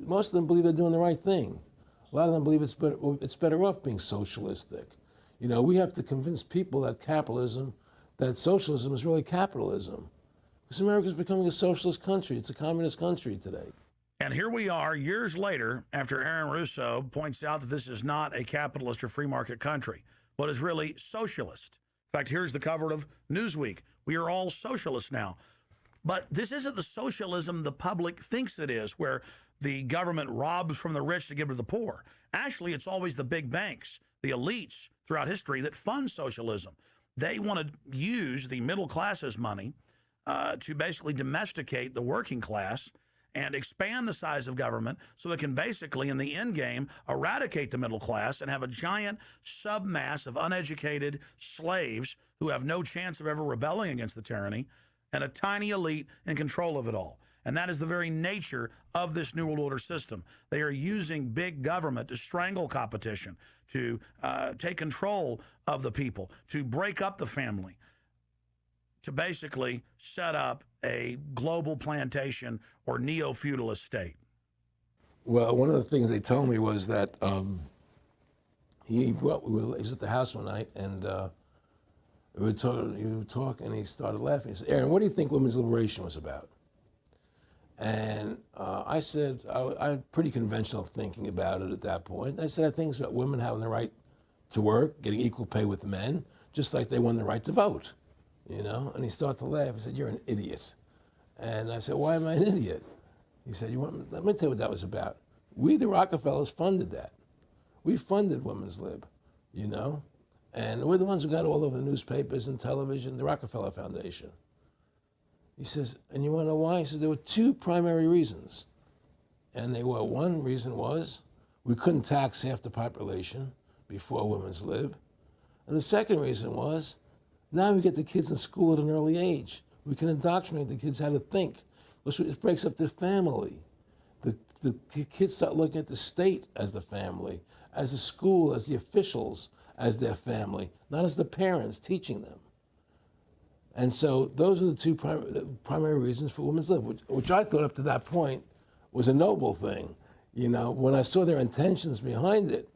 most of them believe they're doing the right thing. A lot of them believe it's better off being socialistic. You know, we have to convince people that socialism is really capitalism. Because America's becoming a socialist country. It's a communist country today. And here we are years later after Aaron Russo points out that this is not a capitalist or free market country, but is really socialist. In fact, here's the cover of Newsweek. We are all socialists now. But this isn't the socialism the public thinks it is, where the government robs from the rich to give to the poor. Actually, it's always the big banks, the elites throughout history that fund socialism. They want to use the middle class's money to basically domesticate the working class and expand the size of government so it can basically, in the end game, eradicate the middle class and have a giant submass of uneducated slaves who have no chance of ever rebelling against the tyranny, and a tiny elite in control of it all. And that is the very nature of this New World Order system. They are using big government to strangle competition, to take control of the people, to break up the family, to basically set up a global plantation or neo-feudalist state. Well, one of the things they told me was that he was at the house one night, and we were talking, and he started laughing. He said, Aaron, what do you think women's liberation was about? And I said, I had pretty conventional thinking about it at that point. I said, I think it's about women having the right to work, getting equal pay with men, just like they won the right to vote, you know? And he started to laugh. He said, you're an idiot. And I said, why am I an idiot? He said, let me tell you what that was about. We, the Rockefellers, funded that. We funded women's lib, you know? And we're the ones who got all over the newspapers and television, the Rockefeller Foundation. He says, and you want to know why? He says, there were two primary reasons. And they were, one reason was we couldn't tax half the population before women's lib. And the second reason was Now we get the kids in school at an early age. We can indoctrinate the kids how to think. It breaks up the family. The kids start looking at the state as the family, as the school, as the officials, as their family, not as the parents teaching them. And so those are the two primary reasons for women's lib, which I thought up to that point was a noble thing. You know, when I saw their intentions behind it,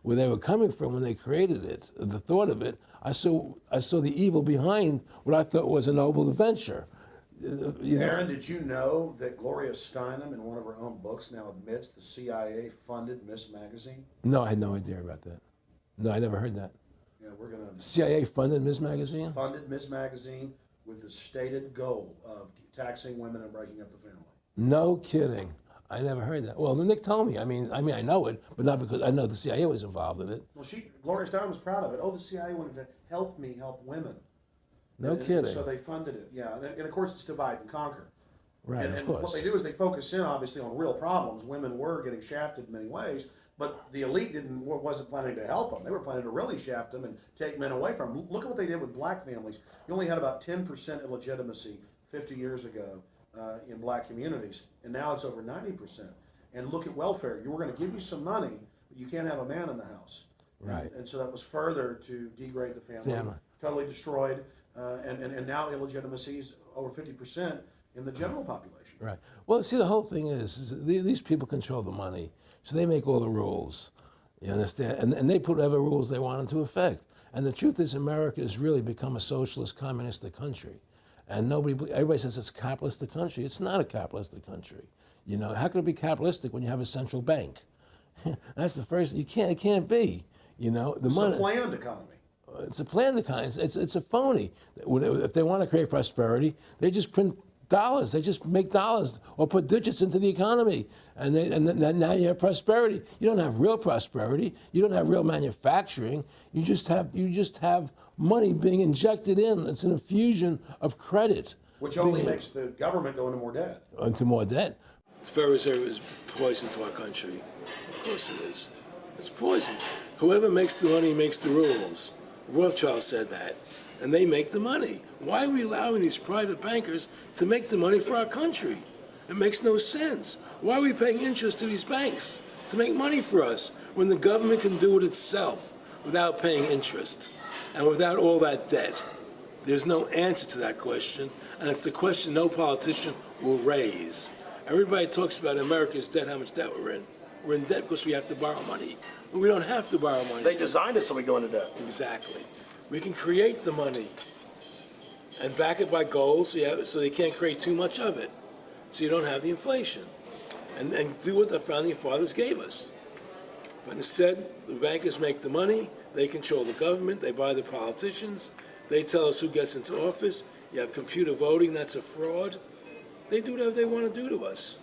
where they were coming from when they created it, the thought of it, I saw the evil behind what I thought was a noble venture. Aaron, did you know that Gloria Steinem, in one of her own books, now admits the CIA funded Miss Magazine? No, I had no idea about that. No, I never heard that. Yeah, we're going to... CIA funded Miss Magazine? Funded Miss Magazine with the stated goal of taxing women and breaking up the family. No kidding. I never heard that. Well, Nick told me. I mean, I know it, but not because I know the CIA was involved in it. Well, Gloria Steinem was proud of it. Oh, the CIA wanted to help women. No kidding. So they funded it, yeah. And of course, it's divide and conquer. Right, and of course. What they do is they focus in, obviously, on real problems. Women were getting shafted in many ways, but the elite wasn't planning to help them. They were planning to really shaft them and take men away from them. Look at what they did with black families. You only had about 10% illegitimacy 50 years ago in black communities, and now it's over 90%. And look at welfare. You were going to give you some money, but you can't have a man in the house. Right. And so that was further to degrade the family. Totally destroyed. And now illegitimacy is over 50% in the general population. Right. Well, see, the whole thing is these people control the money, so they make all the rules. You understand? And they put whatever rules they want into effect. And the truth is, America has really become a socialist, communistic country. And everybody says it's a capitalistic country. It's not a capitalistic country. You know, how can it be capitalistic when you have a central bank? That's the first. It can't be. You know, It's a planned economy. It's a planned economy. It's a phony. If they want to create prosperity, they just print dollars. They just make dollars or put digits into the economy, and now you have prosperity. You don't have real prosperity. You don't have real manufacturing. You just have money being injected in. It's an infusion of credit, which only makes the government go into more debt. Into more debt. The Federal Reserve is poison to our country. Of course it is. It's poison. Whoever makes the money makes the rules. Rothschild said that, and they make the money. Why are we allowing these private bankers to make the money for our country? It makes no sense. Why are we paying interest to these banks to make money for us when the government can do it itself without paying interest and without all that debt? There's no answer to that question, and it's the question no politician will raise. Everybody talks about America's debt, how much debt we're in. We're in debt because we have to borrow money. But we don't have to borrow money. They designed it so we go into debt. Exactly. We can create the money and back it by gold so they can't create too much of it. So you don't have the inflation. And do what the founding fathers gave us. But instead, the bankers make the money, they control the government, they buy the politicians, they tell us who gets into office. You have computer voting, that's a fraud. They do whatever they want to do to us.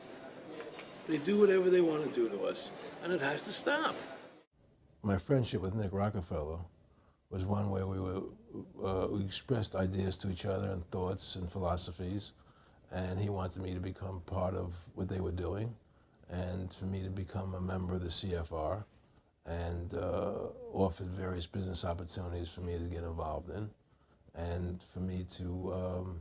They do whatever they want to do to us, and it has to stop. My friendship with Nick Rockefeller was one where we expressed ideas to each other and thoughts and philosophies, and he wanted me to become part of what they were doing, and for me to become a member of the CFR, and offered various business opportunities for me to get involved in, and for me to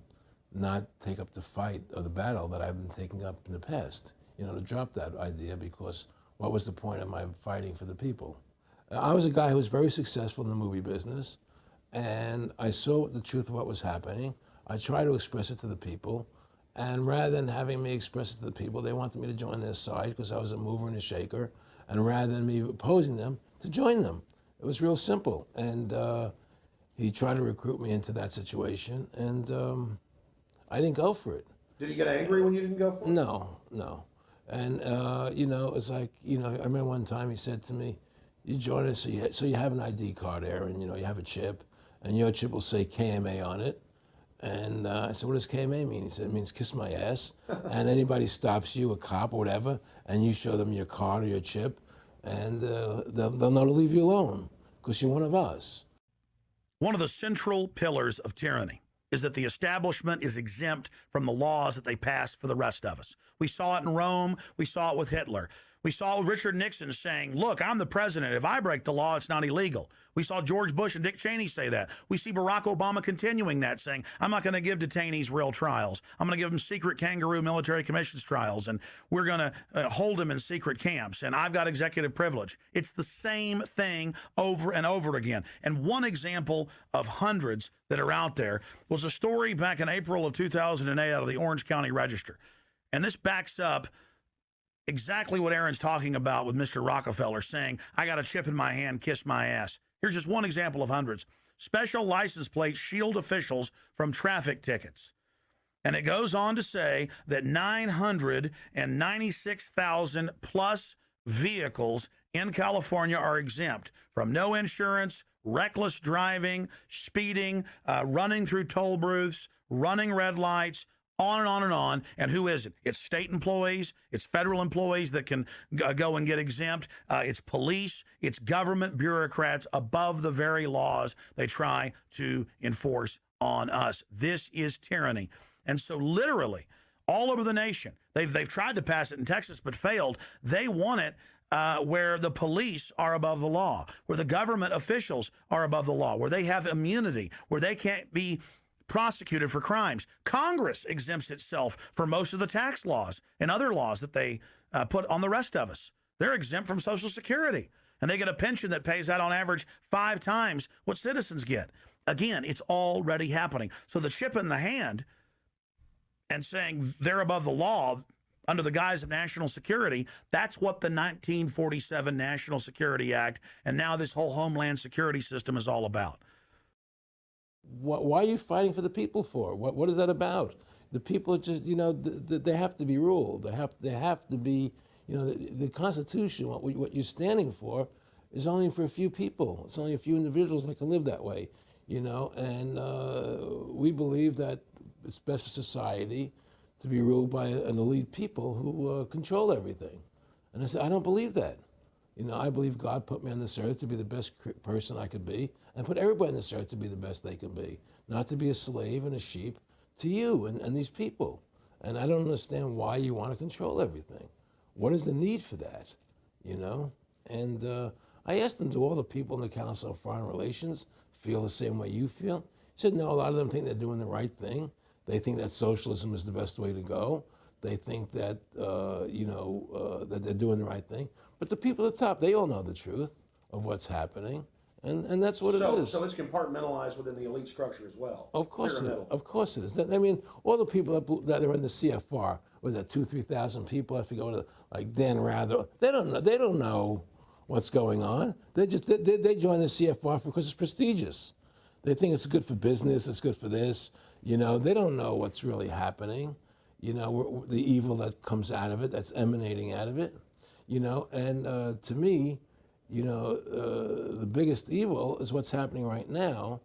not take up the fight or the battle that I've been taking up in the past. You know, to drop that idea, because what was the point of my fighting for the people? I was a guy who was very successful in the movie business, and I saw the truth of what was happening. I tried to express it to the people, and rather than having me express it to the people, they wanted me to join their side because I was a mover and a shaker, and rather than me opposing them, to join them. It was real simple, and he tried to recruit me into that situation, and I didn't go for it. Did he get angry when you didn't go for it? No. And, you know, it's like, you know, I remember one time he said to me, you join us, so you have an ID card, Aaron, you know, you have a chip, and your chip will say KMA on it. And I said, what does KMA mean? He said, it means kiss my ass. And anybody stops you, a cop or whatever, and you show them your card or your chip, and they'll know to leave you alone, because you're one of us. One of the central pillars of tyranny is that the establishment is exempt from the laws that they pass for the rest of us. We saw it in Rome. We saw it with Hitler. We saw Richard Nixon saying, look, I'm the president. If I break the law, it's not illegal. We saw George Bush and Dick Cheney say that. We see Barack Obama continuing that, saying, I'm not going to give detainees real trials. I'm going to give them secret kangaroo military commissions trials, and we're going to hold them in secret camps, and I've got executive privilege. It's the same thing over and over again. And one example of hundreds that are out there was a story back in April of 2008 out of the Orange County Register. And this backs up exactly what Aaron's talking about with Mr. Rockefeller saying, I got a chip in my hand, kiss my ass. Here's just one example of hundreds. Special license plates shield officials from traffic tickets. And it goes on to say that 996,000 plus vehicles in California are exempt from no insurance, reckless driving, speeding, running through toll booths, running red lights, on and on and on. And who is it? It's state employees. It's federal employees that can go and get exempt. It's police. It's government bureaucrats above the very laws they try to enforce on us. This is tyranny. And so literally all over the nation, they've tried to pass it in Texas but failed. They want it where the police are above the law, where the government officials are above the law, where they have immunity, where they can't be prosecuted for crimes. Congress exempts itself from most of the tax laws and other laws that they put on the rest of us. They're exempt from Social Security, and they get a pension that pays out on average 5 times what citizens get. Again, it's already happening. So the chip in the hand and saying they're above the law under the guise of national security, that's what the 1947 National Security Act and now this whole Homeland Security system is all about. Why are you fighting for the people for? What is that about? The people just, they have to be ruled. They have to be, the Constitution, what you're standing for is only for a few people. It's only a few individuals that can live that way, and we believe that it's best for society to be ruled by an elite people who control everything. And I said, I don't believe that. I believe God put me on this earth to be the best person I could be, and put everybody on this earth to be the best they can be, not to be a slave and a sheep to you and these people. And I don't understand why you want to control everything. What is the need for that, And I asked them, do all the people in the Council of Foreign Relations feel the same way you feel? He said, no, a lot of them think they're doing the right thing. They think that socialism is the best way to go. They think that, that they're doing the right thing. But the people at the top, they all know the truth of what's happening, and that's what it is. So it's compartmentalized within the elite structure as well. Of course it is. I mean, all the people that are in the CFR, was that 2,000-3,000 people? I forget what, like Dan Rather. They don't know what's going on. They join the CFR because it's prestigious. They think it's good for business. It's good for this. They don't know what's really happening. The evil that comes out of it, that's emanating out of it. And to me, the biggest evil is what's happening right now,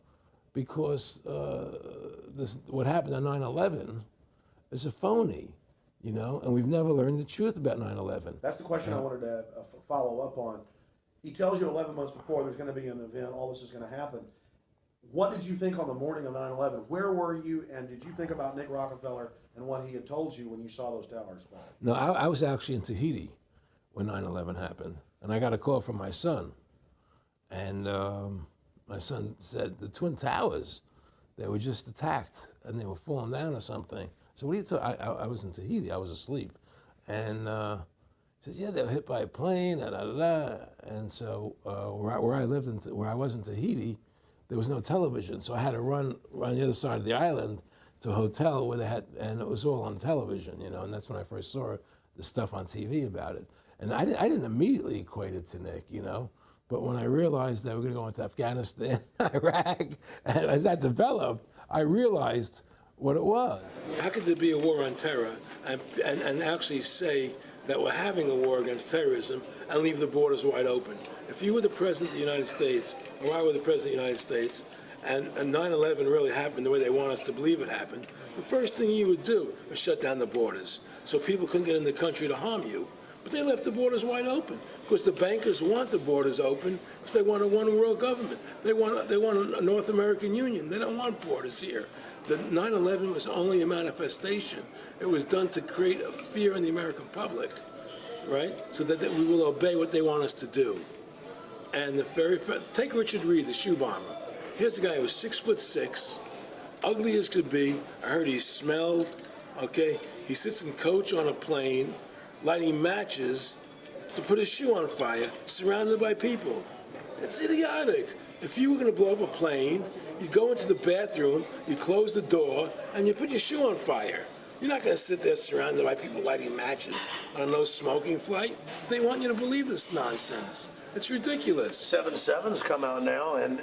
because what happened on 9/11 is a phony, and we've never learned the truth about 9/11. That's the question I wanted to follow up on. He tells you 11 months before there's going to be an event, all this is going to happen. What did you think on the morning of 9/11? Where were you, and did you think about Nick Rockefeller and what he had told you when you saw those towers fall? No, I was actually in Tahiti when 9/11 happened, and I got a call from my son, and my son said the Twin Towers, they were just attacked and they were falling down or something. So what are you talking? I was in Tahiti, I was asleep, and he said, yeah, they were hit by a plane, and so where I lived, where I was in Tahiti, there was no television, so I had to run the other side of the island to a hotel where they had, and it was all on television, and that's when I first saw the stuff on TV about it. And I didn't immediately equate it to Nick, but when I realized that we're going to go into Afghanistan, Iraq, and as that developed, I realized what it was. How could there be a war on terror and actually say that we're having a war against terrorism and leave the borders wide open? If you were the President of the United States, or I were the President of the United States, and 9/11 really happened the way they want us to believe it happened, the first thing you would do was shut down the borders so people couldn't get in the country to harm you. But they left the borders wide open because the bankers want the borders open because they want a one-world government. They want a North American Union. They don't want borders here. The 9/11 was only a manifestation. It was done to create a fear in the American public right? So that we will obey what they want us to do. And take Richard Reed, the shoe bomber. Here's a guy who was 6'6", ugly as could be. I heard he smelled, okay? He sits in coach on a plane, lighting matches to put his shoe on fire, surrounded by people. It's idiotic. If you were gonna blow up a plane, you go into the bathroom, you close the door, and you put your shoe on fire. You're not going to sit there surrounded by people lighting matches on a no-smoking flight. They want you to believe this nonsense. It's ridiculous. 777's come out now, and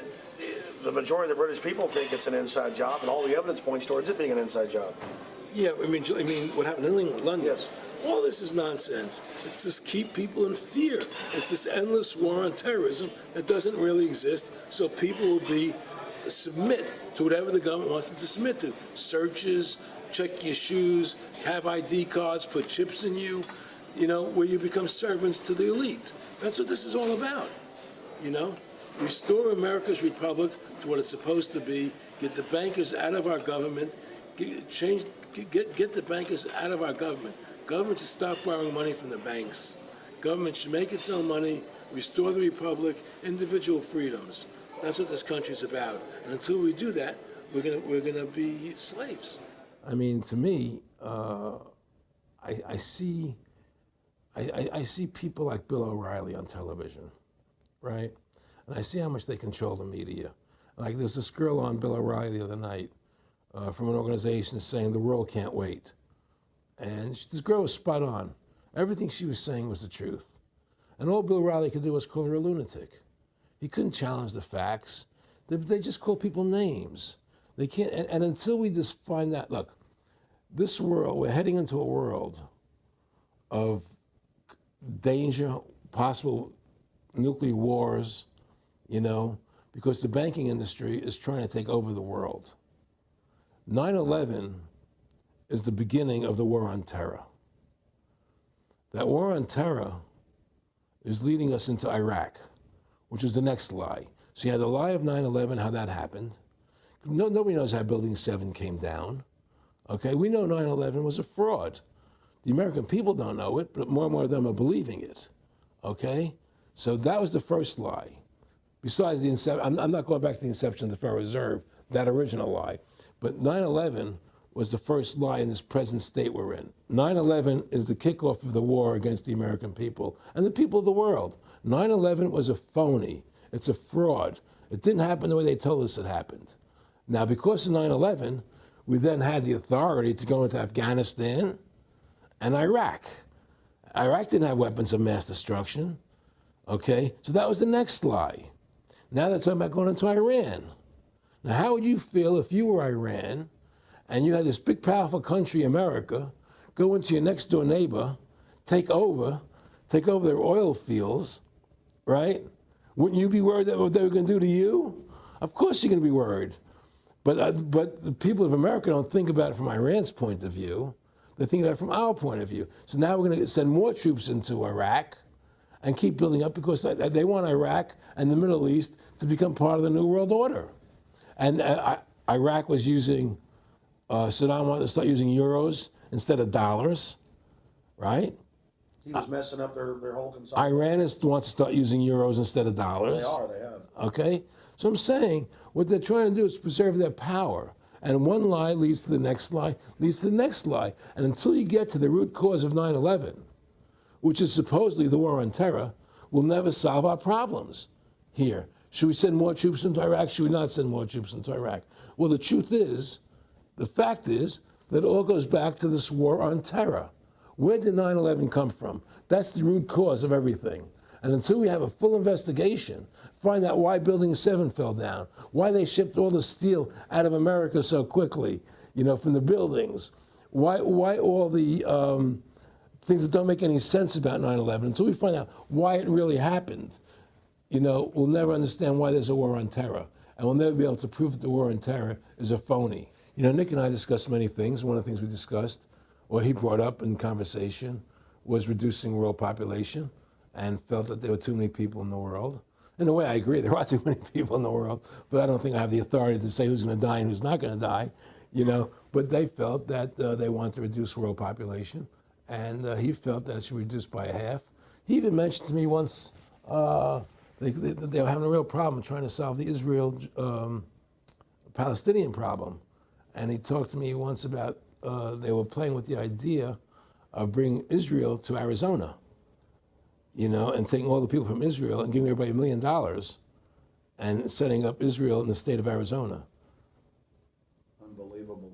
the majority of the British people think it's an inside job, and all the evidence points towards it being an inside job. Yeah, I mean what happened in London? Yes. All this is nonsense. It's just keep people in fear. It's this endless war on terrorism that doesn't really exist, so people will submit to whatever the government wants them to submit to. Searches, check your shoes, have ID cards, put chips in you, where you become servants to the elite. That's what this is all about, Restore America's republic to what it's supposed to be, get the bankers out of our government, get the bankers out of our government. Government should stop borrowing money from the banks. Government should make its own money, restore the republic, individual freedoms. That's what this country's about. And until we do that, we're gonna be slaves. I mean, to me, I see people like Bill O'Reilly on television, right? And I see how much they control the media. Like there's this girl on Bill O'Reilly the other night from an organization saying the world can't wait. And this girl was spot on. Everything she was saying was the truth. And all Bill O'Reilly could do was call her a lunatic. He couldn't challenge the facts. They just call people names. They can't, and until we just find that, look, this world, we're heading into a world of danger, possible nuclear wars, because the banking industry is trying to take over the world. 9/11 is the beginning of the war on terror. That war on terror is leading us into Iraq, which is the next lie. So you had the lie of 9/11, how that happened. Nobody knows how Building 7 came down. Okay, we know 9/11 was a fraud. The American people don't know it, but more and more of them are believing it. Okay, so that was the first lie. Besides the inception, I'm not going back to the inception of the Federal Reserve, that original lie. But 9/11 was the first lie in this present state we're in. 9/11 is the kickoff of the war against the American people and the people of the world. 9/11 was a phony. It's a fraud. It didn't happen the way they told us it happened. Now, because of 9/11, we then had the authority to go into Afghanistan and Iraq. Iraq didn't have weapons of mass destruction. Okay, so that was the next lie. Now they're talking about going into Iran. Now, how would you feel if you were Iran and you had this big, powerful country, America, go into your next door neighbor, take over their oil fields, right? Wouldn't you be worried that what they were going to do to you? Of course you're going to be worried. But the people of America don't think about it from Iran's point of view. They think about it from our point of view. So now we're going to send more troops into Iraq and keep building up because they want Iraq and the Middle East to become part of the New World Order. And Iraq was using, Saddam wanted to start using euros instead of dollars, right? He was messing up their whole consumption. Iran wants to start using euros instead of dollars. They have. Okay? So I'm saying what they're trying to do is preserve their power. And one lie leads to the next lie, leads to the next lie. And until you get to the root cause of 9/11, which is supposedly the war on terror, we'll never solve our problems here. Should we send more troops into Iraq? Should we not send more troops into Iraq? Well, the truth is, the fact is, that it all goes back to this war on terror. Where did 9/11 come from? That's the root cause of everything. And until we have a full investigation, find out why Building 7 fell down, why they shipped all the steel out of America so quickly, from the buildings, why all the things that don't make any sense about 9/11, until we find out why it really happened, we'll never understand why there's a war on terror. And we'll never be able to prove that the war on terror is a phony. Nick and I discussed many things. One of the things we discussed, or he brought up in conversation, was reducing world population, and felt that there were too many people in the world. In a way, I agree, there are too many people in the world, but I don't think I have the authority to say who's going to die and who's not going to die, But they felt that they wanted to reduce world population, and he felt that it should be reduced by half. He even mentioned to me once they were having a real problem trying to solve the Israel-Palestinian problem. And he talked to me once about they were playing with the idea of bringing Israel to Arizona, you know, and taking all the people from Israel and giving everybody $1 million and setting up Israel in the state of Arizona. Unbelievable.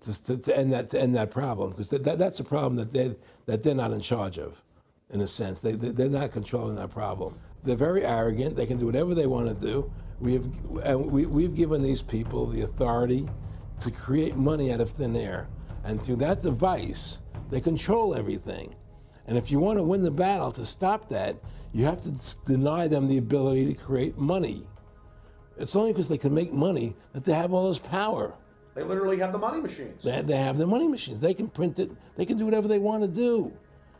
Just to end that problem, because that's a problem that they're not in charge of, in a sense. They're not controlling that problem. They're very arrogant. They can do whatever they want to do. We've given these people the authority to create money out of thin air, and through that device, they control everything. And if you want to win the battle to stop that, you have to deny them the ability to create money. It's only because they can make money that they have all this power. They literally have the money machines. They have the money machines. They can print it. They can do whatever they want to do.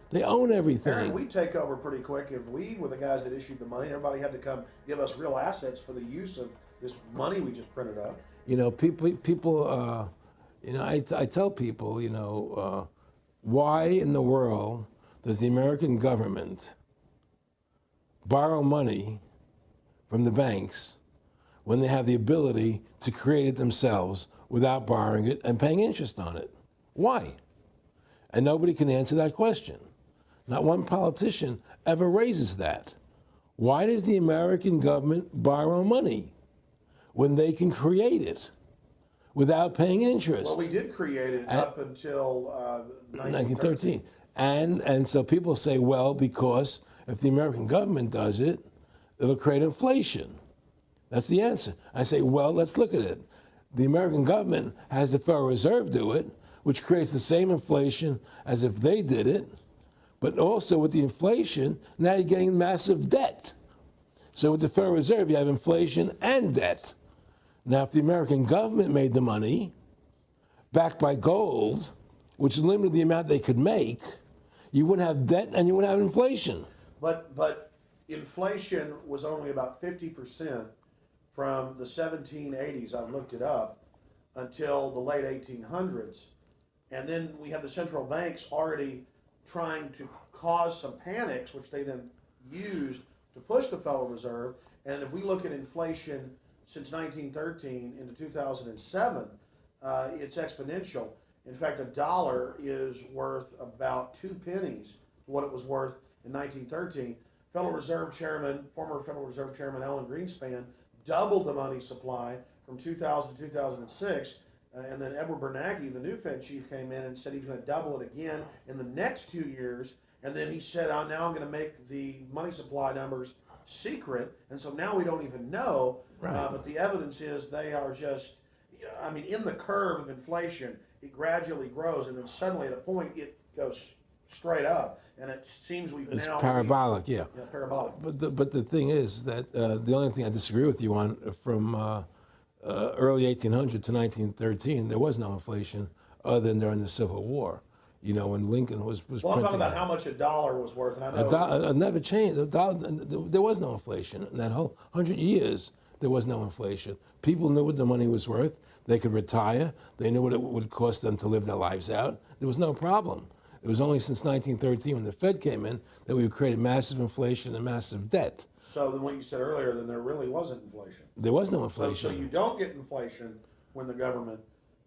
They own everything. Aaron, we'd take over pretty quick if we were the guys that issued the money. Everybody had to come give us real assets for the use of this money we just printed up. You know, people you know, I tell people, you know, why in the world does the American government borrow money from the banks when they have the ability to create it themselves without borrowing it and paying interest on it? Why? And nobody can answer that question. Not one politician ever raises that. Why does the American government borrow money when they can create it without paying interest? Well, we did create it up until 1913. And so people say, well, because if the American government does it, it'll create inflation. That's the answer. I say, well, let's look at it. The American government has the Federal Reserve do it, which creates the same inflation as if they did it. But also with the inflation, now you're getting massive debt. So with the Federal Reserve, you have inflation and debt. Now, if the American government made the money, backed by gold, which limited the amount they could make, you wouldn't have debt and you wouldn't have inflation. But inflation was only about 50% from the 1780s, I've looked it up, until the late 1800s. And then we have the central banks already trying to cause some panics, which they then used to push the Federal Reserve. And if we look at inflation since 1913 into 2007, it's exponential. In fact, $1 is worth about 2 pennies what it was worth in 1913. Federal Reserve Chairman, former Federal Reserve Chairman Alan Greenspan doubled the money supply from 2000 to 2006. And then Edward Bernanke, the new Fed chief, came in and said he's going to double it again in the next 2 years. And then he said, now I'm going to make the money supply numbers secret. And so now we don't even know. Right. But the evidence is they are just, I mean, in the curve of inflation, it gradually grows. And then suddenly at a point, it goes straight up. And it seems we've it's now... It's parabolic, yeah. Yeah, parabolic. But the thing is that the only thing I disagree with you on from... early 1800 to 1913, there was no inflation other than during the Civil War. You know, when Lincoln was well, printing. I'm talking about how much $1 was worth. And I know it never changed. There was no inflation. In that whole 100 years, there was no inflation. People knew what the money was worth. They could retire. They knew what it would cost them to live their lives out. There was no problem. It was only since 1913, when the Fed came in, that we created massive inflation and massive debt. So then what you said earlier, then there really wasn't inflation. There was no inflation. So you don't get inflation when the government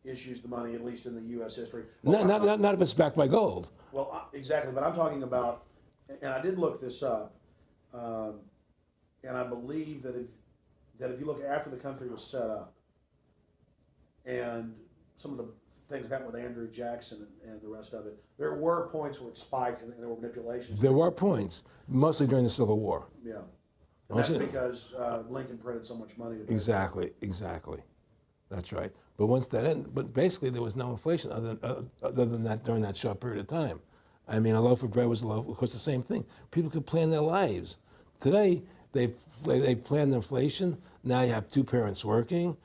issues the money, at least in the U.S. history. Well, not if it's backed by gold. Well, exactly. But I'm talking about, and I did look this up, and I believe that if you look after the country was set up, and some of the things happened with Andrew Jackson and the rest of it, there were points where it spiked and there were manipulations. There were points, mostly during the Civil War. Yeah. And that's because Lincoln printed so much money. Exactly. That's right. But once that ended, but basically there was no inflation other than that during that short period of time. I mean, a loaf of bread was a loaf. Of course, the same thing. People could plan their lives. Today, they planned inflation. Now you have two parents working.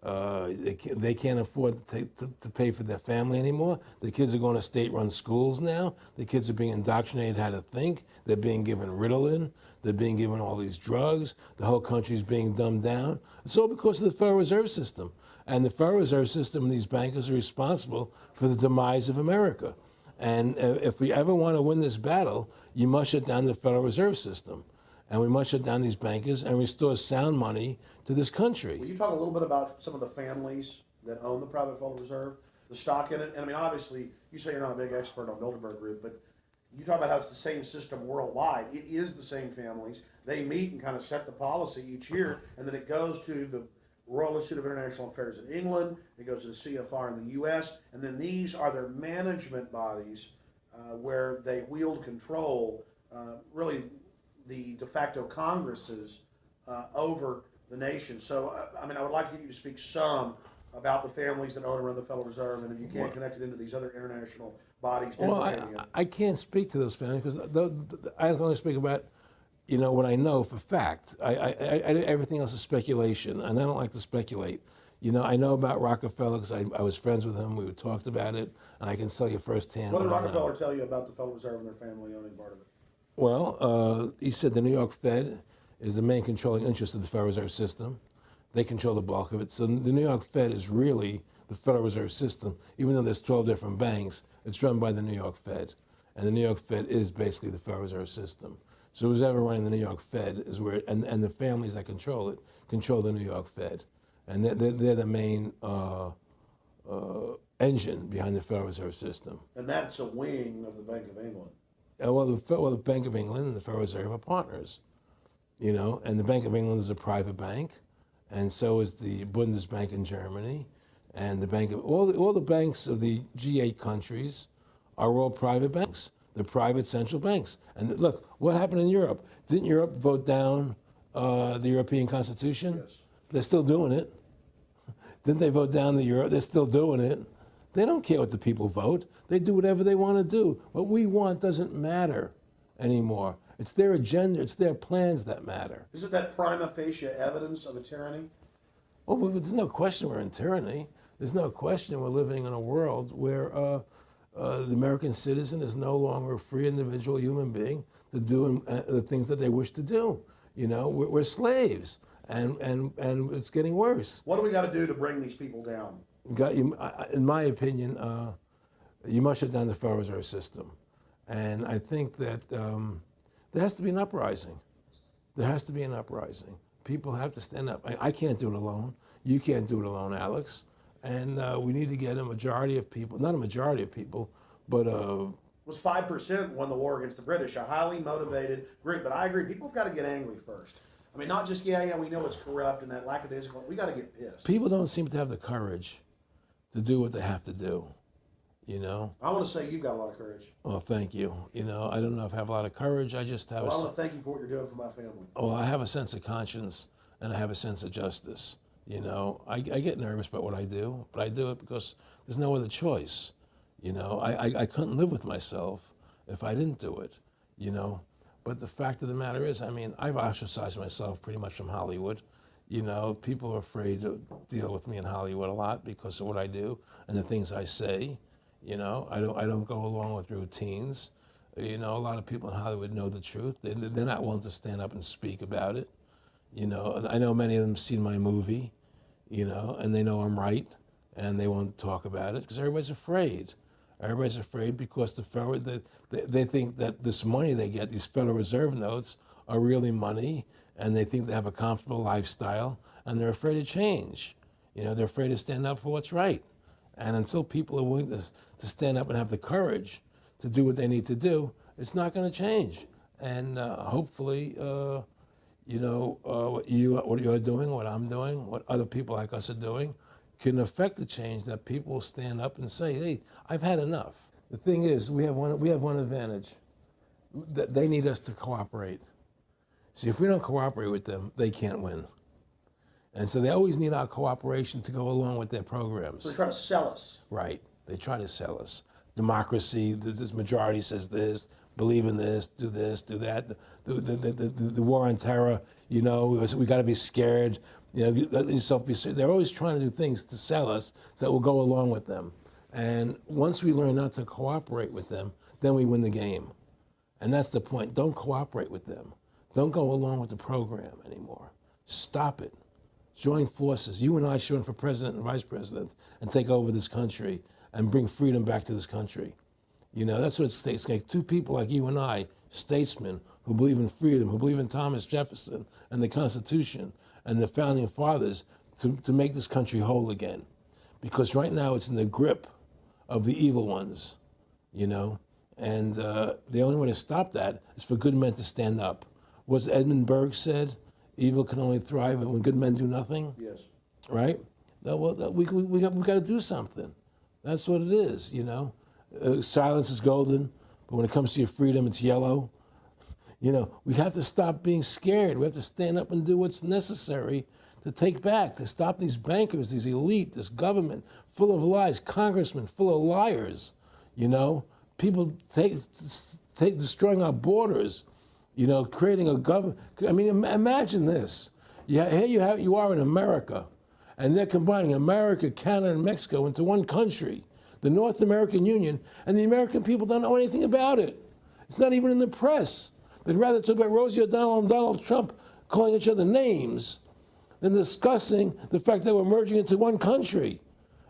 They can't afford to pay for their family anymore. The kids are going to state-run schools now. The kids are being indoctrinated how to think. They're being given Ritalin. They're being given all these drugs. The whole country's being dumbed down. It's all because of the Federal Reserve System. And the Federal Reserve System and these bankers are responsible for the demise of America. And if we ever want to win this battle, you must shut down the Federal Reserve System. And we must shut down these bankers and restore sound money to this country. Will you talk a little bit about some of the families that own the private Federal Reserve, the stock in it? And I mean, obviously, you say you're not a big expert on Bilderberg Group, but you talk about how it's the same system worldwide. It is the same families. They meet and kind of set the policy each year, and then it goes to the Royal Institute of International Affairs in England, it goes to the CFR in the U.S., and then these are their management bodies where they wield control, really the de facto Congresses over the nation. So, I mean, I would like to get you to speak some about the families that own and run the Federal Reserve, and if you can't connect it into these other international bodies. Well, I can't speak to those families because I can only speak about, you know, what I know for fact. Everything else is speculation, and I don't like to speculate. You know, I know about Rockefeller because I was friends with him. We talked about it, and I can tell you firsthand. What did Rockefeller tell you about the Federal Reserve and their family owning part of it? Well, he said the New York Fed is the main controlling interest of the Federal Reserve System. They control the bulk of it. So the New York Fed is really the Federal Reserve System. Even though there's 12 different banks, it's run by the New York Fed. And the New York Fed is basically the Federal Reserve System. So who's ever running the New York Fed is where, and the families that control it, control the New York Fed. And they're the main engine behind the Federal Reserve System. And that's a wing of the Bank of England. Well, the Bank of England and the Federal Reserve are partners, you know, and the Bank of England is a private bank, and so is the Bundesbank in Germany, and the Bank of, all the banks of the G8 countries are all private banks. They're private central banks. And look, what happened in Europe? Didn't Europe vote down the European Constitution? Yes. They're still doing it. Didn't they vote down the Euro? They're still doing it. They don't care what the people vote. They do whatever they want to do. What we want doesn't matter anymore. It's their agenda, it's their plans that matter. Isn't that prima facie evidence of a tyranny? Well, there's no question we're in tyranny. There's no question we're living in a world where the American citizen is no longer a free individual human being to do the things that they wish to do. You know, we're slaves, and it's getting worse. What do we got to do to bring these people down? In my opinion, you must shut down the Federal Reserve System. And I think that there has to be an uprising. There has to be an uprising. People have to stand up. I can't do it alone. You can't do it alone, Alex. And we need to get a majority of people, not a majority of people, but It was 5% won the war against the British, a highly motivated group. But I agree, people have got to get angry first. I mean, not just, yeah, we know it's corrupt and that lackadaisical. We got to get pissed. people don't seem to have the courage to do what they have to do, you know? I want to say you've got a lot of courage. Well, thank you. You know, I don't know if I have a lot of courage. I just have Well, I want to thank you for what you're doing for my family. Well, I have a sense of conscience and I have a sense of justice. You know, I get nervous about what I do, but I do it because there's no other choice. You know, I couldn't live with myself if I didn't do it, you know. But the fact of the matter is, I mean, I've ostracized myself pretty much from Hollywood. You know, people are afraid to deal with me in Hollywood a lot because of what I do and the things I say. You know, I don't go along with routines. You know, a lot of people in Hollywood know the truth. They're not willing to stand up and speak about it. You know, and I know many of them have seen my movie, you know, and they know I'm right, and they won't talk about it because everybody's afraid. Everybody's afraid because they think that this money they get, these Federal Reserve notes, are really money, and they think they have a comfortable lifestyle, and they're afraid to change. You know, they're afraid to stand up for what's right. And until people are willing to stand up and have the courage to do what they need to do, it's not going to change. And hopefully, you know, what you're doing, what I'm doing, what other people like us are doing, can affect the change that people will stand up and say, hey, I've had enough. The thing is, we have one advantage. That they need us to cooperate. See, if we don't cooperate with them, they can't win. And so they always need our cooperation to go along with their programs. So they try to sell us. Right. They try to sell us. Democracy, this majority says this, believe in this, do that. The war on terror, you know, we got to be scared. You know, they're always trying to do things to sell us so that we'll go along with them. And once we learn not to cooperate with them, then we win the game. And that's the point. Don't cooperate with them. Don't go along with the program anymore. Stop it. Join forces. You and I should run for president and vice president and take over this country and bring freedom back to this country. You know, that's what it takes. Like two people like you and I, statesmen, who believe in freedom, who believe in Thomas Jefferson and the Constitution and the founding fathers to make this country whole again. Because right now it's in the grip of the evil ones, you know? And the only way to stop that is for good men to stand up. Was Edmund Burke said, evil can only thrive when good men do nothing? Yes. Right? We got to do something. That's what it is, you know? Silence is golden, but when it comes to your freedom, it's yellow. You know, we have to stop being scared. We have to stand up and do what's necessary to take back, to stop these bankers, these elite, this government full of lies, congressmen full of liars, you know? People destroying our borders, you know, creating a government. I mean, imagine this. Here you are in America, and they're combining America, Canada, and Mexico into one country, the North American Union, and the American people don't know anything about it. It's not even in the press. They'd rather talk about Rosie O'Donnell and Donald Trump calling each other names than discussing the fact that we're merging into one country.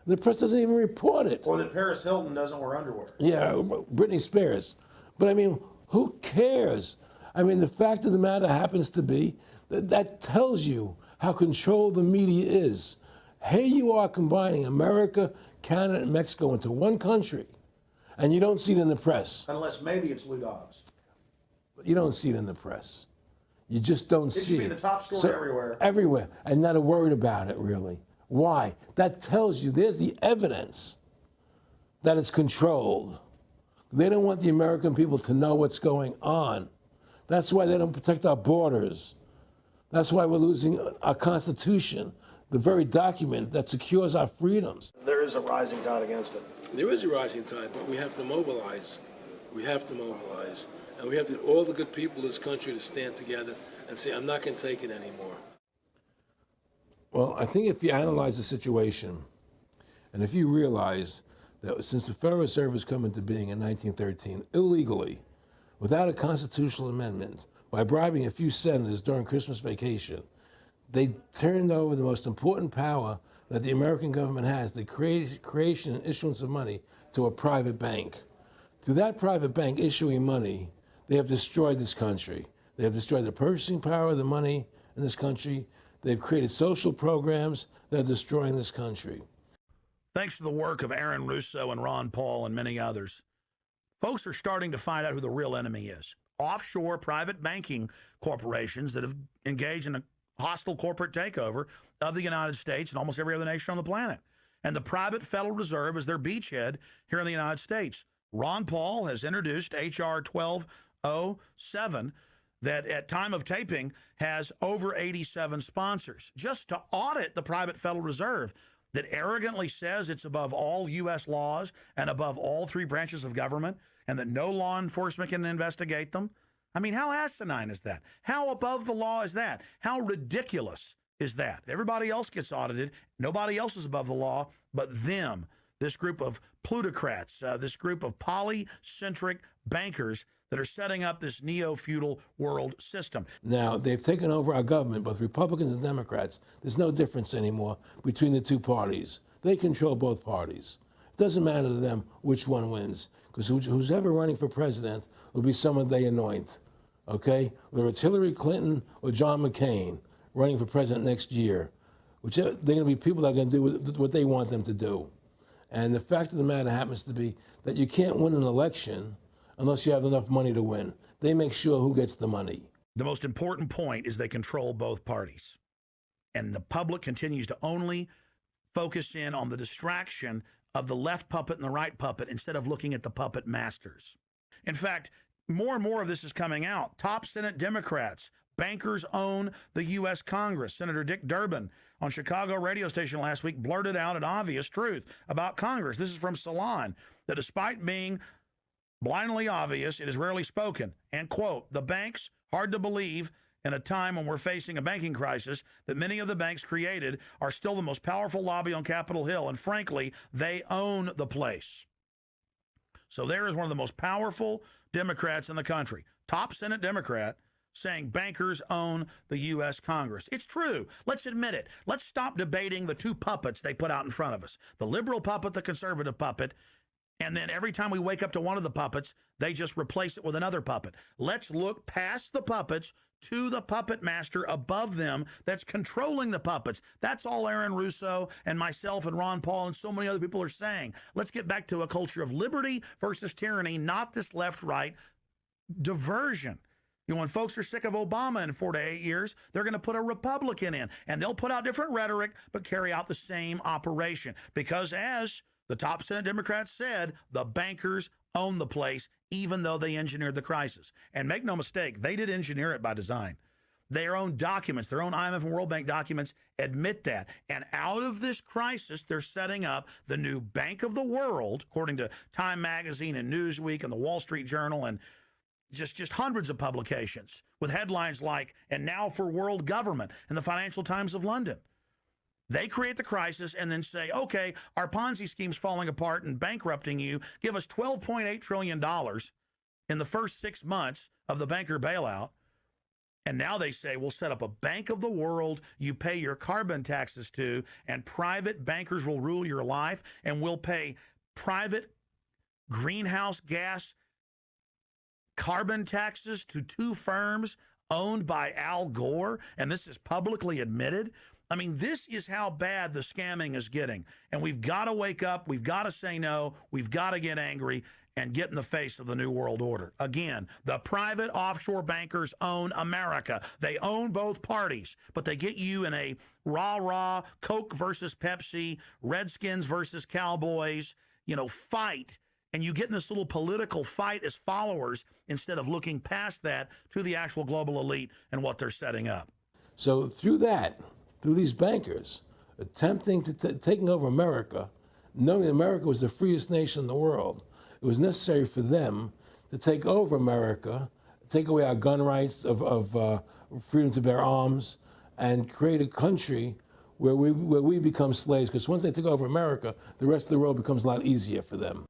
The press doesn't even report it. Or that Paris Hilton doesn't wear underwear. Yeah, Britney Spears. But I mean, who cares? I mean, the fact of the matter happens to be that tells you how controlled the media is. Here you are combining America, Canada, and Mexico into one country, and you don't see it in the press. Unless maybe it's Lou Dobbs. You don't see it in the press. You just don't see it. It should be the top story everywhere. Everywhere, and not a word about it, really. Why? That tells you there's the evidence that it's controlled. They don't want the American people to know what's going on. That's why they don't protect our borders. That's why we're losing our Constitution, the very document that secures our freedoms. There is a rising tide against it. There is a rising tide, but we have to mobilize. We have to mobilize. And we have to get all the good people in this country to stand together and say, I'm not going to take it anymore. Well, I think if you analyze the situation, and if you realize that since the Federal Reserve has come into being in 1913, illegally, without a constitutional amendment, by bribing a few senators during Christmas vacation, they turned over the most important power that the American government has, the creation and issuance of money, to a private bank. Through that private bank issuing money, they have destroyed this country. They have destroyed the purchasing power of the money in this country. They've created social programs that are destroying this country. Thanks to the work of Aaron Russo and Ron Paul and many others, folks are starting to find out who the real enemy is. Offshore private banking corporations that have engaged in a hostile corporate takeover of the United States and almost every other nation on the planet. And the private Federal Reserve is their beachhead here in the United States. Ron Paul has introduced H.R. 1207 that at time of taping has over 87 sponsors, just to audit the private Federal Reserve that arrogantly says it's above all U.S. laws and above all three branches of government and that no law enforcement can investigate them. I mean, how asinine is that? How above the law is that? How ridiculous is that? Everybody else gets audited. Nobody else is above the law but them, this group of plutocrats, this group of polycentric bankers that are setting up this neo-feudal world system. Now, they've taken over our government, both Republicans and Democrats. There's no difference anymore between the two parties. They control both parties. It doesn't matter to them which one wins, because who's ever running for president will be someone they anoint, okay? Whether it's Hillary Clinton or John McCain running for president next year, they're going to be people that are going to do what they want them to do. And the fact of the matter happens to be that you can't win an election unless you have enough money to win. They make sure who gets the money. The most important point is they control both parties. And the public continues to only focus in on the distraction of the left puppet and the right puppet instead of looking at the puppet masters. In fact, more and more of this is coming out. Top Senate Democrats, bankers own the U.S. Congress. Senator Dick Durbin on Chicago radio station last week blurted out an obvious truth about Congress. This is from Salon, that despite being blindly obvious, it is rarely spoken. And, quote, the banks, hard to believe in a time when we're facing a banking crisis, that many of the banks created are still the most powerful lobby on Capitol Hill. And frankly, they own the place. So there is one of the most powerful Democrats in the country, top Senate Democrat, saying bankers own the U.S. Congress. It's true. Let's admit it. Let's stop debating the two puppets they put out in front of us, the liberal puppet, the conservative puppet, And then every time we wake up to one of the puppets, they just replace it with another puppet. Let's look past the puppets to the puppet master above them that's controlling the puppets. That's all Aaron Russo and myself and Ron Paul and so many other people are saying. Let's get back to a culture of liberty versus tyranny, not this left-right diversion. You know, when folks are sick of Obama in 4 to 8 years, they're going to put a Republican in, and they'll put out different rhetoric, but carry out the same operation. Because as the top Senate Democrats said, the bankers own the place, even though they engineered the crisis. And make no mistake, they did engineer it by design. Their own documents, their own IMF and World Bank documents admit that. And out of this crisis, they're setting up the new Bank of the World, according to Time Magazine and Newsweek and the Wall Street Journal and just hundreds of publications with headlines like, "And now for world government," in the Financial Times of London. They create the crisis and then say, okay, our Ponzi scheme's falling apart and bankrupting you. Give us $12.8 trillion in the first 6 months of the banker bailout. And now they say, we'll set up a Bank of the World you pay your carbon taxes to, and private bankers will rule your life, and we'll pay private greenhouse gas carbon taxes to 2 firms owned by Al Gore, and this is publicly admitted. I mean, this is how bad the scamming is getting. And we've got to wake up. We've got to say no. We've got to get angry and get in the face of the New World Order. Again, the private offshore bankers own America. They own both parties, but they get you in a rah-rah, Coke versus Pepsi, Redskins versus Cowboys, fight. And you get in this little political fight as followers instead of looking past that to the actual global elite and what they're setting up. So through these bankers attempting to taking over America, knowing that America was the freest nation in the world, it was necessary for them to take over America, take away our gun rights of freedom to bear arms, and create a country where we become slaves. Because once they take over America, the rest of the world becomes a lot easier for them.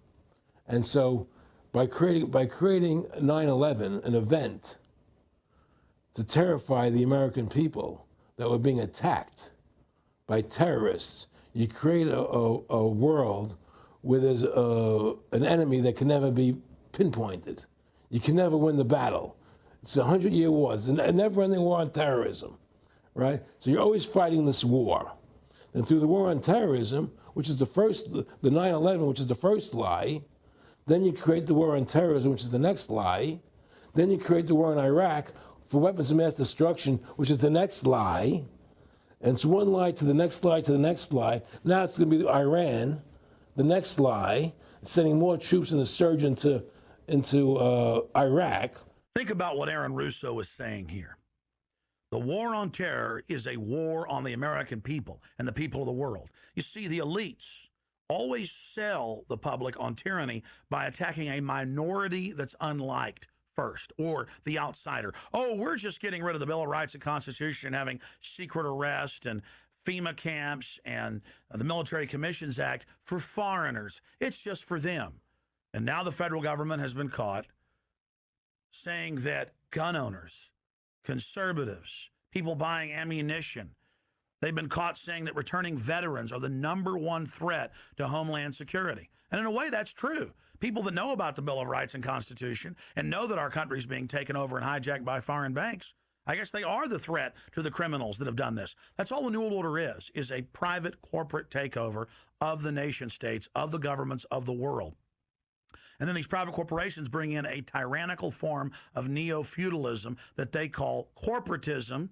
And so, by creating 9/11, an event to terrify the American people that were being attacked by terrorists, you create a world where there's an enemy that can never be pinpointed. You can never win the battle. It's a 100-year war. It's a never-ending war on terrorism, right? So you're always fighting this war. And through the war on terrorism, which is the 9/11, which is the first lie, then you create the war on terrorism, which is the next lie. Then you create the war in Iraq for weapons of mass destruction, which is the next lie. And it's one lie to the next lie to the next lie. Now it's going to be Iran, the next lie, sending more troops and a surge into Iraq. Think about what Aaron Russo is saying here. The war on terror is a war on the American people and the people of the world. You see, the elites always sell the public on tyranny by attacking a minority that's unliked first, or the outsider. Oh, we're just getting rid of the Bill of Rights and Constitution and having secret arrest and FEMA camps and the Military Commissions Act for foreigners. It's just for them. And now the federal government has been caught saying that gun owners, conservatives, people buying ammunition, they've been caught saying that returning veterans are the #1 threat to Homeland Security. And in a way, that's true. People that know about the Bill of Rights and Constitution and know that our country is being taken over and hijacked by foreign banks, I guess they are the threat to the criminals that have done this. That's all the New World Order is a private corporate takeover of the nation states, of the governments of the world. And then these private corporations bring in a tyrannical form of neo-feudalism that they call corporatism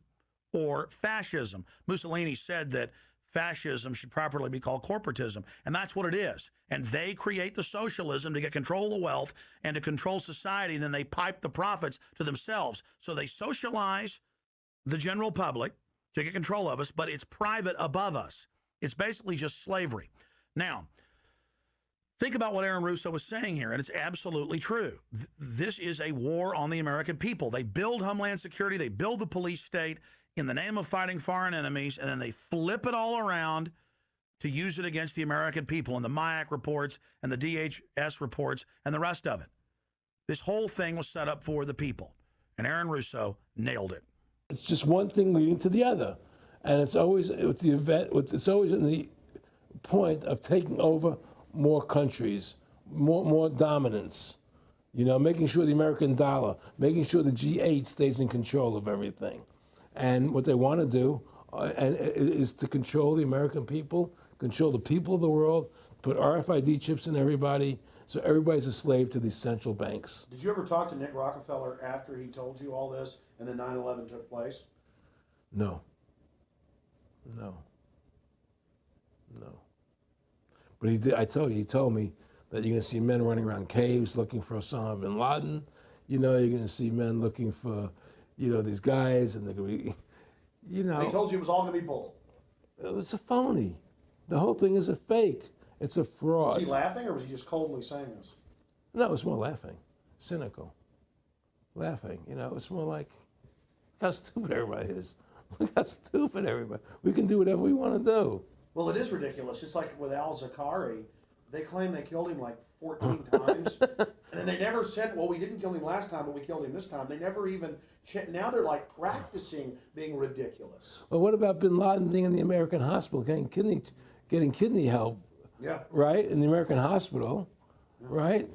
or fascism. Mussolini said that fascism should properly be called corporatism, and that's what it is. And they create the socialism to get control of the wealth and to control society, and then they pipe the profits to themselves. So they socialize the general public to get control of us, but it's private above us. It's basically just slavery. Now, think about what Aaron Russo was saying here, and it's absolutely true. This is a war on the American people. They build Homeland Security, they build the police state in the name of fighting foreign enemies, and then they flip it all around to use it against the American people and the MIAC reports and the DHS reports and the rest of it. This whole thing was set up for the people, and Aaron Russo nailed it. It's just one thing leading to the other, and it's always with it's always in the point of taking over more countries, more dominance, you know, making sure the American dollar, making sure the G8 stays in control of everything. And what they want to do is to control the American people, control the people of the world, put RFID chips in everybody, so everybody's a slave to these central banks. Did you ever talk to Nick Rockefeller after he told you all this and then 9/11 took place? No. No. No. But he did. He told me that you're going to see men running around caves looking for Osama bin Laden. You know, you're going to see men looking for, you know, these guys, and they're going to be, you know. They told you it was all going to be bull. It's a phony. The whole thing is a fake. It's a fraud. Was he laughing, or was he just coldly saying this? No, it's more laughing, cynical, laughing. You know, it's more like, look how stupid everybody is. Look how stupid everybody. We can do whatever we want to do. Well, it is ridiculous. It's like with al-Zakari. They claim they killed him like 14 times. And then they never said, well, we didn't kill him last time, but we killed him this time. They never even, now they're like practicing being ridiculous. Well, what about bin Laden being in the American hospital, getting kidney help? Yeah. Right? In the American hospital, right?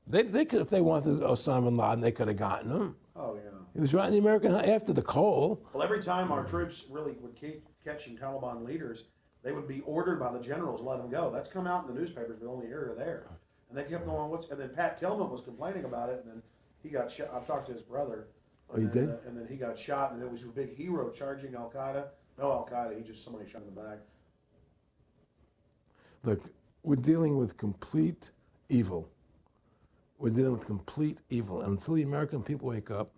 They could, if they wanted Osama bin Laden, they could have gotten him. Oh, yeah. He was right in the American, after the coal. Well, every time our troops really would keep catching Taliban leaders, they would be ordered by the generals to let them go. That's come out in the newspapers, but only here or there. And they kept going, and then Pat Tillman was complaining about it, and then he got shot. I talked to his brother. Oh, you did? And then he got shot, and there was a big hero charging Al-Qaeda. No Al-Qaeda, he just, somebody shot in the back. Look, we're dealing with complete evil. We're dealing with complete evil. And until the American people wake up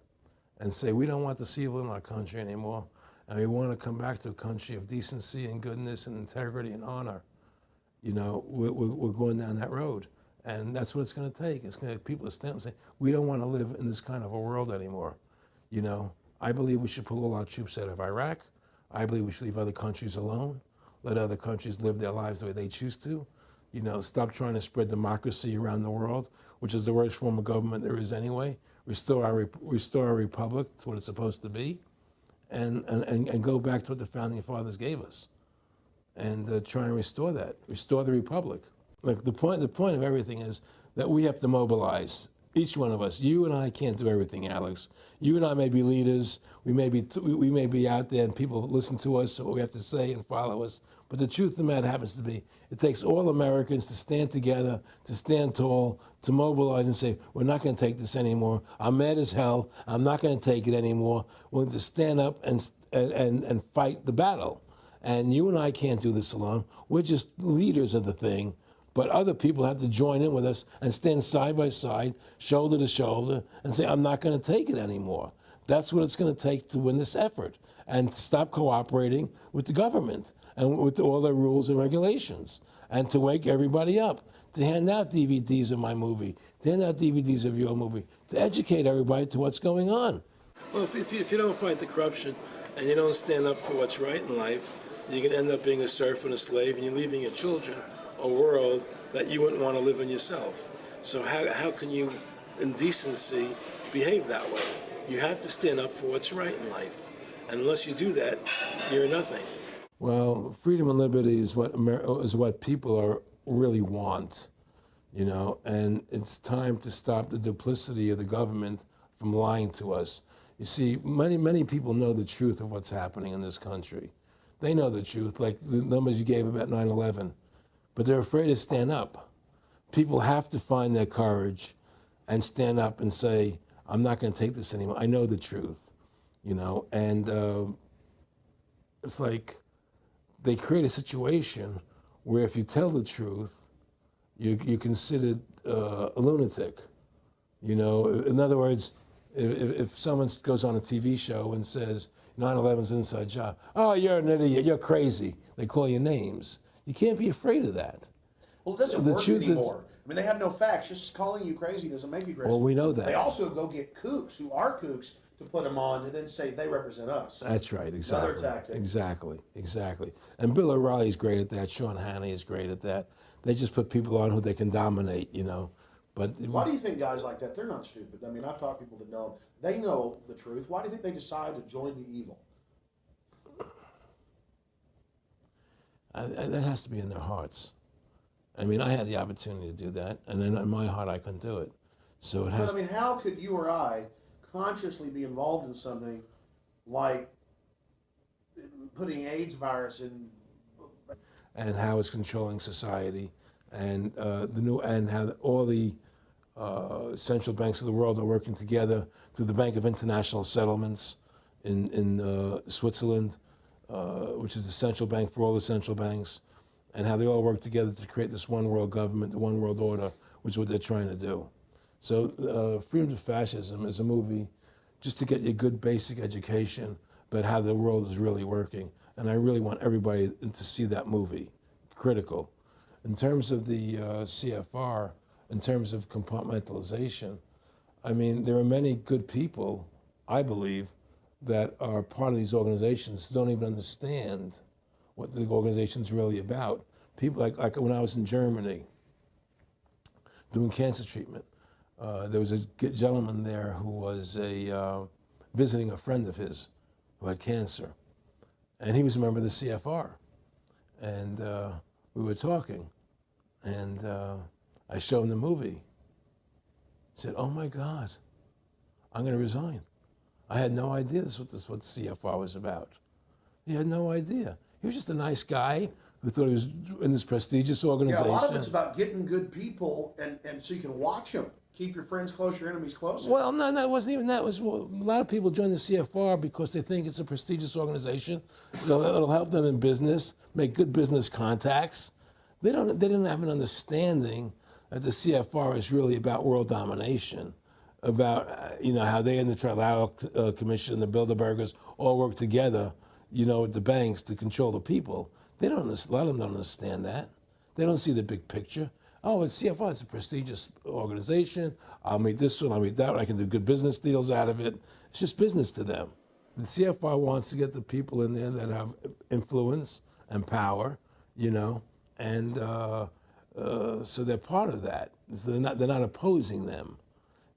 and say, we don't want this evil in our country anymore, and we want to come back to a country of decency and goodness and integrity and honor, you know, we're going down that road. And that's what it's going to take. It's going to take people to stand up and say, we don't want to live in this kind of a world anymore. You know, I believe we should pull all our troops out of Iraq. I believe we should leave other countries alone. Let other countries live their lives the way they choose to. You know, stop trying to spread democracy around the world, which is the worst form of government there is anyway. Restore our republic to what it's supposed to be, and go back to what the founding fathers gave us, and try and restore that. Restore the republic. Like the point of everything is that we have to mobilize. Each one of us. You and I can't do everything, Alex. You and I may be leaders. We may be out there, and people listen to us, what we have to say, and follow us. But the truth of the matter happens to be, it takes all Americans to stand together, to stand tall, to mobilize and say, we're not going to take this anymore. I'm mad as hell. I'm not going to take it anymore. We're going to stand up and fight the battle. And you and I can't do this alone. We're just leaders of the thing. But other people have to join in with us and stand side by side, shoulder to shoulder, and say, I'm not going to take it anymore. That's what it's going to take to win this effort, and to stop cooperating with the government and with all their rules and regulations, and to wake everybody up, to hand out DVDs of my movie, to hand out DVDs of your movie, to educate everybody to what's going on. Well, if you don't fight the corruption and you don't stand up for what's right in life, you're going to end up being a serf and a slave, and you're leaving your children a world that you wouldn't want to live in yourself. So how can you, in decency, behave that way? You have to stand up for what's right in life. And unless you do that, you're nothing. Well, freedom and liberty is what people really want, you know, and it's time to stop the duplicity of the government from lying to us. You see, many people know the truth of what's happening in this country. They know the truth, like the numbers you gave about 9/11. But they're afraid to stand up. People have to find their courage and stand up and say, I'm not going to take this anymore. I know the truth, you know, and it's like they create a situation where if you tell the truth, you're considered a lunatic, you know. In other words, if someone goes on a TV show and says 9/11's an inside job, oh, you're an idiot, you're crazy, they call you names. You can't be afraid of that. Well, it doesn't work anymore. I mean, they have no facts. Just calling you crazy doesn't make you crazy. Well, we know that. They also go get kooks who are kooks to put them on and then say they represent us. That's right, exactly. Another tactic. Exactly. And Bill O'Reilly's great at that. Sean Hannity is great at that. They just put people on who they can dominate, you know. But why do you think guys like that, they're not stupid? I mean, I've talked to people that know, they know the truth. Why do you think they decide to join the evil? That has to be in their hearts. I mean, I had the opportunity to do that, and then in my heart, I couldn't do it. So it has. But I mean, how could you or I consciously be involved in something like putting AIDS virus in? And how it's controlling society, and how all the central banks of the world are working together through the Bank of International Settlements in Switzerland, which is the central bank for all the central banks, and how they all work together to create this one world government, the one world order, which is what they're trying to do. So Freedom to Fascism is a movie just to get you a good basic education about how the world is really working. And I really want everybody to see that movie, critical. In terms of the CFR, in terms of compartmentalization, I mean, there are many good people, I believe, that are part of these organizations who don't even understand what the organization's really about. People like when I was in Germany doing cancer treatment, there was a gentleman there who was visiting a friend of his who had cancer. And he was a member of the CFR. And we were talking, and I showed him the movie. He said, "Oh my God, I'm going to resign. I had no idea this was what the CFR was about." He had no idea. He was just a nice guy who thought he was in this prestigious organization. Yeah, a lot of it's about getting good people, and so you can watch them. Keep your friends close, your enemies closer. Well, no, it wasn't even that. It was a lot of people join the CFR because they think it's a prestigious organization. It'll help them in business, make good business contacts. They didn't have an understanding that the CFR is really about world domination, about how they and the Trilateral Commission and the Bilderbergers all work together, with the banks to control the people. A lot of them don't understand that. They don't see the big picture. Oh, it's CFR, it's a prestigious organization. I'll meet this one, I'll meet that one. I can do good business deals out of it. It's just business to them. The CFR wants to get the people in there that have influence and power, and so they're part of that. So they're not opposing them,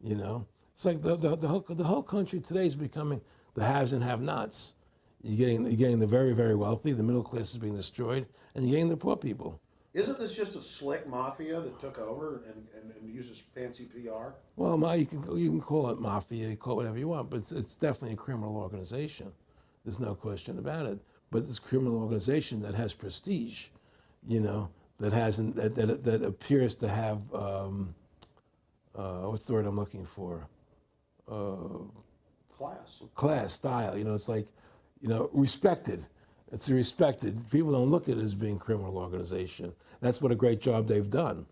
It's like the whole country today is becoming the haves and have-nots. You're getting the very, very wealthy, the middle class is being destroyed, and you're getting the poor people. Isn't this just a slick mafia that took over and uses fancy PR? Well, you can call it mafia, you call it whatever you want, but it's definitely a criminal organization. There's no question about it. But it's a criminal organization that has prestige, that appears to have what's the word I'm looking for? Class, style. It's like, respected. It's respected. People don't look at it as being a criminal organization. That's what a great job they've done.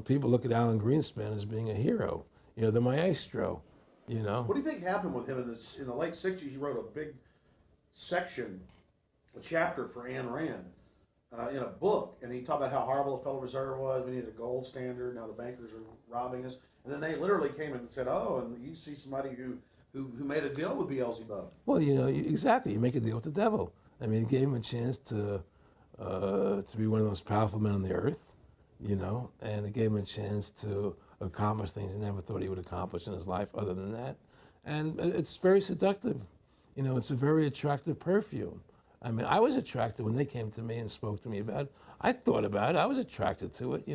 People look at Alan Greenspan as being a hero. The maestro. What do you think happened with him in the late '60s? He wrote a big section, a chapter for Ayn Rand in a book, and he talked about how horrible the Federal Reserve was. We needed a gold standard. Now the bankers are robbing us. And then they literally came in and said, "Oh, and you see somebody who made a deal with Beelzebub." Well, exactly. You make a deal with the devil. I mean, it gave him a chance to be one of the most powerful men on the earth, and it gave him a chance to accomplish things he never thought he would accomplish in his life other than that. And it's very seductive. It's a very attractive perfume. I mean, I was attracted when they came to me and spoke to me about it. I thought about it. I was attracted to it,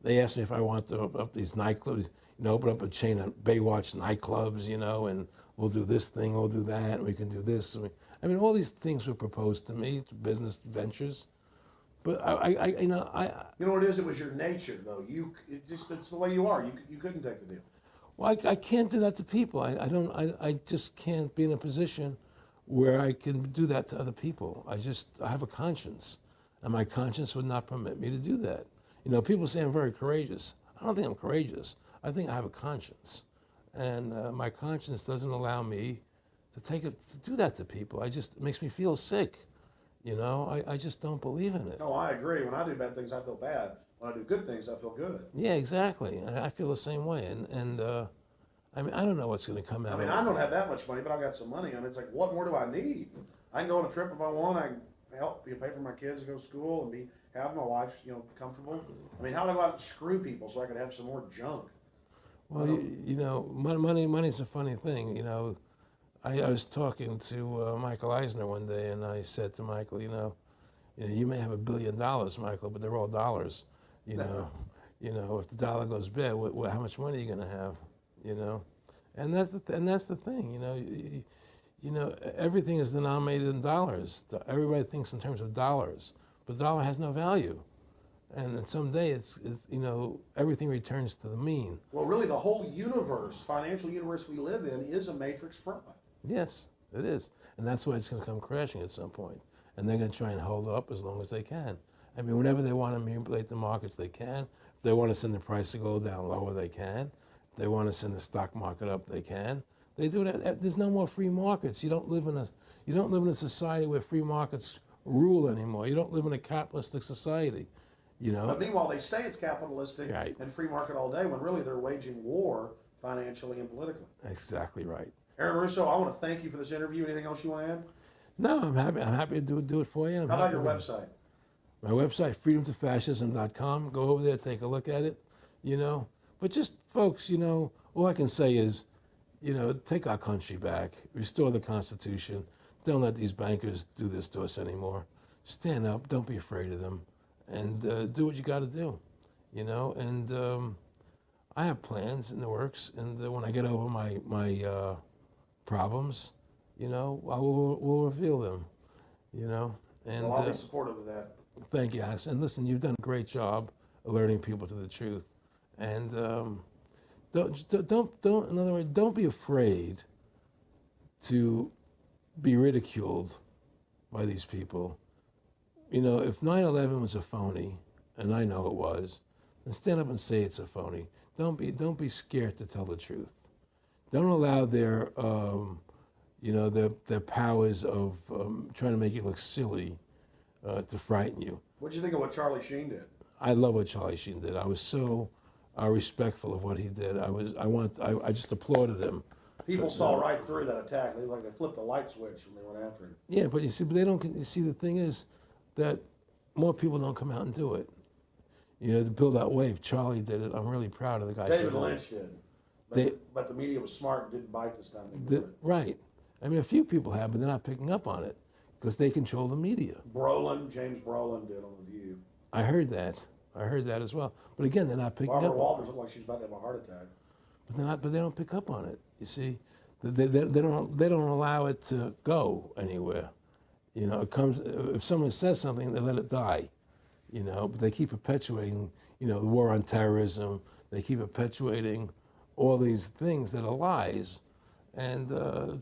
They asked me if I wanted to open up these nightclubs, open up a chain of Baywatch nightclubs, and we'll do this thing, we'll do that, and we can do this. I mean, all these things were proposed to me, business ventures, but You know what it is? It was your nature, though. It's the way you are. You couldn't take the deal. Well, I can't do that to people. I just can't be in a position where I can do that to other people. I have a conscience, and my conscience would not permit me to do that. People say I'm very courageous. I don't think I'm courageous. I think I have a conscience, and my conscience doesn't allow me to do that to people. It makes me feel sick. I just don't believe in it. No, I agree. When I do bad things, I feel bad. When I do good things, I feel good. Yeah, exactly. I feel the same way. And I mean, I don't know what's going to come out. I mean, I don't have that much money, but I've got some money. I mean, it's like, what more do I need? I can go on a trip if I want. I can help pay for my kids to go to school and have my wife, comfortable. I mean, how do I go out and screw people so I can have some more junk? Well, money's a funny thing. I was talking to Michael Eisner one day, and I said to Michael, you may have $1 billion, Michael, but they're all dollars. You know, if the dollar goes bad, how much money are you going to have? You know, and that's the thing. You know, everything is denominated in dollars. Everybody thinks in terms of dollars, but the dollar has no value. And then someday it's everything returns to the mean. Well, really, the whole universe, financial universe we live in, is a matrix fraud. Yes, it is. And that's why it's going to come crashing at some point. And they're going to try and hold it up as long as they can. I mean, whenever they want to manipulate the markets, they can. If they want to send the price to go down lower, they can. If they want to send the stock market up, they can. They do that. There's no more free markets. You don't live in a society where free markets rule anymore. You don't live in a capitalistic society. You know. But meanwhile, they say it's capitalistic right. and free market all day, when really they're waging war financially and politically. Exactly right. Aaron Russo, I want to thank you for this interview. Anything else you want to add? No, I'm happy to do it for you. How about your website? My website, freedomtofascism.com. Go over there, take a look at it. You know, but just folks, all I can say is, take our country back, restore the Constitution. Don't let these bankers do this to us anymore. Stand up. Don't be afraid of them. And do what you got to do, and I have plans in the works, and when I get over my problems, we'll reveal them, and well, I'll be supportive of that. Thank you, Alex. And listen, you've done a great job alerting people to the truth, and don't in other words, don't be afraid to be ridiculed by these people. If 9/11 was a phony, and I know it was, then stand up and say it's a phony. Don't be scared to tell the truth. Don't allow their powers of trying to make you look silly to frighten you. What do you think of what Charlie Sheen did? I love what Charlie Sheen did. I was so respectful of what he did. I just applauded him. People saw right through that attack. They flipped the light switch when they went after him. Yeah, but they don't. You see, the thing is that more people don't come out and do it. To build that wave. Charlie did it. I'm really proud of the guy. David Lynch did. But the media was smart and didn't bite this time. Right. I mean, a few people have, but they're not picking up on it because they control the media. James Brolin did on The View. I heard that as well. But again, they're not picking Barbara up. Walters looked like she's about to have a heart attack. But they don't pick up on it. You see, they don't allow it to go anywhere. It comes, if someone says something, they let it die. But they keep perpetuating, the war on terrorism. They keep perpetuating all these things that are lies. And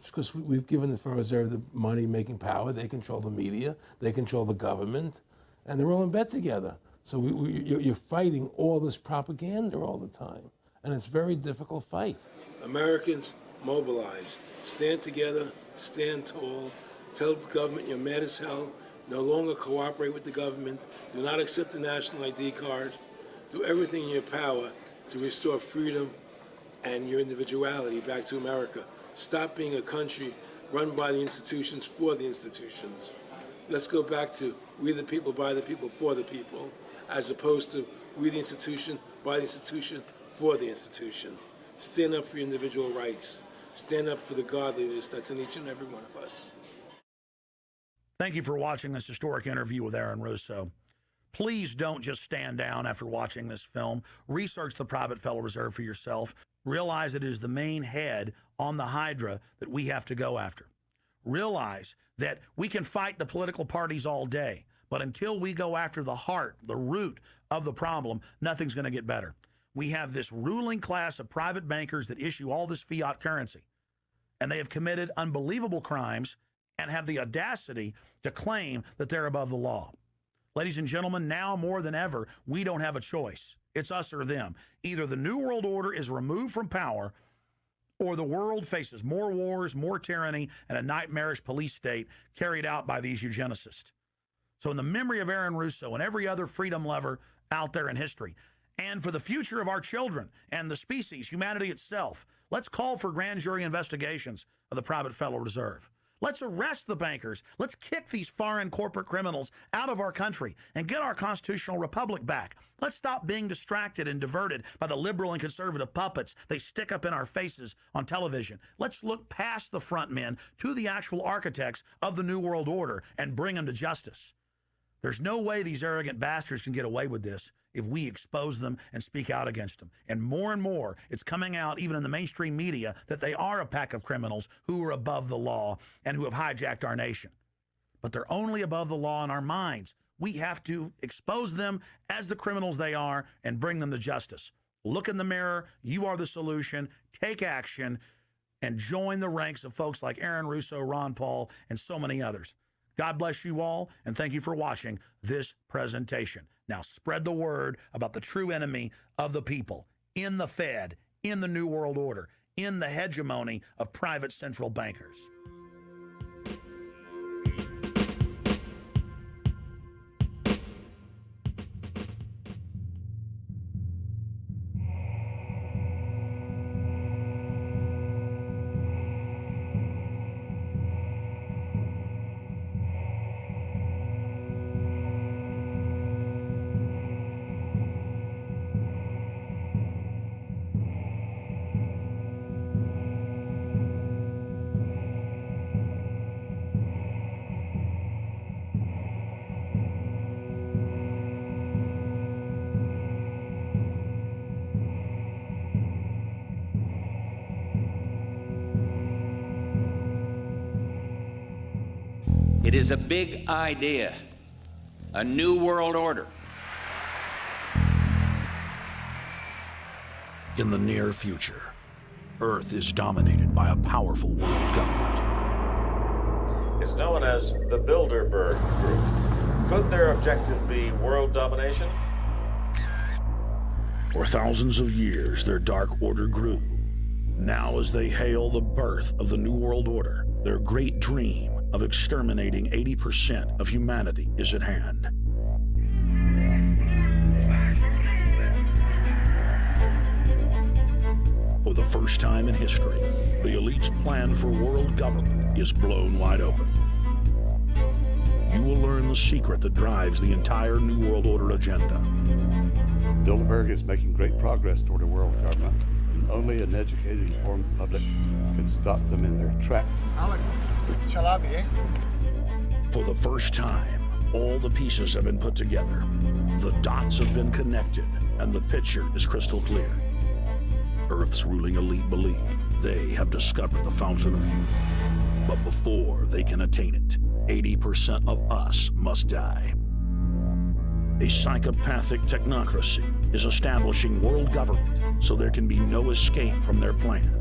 because we've given the Federal Reserve the money-making power, they control the media, they control the government, and they're all in bed together. So you're fighting all this propaganda all the time, and it's a very difficult fight. Americans, mobilize. Stand together, stand tall. Tell the government you're mad as hell. No longer cooperate with the government. Do not accept the national ID card. Do everything in your power to restore freedom and your individuality back to America. Stop being a country run by the institutions for the institutions. Let's go back to we the people, by the people, for the people, as opposed to we the institution, by the institution, for the institution. Stand up for your individual rights. Stand up for the godliness that's in each and every one of us. Thank you for watching this historic interview with Aaron Russo. Please don't just stand down after watching this film. Research the private Federal Reserve for yourself. Realize it is the main head on the Hydra that we have to go after. Realize that we can fight the political parties all day, but until we go after the heart, the root of the problem, nothing's going to get better. We have this ruling class of private bankers that issue all this fiat currency, and they have committed unbelievable crimes and have the audacity to claim that they're above the law. Ladies and gentlemen, now more than ever, we don't have a choice. It's us or them. Either the New World Order is removed from power, or the world faces more wars, more tyranny, and a nightmarish police state carried out by these eugenicists. So in the memory of Aaron Russo and every other freedom lover out there in history, and for the future of our children and the species, humanity itself, let's call for grand jury investigations of the private Federal Reserve. Let's arrest the bankers. Let's kick these foreign corporate criminals out of our country and get our constitutional republic back. Let's stop being distracted and diverted by the liberal and conservative puppets they stick up in our faces on television. Let's look past the front men to the actual architects of the New World Order and bring them to justice. There's no way these arrogant bastards can get away with this if we expose them and speak out against them. And more, it's coming out even in the mainstream media that they are a pack of criminals who are above the law and who have hijacked our nation. But they're only above the law in our minds. We have to expose them as the criminals they are and bring them to justice. Look in the mirror. You are the solution. Take action and join the ranks of folks like Aaron Russo, Ron Paul, and so many others. God bless you all, and thank you for watching this presentation. Now spread the word about the true enemy of the people in the Fed, in the New World Order, in the hegemony of private central bankers. It is a big idea, a new world order. In the near future, Earth is dominated by a powerful world government. It's known as the Bilderberg Group. Could their objective be world domination? For thousands of years, their dark order grew. Now, as they hail the birth of the New World Order, their great dream of exterminating 80% of humanity is at hand. For the first time in history, the elite's plan for world government is blown wide open. You will learn the secret that drives the entire New World Order agenda. Bilderberg is making great progress toward a world government, and only an educated, informed public can stop them in their tracks. Alex, it's Chalabi, eh? For the first time, all the pieces have been put together. The dots have been connected, and the picture is crystal clear. Earth's ruling elite believe they have discovered the fountain of youth. But before they can attain it, 80% of us must die. A psychopathic technocracy is establishing world government so there can be no escape from their plan.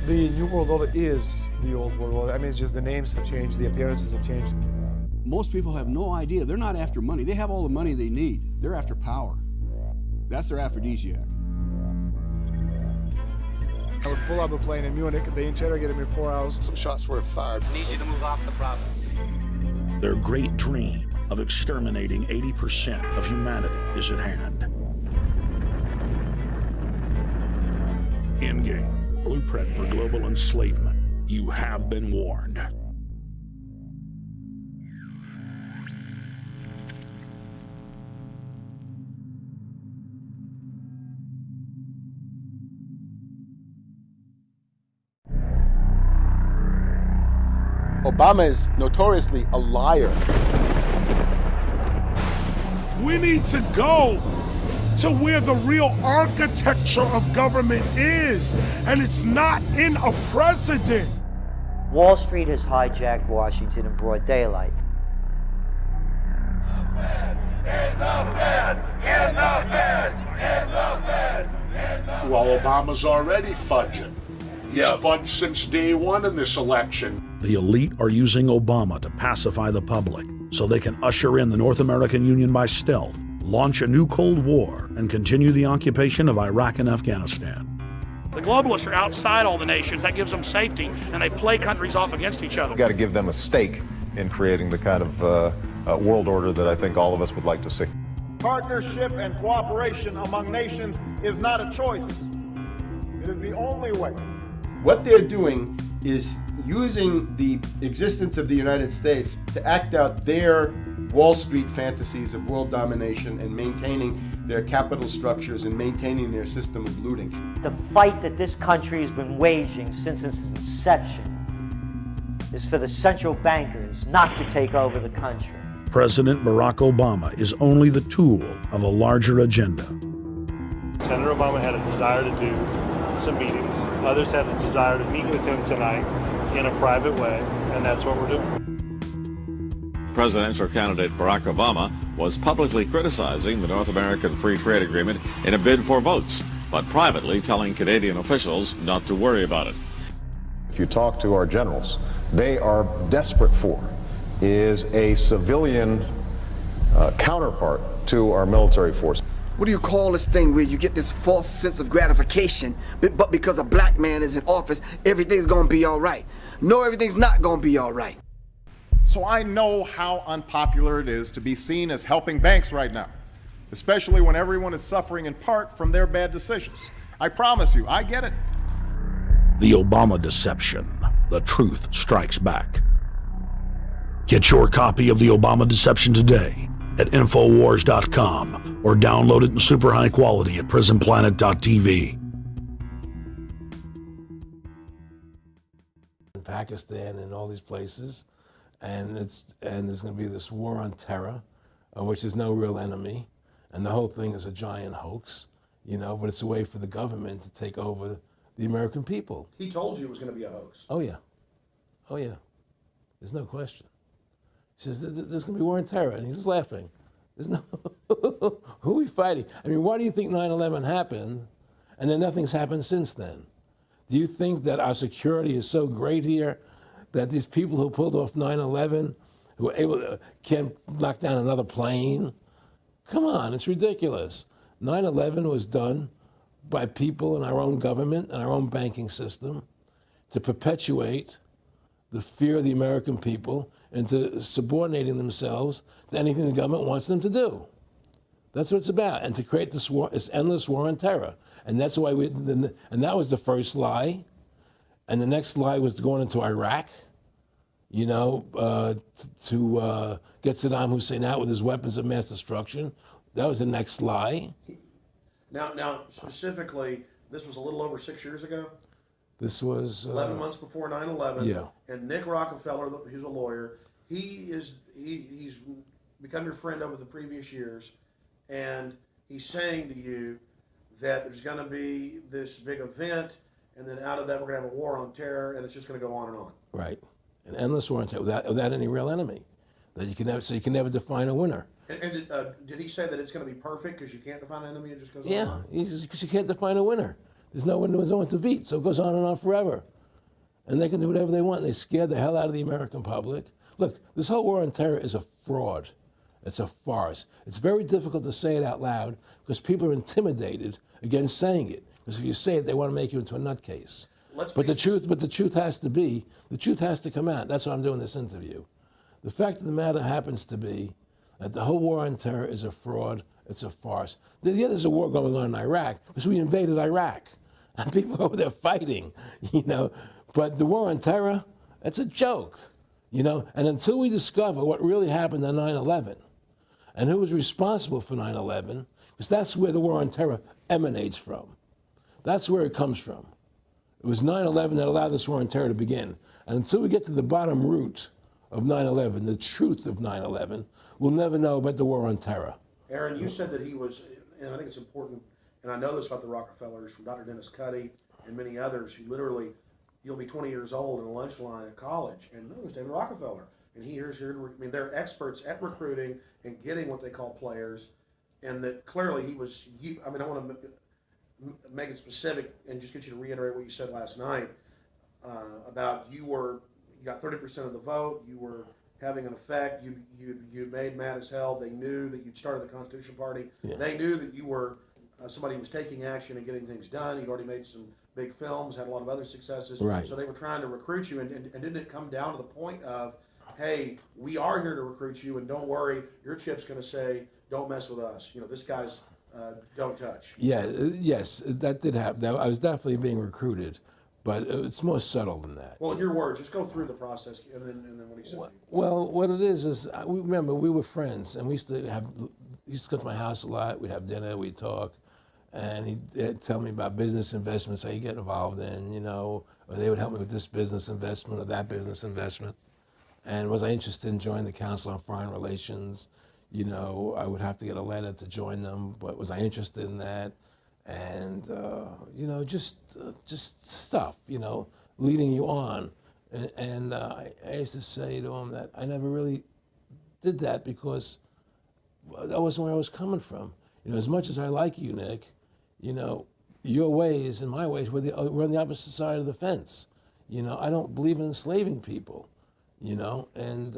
The New World Order is the old world order. I mean, it's just the names have changed, the appearances have changed. Most people have no idea. They're not after money. They have all the money they need. They're after power. That's their aphrodisiac. I was pulled out of a plane in Munich. They interrogated me 4 hours. Some shots were fired. I need you to move off the property. Their great dream of exterminating 80% of humanity is at hand. Endgame, blueprint for global enslavement. You have been warned. Obama is notoriously a liar. We need to go to where the real architecture of government is, and it's not in a president. Wall Street has hijacked Washington in broad daylight. Well, Obama's already fudging. He's fudged since day one in this election. The elite are using Obama to pacify the public so they can usher in the North American Union by stealth, launch a new Cold War, and continue the occupation of Iraq and Afghanistan. The globalists are outside all the nations. That gives them safety, and they play countries off against each other. We've got to give them a stake in creating the kind of world order that I think all of us would like to see. Partnership and cooperation among nations is not a choice. It is the only way. What they're doing is using the existence of the United States to act out their Wall Street fantasies of world domination and maintaining their capital structures and maintaining their system of looting. The fight that this country has been waging since its inception is for the central bankers not to take over the country. President Barack Obama is only the tool of a larger agenda. Senator Obama had a desire to do some meetings. Others had a desire to meet with him tonight in a private way, and that's what we're doing. Presidential candidate Barack Obama was publicly criticizing the North American Free Trade Agreement in a bid for votes, but privately telling Canadian officials not to worry about it. If you talk to our generals, they are desperate for is a civilian counterpart to our military force. What do you call this thing where you get this false sense of gratification, but because a black man is in office, everything's gonna be all right? No, everything's not gonna be all right. So I know how unpopular it is to be seen as helping banks right now, especially when everyone is suffering in part from their bad decisions. I promise you, I get it. The Obama deception. The truth strikes back. Get your copy of The Obama Deception today at Infowars.com or download it in super high quality at prisonplanet.tv. Pakistan and all these places, and there's going to be this war on terror, which is no real enemy, and the whole thing is a giant hoax, but it's a way for the government to take over the American people. He told you it was going to be a hoax. Oh yeah, there's no question. He says there's going to be war on terror, and he's just laughing. There's no who are we fighting? I mean, why do you think 9/11 happened, and then nothing's happened since then? Do you think that our security is so great here that these people who pulled off 9/11, who were able to can't knock down another plane? Come on, it's ridiculous. 9/11 was done by people in our own government and our own banking system to perpetuate the fear of the American people into subordinating themselves to anything the government wants them to do. That's what it's about, and to create this war, this endless war on terror. And that's why and that was the first lie. And the next lie was going into Iraq, to get Saddam Hussein out with his weapons of mass destruction. That was the next lie. Now, specifically, this was a little over 6 years ago. This was 11 months before 9/11. Yeah. And Nick Rockefeller, who's a lawyer, he's become your friend over the previous years, and he's saying to you that there's going to be this big event, and then out of that we're going to have a war on terror, and it's just going to go on and on. Right, an endless war on terror without any real enemy, that you can never define a winner. And did he say that it's going to be perfect because you can't define an enemy? It just goes on. Yeah, because you can't define a winner. There's no one to beat, so it goes on and on forever. And they can do whatever they want. They scare the hell out of the American public. Look, this whole war on terror is a fraud. It's a farce. It's very difficult to say it out loud because people are intimidated against saying it. Because if you say it, they want to make you into a nutcase. But the truth has to come out. That's why I'm doing this interview. The fact of the matter happens to be that the whole war on terror is a fraud. It's a farce. Yeah, there's a war going on in Iraq because we invaded Iraq. And people over there fighting, But the war on terror, it's a joke, And until we discover what really happened on 9/11 and who was responsible for 9/11, because that's where the war on terror emanates from. That's where it comes from. It was 9/11 that allowed this war on terror to begin. And until we get to the bottom root of 9/11, the truth of 9/11, we'll never know about the war on terror. Aaron, you said that he was, and I think it's important, and I know this about the Rockefellers from Dr. Dennis Cuddy and many others who literally, you'll be 20 years old in a lunch line at college, and no, it's David Rockefeller. And here's here. They're experts at recruiting and getting what they call players, and that clearly he was. I want to make it specific and just get you to reiterate what you said last night about you got 30% of the vote. You were having an effect. You made mad as hell. They knew that you'd started the Constitution Party. Yeah. They knew that you were somebody who was taking action and getting things done. You'd already made some big films, had a lot of other successes. Right. So they were trying to recruit you, and didn't it come down to the point of, hey, we are here to recruit you, and don't worry, your chip's going to say, don't mess with us. This guy's don't touch. Yeah, yes, that did happen. I was definitely being recruited, but it's more subtle than that. Well, in your words, just go through the process, and then what he said. Well, what it is remember we were friends, and we used to come to my house a lot. We'd have dinner, we'd talk, And he'd tell me about business investments I get involved in, you know, or they would help me with this business investment or that business investment. And was I interested in joining the Council on Foreign Relations? You know, I would have to get a letter to join them, but was I interested in that? And, you know, just stuff, you know, leading you on. And I used to say to him that I never really did that because that wasn't where I was coming from. You know, as much as I like you, Nick, you know, your ways and my ways, we're on the opposite side of the fence. You know, I don't believe in enslaving people, you know, and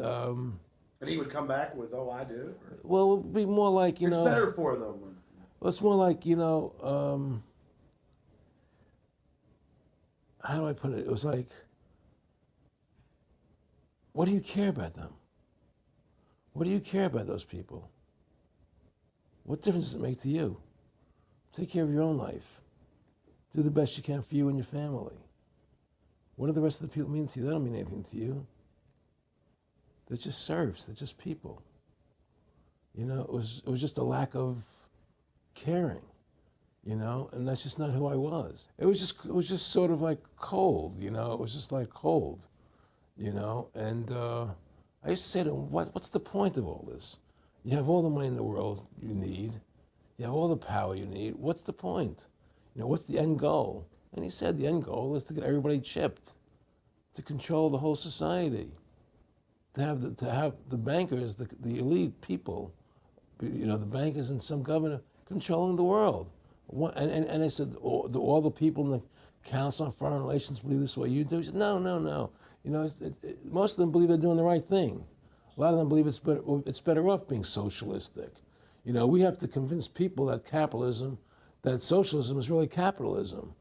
he would come back with, oh, I do? Or? Well, it would be more like, you know. It's better for them. Well, it's more like, you know, how do I put it? It was like, what do you care about them? What do you care about those people? What difference does it make to you? Take care of your own life. Do the best you can for you and your family. What do the rest of the people mean to you? They don't mean anything to you. They're just serfs. They're just people. You know, it was just a lack of caring, you know, and that's just not who I was. It was just sort of like cold, you know. It was just like cold, you know. And I used to say to him, what's the point of all this? You have all the money in the world you need. You have all the power you need. What's the point? You know, what's the end goal? And he said the end goal is to get everybody chipped, to control the whole society, to have the bankers, the elite people, you know, the bankers and some governor controlling the world. And I said, all the people in the Council on Foreign Relations believe this way you do? He said, no. You know, most of them believe they're doing the right thing. A lot of them believe it's better off being socialistic. You know, we have to convince people that socialism is really capitalism.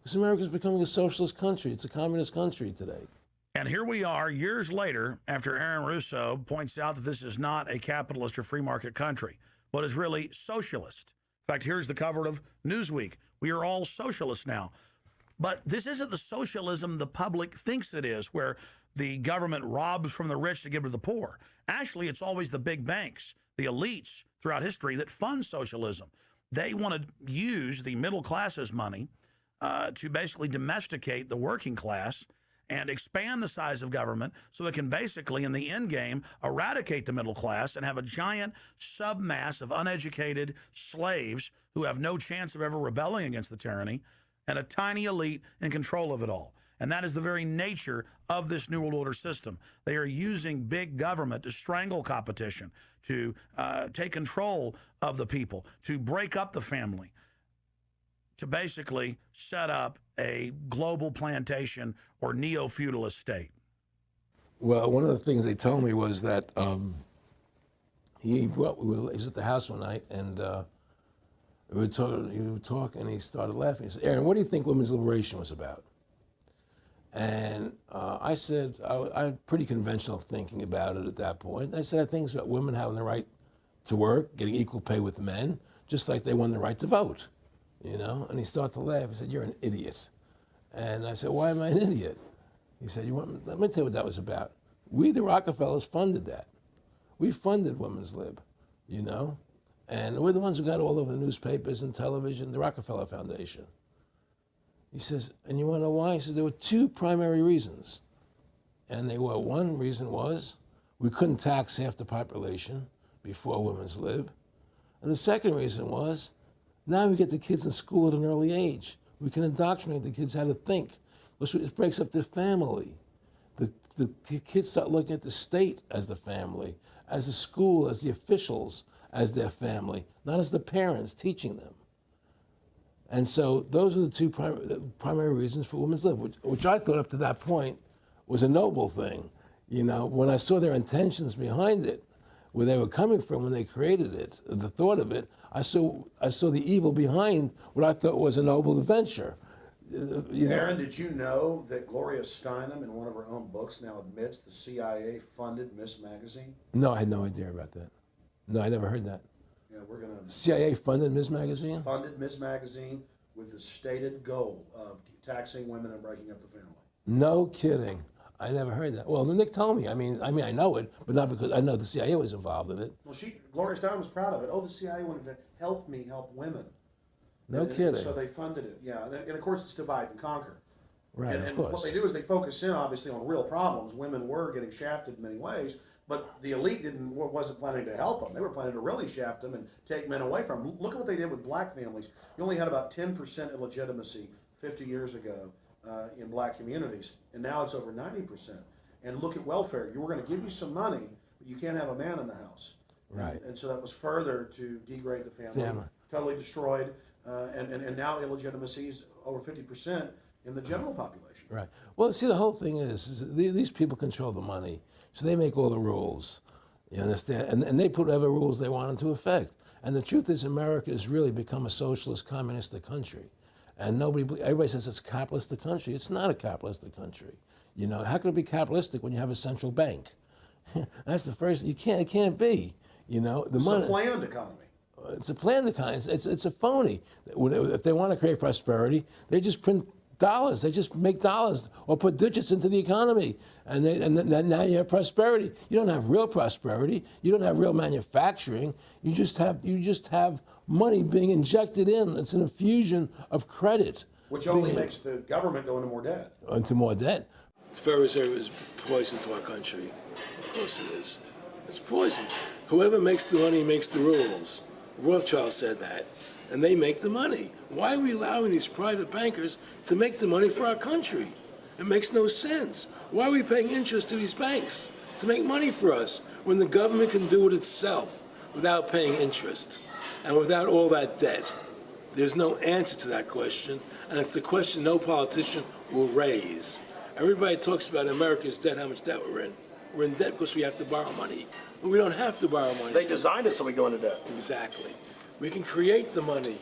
Because America's becoming a socialist country. It's a communist country today. And here we are years later after Aaron Russo points out that this is not a capitalist or free market country, but is really socialist. In fact, here's the cover of Newsweek. We are all socialists now. But this isn't the socialism the public thinks it is, where the government robs from the rich to give to the poor. Actually, it's always the big banks, the elites throughout history that fund socialism. They want to use the middle class's money to basically domesticate the working class and expand the size of government so it can basically, in the end game, eradicate the middle class and have a giant submass of uneducated slaves who have no chance of ever rebelling against the tyranny, and a tiny elite in control of it all. And that is the very nature of this New World Order system. They are using big government to strangle competition, to take control of the people, to break up the family, to basically set up a global plantation or neo-feudalist state. Well, one of the things they told me was that he was at the house one night, and he would talk, and he started laughing. He said, Aaron, what do you think women's liberation was about? And I said, I had pretty conventional thinking about it at that point. I said, I think it's about women having the right to work, getting equal pay with men, just like they won the right to vote, you know? And he started to laugh. He said, you're an idiot. And I said, why am I an idiot? He said, let me tell you what that was about. We, the Rockefellers, funded that. We funded women's lib, you know? And we're the ones who got all over the newspapers and television, the Rockefeller Foundation. He says, and you want to know why? He says, there were two primary reasons. And they were, one reason was we couldn't tax half the population before women's lib. And the second reason was, now we get the kids in school at an early age. We can indoctrinate the kids how to think. It breaks up their family. The kids start looking at the state as the family, as the school, as the officials, as their family, not as the parents teaching them. And so those are the two primary reasons for women's lib, which I thought up to that point was a noble thing. You know, when I saw their intentions behind it, where they were coming from when they created it, the thought of it, I saw the evil behind what I thought was a noble venture. Aaron, did you know that Gloria Steinem, in one of her own books, now admits the CIA funded Miss Magazine? No, I had no idea about that. No, I never heard that. Yeah, we're gonna. CIA funded Miss Magazine? Funded Miss Magazine with the stated goal of taxing women and breaking up the family. No kidding. I never heard that. Well, Nick told me. I mean, I know it, but not because I know the CIA was involved in it. Well, Gloria Steinem was proud of it. Oh, the CIA wanted to help me help women. No And kidding. so they funded it, yeah. And of course, it's divide and conquer. Right, And of course. what they do is they focus in, obviously, on real problems. Women were getting shafted in many ways, but the elite wasn't planning to help them. They were planning to really shaft them and take men away from them. Look at what they did with black families. You only had about 10% illegitimacy 50 years ago in black communities, and now it's over 90%. And look at welfare. You were going to give you some money, but you can't have a man in the house. Right. And so that was further to degrade the family. Totally destroyed. And now illegitimacy is over 50% in the general population. Right. Well, see, the whole thing is these people control the money, so they make all the rules. You understand? And they put whatever rules they want into effect. And the truth is, America has really become a socialist, communistic country. And everybody says it's a capitalistic country. It's not a capitalistic country. You know, how can it be capitalistic when you have a central bank? That's the first. It can't be. You know, the money. It's a planned economy. It's a planned economy. It's a phony. If they want to create prosperity, they just print dollars. They just make dollars or put digits into the economy, and then now you have prosperity. You don't have real prosperity. You don't have real manufacturing. You just have money being injected in. It's an infusion of credit, Which only makes the government go into more debt. Into more debt. The Federal Reserve is poison to our country. Of course it is. It's poison. Whoever makes the money makes the rules. Rothschild said that. And they make the money. Why are we allowing these private bankers to make the money for our country? It makes no sense. Why are we paying interest to these banks to make money for us when the government can do it itself without paying interest and without all that debt? There's no answer to that question, and it's the question no politician will raise. Everybody talks about America's debt, how much debt we're in. We're in debt because we have to borrow money. But we don't have to borrow money. They designed it so we go into debt. Exactly. We can create the money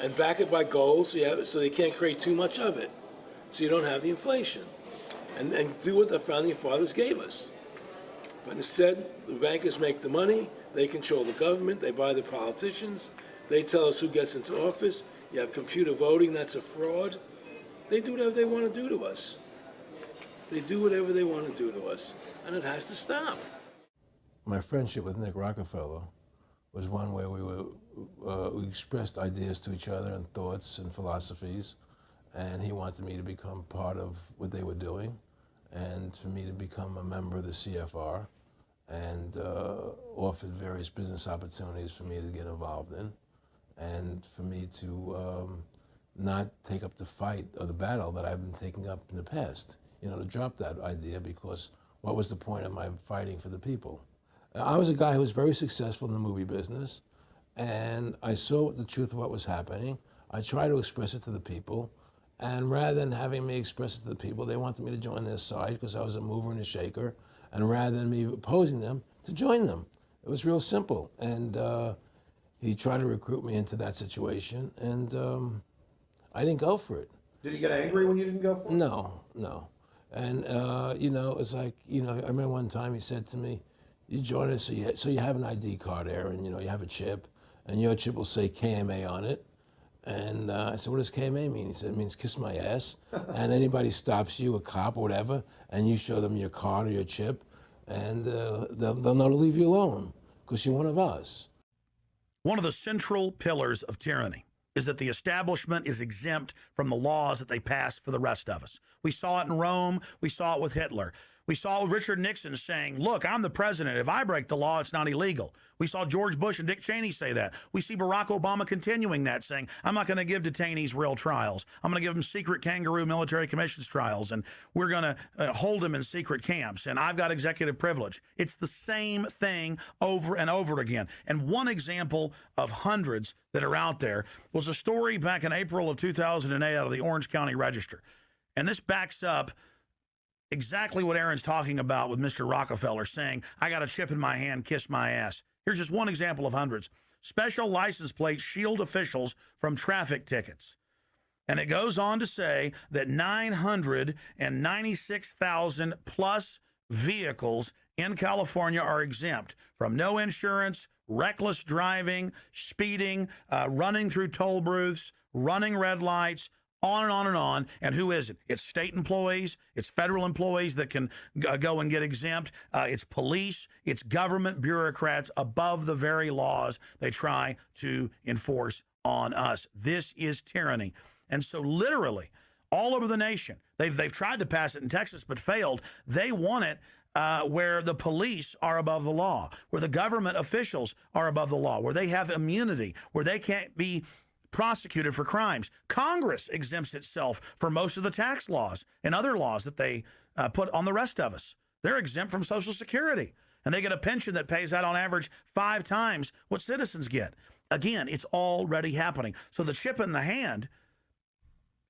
and back it by gold so they can't create too much of it. So you don't have the inflation. And do what the founding fathers gave us. But instead, the bankers make the money, they control the government, they buy the politicians, they tell us who gets into office. You have computer voting, that's a fraud. They do whatever they want to do to us. They do whatever they want to do to us, and it has to stop. My friendship with Nick Rockefeller was one where we expressed ideas to each other and thoughts and philosophies, and he wanted me to become part of what they were doing, and for me to become a member of the CFR, and offered various business opportunities for me to get involved in, and for me to not take up the fight or the battle that I've been taking up in the past. You know, to drop that idea, because what was the point of my fighting for the people? I was a guy who was very successful in the movie business, and I saw the truth of what was happening. I tried to express it to the people, and rather than having me express it to the people, they wanted me to join their side because I was a mover and a shaker, and rather than me opposing them, to join them. It was real simple, and he tried to recruit me into that situation, and I didn't go for it. Did he get angry when you didn't go for it? No. And, you know, it's like, you know, I remember one time he said to me, you join us, so you have an ID card, Aaron, you know, you have a chip, and your chip will say KMA on it. And I said, what does KMA mean? He said, it means kiss my ass. And anybody stops you, a cop or whatever, and you show them your card or your chip, and they'll know to leave you alone, because you're one of us. One of the central pillars of tyranny is that the establishment is exempt from the laws that they pass for the rest of us. We saw it in Rome. We saw it with Hitler. We saw Richard Nixon saying, look, I'm the president. If I break the law, it's not illegal. We saw George Bush and Dick Cheney say that. We see Barack Obama continuing that, saying, I'm not going to give detainees real trials. I'm going to give them secret kangaroo military commissions trials, and we're going to hold them in secret camps, and I've got executive privilege. It's the same thing over and over again. And one example of hundreds that are out there was a story back in April of 2008 out of the Orange County Register. And this backs up exactly what Aaron's talking about with Mr. Rockefeller saying, I got a chip in my hand, kiss my ass. Here's just one example of hundreds. Special license plates shield officials from traffic tickets. And it goes on to say that 996,000 plus vehicles in California are exempt from no insurance, reckless driving, speeding, running through toll booths, running red lights, on and on and on. And who is it? It's state employees. It's federal employees that can go and get exempt. It's police. It's government bureaucrats above the very laws they try to enforce on us. This is tyranny. And so literally all over the nation, they've tried to pass it in Texas but failed. They want it where the police are above the law, where the government officials are above the law, where they have immunity, where they can't be prosecuted for crimes. Congress exempts itself from most of the tax laws and other laws that they put on the rest of us. They're exempt from Social Security, and they get a pension that pays out on average 5 times what citizens get. Again, it's already happening. So the chip in the hand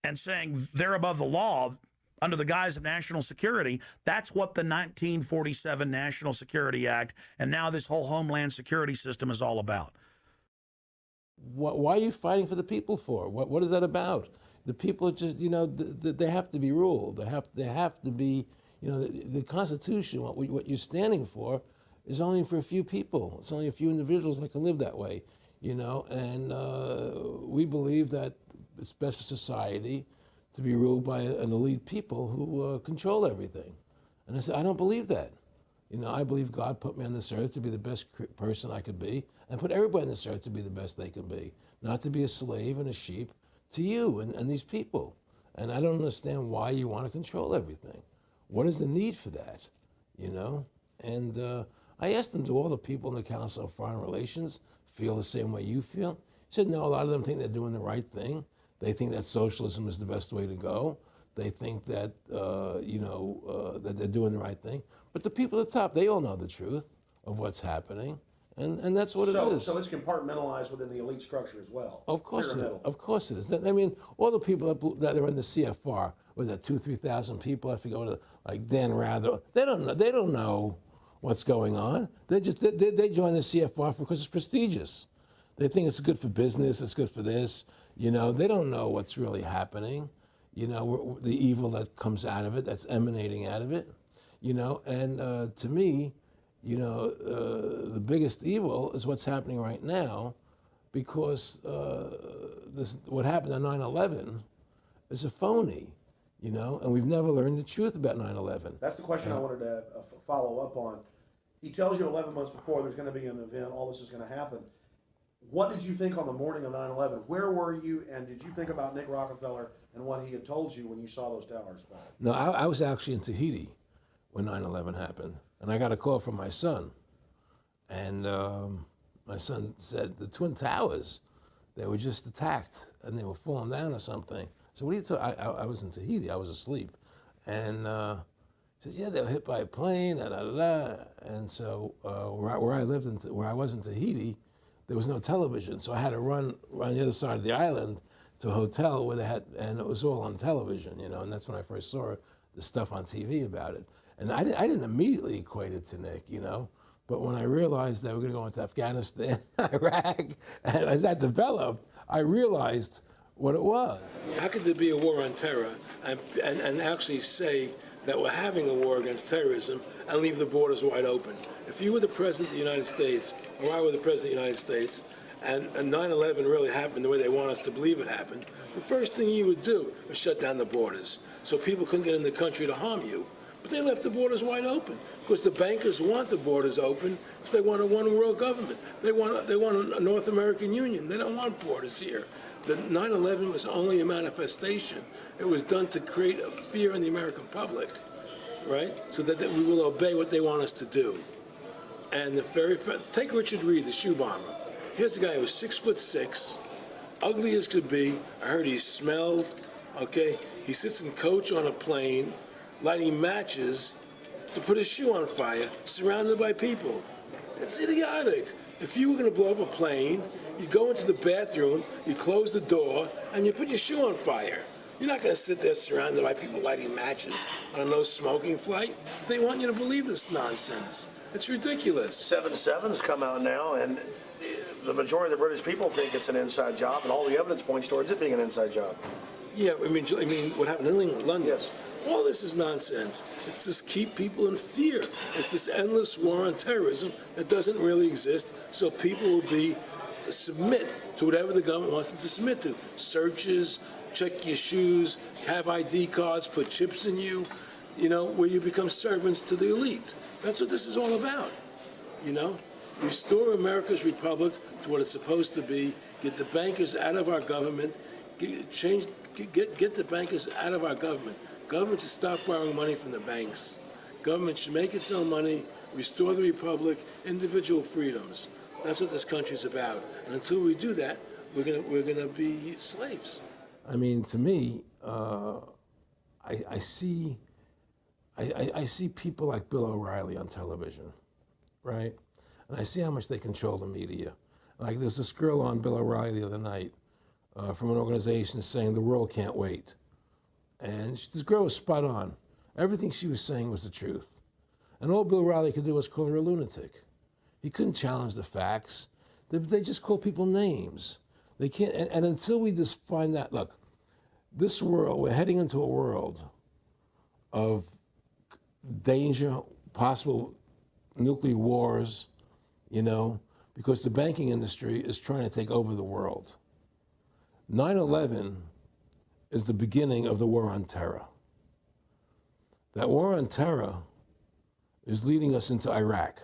and saying they're above the law under the guise of national security, that's what the 1947 National Security Act and now this whole Homeland Security system is all about. Why are you fighting for the people for? What is that about? The people are just, you know, they have to be ruled. They have to be, you know, the Constitution, what you're standing for is only for a few people. It's only a few individuals that can live that way, you know, and we believe that it's best for society to be ruled by an elite people who control everything. And I said, I don't believe that. You know, I believe God put me on this earth to be the best person I could be, and put everybody on this earth to be the best they can be, not to be a slave and a sheep to you and these people. And I don't understand why you want to control everything. What is the need for that, you know? And I asked them, do all the people in the Council of Foreign Relations feel the same way you feel? He said, no, a lot of them think they're doing the right thing. They think that socialism is the best way to go. They think that, that they're doing the right thing. But the people at the top, they all know the truth of what's happening. And that's what it is. So it's compartmentalized within the elite structure as well. Of course it is. I mean, all the people that are in the CFR, was that 2,000-3,000 people? I forget what, like Dan Rather. They don't know what's going on. They join the CFR because it's prestigious. They think it's good for business. It's good for this. You know, they don't know what's really happening. You know, the evil that comes out of it, that's emanating out of it. You know, and to me, you know, the biggest evil is what's happening right now, because what happened on 9/11 is a phony, you know, and we've never learned the truth about 9/11. That's the question I wanted to follow up on. He tells you 11 months before there's going to be an event, all this is going to happen. What did you think on the morning of 9/11? Where were you, and did you think about Nick Rockefeller and what he had told you when you saw those towers fall? No, I was actually in Tahiti when 9/11 happened, and I got a call from my son, and my son said the Twin Towers, they were just attacked and they were falling down or something. So what are you talking? I was in Tahiti, I was asleep, and he said, yeah, they were hit by a plane, da da da da. And so where I lived, where I was in Tahiti, there was no television, so I had to run the other side of the island to a hotel where they had, and it was all on television, you know, and that's when I first saw the stuff on TV about it. And I didn't immediately equate it to Nick, you know, but when I realized that we were going to go into Afghanistan, Iraq, and as that developed, I realized what it was. How could there be a war on terror and actually say that we're having a war against terrorism and leave the borders wide open? If you were the President of the United States, or I were the President of the United States, and 9/11 really happened the way they want us to believe it happened, the first thing you would do was shut down the borders so people couldn't get in the country to harm you. But they left the borders wide open because the bankers want the borders open because they want a one-world government. They want a North American Union. They don't want borders here. The 9/11 was only a manifestation. It was done to create a fear in the American public, right? So that we will obey what they want us to do. And take Richard Reed, the shoe bomber. Here's a guy who was 6'6", ugly as could be. I heard he smelled, okay? He sits in coach on a plane, lighting matches to put his shoe on fire, surrounded by people. It's idiotic. If you were going to blow up a plane, you go into the bathroom, you close the door, and you put your shoe on fire. You're not going to sit there surrounded by people lighting matches on a no-smoking flight. They want you to believe this nonsense. It's ridiculous. 7/7's come out now, and the majority of the British people think it's an inside job, and all the evidence points towards it being an inside job. Yeah, I mean what happened in London? Yes. All this is nonsense. It's just keep people in fear. It's this endless war on terrorism that doesn't really exist, so people will submit to whatever the government wants them to submit to. Searches, check your shoes, have ID cards, put chips in you, you know, where you become servants to the elite. That's what this is all about, you know? restore America's republic to what it's supposed to be, get the bankers out of our government, get the bankers out of our government. Government should stop borrowing money from the banks. Government should make its own money, restore the republic, individual freedoms. That's what this country's about. And until we do that, we're gonna be slaves. I mean, to me, I see people like Bill O'Reilly on television, right? And I see how much they control the media. Like there's this girl on Bill O'Reilly the other night from an organization saying the world can't wait. And this girl was spot on. Everything she was saying was the truth. And all Bill O'Reilly could do was call her a lunatic. He couldn't challenge the facts. They just call people names. They can't, and until we just find that, look, this world, we're heading into a world of danger, possible nuclear wars, you know, because the banking industry is trying to take over the world. 9/11 is the beginning of the war on terror. That war on terror is leading us into Iraq,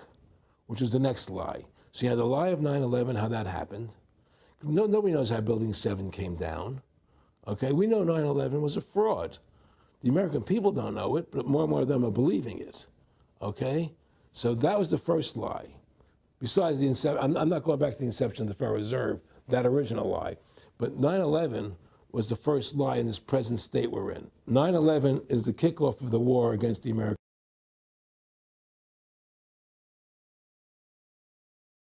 which is the next lie. So you had the lie of 9/11, how that happened. Nobody knows how Building 7 came down. Okay, we know 9/11 was a fraud. The American people don't know it, but more and more of them are believing it. Okay, so that was the first lie. Besides the inception, I'm not going back to the inception of the Federal Reserve, that original lie. But 9/11 was the first lie in this present state we're in. 9/11 is the kickoff of the war against the American